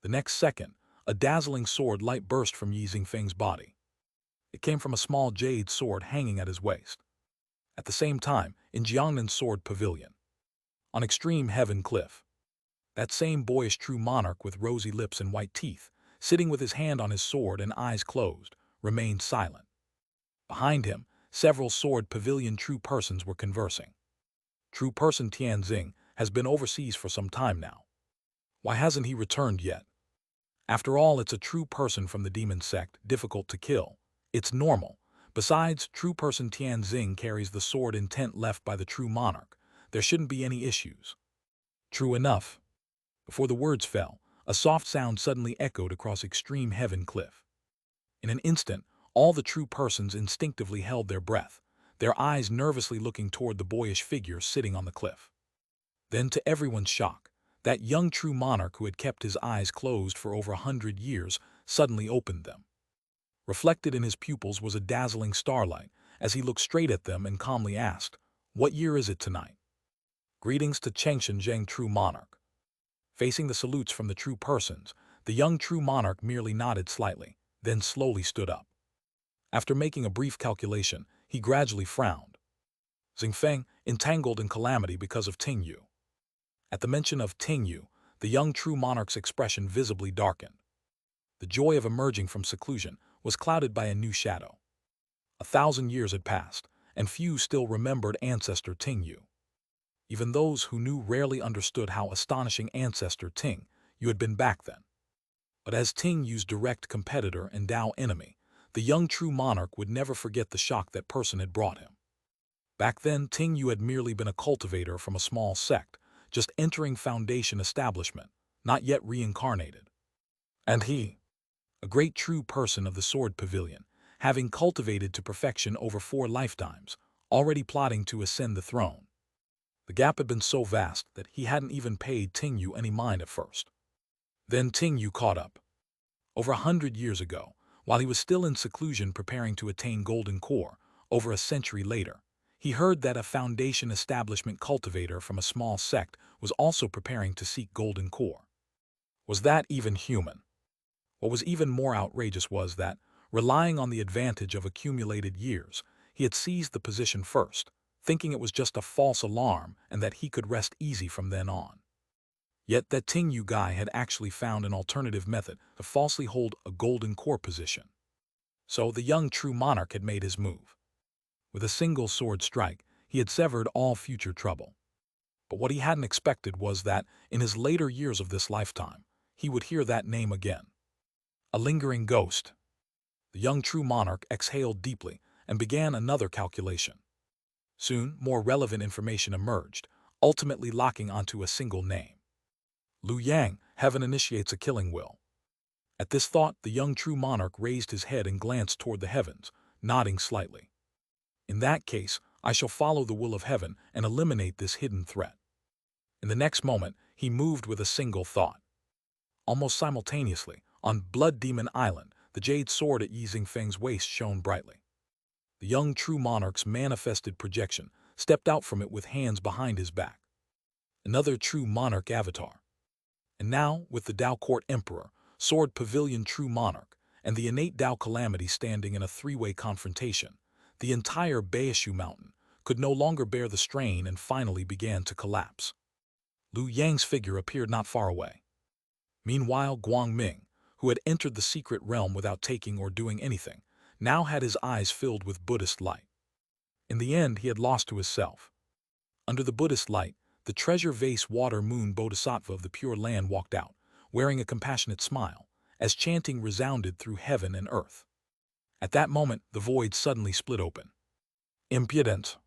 The next second, a dazzling sword light burst from Yi Xingfeng's body. It came from a small jade sword hanging at his waist. At the same time, in Jiangnan's sword pavilion. On extreme heaven cliff. That same boyish true monarch with rosy lips and white teeth, sitting with his hand on his sword and eyes closed, remained silent. Behind him, several sword pavilion true persons were conversing. True person Tianxing has been overseas for some time now. Why hasn't he returned yet? After all, it's a true person from the demon sect, difficult to kill. It's normal. Besides, true person Tianxing carries the sword intent left by the true monarch. There shouldn't be any issues. True enough. Before the words fell, a soft sound suddenly echoed across extreme heaven cliff. In an instant, all the true persons instinctively held their breath, their eyes nervously looking toward the boyish figure sitting on the cliff. Then, to everyone's shock, that young true monarch who had kept his eyes closed for over 100 years suddenly opened them. Reflected in his pupils was a dazzling starlight as he looked straight at them and calmly asked, "What year is it tonight?" Greetings to Xianxia true monarch. Facing the salutes from the true persons, the young true monarch merely nodded slightly, then slowly stood up. After making a brief calculation, he gradually frowned. Xingfeng, entangled in calamity because of Tingyu. At the mention of Tingyu, the young true monarch's expression visibly darkened. The joy of emerging from seclusion was clouded by a new shadow. 1,000 years had passed, and few still remembered ancestor Tingyu. Even those who knew rarely understood how astonishing ancestor Ting Yu had been back then. But as Ting Yu's direct competitor and Dao enemy, the young true monarch would never forget the shock that person had brought him. Back then, Ting Yu had merely been a cultivator from a small sect, just entering foundation establishment, not yet reincarnated. And he, a great true person of the sword pavilion, having cultivated to perfection over 4 lifetimes, already plotting to ascend the throne. The gap had been so vast that he hadn't even paid Ting Yu any mind at first. Then Ting Yu caught up. Over 100 years ago, while he was still in seclusion preparing to attain golden core, over a century later, he heard that a foundation establishment cultivator from a small sect was also preparing to seek golden core. Was that even human? What was even more outrageous was that, relying on the advantage of accumulated years, he had seized the position first, thinking it was just a false alarm and that he could rest easy from then on. Yet that Ting Yu guy had actually found an alternative method to falsely hold a golden core position. So the young true monarch had made his move. With a single sword strike, he had severed all future trouble. But what he hadn't expected was that, in his later years of this lifetime, he would hear that name again. A lingering ghost. The young true monarch exhaled deeply and began another calculation. Soon, more relevant information emerged, ultimately locking onto a single name. Liu Yang, heaven initiates a killing will. At this thought, the young true monarch raised his head and glanced toward the heavens, nodding slightly. In that case, I shall follow the will of heaven and eliminate this hidden threat. In the next moment, he moved with a single thought. Almost simultaneously, on Blood Demon Island, the jade sword at Yi Xingfeng's waist shone brightly. The young true monarch's manifested projection stepped out from it with hands behind his back. Another true monarch avatar. And now, with the Dao Court Emperor, Sword Pavilion True Monarch, and the innate Dao Calamity standing in a 3-way confrontation, the entire Baishu Mountain could no longer bear the strain and finally began to collapse. Liu Yang's figure appeared not far away. Meanwhile, Guang Ming, who had entered the secret realm without taking or doing anything, now had his eyes filled with Buddhist light. In the end, he had lost to himself. Under the Buddhist light, the treasure vase water moon bodhisattva of the Pure Land walked out, wearing a compassionate smile, as chanting resounded through heaven and earth. At that moment, the void suddenly split open. Impudent!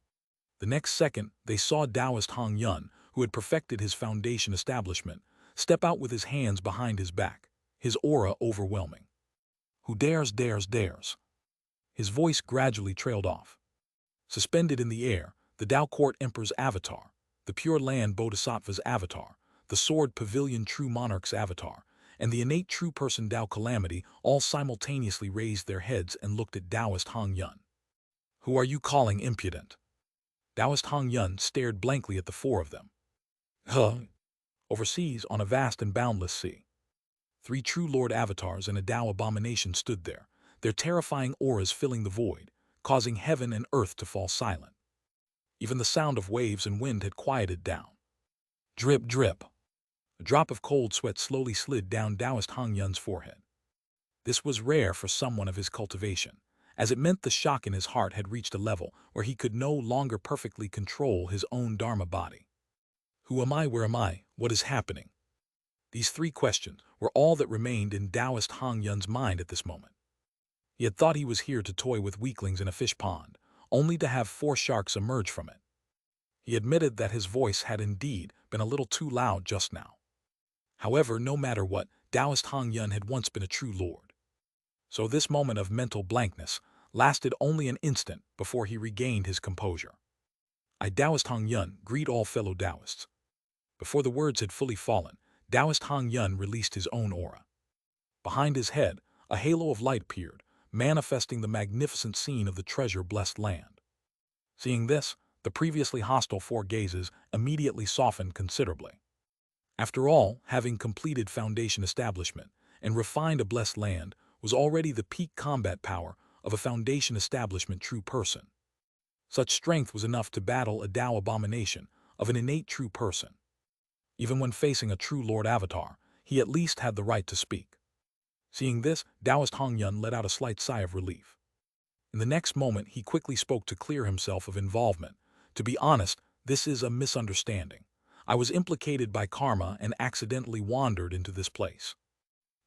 The next second, they saw Taoist Hong Yun, who had perfected his foundation establishment, step out with his hands behind his back, his aura overwhelming. Who dares, dares, dares? His voice gradually trailed off. Suspended in the air, the Dao Court Emperor's avatar, the Pure Land Bodhisattva's avatar, the Sword Pavilion True Monarch's avatar, and the innate True Person Dao Calamity all simultaneously raised their heads and looked at Taoist Hong Yun. Who are you calling impudent? Taoist Hong Yun stared blankly at the 4 of them. Huh? Overseas, on a vast and boundless sea, 3 true Lord avatars and a Dao abomination stood there, their terrifying auras filling the void, causing heaven and earth to fall silent. Even the sound of waves and wind had quieted down. Drip, drip. A drop of cold sweat slowly slid down Taoist Hang Yun's forehead. This was rare for someone of his cultivation, as it meant the shock in his heart had reached a level where he could no longer perfectly control his own Dharma body. Who am I? Where am I? What is happening? These three questions were all that remained in Taoist Hang Yun's mind at this moment. He had thought he was here to toy with weaklings in a fish pond, only to have 4 sharks emerge from it. He admitted that his voice had indeed been a little too loud just now. However, no matter what, Taoist Hang Yun had once been a true lord. So this moment of mental blankness lasted only an instant before he regained his composure. I, Taoist Hang Yun, greet all fellow Taoists. Before the words had fully fallen, Taoist Hang Yun released his own aura. Behind his head, a halo of light appeared, manifesting the magnificent scene of the treasure-blessed land. Seeing this, the previously hostile 4 gazes immediately softened considerably. After all, having completed foundation establishment and refined a blessed land was already the peak combat power of a foundation establishment true person. Such strength was enough to battle a Tao abomination of an innate true person. Even when facing a true Lord Avatar, he at least had the right to speak. Seeing this, Taoist Hang Yun let out a slight sigh of relief. In the next moment, he quickly spoke to clear himself of involvement. To be honest, this is a misunderstanding. I was implicated by karma and accidentally wandered into this place.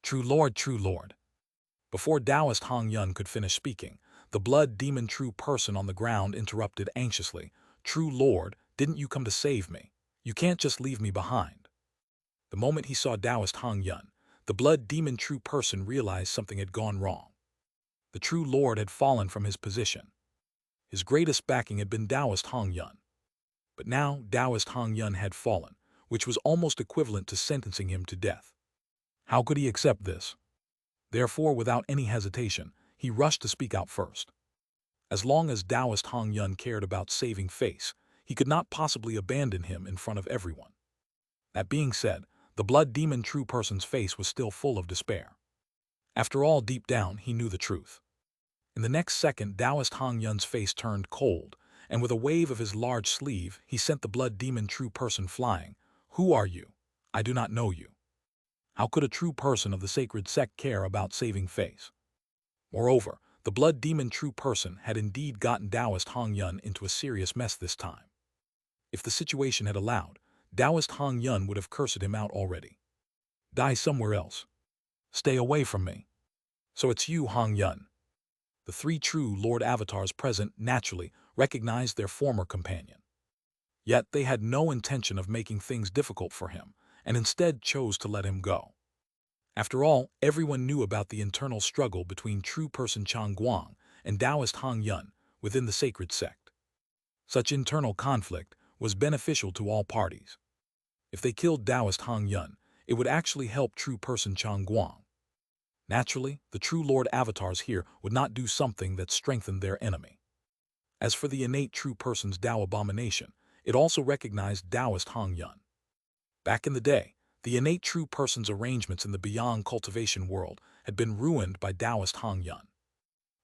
True Lord, true Lord. Before Taoist Hang Yun could finish speaking, the blood demon true person on the ground interrupted anxiously. True Lord, didn't you come to save me? You can't just leave me behind. The moment he saw Taoist Hang Yun, the blood demon true person realized something had gone wrong. The true Lord had fallen from his position. His greatest backing had been Taoist Hang Yun. But now Taoist Hang Yun had fallen, which was almost equivalent to sentencing him to death. How could he accept this? Therefore, without any hesitation, he rushed to speak out first. As long as Taoist Hang Yun cared about saving face, he could not possibly abandon him in front of everyone. That being said, the blood demon true person's face was still full of despair. After all, deep down, he knew the truth. In the next second, Taoist Hang Yun's face turned cold, and with a wave of his large sleeve, he sent the blood demon true person flying. Who are you? I do not know you. How could a true person of the sacred sect care about saving face? Moreover, the blood demon true person had indeed gotten Taoist Hang Yun into a serious mess this time. If the situation had allowed, Taoist Hang Yun would have cursed him out already. Die somewhere else. Stay away from me. So it's you, Hang Yun. The 3 true Lord Avatars present naturally recognized their former companion. Yet they had no intention of making things difficult for him, and instead chose to let him go. After all, everyone knew about the internal struggle between true person Chang Guang and Taoist Hang Yun within the sacred sect. Such internal conflict was beneficial to all parties. If they killed Taoist Hang Yun, it would actually help true person Chang Guang. Naturally, the true Lord Avatars here would not do something that strengthened their enemy. As for the innate true person's Tao abomination, it also recognized Taoist Hang Yun. Back in the day, the innate true person's arrangements in the beyond cultivation world had been ruined by Taoist Hang Yun.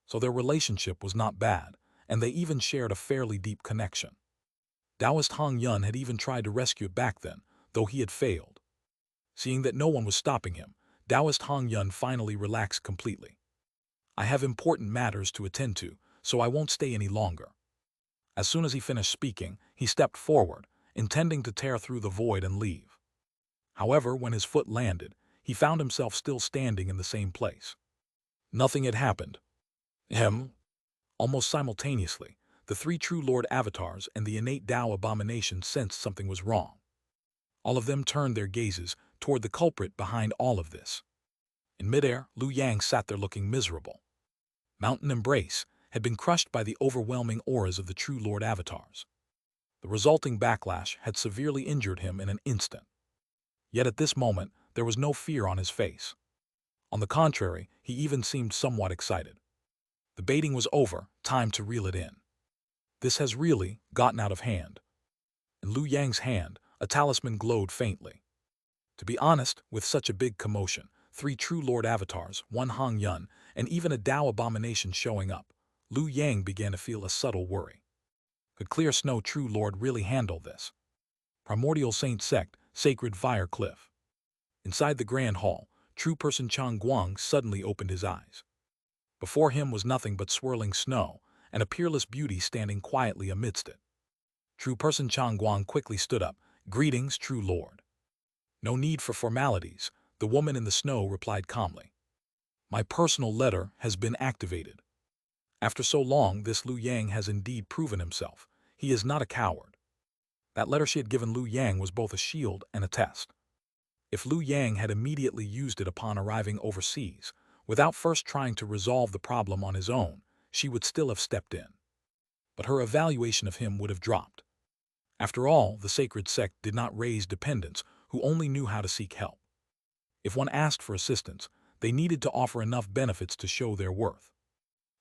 So their relationship was not bad, and they even shared a fairly deep connection. Taoist Hang Yun had even tried to rescue it back then, though he had failed. Seeing that no one was stopping him, Taoist Hang Yun finally relaxed completely. I have important matters to attend to, so I won't stay any longer. As soon as he finished speaking, he stepped forward, intending to tear through the void and leave. However, when his foot landed, he found himself still standing in the same place. Nothing had happened. Almost simultaneously, the 3 true Lord Avatars and the innate Tao abomination sensed something was wrong. All of them turned their gazes toward the culprit behind all of this. In midair, Liu Yang sat there looking miserable. Mountain Embrace had been crushed by the overwhelming auras of the true Lord Avatars. The resulting backlash had severely injured him in an instant. Yet at this moment, there was no fear on his face. On the contrary, he even seemed somewhat excited. The baiting was over, time to reel it in. This has really gotten out of hand. In Liu Yang's hand, a talisman glowed faintly. To be honest, with such a big commotion, 3 true Lord Avatars, 1 Hang Yun, and even a Tao abomination showing up, Liu Yang began to feel a subtle worry. Could Clear Snow True Lord really handle this? Primordial Saint Sect, Sacred Fire Cliff. Inside the grand hall, true person Chang Guang suddenly opened his eyes. Before him was nothing but swirling snow, and a peerless beauty standing quietly amidst it. True person Chang Guang quickly stood up. "Greetings, true lord." "No need for formalities," the woman in the snow replied calmly. "My personal letter has been activated. After so long, this Lu Yang has indeed proven himself. He is not a coward." That letter she had given Lu Yang was both a shield and a test. If Lu Yang had immediately used it upon arriving overseas, without first trying to resolve the problem on his own, she would still have stepped in. But her evaluation of him would have dropped. After all, the sacred sect did not raise dependents who only knew how to seek help. If one asked for assistance, they needed to offer enough benefits to show their worth.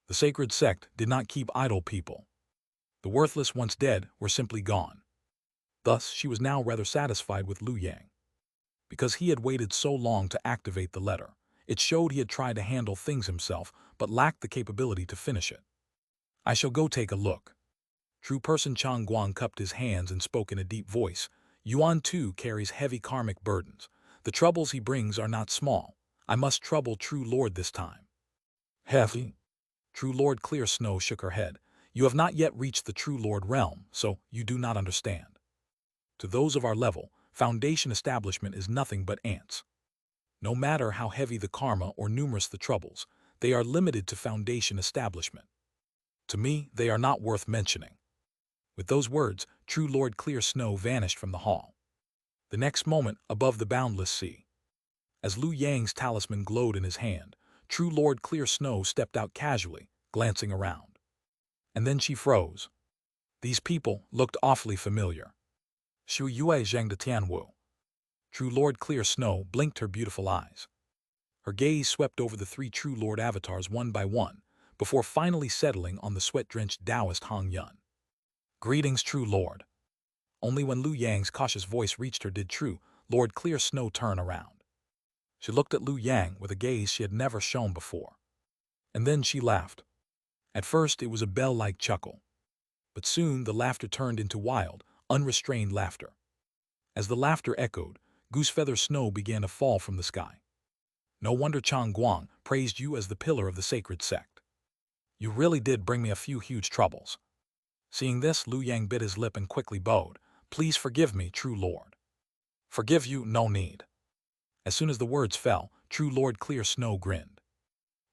The sacred sect did not keep idle people. The worthless, once dead, were simply gone. Thus, she was now rather satisfied with Lu Yang. Because he had waited so long to activate the letter, it showed he had tried to handle things himself but lacked the capability to finish it. "I shall go take a look." True person Chang Guang cupped his hands and spoke in a deep voice. "Yuan too carries heavy karmic burdens. The troubles he brings are not small. I must trouble True Lord this time." "Heavy?" True Lord Clear Snow shook her head. "You have not yet reached the True Lord realm, so you do not understand. To those of our level, foundation establishment is nothing but ants. No matter how heavy the karma or numerous the troubles, they are limited to foundation establishment. To me, they are not worth mentioning." With those words, True Lord Clear Snow vanished from the hall. The next moment, above the boundless sea, as Lu Yang's talisman glowed in his hand, True Lord Clear Snow stepped out casually, glancing around. And then she froze. These people looked awfully familiar. Shu Yue Zhang de Tianwu. True Lord Clear Snow blinked her beautiful eyes. Her gaze swept over the three True Lord avatars one by one, before finally settling on the sweat-drenched Taoist Hong Yun. "Greetings, True Lord." Only when Lu Yang's cautious voice reached her did True Lord Clear Snow turn around. She looked at Lu Yang with a gaze she had never shown before. And then she laughed. At first it was a bell-like chuckle. But soon the laughter turned into wild, unrestrained laughter. As the laughter echoed, goosefeather snow began to fall from the sky. "No wonder Chang Guang praised you as the pillar of the sacred sect. You really did bring me a few huge troubles." Seeing this, Lu Yang bit his lip and quickly bowed. "Please forgive me, True Lord." "Forgive you, no need." As soon as the words fell, True Lord Clear Snow grinned.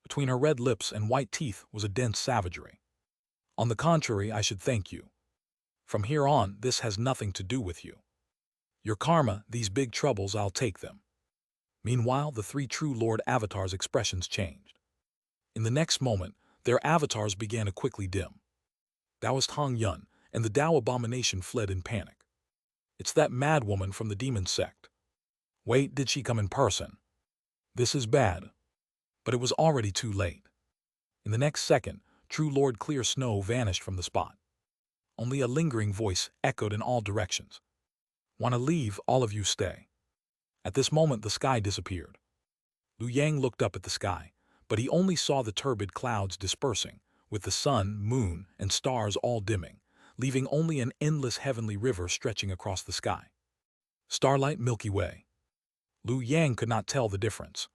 Between her red lips and white teeth was a dense savagery. "On the contrary, I should thank you. From here on, this has nothing to do with you. Your karma, these big troubles, I'll take them." Meanwhile, the three True Lord avatars' expressions changed. In the next moment, their avatars began to quickly dim. Taoist Hong Yun and the Tao abomination fled in panic. "It's that mad woman from the demon sect. Wait, did she come in person? This is bad." But it was already too late. In the next second, True Lord Clear Snow vanished from the spot. Only a lingering voice echoed in all directions. "Want to leave, all of you stay." At this moment the sky disappeared. Lu Yang looked up at the sky, but he only saw the turbid clouds dispersing, with the sun, moon, and stars all dimming, leaving only an endless heavenly river stretching across the sky. Starlight, Milky Way. Lu Yang could not tell the difference.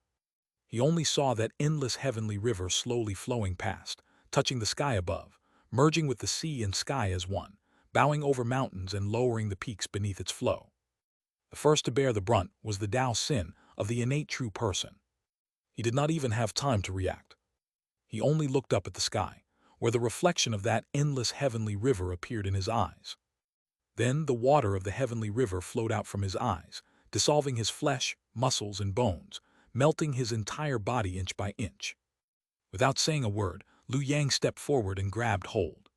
He only saw that endless heavenly river slowly flowing past, touching the sky above, merging with the sea and sky as one, bowing over mountains and lowering the peaks beneath its flow. The first to bear the brunt was the Tao Sin of the innate true person. He did not even have time to react. He only looked up at the sky, where the reflection of that endless heavenly river appeared in his eyes. Then the water of the heavenly river flowed out from his eyes, dissolving his flesh, muscles, and bones, melting his entire body inch by inch. Without saying a word, Lu Yang stepped forward and grabbed hold.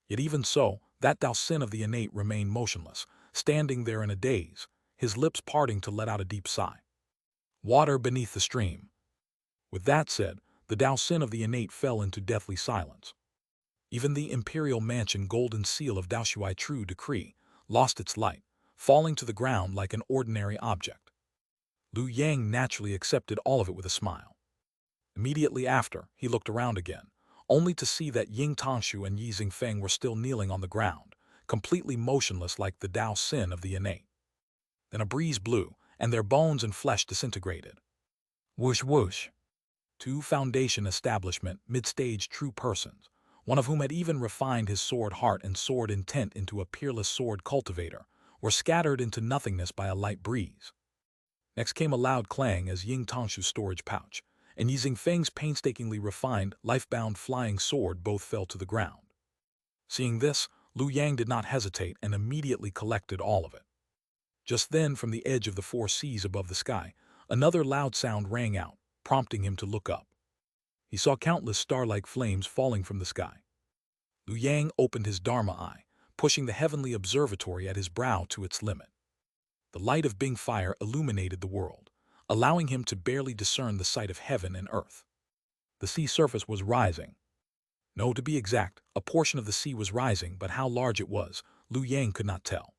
Yet even so, that Tao Sin of the innate remained motionless, standing there in a daze, his lips parting to let out a deep sigh. Water beneath the stream. With that said, the Tao Sin of the innate fell into deathly silence. Even the imperial mansion golden seal of Daoshuai True Decree lost its light, falling to the ground like an ordinary object. Lu Yang naturally accepted all of it with a smile. Immediately after, he looked around again, only to see that Ying Tangshu and Yi Xingfeng were still kneeling on the ground, completely motionless like the Tao Sin of the innate. Then a breeze blew, and their bones and flesh disintegrated. Whoosh whoosh. Two foundation establishment, mid-stage true persons, one of whom had even refined his sword heart and sword intent into a peerless sword cultivator, were scattered into nothingness by a light breeze. Next came a loud clang as Ying Tongshu's storage pouch and Yi Feng's painstakingly refined, life-bound flying sword both fell to the ground. Seeing this, Lu Yang did not hesitate and immediately collected all of it. Just then, from the edge of the four seas above the sky, another loud sound rang out, prompting him to look up. He saw countless star-like flames falling from the sky. Lu Yang opened his Dharma eye, pushing the heavenly observatory at his brow to its limit. The light of Bing fire illuminated the world, allowing him to barely discern the sight of heaven and earth. The sea surface was rising. No, to be exact, a portion of the sea was rising, but how large it was, Lu Yang could not tell.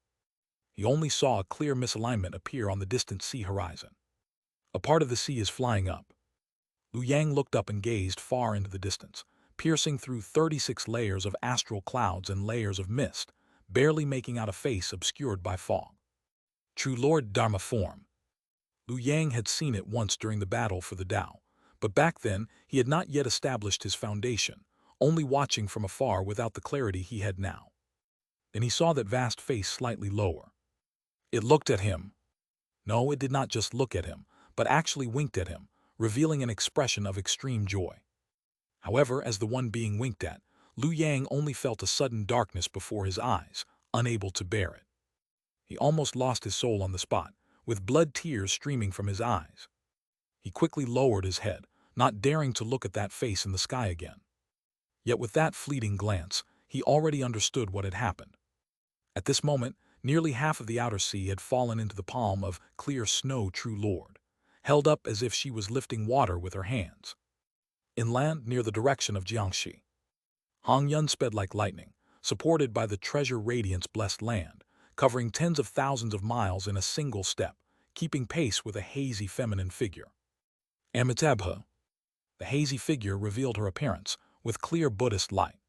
He only saw a clear misalignment appear on the distant sea horizon. A part of the sea is flying up. Lu Yang looked up and gazed far into the distance, piercing through 36 layers of astral clouds and layers of mist, barely making out a face obscured by fog. True Lord Dharma form. Lu Yang had seen it once during the battle for the Tao, but back then he had not yet established his foundation, only watching from afar without the clarity he had now. Then he saw that vast face slightly lower. It looked at him. No, it did not just look at him, but actually winked at him, revealing an expression of extreme joy. However, as the one being winked at, Lu Yang only felt a sudden darkness before his eyes, unable to bear it. He almost lost his soul on the spot, with blood tears streaming from his eyes. He quickly lowered his head, not daring to look at that face in the sky again. Yet with that fleeting glance, he already understood what had happened. At this moment, nearly half of the outer sea had fallen into the palm of clear snow True Lord, held up as if she was lifting water with her hands. Inland, near the direction of Xianxia, Hong Yun sped like lightning, supported by the treasure radiance blessed land, covering tens of thousands of miles in a single step, keeping pace with a hazy feminine figure. Amitabha. The hazy figure revealed her appearance, with clear Buddhist light.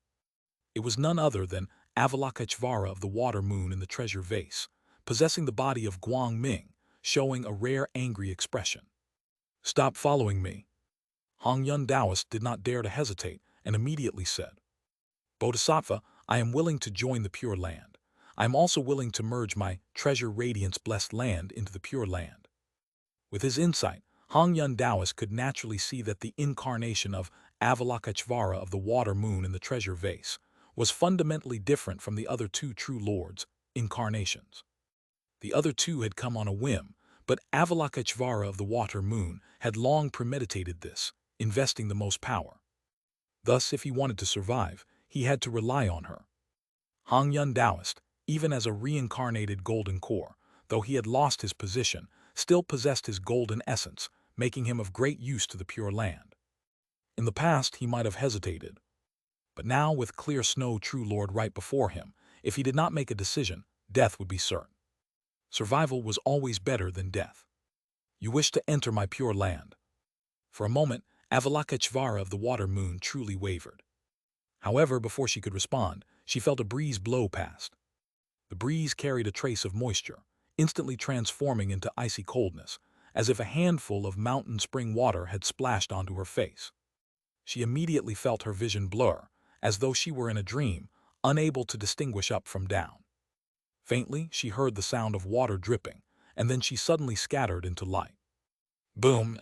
It was none other than Avalokiteshvara of the water moon in the treasure vase, possessing the body of Guang Ming, showing a rare angry expression. Stop following me. Hong Yun Taoist did not dare to hesitate and immediately said, Bodhisattva, I am willing to join the Pure Land. I am also willing to merge my treasure radiance blessed land into the Pure Land. With his insight, Hong Yun Taoist could naturally see that the incarnation of Avalokiteshvara of the water moon in the treasure vase was fundamentally different from the other two True Lords' incarnations. The other two had come on a whim, but Avalokiteshvara of the water moon had long premeditated this, investing the most power. Thus, if he wanted to survive, he had to rely on her. Hong Yun Taoist, even as a reincarnated golden core, though he had lost his position, still possessed his golden essence, making him of great use to the Pure Land. In the past, he might have hesitated. But now, with clear snow True Lord right before him, if he did not make a decision, death would be certain. Survival was always better than death. You wish to enter my Pure Land. For a moment, Avalokiteshvara of the water moon truly wavered. However, before she could respond, she felt a breeze blow past. The breeze carried a trace of moisture, instantly transforming into icy coldness, as if a handful of mountain spring water had splashed onto her face. She immediately felt her vision blur, as though she were in a dream, unable to distinguish up from down. Faintly, she heard the sound of water dripping, and then she suddenly scattered into light. Boom!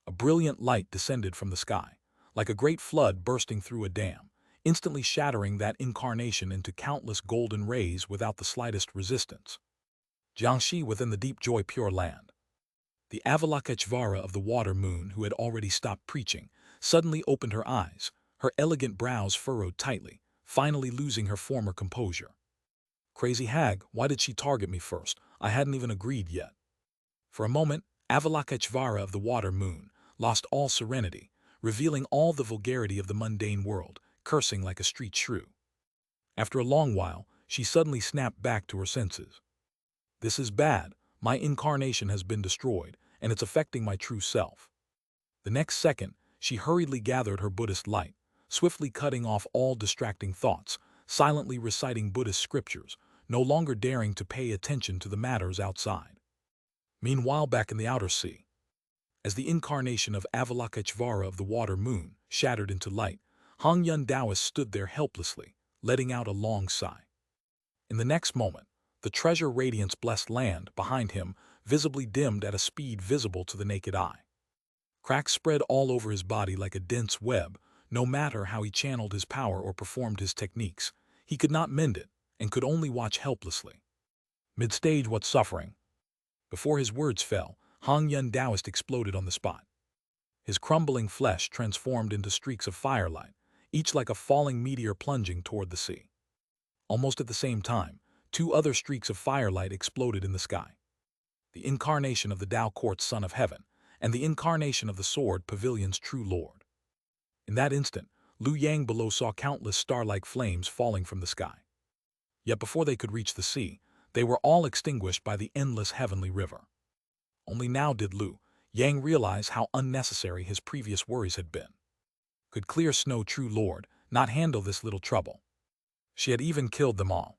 A brilliant light descended from the sky, like a great flood bursting through a dam, instantly shattering that incarnation into countless golden rays without the slightest resistance. Jiangxi within the deep joy Pure Land. The Avalokiteshvara of the water moon, who had already stopped preaching, suddenly opened her eyes, her elegant brows furrowed tightly, finally losing her former composure. Crazy hag, why did she target me first? I hadn't even agreed yet. For a moment, Avalokiteshvara of the water moon lost all serenity, revealing all the vulgarity of the mundane world, cursing like a street shrew. After a long while, she suddenly snapped back to her senses. This is bad. My incarnation has been destroyed, and it's affecting my true self. The next second, she hurriedly gathered her Buddhist light, swiftly cutting off all distracting thoughts, silently reciting Buddhist scriptures, no longer daring to pay attention to the matters outside. Meanwhile, back in the outer sea, as the incarnation of Avalokiteshvara of the water moon shattered into light, Hong Yun Taoist stood there helplessly, letting out a long sigh. In the next moment, the treasure radiance blessed land behind him visibly dimmed at a speed visible to the naked eye. Cracks spread all over his body like a dense web. No matter how he channeled his power or performed his techniques, he could not mend it and could only watch helplessly. Mid-stage, what suffering? Before his words fell, Hong Yun Taoist exploded on the spot. His crumbling flesh transformed into streaks of firelight, each like a falling meteor plunging toward the sea. Almost at the same time, two other streaks of firelight exploded in the sky. The incarnation of the Tao Court's Son of Heaven, and the incarnation of the Sword Pavilion's true Lord. In that instant, Liu Yang below saw countless star-like flames falling from the sky. Yet before they could reach the sea, they were all extinguished by the endless heavenly river. Only now did Liu Yang realize how unnecessary his previous worries had been. Could Clear Snow True Lord not handle this little trouble? She had even killed them all.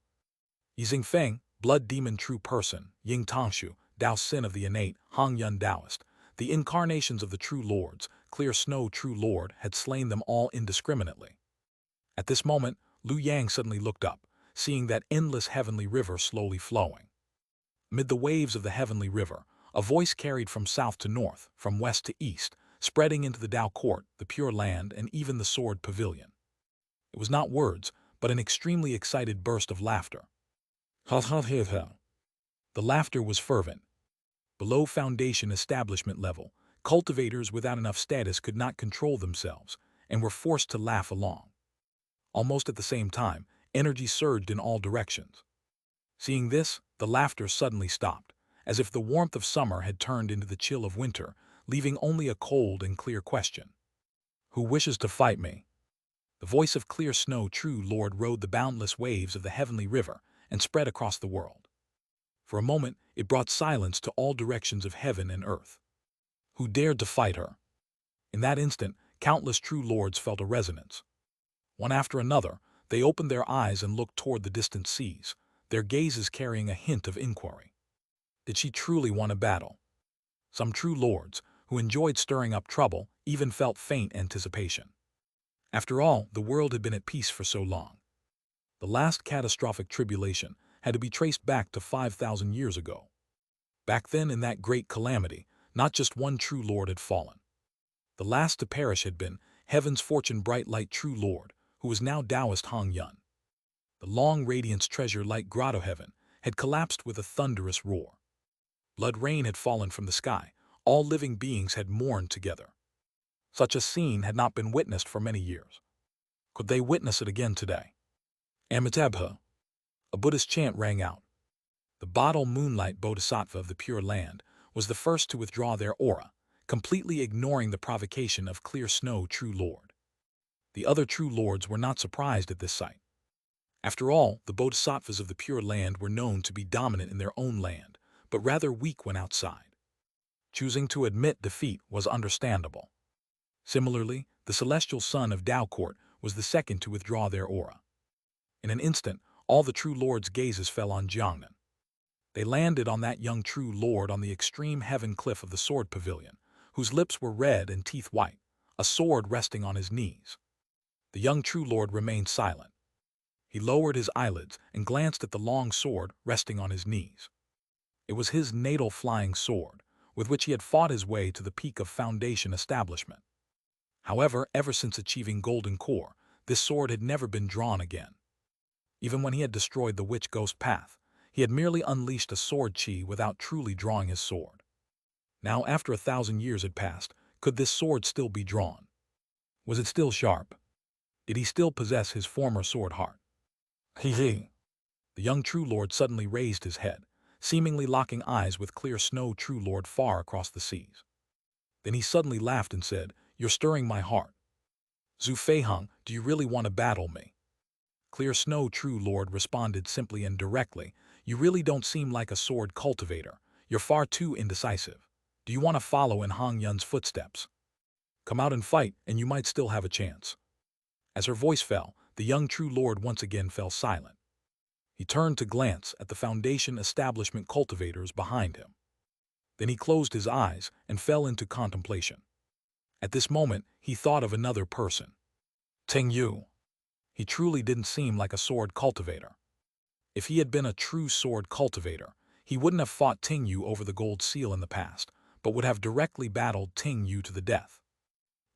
Yi Xingfeng, Blood Demon True Person, Ying Tongshu, Tao Sin of the Innate, Hong Yun Taoist, the incarnations of the True Lords, Clear Snow True Lord, had slain them all indiscriminately. At this moment, Liu Yang suddenly looked up, seeing that endless heavenly river slowly flowing. Amid the waves of the heavenly river, a voice carried from south to north, from west to east, spreading into the Tao Court, the Pure Land, and even the Sword Pavilion. It was not words, but an extremely excited burst of laughter. Ha ha ha ha. The laughter was fervent. Below foundation establishment level, cultivators without enough status could not control themselves and were forced to laugh along. Almost at the same time, energy surged in all directions. Seeing this, the laughter suddenly stopped, as if the warmth of summer had turned into the chill of winter, leaving only a cold and clear question. Who wishes to fight me? The voice of Clear Snow True Lord rode the boundless waves of the heavenly river and spread across the world. For a moment, it brought silence to all directions of heaven and earth. Who dared to fight her? In that instant, countless true lords felt a resonance. One after another, they opened their eyes and looked toward the distant seas, their gazes carrying a hint of inquiry. Did she truly want a battle? Some true lords, who enjoyed stirring up trouble, even felt faint anticipation. After all, the world had been at peace for so long. The last catastrophic tribulation had to be traced back to 5,000 years ago. Back then, in that great calamity, not just one true lord had fallen. The last to perish had been Heaven's Fortune Bright Light True Lord, who was now Taoist Hong Yun. The long radiance treasure like grotto heaven had collapsed with a thunderous roar. Blood rain had fallen from the sky. All living beings had mourned together. Such a scene had not been witnessed for many years. Could they witness it again today? Amitabha. A Buddhist chant rang out. The Bottle Moonlight Bodhisattva of the Pure Land was the first to withdraw their aura, completely ignoring the provocation of Clear Snow True Lord. The other true lords were not surprised at this sight. After all, the bodhisattvas of the Pure Land were known to be dominant in their own land, but rather weak when outside. Choosing to admit defeat was understandable. Similarly, the celestial son of Tao Court was the second to withdraw their aura. In an instant, all the true lords' gazes fell on Jiangnan. They landed on that young true lord on the extreme heaven cliff of the Sword Pavilion, whose lips were red and teeth white, a sword resting on his knees. The young true lord remained silent. He lowered his eyelids and glanced at the long sword resting on his knees. It was his natal flying sword, with which he had fought his way to the peak of foundation establishment. However, ever since achieving Golden Core, this sword had never been drawn again. Even when he had destroyed the Witch Ghost Path, he had merely unleashed a sword chi without truly drawing his sword. Now, after 1,000 years had passed, could this sword still be drawn? Was it still sharp? Did he still possess his former sword heart? He. The young True Lord suddenly raised his head, seemingly locking eyes with Clear Snow True Lord far across the seas. Then he suddenly laughed and said, "You're stirring my heart. Zhu Feiheng, do you really want to battle me?" Clear Snow True Lord responded simply and directly, "You really don't seem like a sword cultivator. You're far too indecisive. Do you want to follow in Hong Yun's footsteps? Come out and fight, and you might still have a chance." As her voice fell, the young True Lord once again fell silent. He turned to glance at the foundation establishment cultivators behind him. Then he closed his eyes and fell into contemplation. At this moment, he thought of another person. Ting Yu. He truly didn't seem like a sword cultivator. If he had been a true sword cultivator, he wouldn't have fought Ting Yu over the gold seal in the past, but would have directly battled Ting Yu to the death.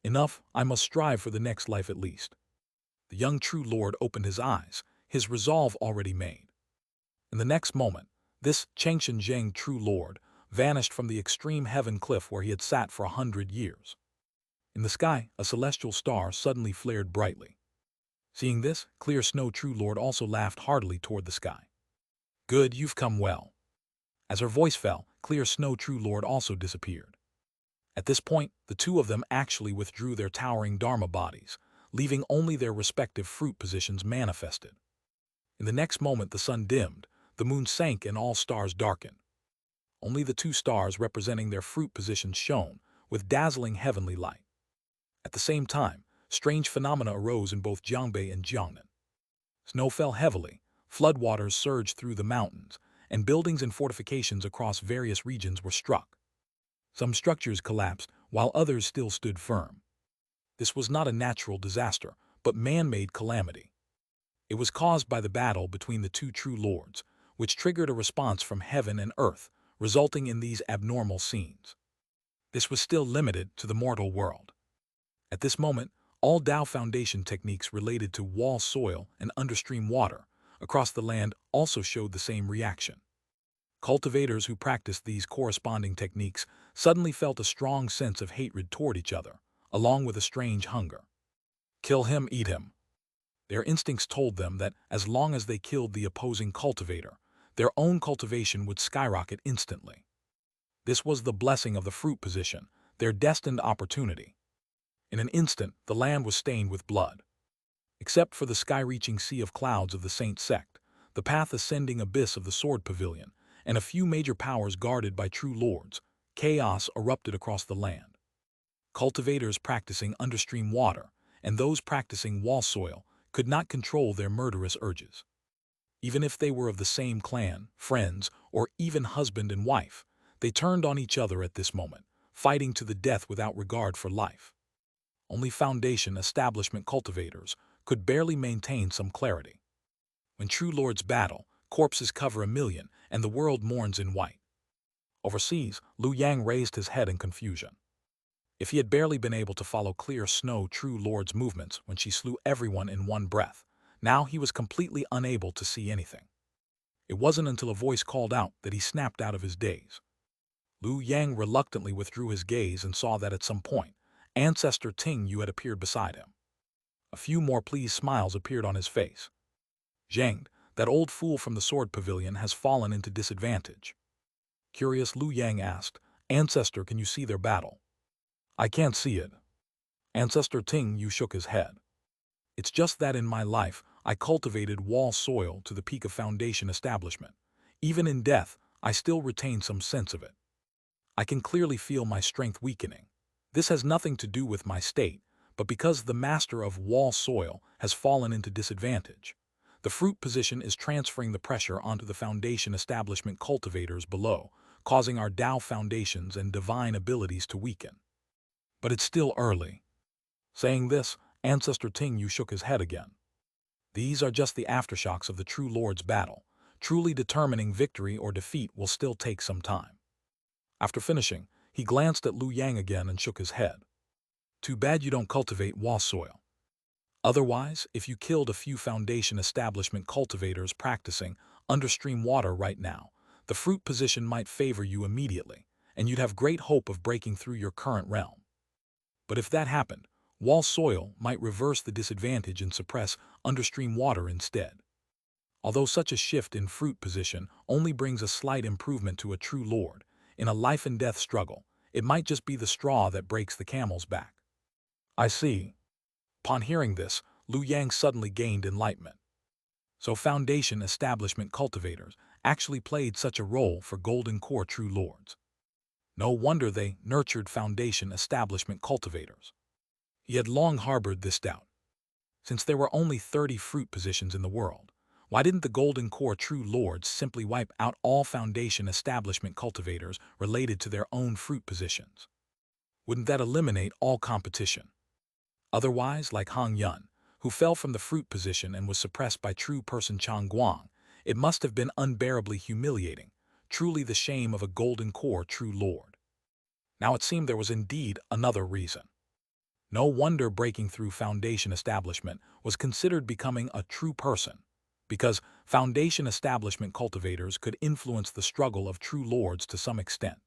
Enough, I must strive for the next life at least. The young true lord opened his eyes, his resolve already made. In the next moment, this Xianxia Zheng true lord vanished from the extreme heaven cliff where he had sat for 100 years. In the sky, a celestial star suddenly flared brightly. Seeing this, Clear Snow True Lord also laughed heartily toward the sky. Good, you've come well. As her voice fell, Clear Snow True Lord also disappeared. At this point, the two of them actually withdrew their towering Dharma bodies, leaving only their respective fruit positions manifested. In the next moment the sun dimmed, the moon sank and all stars darkened. Only the two stars representing their fruit positions shone, with dazzling heavenly light. At the same time, strange phenomena arose in both Jiangbei and Jiangnan. Snow fell heavily, floodwaters surged through the mountains, and buildings and fortifications across various regions were struck. Some structures collapsed, while others still stood firm. This was not a natural disaster, but man-made calamity. It was caused by the battle between the two true lords, which triggered a response from heaven and earth, resulting in these abnormal scenes. This was still limited to the mortal world. At this moment, all Tao Foundation techniques related to wall soil and understream water across the land also showed the same reaction. Cultivators who practiced these corresponding techniques suddenly felt a strong sense of hatred toward each other, along with a strange hunger. Kill him, eat him. Their instincts told them that as long as they killed the opposing cultivator, their own cultivation would skyrocket instantly. This was the blessing of the fruit position, their destined opportunity. In an instant, the land was stained with blood. Except for the sky-reaching sea of clouds of the Saint Sect, the path-ascending abyss of the Sword Pavilion, and a few major powers guarded by true lords, chaos erupted across the land. Cultivators practicing understream water and those practicing wall soil could not control their murderous urges. Even if they were of the same clan, friends, or even husband and wife, they turned on each other at this moment, fighting to the death without regard for life. Only Foundation establishment cultivators could barely maintain some clarity. When true lords battle, corpses cover 1,000,000 and the world mourns in white. Overseas, Lu Yang raised his head in confusion. If he had barely been able to follow Clear Snow True Lord's movements when she slew everyone in one breath, now he was completely unable to see anything. It wasn't until a voice called out that he snapped out of his daze. Lu Yang reluctantly withdrew his gaze and saw that at some point, Ancestor Ting Yu had appeared beside him. A few more pleased smiles appeared on his face. Zheng, that old fool from the Sword Pavilion, has fallen into disadvantage. Curious, Lu Yang asked, Ancestor, can you see their battle? I can't see it. Ancestor Ting Yu shook his head. It's just that in my life, I cultivated wall soil to the peak of Foundation establishment. Even in death, I still retain some sense of it. I can clearly feel my strength weakening. This has nothing to do with my state, but because the master of wall soil has fallen into disadvantage. The fruit position is transferring the pressure onto the Foundation establishment cultivators below, causing our Tao foundations and divine abilities to weaken. But it's still early. Saying this, Ancestor Ting Yu shook his head again. These are just the aftershocks of the True Lord's battle. Truly determining victory or defeat will still take some time. After finishing, he glanced at Lu Yang again and shook his head. Too bad you don't cultivate wall soil. Otherwise, if you killed a few Foundation establishment cultivators practicing understream water right now, the fruit position might favor you immediately, and you'd have great hope of breaking through your current realm. But if that happened, wall soil might reverse the disadvantage and suppress understream water instead. Although such a shift in fruit position only brings a slight improvement to a true lord, in a life-and-death struggle, it might just be the straw that breaks the camel's back. I see. Upon hearing this, Lu Yang suddenly gained enlightenment. So Foundation establishment cultivators actually played such a role for Golden Core True Lords. No wonder they nurtured Foundation establishment cultivators. He had long harbored this doubt. Since there were only 30 fruit positions in the world, Why didn't the Golden Core True Lords simply wipe out all Foundation establishment cultivators related to their own fruit positions? Wouldn't that eliminate all competition? Otherwise, like Hong Yun, who fell from the fruit position and was suppressed by true person Chang Guang, it must have been unbearably humiliating, truly the shame of a Golden Core True Lord. Now it seemed there was indeed another reason. No wonder breaking through Foundation establishment was considered becoming a true person, because Foundation establishment cultivators could influence the struggle of true lords to some extent.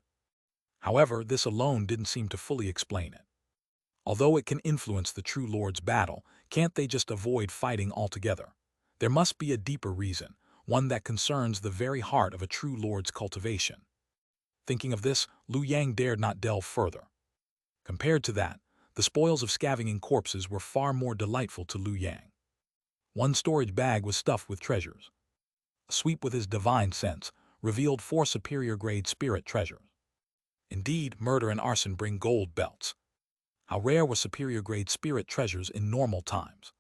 However, this alone didn't seem to fully explain it. Although it can influence the true lord's battle, can't they just avoid fighting altogether? There must be a deeper reason, one that concerns the very heart of a true lord's cultivation. Thinking of this, Liu Yang dared not delve further. Compared to that, the spoils of scavenging corpses were far more delightful to Liu Yang. One storage bag was stuffed with treasures. A sweep with his divine sense revealed 4 superior-grade spirit treasures. Indeed, murder and arson bring gold belts. How rare were superior-grade spirit treasures in normal times.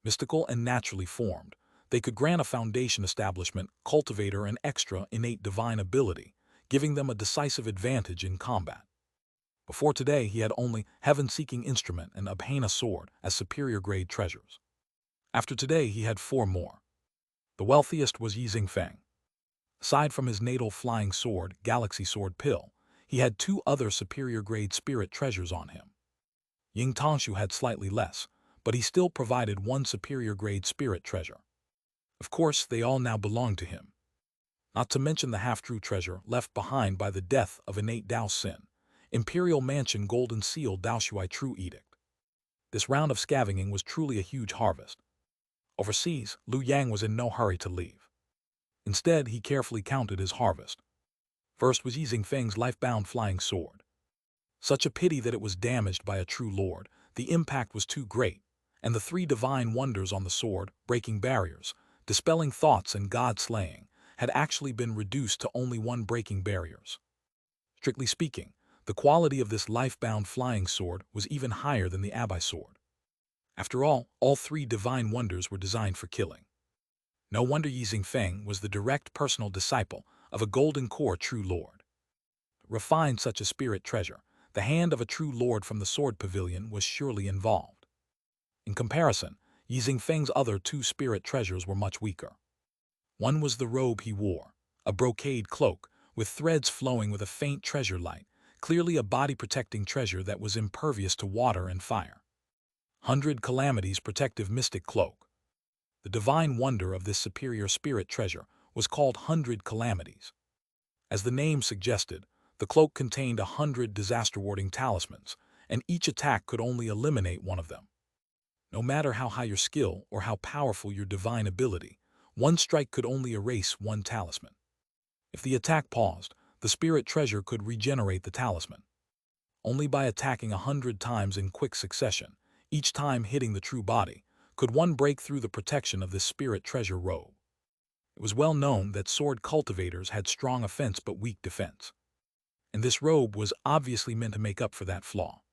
Mystical and naturally formed, they could grant a Foundation establishment cultivator an extra innate divine ability, giving them a decisive advantage in combat. Before today, he had only heaven-seeking instrument and Abhana sword as superior-grade treasures. After today, he had 4 more. The wealthiest was Yi Feng. Aside from his natal flying sword, Galaxy Sword Pill, he had 2 other superior-grade spirit treasures on him. Ying Tongshu had slightly less, but he still provided 1 superior-grade spirit treasure. Of course, they all now belonged to him. Not to mention the half-true treasure left behind by the death of innate Dao Sin, Imperial Mansion Golden Seal Daoshuai True Edict. This round of scavenging was truly a huge harvest. Overseas, Liu Yang was in no hurry to leave. Instead, he carefully counted his harvest. First was Yi Feng's life-bound flying sword. Such a pity that it was damaged by a true lord, the impact was too great, and the 3 divine wonders on the sword, breaking barriers, dispelling thoughts and god-slaying, had actually been reduced to only 1 breaking barriers. Strictly speaking, the quality of this life-bound flying sword was even higher than the Abai sword. After all 3 divine wonders were designed for killing. No wonder Yi Feng was the direct personal disciple of a Golden Core True Lord. To refine such a spirit treasure, the hand of a true lord from the Sword Pavilion was surely involved. In comparison, Yi Feng's other 2 spirit treasures were much weaker. One was the robe he wore, a brocade cloak with threads flowing with a faint treasure light, clearly a body-protecting treasure that was impervious to water and fire. 100 Calamities Protective Mystic Cloak. The divine wonder of this superior spirit treasure was called 100 Calamities. As the name suggested, the cloak contained 100 disaster-warding talismans, and each attack could only eliminate one of them. No matter how high your skill or how powerful your divine ability, 1 strike could only erase 1 talisman. If the attack paused, the spirit treasure could regenerate the talisman. Only by attacking 100 times in quick succession, each time hitting the true body, could one break through the protection of this spirit treasure robe. It was well known that sword cultivators had strong offense but weak defense. And this robe was obviously meant to make up for that flaw.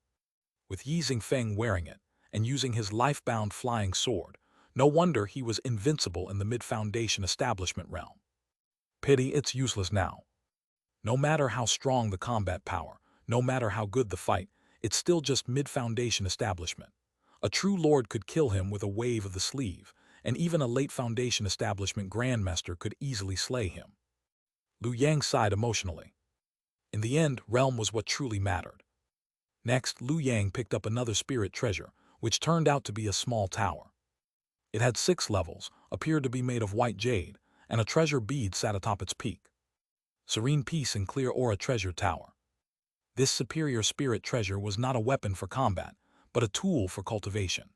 With Yi Feng wearing it, and using his life-bound flying sword, no wonder he was invincible in the mid-Foundation establishment realm. Pity it's useless now. No matter how strong the combat power, no matter how good the fight, it's still just mid-Foundation establishment. A true lord could kill him with a wave of the sleeve, and even a late Foundation establishment grandmaster could easily slay him. Liu Yang sighed emotionally. In the end, realm was what truly mattered. Next, Liu Yang picked up another spirit treasure, which turned out to be a small tower. It had 6 levels, appeared to be made of white jade, and a treasure bead sat atop its peak. Serene Peace and Clear Aura Treasure Tower. This superior spirit treasure was not a weapon for combat, but a tool for cultivation.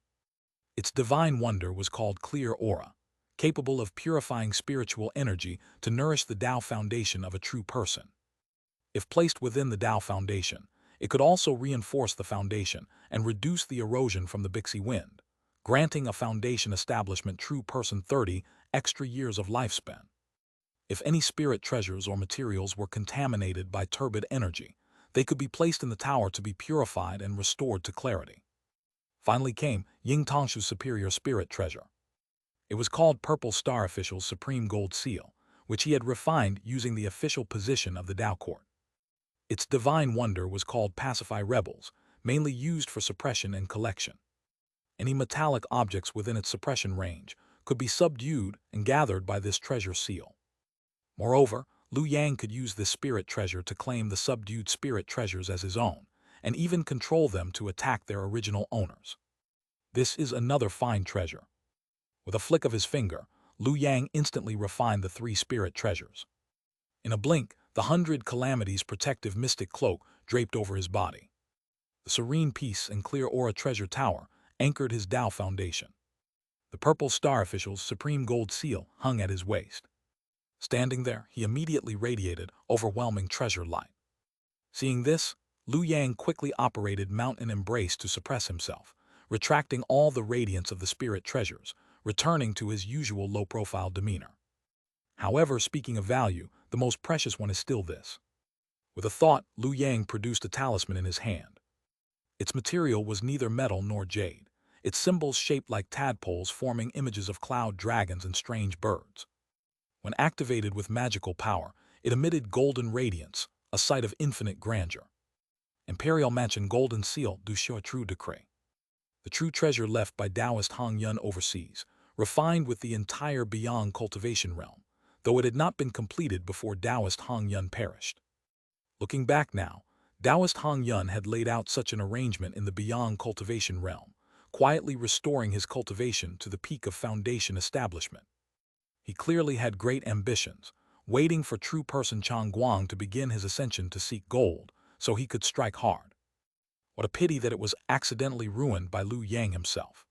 Its divine wonder was called Clear Aura, capable of purifying spiritual energy to nourish the Tao foundation of a true person. If placed within the Tao foundation, it could also reinforce the foundation and reduce the erosion from the Bixi wind, granting a foundation establishment true person 30 extra years of lifespan. If any spirit treasures or materials were contaminated by turbid energy, they could be placed in the tower to be purified and restored to clarity. Finally came Ying Tongshu's superior spirit treasure. It was called Purple Star Official's Supreme Gold Seal, which he had refined using the official position of the Tao Court. Its divine wonder was called Pacify Rebels, mainly used for suppression and collection. Any metallic objects within its suppression range could be subdued and gathered by this treasure seal. Moreover, Liu Yang could use this spirit treasure to claim the subdued spirit treasures as his own, and even control them to attack their original owners. This is another fine treasure. With a flick of his finger, Liu Yang instantly refined the 3 spirit treasures. In a blink, the 100 Calamities protective mystic cloak draped over his body. The serene peace and clear aura treasure tower anchored his Tao foundation. The Purple Star Official's Supreme Gold Seal hung at his waist. Standing there, he immediately radiated overwhelming treasure light. Seeing this, Liu Yang quickly operated Mountain Embrace to suppress himself, retracting all the radiance of the spirit treasures, returning to his usual low-profile demeanor. However, speaking of value, the most precious one is still this. With a thought, Liu Yang produced a talisman in his hand. Its material was neither metal nor jade, its symbols shaped like tadpoles forming images of cloud dragons and strange birds. When activated with magical power, it emitted golden radiance, a sight of infinite grandeur. Imperial Mansion Golden Seal du Xiu True Decree. The true treasure left by Taoist Hong Yun overseas, refined with the entire Beyond Cultivation realm, though it had not been completed before Taoist Hong Yun perished. Looking back now, Taoist Hong Yun had laid out such an arrangement in the Beyond Cultivation realm, quietly restoring his cultivation to the peak of foundation establishment. He clearly had great ambitions, waiting for true person Chang Guang to begin his ascension to seek gold, so he could strike hard. What a pity that it was accidentally ruined by Liu Yang himself.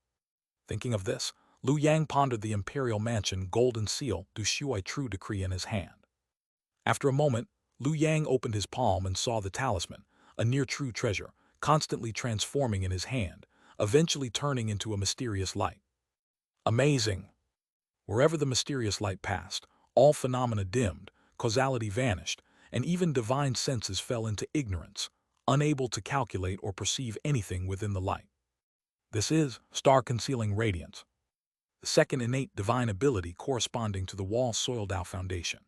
Thinking of this, Liu Yang pondered the Imperial Mansion Golden Seal du Shui True Decree in his hand. After a moment, Liu Yang opened his palm and saw the talisman, a near-true treasure, constantly transforming in his hand, eventually turning into a mysterious light. Amazing! Wherever the mysterious light passed, all phenomena dimmed, causality vanished, and even divine senses fell into ignorance, unable to calculate or perceive anything within the light. This is star-concealing radiance, the second innate divine ability corresponding to the Wall-Soil Tao Foundation.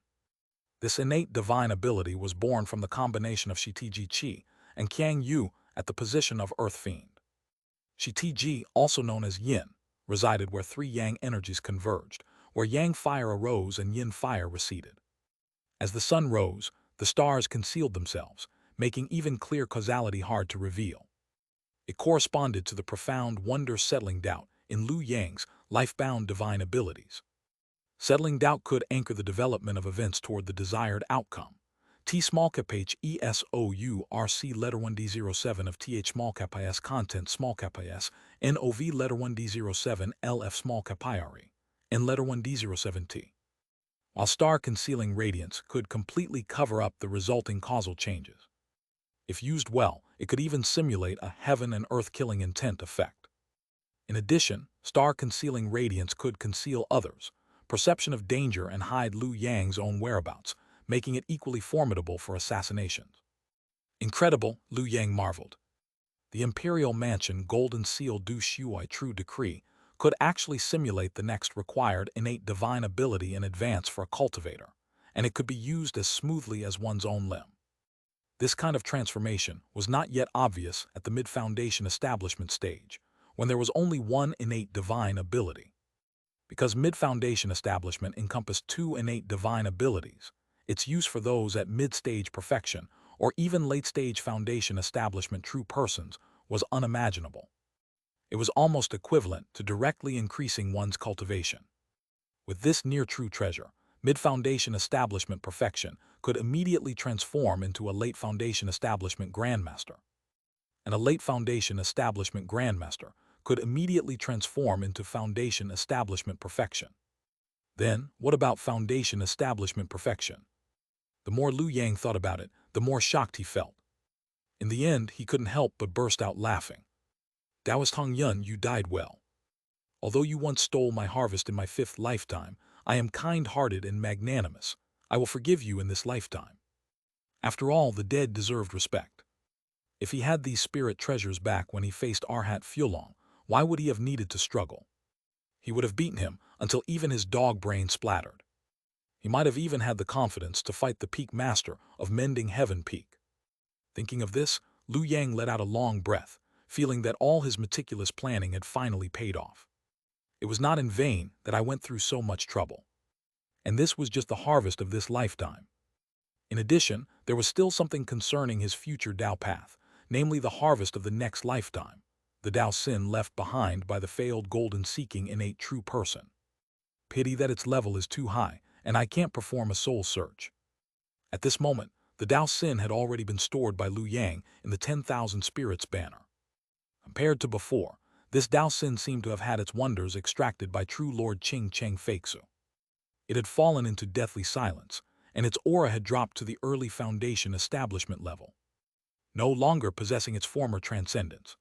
This innate divine ability was born from the combination of Shitiji Qi and Qiang Yu at the position of Earth Fiend. Shitiji, also known as Yin, resided where 3 Yang energies converged, where Yang fire arose and Yin fire receded. As the sun rose, the stars concealed themselves, making even clear causality hard to reveal. It corresponded to the profound wonder-settling doubt in Liu Yang's life-bound divine abilities. Settling doubt could anchor the development of events toward the desired outcome. T small cap H ESOU RC letter 1D07 of TH small cap IS content small cap IS NOV letter 1D07 LF small cap IRE and letter 1D07T. While star concealing radiance could completely cover up the resulting causal changes. If used well, it could even simulate a heaven and earth killing intent effect. In addition, star concealing radiance could conceal others, perception of danger, and hide Liu Yang's own whereabouts, making it equally formidable for assassinations. Incredible, Liu Yang marveled. The Imperial Mansion Golden Seal du Shui True Decree could actually simulate the next required innate divine ability in advance for a cultivator, and it could be used as smoothly as one's own limb. This kind of transformation was not yet obvious at the mid-foundation establishment stage, when there was only one innate divine ability. Because mid-foundation establishment encompassed 2 innate divine abilities, its use for those at mid-stage perfection or even late-stage foundation establishment true persons was unimaginable. It was almost equivalent to directly increasing one's cultivation. With this near-true treasure, mid-foundation establishment perfection could immediately transform into a late foundation establishment grandmaster. And a late foundation establishment grandmaster could immediately transform into foundation establishment perfection. Then, what about foundation establishment perfection? The more Liu Yang thought about it, the more shocked he felt. In the end, he couldn't help but burst out laughing. Taoist Hong Yun, you died well. Although you once stole my harvest in my 5th lifetime, I am kind-hearted and magnanimous. I will forgive you in this lifetime. After all, the dead deserved respect. If he had these spirit treasures back when he faced Arhat Fulong, why would he have needed to struggle? He would have beaten him until even his dog brain splattered. He might have even had the confidence to fight the peak master of Mending Heaven Peak. Thinking of this, Liu Yang let out a long breath, feeling that all his meticulous planning had finally paid off. It was not in vain that I went through so much trouble. And this was just the harvest of this lifetime. In addition, there was still something concerning his future Dao path, namely the harvest of the next lifetime, the Dao sin left behind by the failed golden-seeking innate true person. Pity that its level is too high, and I can't perform a soul search. At this moment, the Dao sin had already been stored by Liu Yang in the 10,000 spirits banner. Compared to before, this Dao sin seemed to have had its wonders extracted by true Lord Qing Cheng Feixu. It had fallen into deathly silence, and its aura had dropped to the early foundation establishment level, no longer possessing its former transcendence.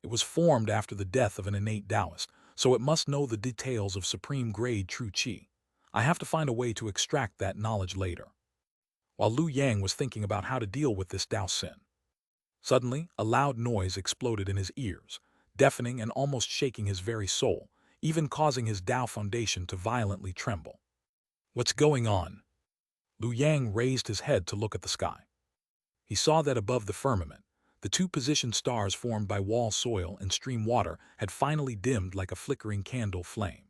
It was formed after the death of an innate Taoist, so it must know the details of supreme-grade true Qi. I have to find a way to extract that knowledge later. While Liu Yang was thinking about how to deal with this Dao sin, suddenly a loud noise exploded in his ears, deafening and almost shaking his very soul, even causing his Dao foundation to violently tremble. What's going on? Liu Yang raised his head to look at the sky. He saw that above the firmament, the two positioned stars formed by wall soil and stream water had finally dimmed like a flickering candle flame.